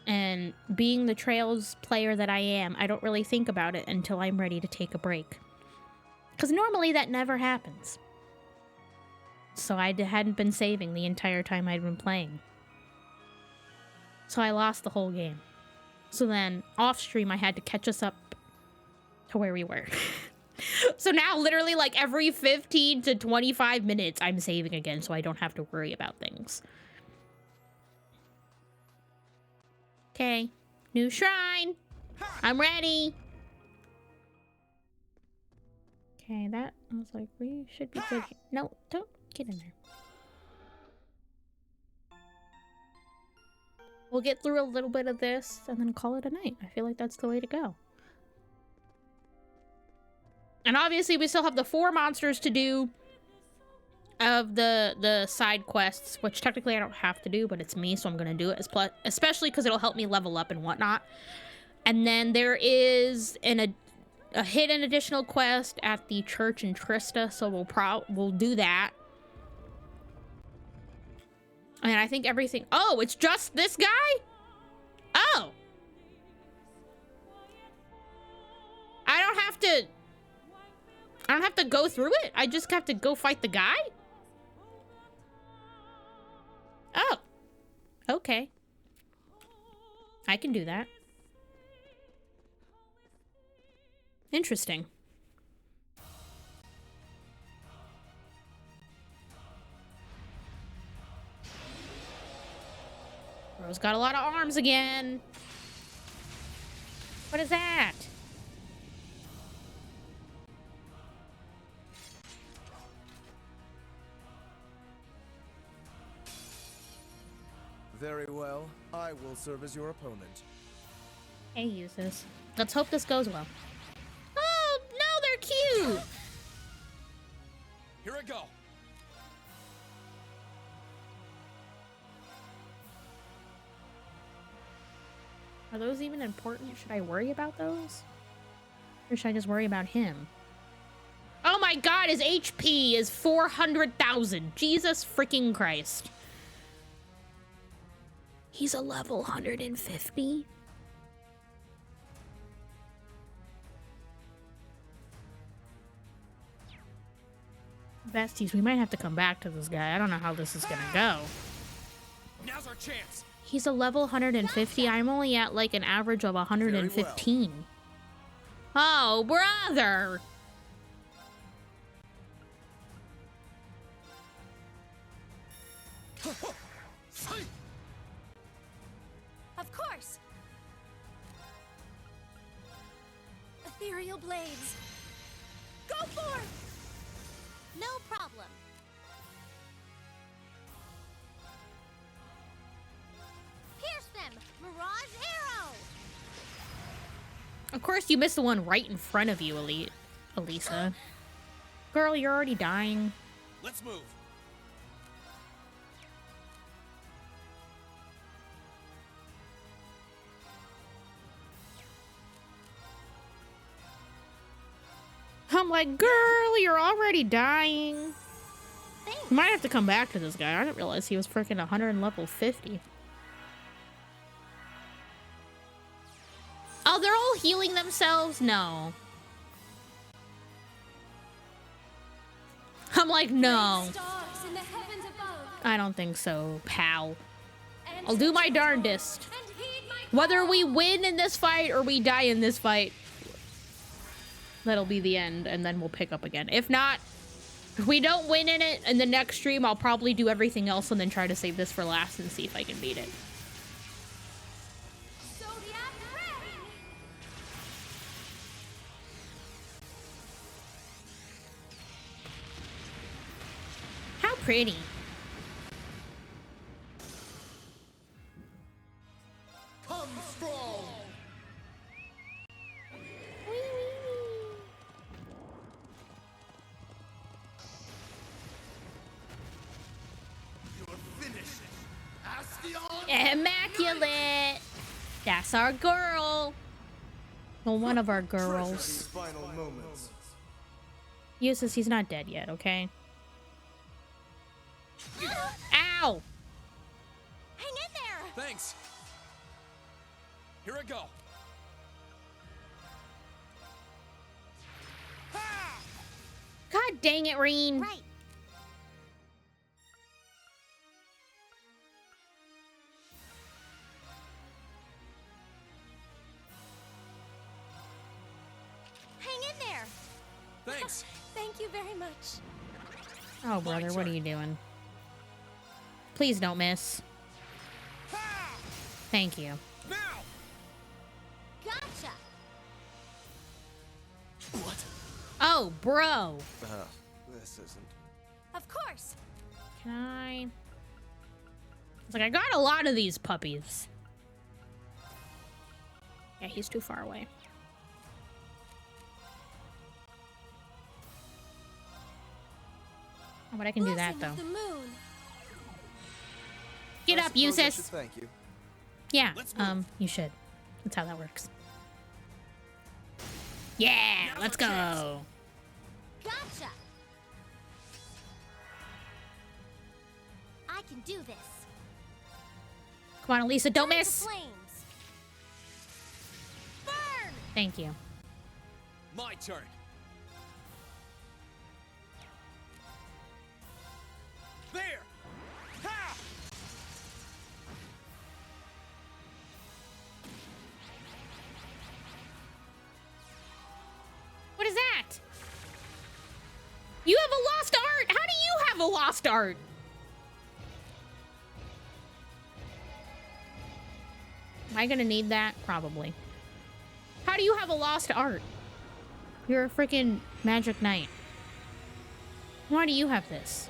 And being the Trails player that I am, I don't really think about it until I'm ready to take a break. Because normally that never happens. So I hadn't been saving the entire time I'd been playing. So I lost the whole game. So then, off stream, I had to catch us up to where we were. So now, literally, like, every 15 to 25 minutes, I'm saving again, so I don't have to worry about things. Okay. New shrine. I'm ready. Okay, that... I was like, we should be good here. No, don't get in there. We'll get through a little bit of this and then call it a night. I feel like that's the way to go. And obviously we still have the 4 monsters to do of the side quests, which technically I don't have to do, but it's me, so I'm gonna do it, especially because it'll help me level up and whatnot. And then there is a hidden additional quest at the church in Trista, so we'll do that. And I think everything... Oh, it's just this guy? Oh! I don't have to go through it? I just have to go fight the guy? Oh. Okay. I can do that. Interesting. Bro's got a lot of arms again. What is that? Very well. I will serve as your opponent. Hey, uses. Let's hope this goes well. Oh, no, they're cute! Here I go. Are those even important? Should I worry about those? Or should I just worry about him? Oh my god, his HP is 400,000. Jesus freaking Christ. He's a level 150? Besties, we might have to come back to this guy. I don't know how this is gonna go. Now's our chance. He's a level 150. I'm only at like an average of 115. Oh, brother! Of course! Ethereal blades. Go for it! No problem. Pierce them! Mirage arrow! Of course you missed the one right in front of you, Elisa. Girl, you're already dying. Let's move. I'm like, girl, you're already dying. Thanks. We might have to come back to this guy. I didn't realize he was freaking 100 level 50. Oh, they're all healing themselves? No. I'm like, no. Stars in the heavens above. I don't think so, pal. I'll do my darndest. Whether we win in this fight or we die in this fight, that'll be the end, and then we'll pick up again. If not, if we don't win in it in the next stream, I'll probably do everything else and then try to save this for last and see if I can beat it. How pretty. Come strong. You're finished. Astion. Immaculate. That's our girl. Well, one of our girls. Final moments. Uses, he's not dead yet, okay? Ow! Hang in there! Thanks. Here I go. God dang it, Reen. Right. Hang in there! Thanks. Thank you very much. Oh, brother, what are you doing? Please don't miss. Thank you. Now. Gotcha! What? Oh, bro. This isn't. Of course. Can I... It's like, I got a lot of these puppies. Yeah, he's too far away. Oh, but I can do that, though. Get up, Usis! Thank you. Yeah, you should. That's how that works. Yeah, let's go! Gotcha! I can do this. Come on, Elisa, don't Turn to miss! flames. Burn! Thank you. My turn. There! Ha! What is that? You have a lost art! How do you have a lost art? Am I gonna need that? Probably. How do you have a lost art? You're a freaking magic knight. Why do you have this?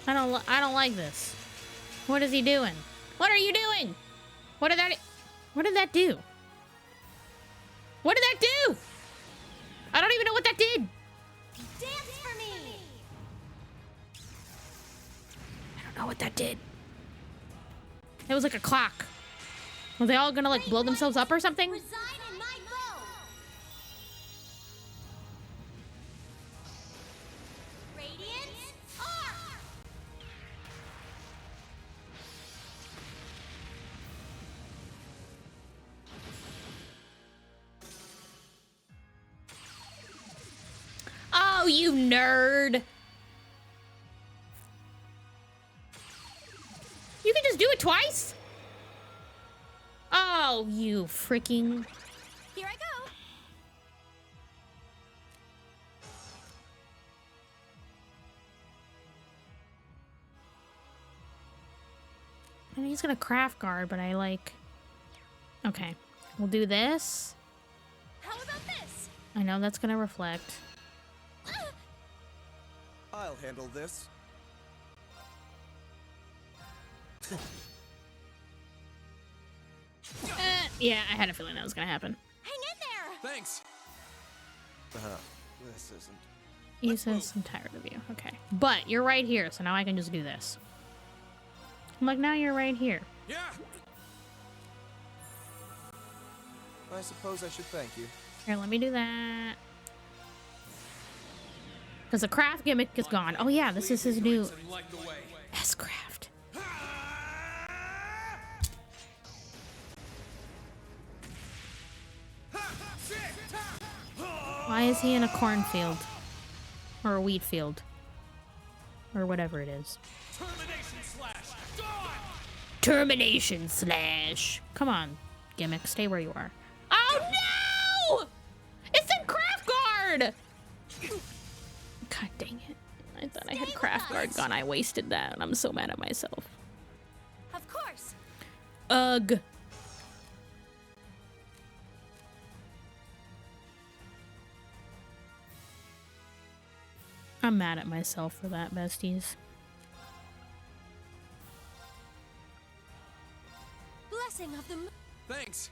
I don't like this. What is he doing? What are you doing? What did that do? What did that do? I don't even know what that did. Dance for me! I don't know what that did. It was like a clock. Were they all gonna like blow themselves up or something? Reside in my bow! Radiance arc! Oh, you nerd. You can just do it twice? Oh, you freaking... Here I go! I mean, he's gonna craft guard, but I like... Okay, we'll do this. How about this? I know that's gonna reflect. I'll handle this. Yeah, I had a feeling that was gonna happen. Hang in there! Thanks. This isn't. He says, I'm tired of you. Okay. But you're right here, so now I can just do this. I'm like, now you're right here. Yeah. I suppose I should thank you. Here, let me do that. Because the craft gimmick is gone. Oh yeah, this is his new S-craft. Why is he in a cornfield? Or a wheat field? Or whatever it is. Termination slash. Come on, gimmick, stay where you are. Oh no! It's in craft guard! God dang it. I thought I had craft guard gone. I wasted that and I'm so mad at myself. Of course! Ugh. I'm mad at myself for that, besties. Blessing of the moon. Thanks.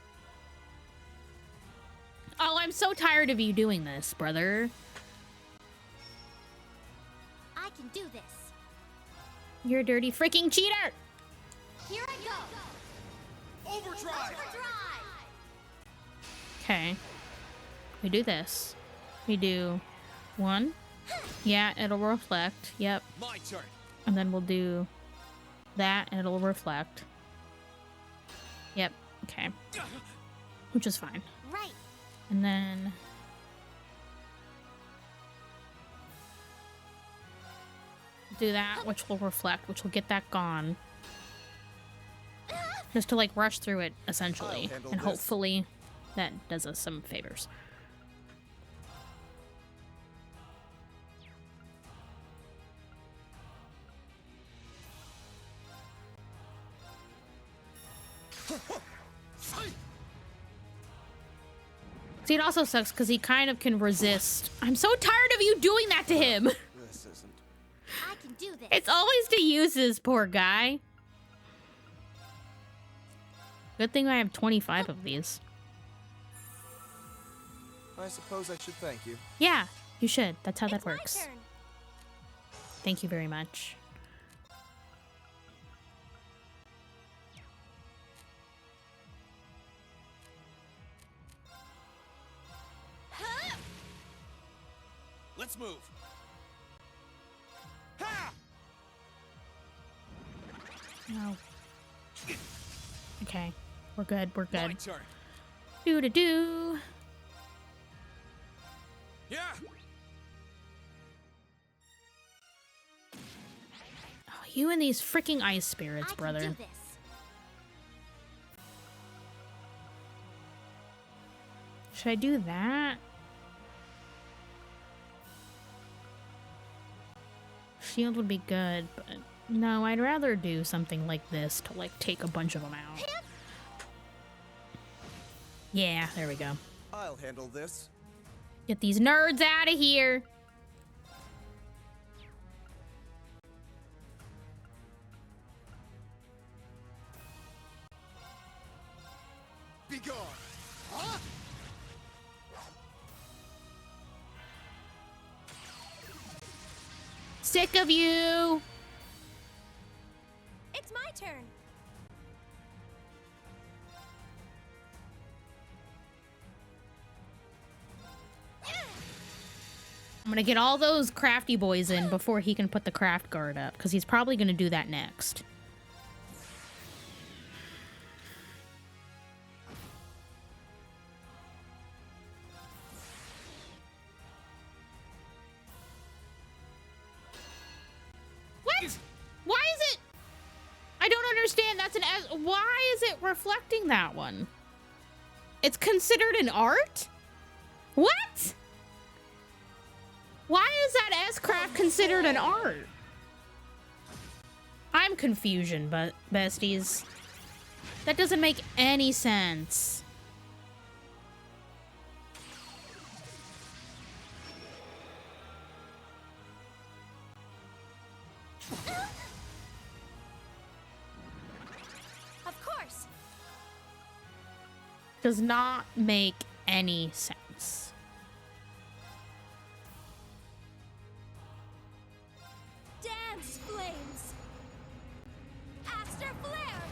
Oh, I'm so tired of you doing this, brother. I can do this. You're a dirty freaking cheater! Here I go! Overdrive! Okay. We do this. We do one. Yeah, it'll reflect. Yep. My turn. And then we'll do that and it'll reflect. Yep. Okay. Which is fine. Right. And then do that, which will reflect, which will get that gone. Just to like rush through it essentially. And hopefully that does us some favors. See, it also sucks because he kind of can resist. I'm so tired of you doing that to him. This isn't. I can do this. It's always to use this poor guy. Good thing I have 25 of these. I suppose I should thank you. Yeah, you should. That's how that works. Thank you very much. Let's move. Ha! No. Okay. We're good. We're My good. turn. Do-do-do. Yeah. Oh, you and these freaking ice spirits, brother. Do this. Should I do that? Shield would be good, but no, I'd rather do something like this to like take a bunch of them out. Yeah, there we go. I'll handle this. Get these nerds out of here. Be gone. Huh? Sick of you. It's my turn. I'm gonna get all those crafty boys in before he can put the craft guard up, because he's probably gonna do that next. What? Why is it? I don't understand. That's an S. Why is it reflecting that one? It's considered an art? What? Why is that S-craft considered an art? I'm confusion, but besties. That doesn't make any sense. Of course. Does not make any sense. Dance flames. Aster flare.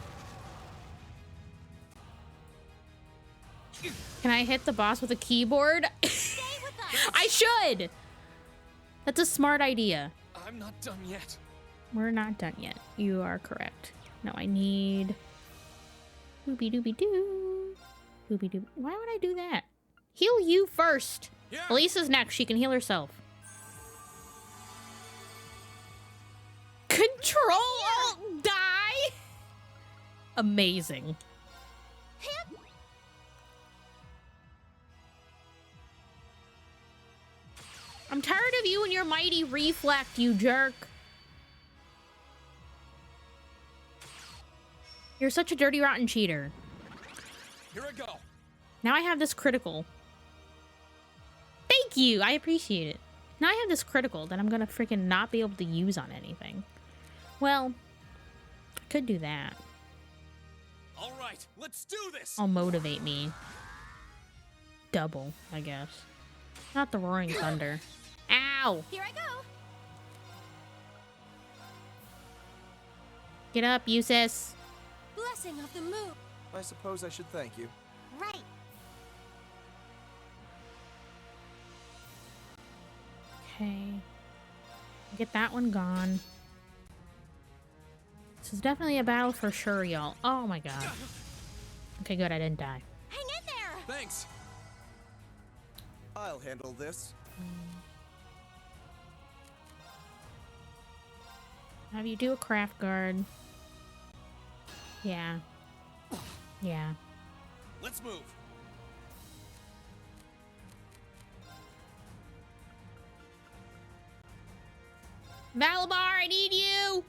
Can I hit the boss with a keyboard? I should! That's a smart idea. I'm not done yet. We're not done yet. You are correct. No, I need... Boopy doopy doo. Boopy doopy. Why would I do that? Heal you first. Yeah. Elisa's next. She can heal herself. Control Alt die. Amazing. I'm tired of you and your mighty reflect, you jerk. You're such a dirty, rotten cheater. Here I go. Now I have this critical. Thank you. I appreciate it. Now I have this critical that I'm gonna freaking not be able to use on anything. Well, I could do that. All right, let's do this. I'll motivate me. Double, I guess. Not the roaring thunder. Ow! Here I go. Get up, you sis. Blessing of the moon. I suppose I should thank you. Right. Okay. Get that one gone. This is definitely a battle for sure, y'all. Oh my god. Okay, good. I didn't die. Hang in there. Thanks. I'll handle this. Have you do a craft guard. Yeah. Yeah. Let's move. Valabar, I need you!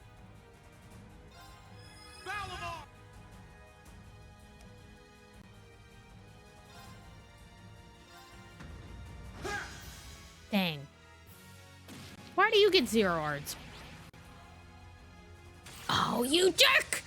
Valabar! Dang. Why do you get 0 arts? Oh, you jerk!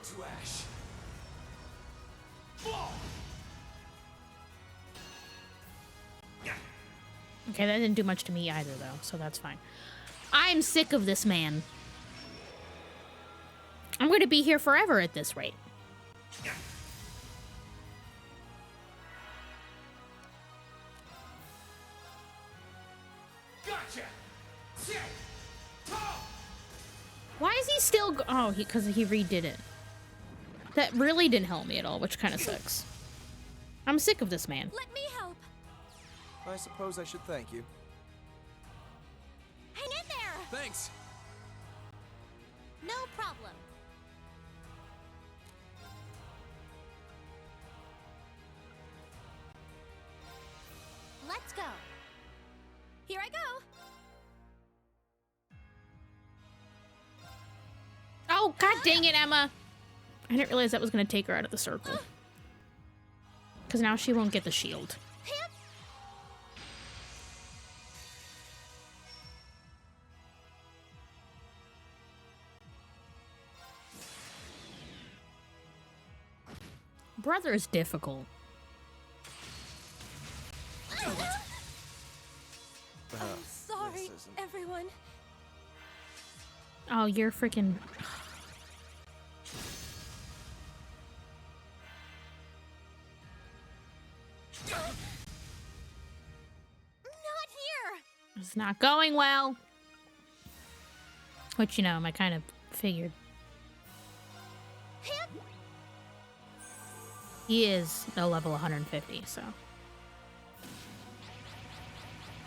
to ash. Okay, that didn't do much to me either, though, so that's fine. I'm sick of this man. I'm going to be here forever at this rate. Gotcha. Why is he still oh, because he redid it. That really didn't help me at all, which kind of sucks. I'm sick of this man. Let me help. I suppose I should thank you. Hang in there. Thanks. No problem. Let's go. Here I go. Oh, god dang it, Emma. I didn't realize that was going to take her out of the circle. Because now she won't get the shield. Brother is difficult. I'm sorry, everyone. Oh, you're freaking... Not here. It's not going well. Which, you know, I kind of figured. He is a level 150, so...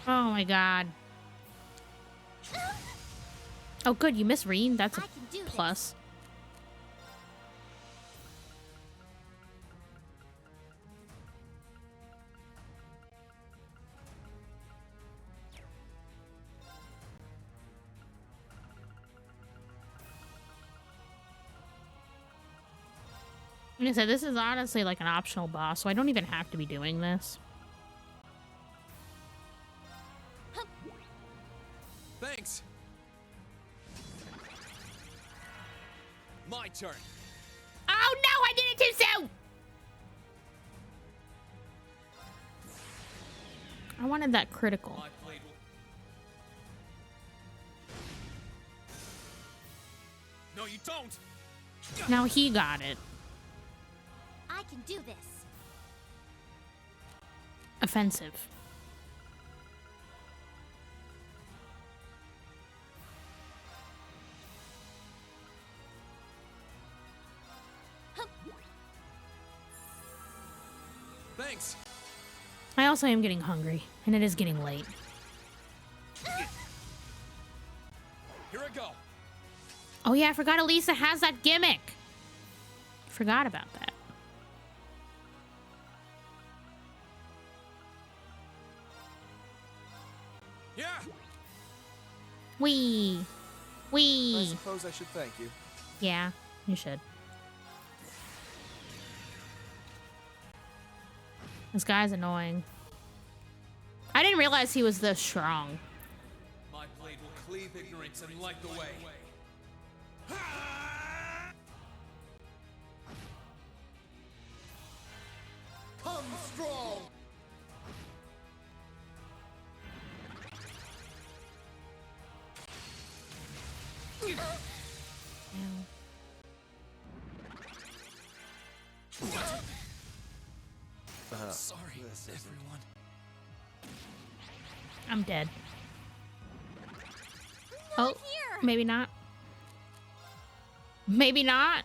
Oh my god. Oh good, you miss Reen? That's a plus. Like I said, this is honestly like an optional boss, so I don't even have to be doing this. Thanks. My turn. Oh no, I did it too soon! I wanted that critical. My blade will... No, you don't! Now he got it. I can do this. Offensive. Thanks. I also am getting hungry, and it is getting late. Here I go. Oh yeah, I forgot Elisa has that gimmick. Forgot about that. Yeah. Wee. Wee. I suppose I should thank you. Yeah, you should. This guy's annoying. I didn't realize he was this strong. My blade will cleave ignorance and light the way. Come strong. Sorry, everyone. I'm dead. Oh, maybe not. Maybe not.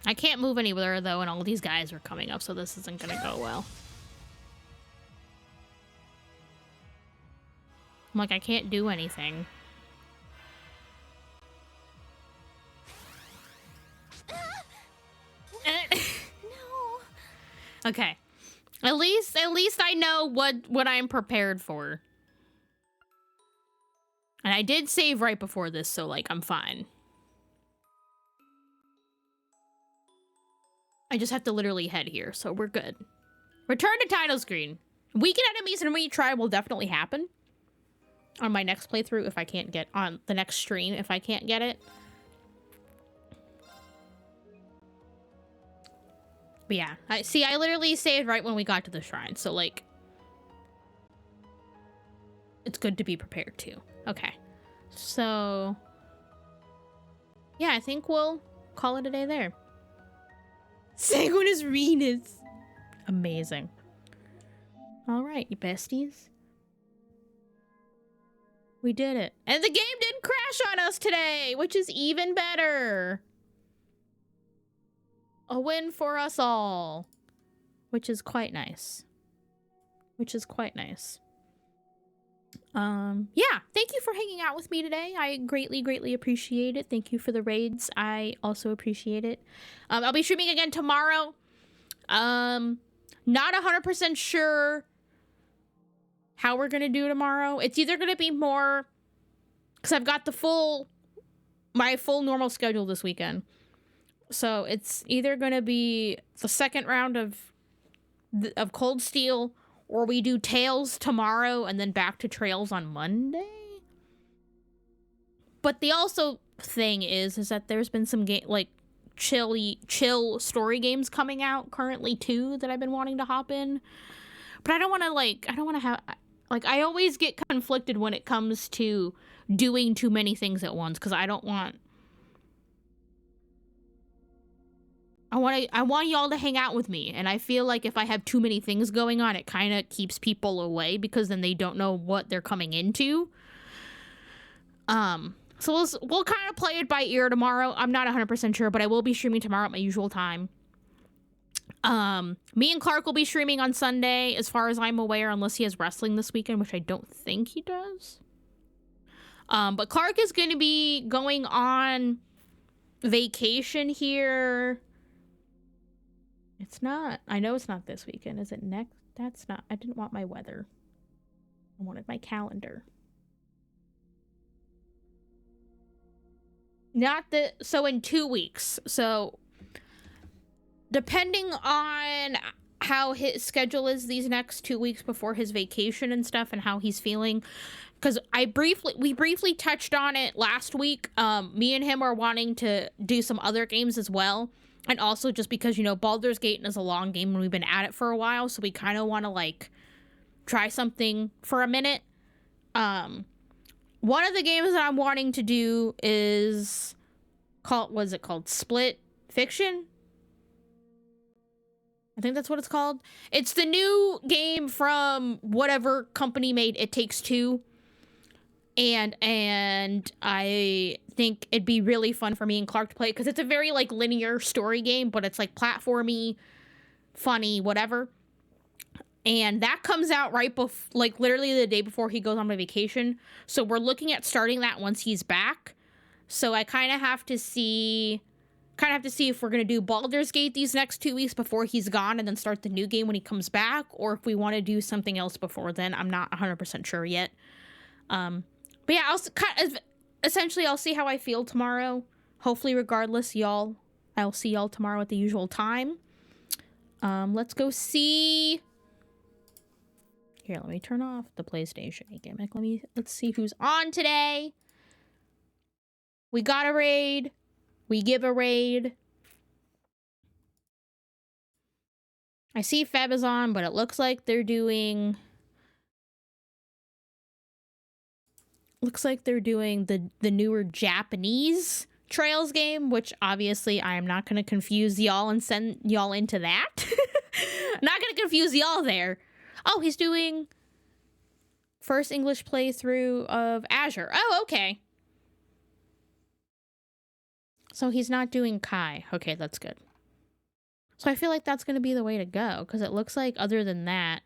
I can't move anywhere though, and all these guys are coming up, so this isn't gonna go well. I'm like, I can't do anything. No. Okay. At least I know what I'm prepared for. And I did save right before this, so like I'm fine. I just have to literally head here, so we're good. Return to title screen. Weakened enemies and retry will definitely happen on my next playthrough if I can't get on the next stream if I can't get it. But yeah, I literally saved right when we got to the shrine, so like, it's good to be prepared too. Okay, so yeah, I think we'll call it a day there. Sanguinis Renus. Amazing. All right, you besties. We did it. And the game didn't crash on us today, which is even better. A win for us all, which is quite nice. Yeah, thank you for hanging out with me today. I greatly appreciate it. Thank you for the raids. I also appreciate it. I'll be streaming again tomorrow. Not 100% sure how we're gonna do tomorrow. It's either gonna be more, because I've got my full normal schedule this weekend. So it's either gonna be the second round of Cold Steel, or we do Tales tomorrow and then back to Trails on Monday. But the also thing is that there's been some chill story games coming out currently too that I've been wanting to hop in. But I don't want to have I always get conflicted when it comes to doing too many things at once, because I want y'all to hang out with me, and I feel like if I have too many things going on, it kind of keeps people away, because then they don't know what they're coming into. So we'll kind of play it by ear tomorrow. I'm not 100% sure, but I will be streaming tomorrow at my usual time. Me and Clark will be streaming on Sunday, as far as I'm aware, unless he has wrestling this weekend, which I don't think he does. But Clark is going to be going on vacation here. It's not. I know it's not this weekend. Is it next? That's not. I didn't want my weather. I wanted my calendar. So in 2 weeks. So depending on how his schedule is these next 2 weeks before his vacation and stuff, and how he's feeling, because we briefly touched on it last week. Me and him are wanting to do some other games as well. And also just because, Baldur's Gate is a long game and we've been at it for a while, so we kind of want to, try something for a minute. One of the games that I'm wanting to do is called Split Fiction? I think that's what it's called. It's the new game from whatever company made It Takes Two. And I think it'd be really fun for me and Clark to play, because it's a very linear story game, but it's platformy, funny, whatever. And that comes out right before, literally the day before he goes on my vacation. So we're looking at starting that once he's back. So I kind of have to see if we're gonna do Baldur's Gate these next 2 weeks before he's gone, and then start the new game when he comes back, or if we want to do something else before then. I'm not 100% sure yet. But yeah, I'll see how I feel tomorrow. Hopefully, regardless, I'll see y'all tomorrow at the usual time. Let's go see. Here, let me turn off the PlayStation gimmick. Let's see who's on today. We got a raid. We give a raid. I see Feb is on, but it looks like they're doing. Looks like they're doing the newer Japanese Trails game, which obviously I am not going to confuse y'all and send y'all into that. Not going to confuse y'all there. Oh, he's doing first English playthrough of Azure. Oh, okay. So he's not doing Kai. Okay, that's good. So I feel like that's going to be the way to go, because it looks like other than that,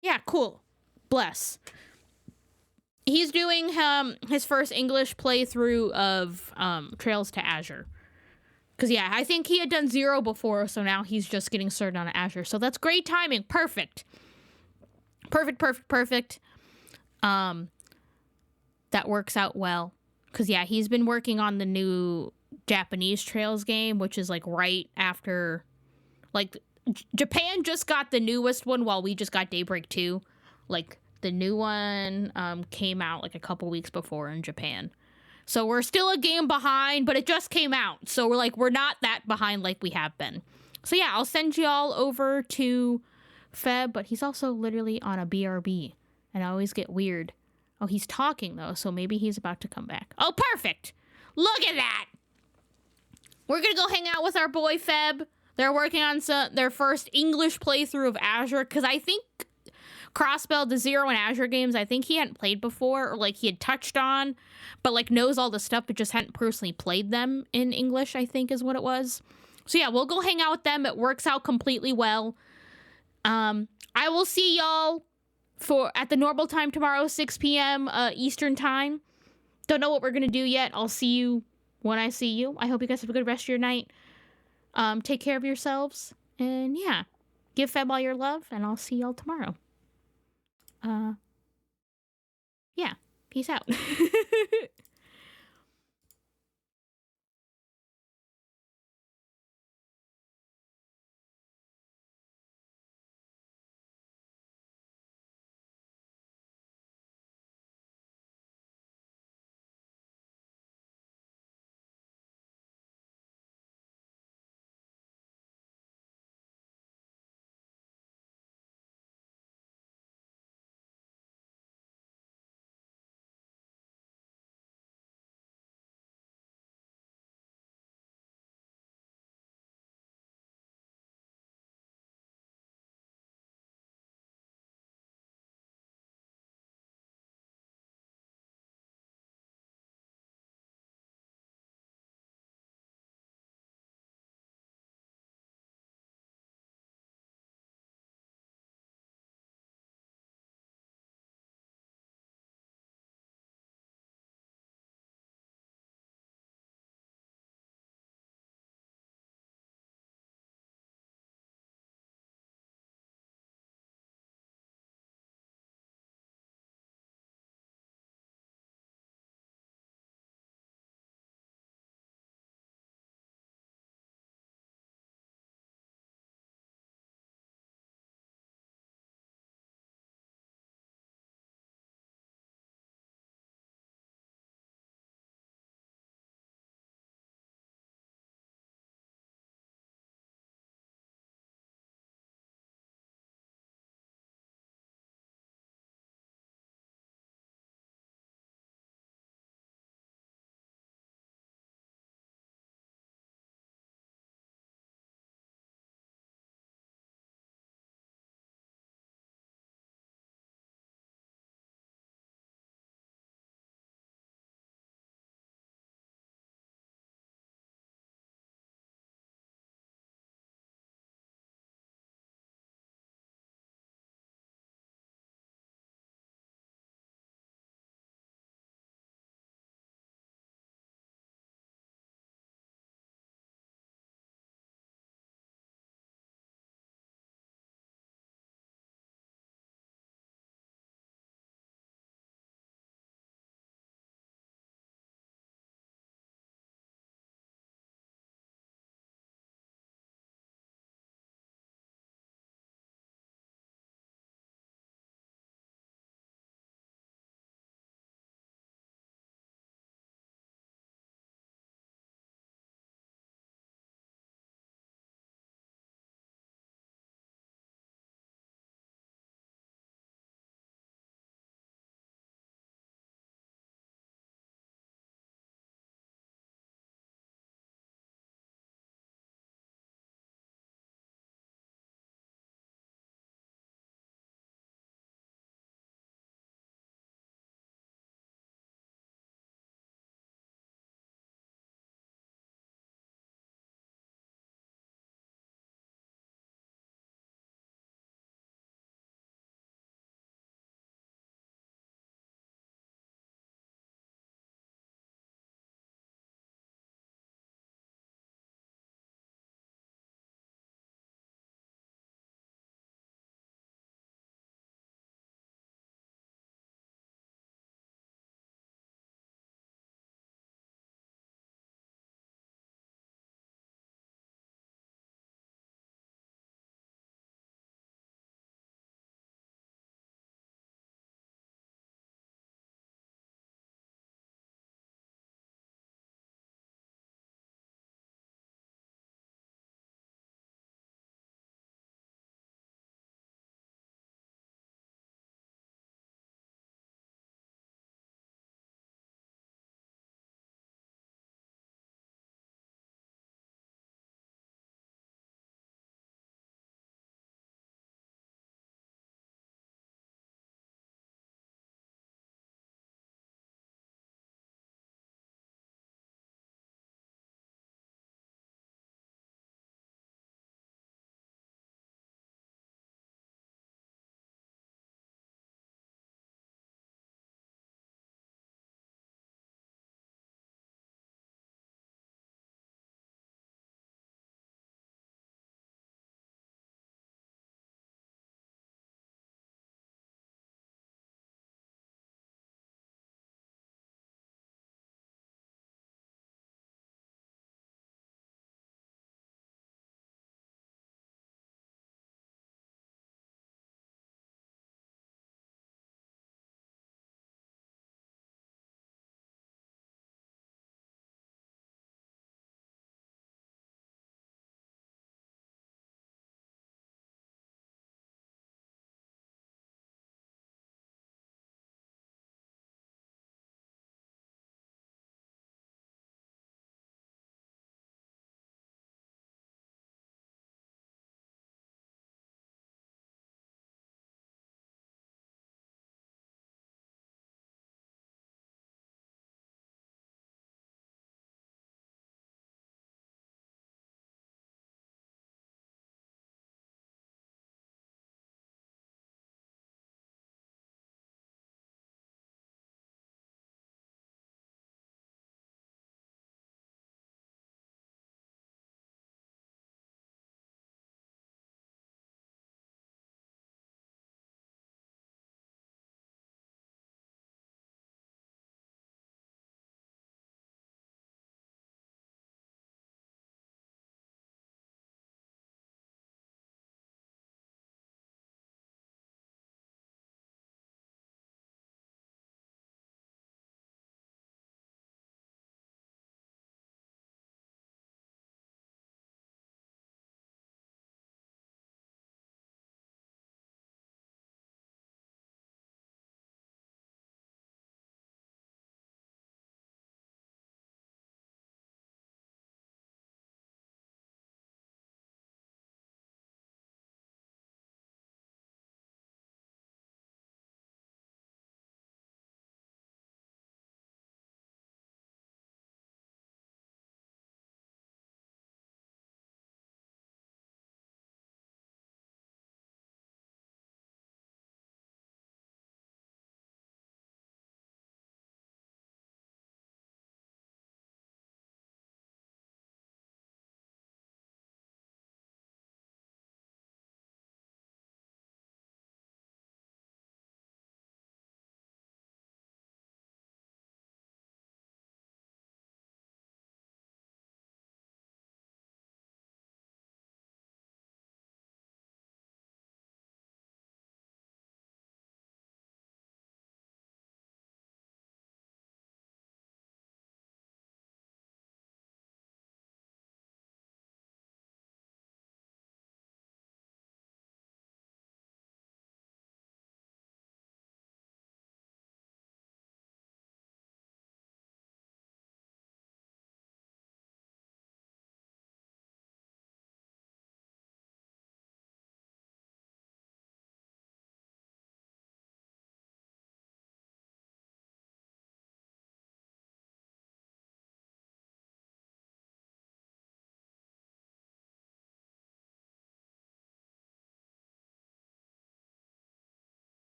yeah, cool. Bless. He's doing his first English playthrough of Trails to Azure. Because, yeah, I think he had done 0 before, so now he's just getting started on Azure. So that's great timing. Perfect. Perfect. That works out well. Because, yeah, he's been working on the new Japanese Trails game, which is, right after... Japan just got the newest one while we just got Daybreak 2, The new one came out like a couple weeks before in Japan. So we're still a game behind, but it just came out. So we're not that behind like we have been. So yeah, I'll send you all over to Feb, but he's also literally on a BRB. And I always get weird. Oh, he's talking though, so maybe he's about to come back. Oh, perfect! Look at that! We're gonna go hang out with our boy Feb. They're working on their first English playthrough of Azure, because I think Crossbell, the Zero and Azure games, I think he hadn't played before, or like he had touched on, but like knows all the stuff, but just hadn't personally played them in English, I think is what it was. So yeah, we'll go hang out with them. It works out completely well. I will see y'all at the normal time tomorrow, 6 p.m. Eastern time. Don't know what we're gonna do yet. I'll see you when I see you. I hope you guys have a good rest of your night. Take care of yourselves, and yeah, give Feb all your love, and I'll see y'all tomorrow. Yeah, peace out.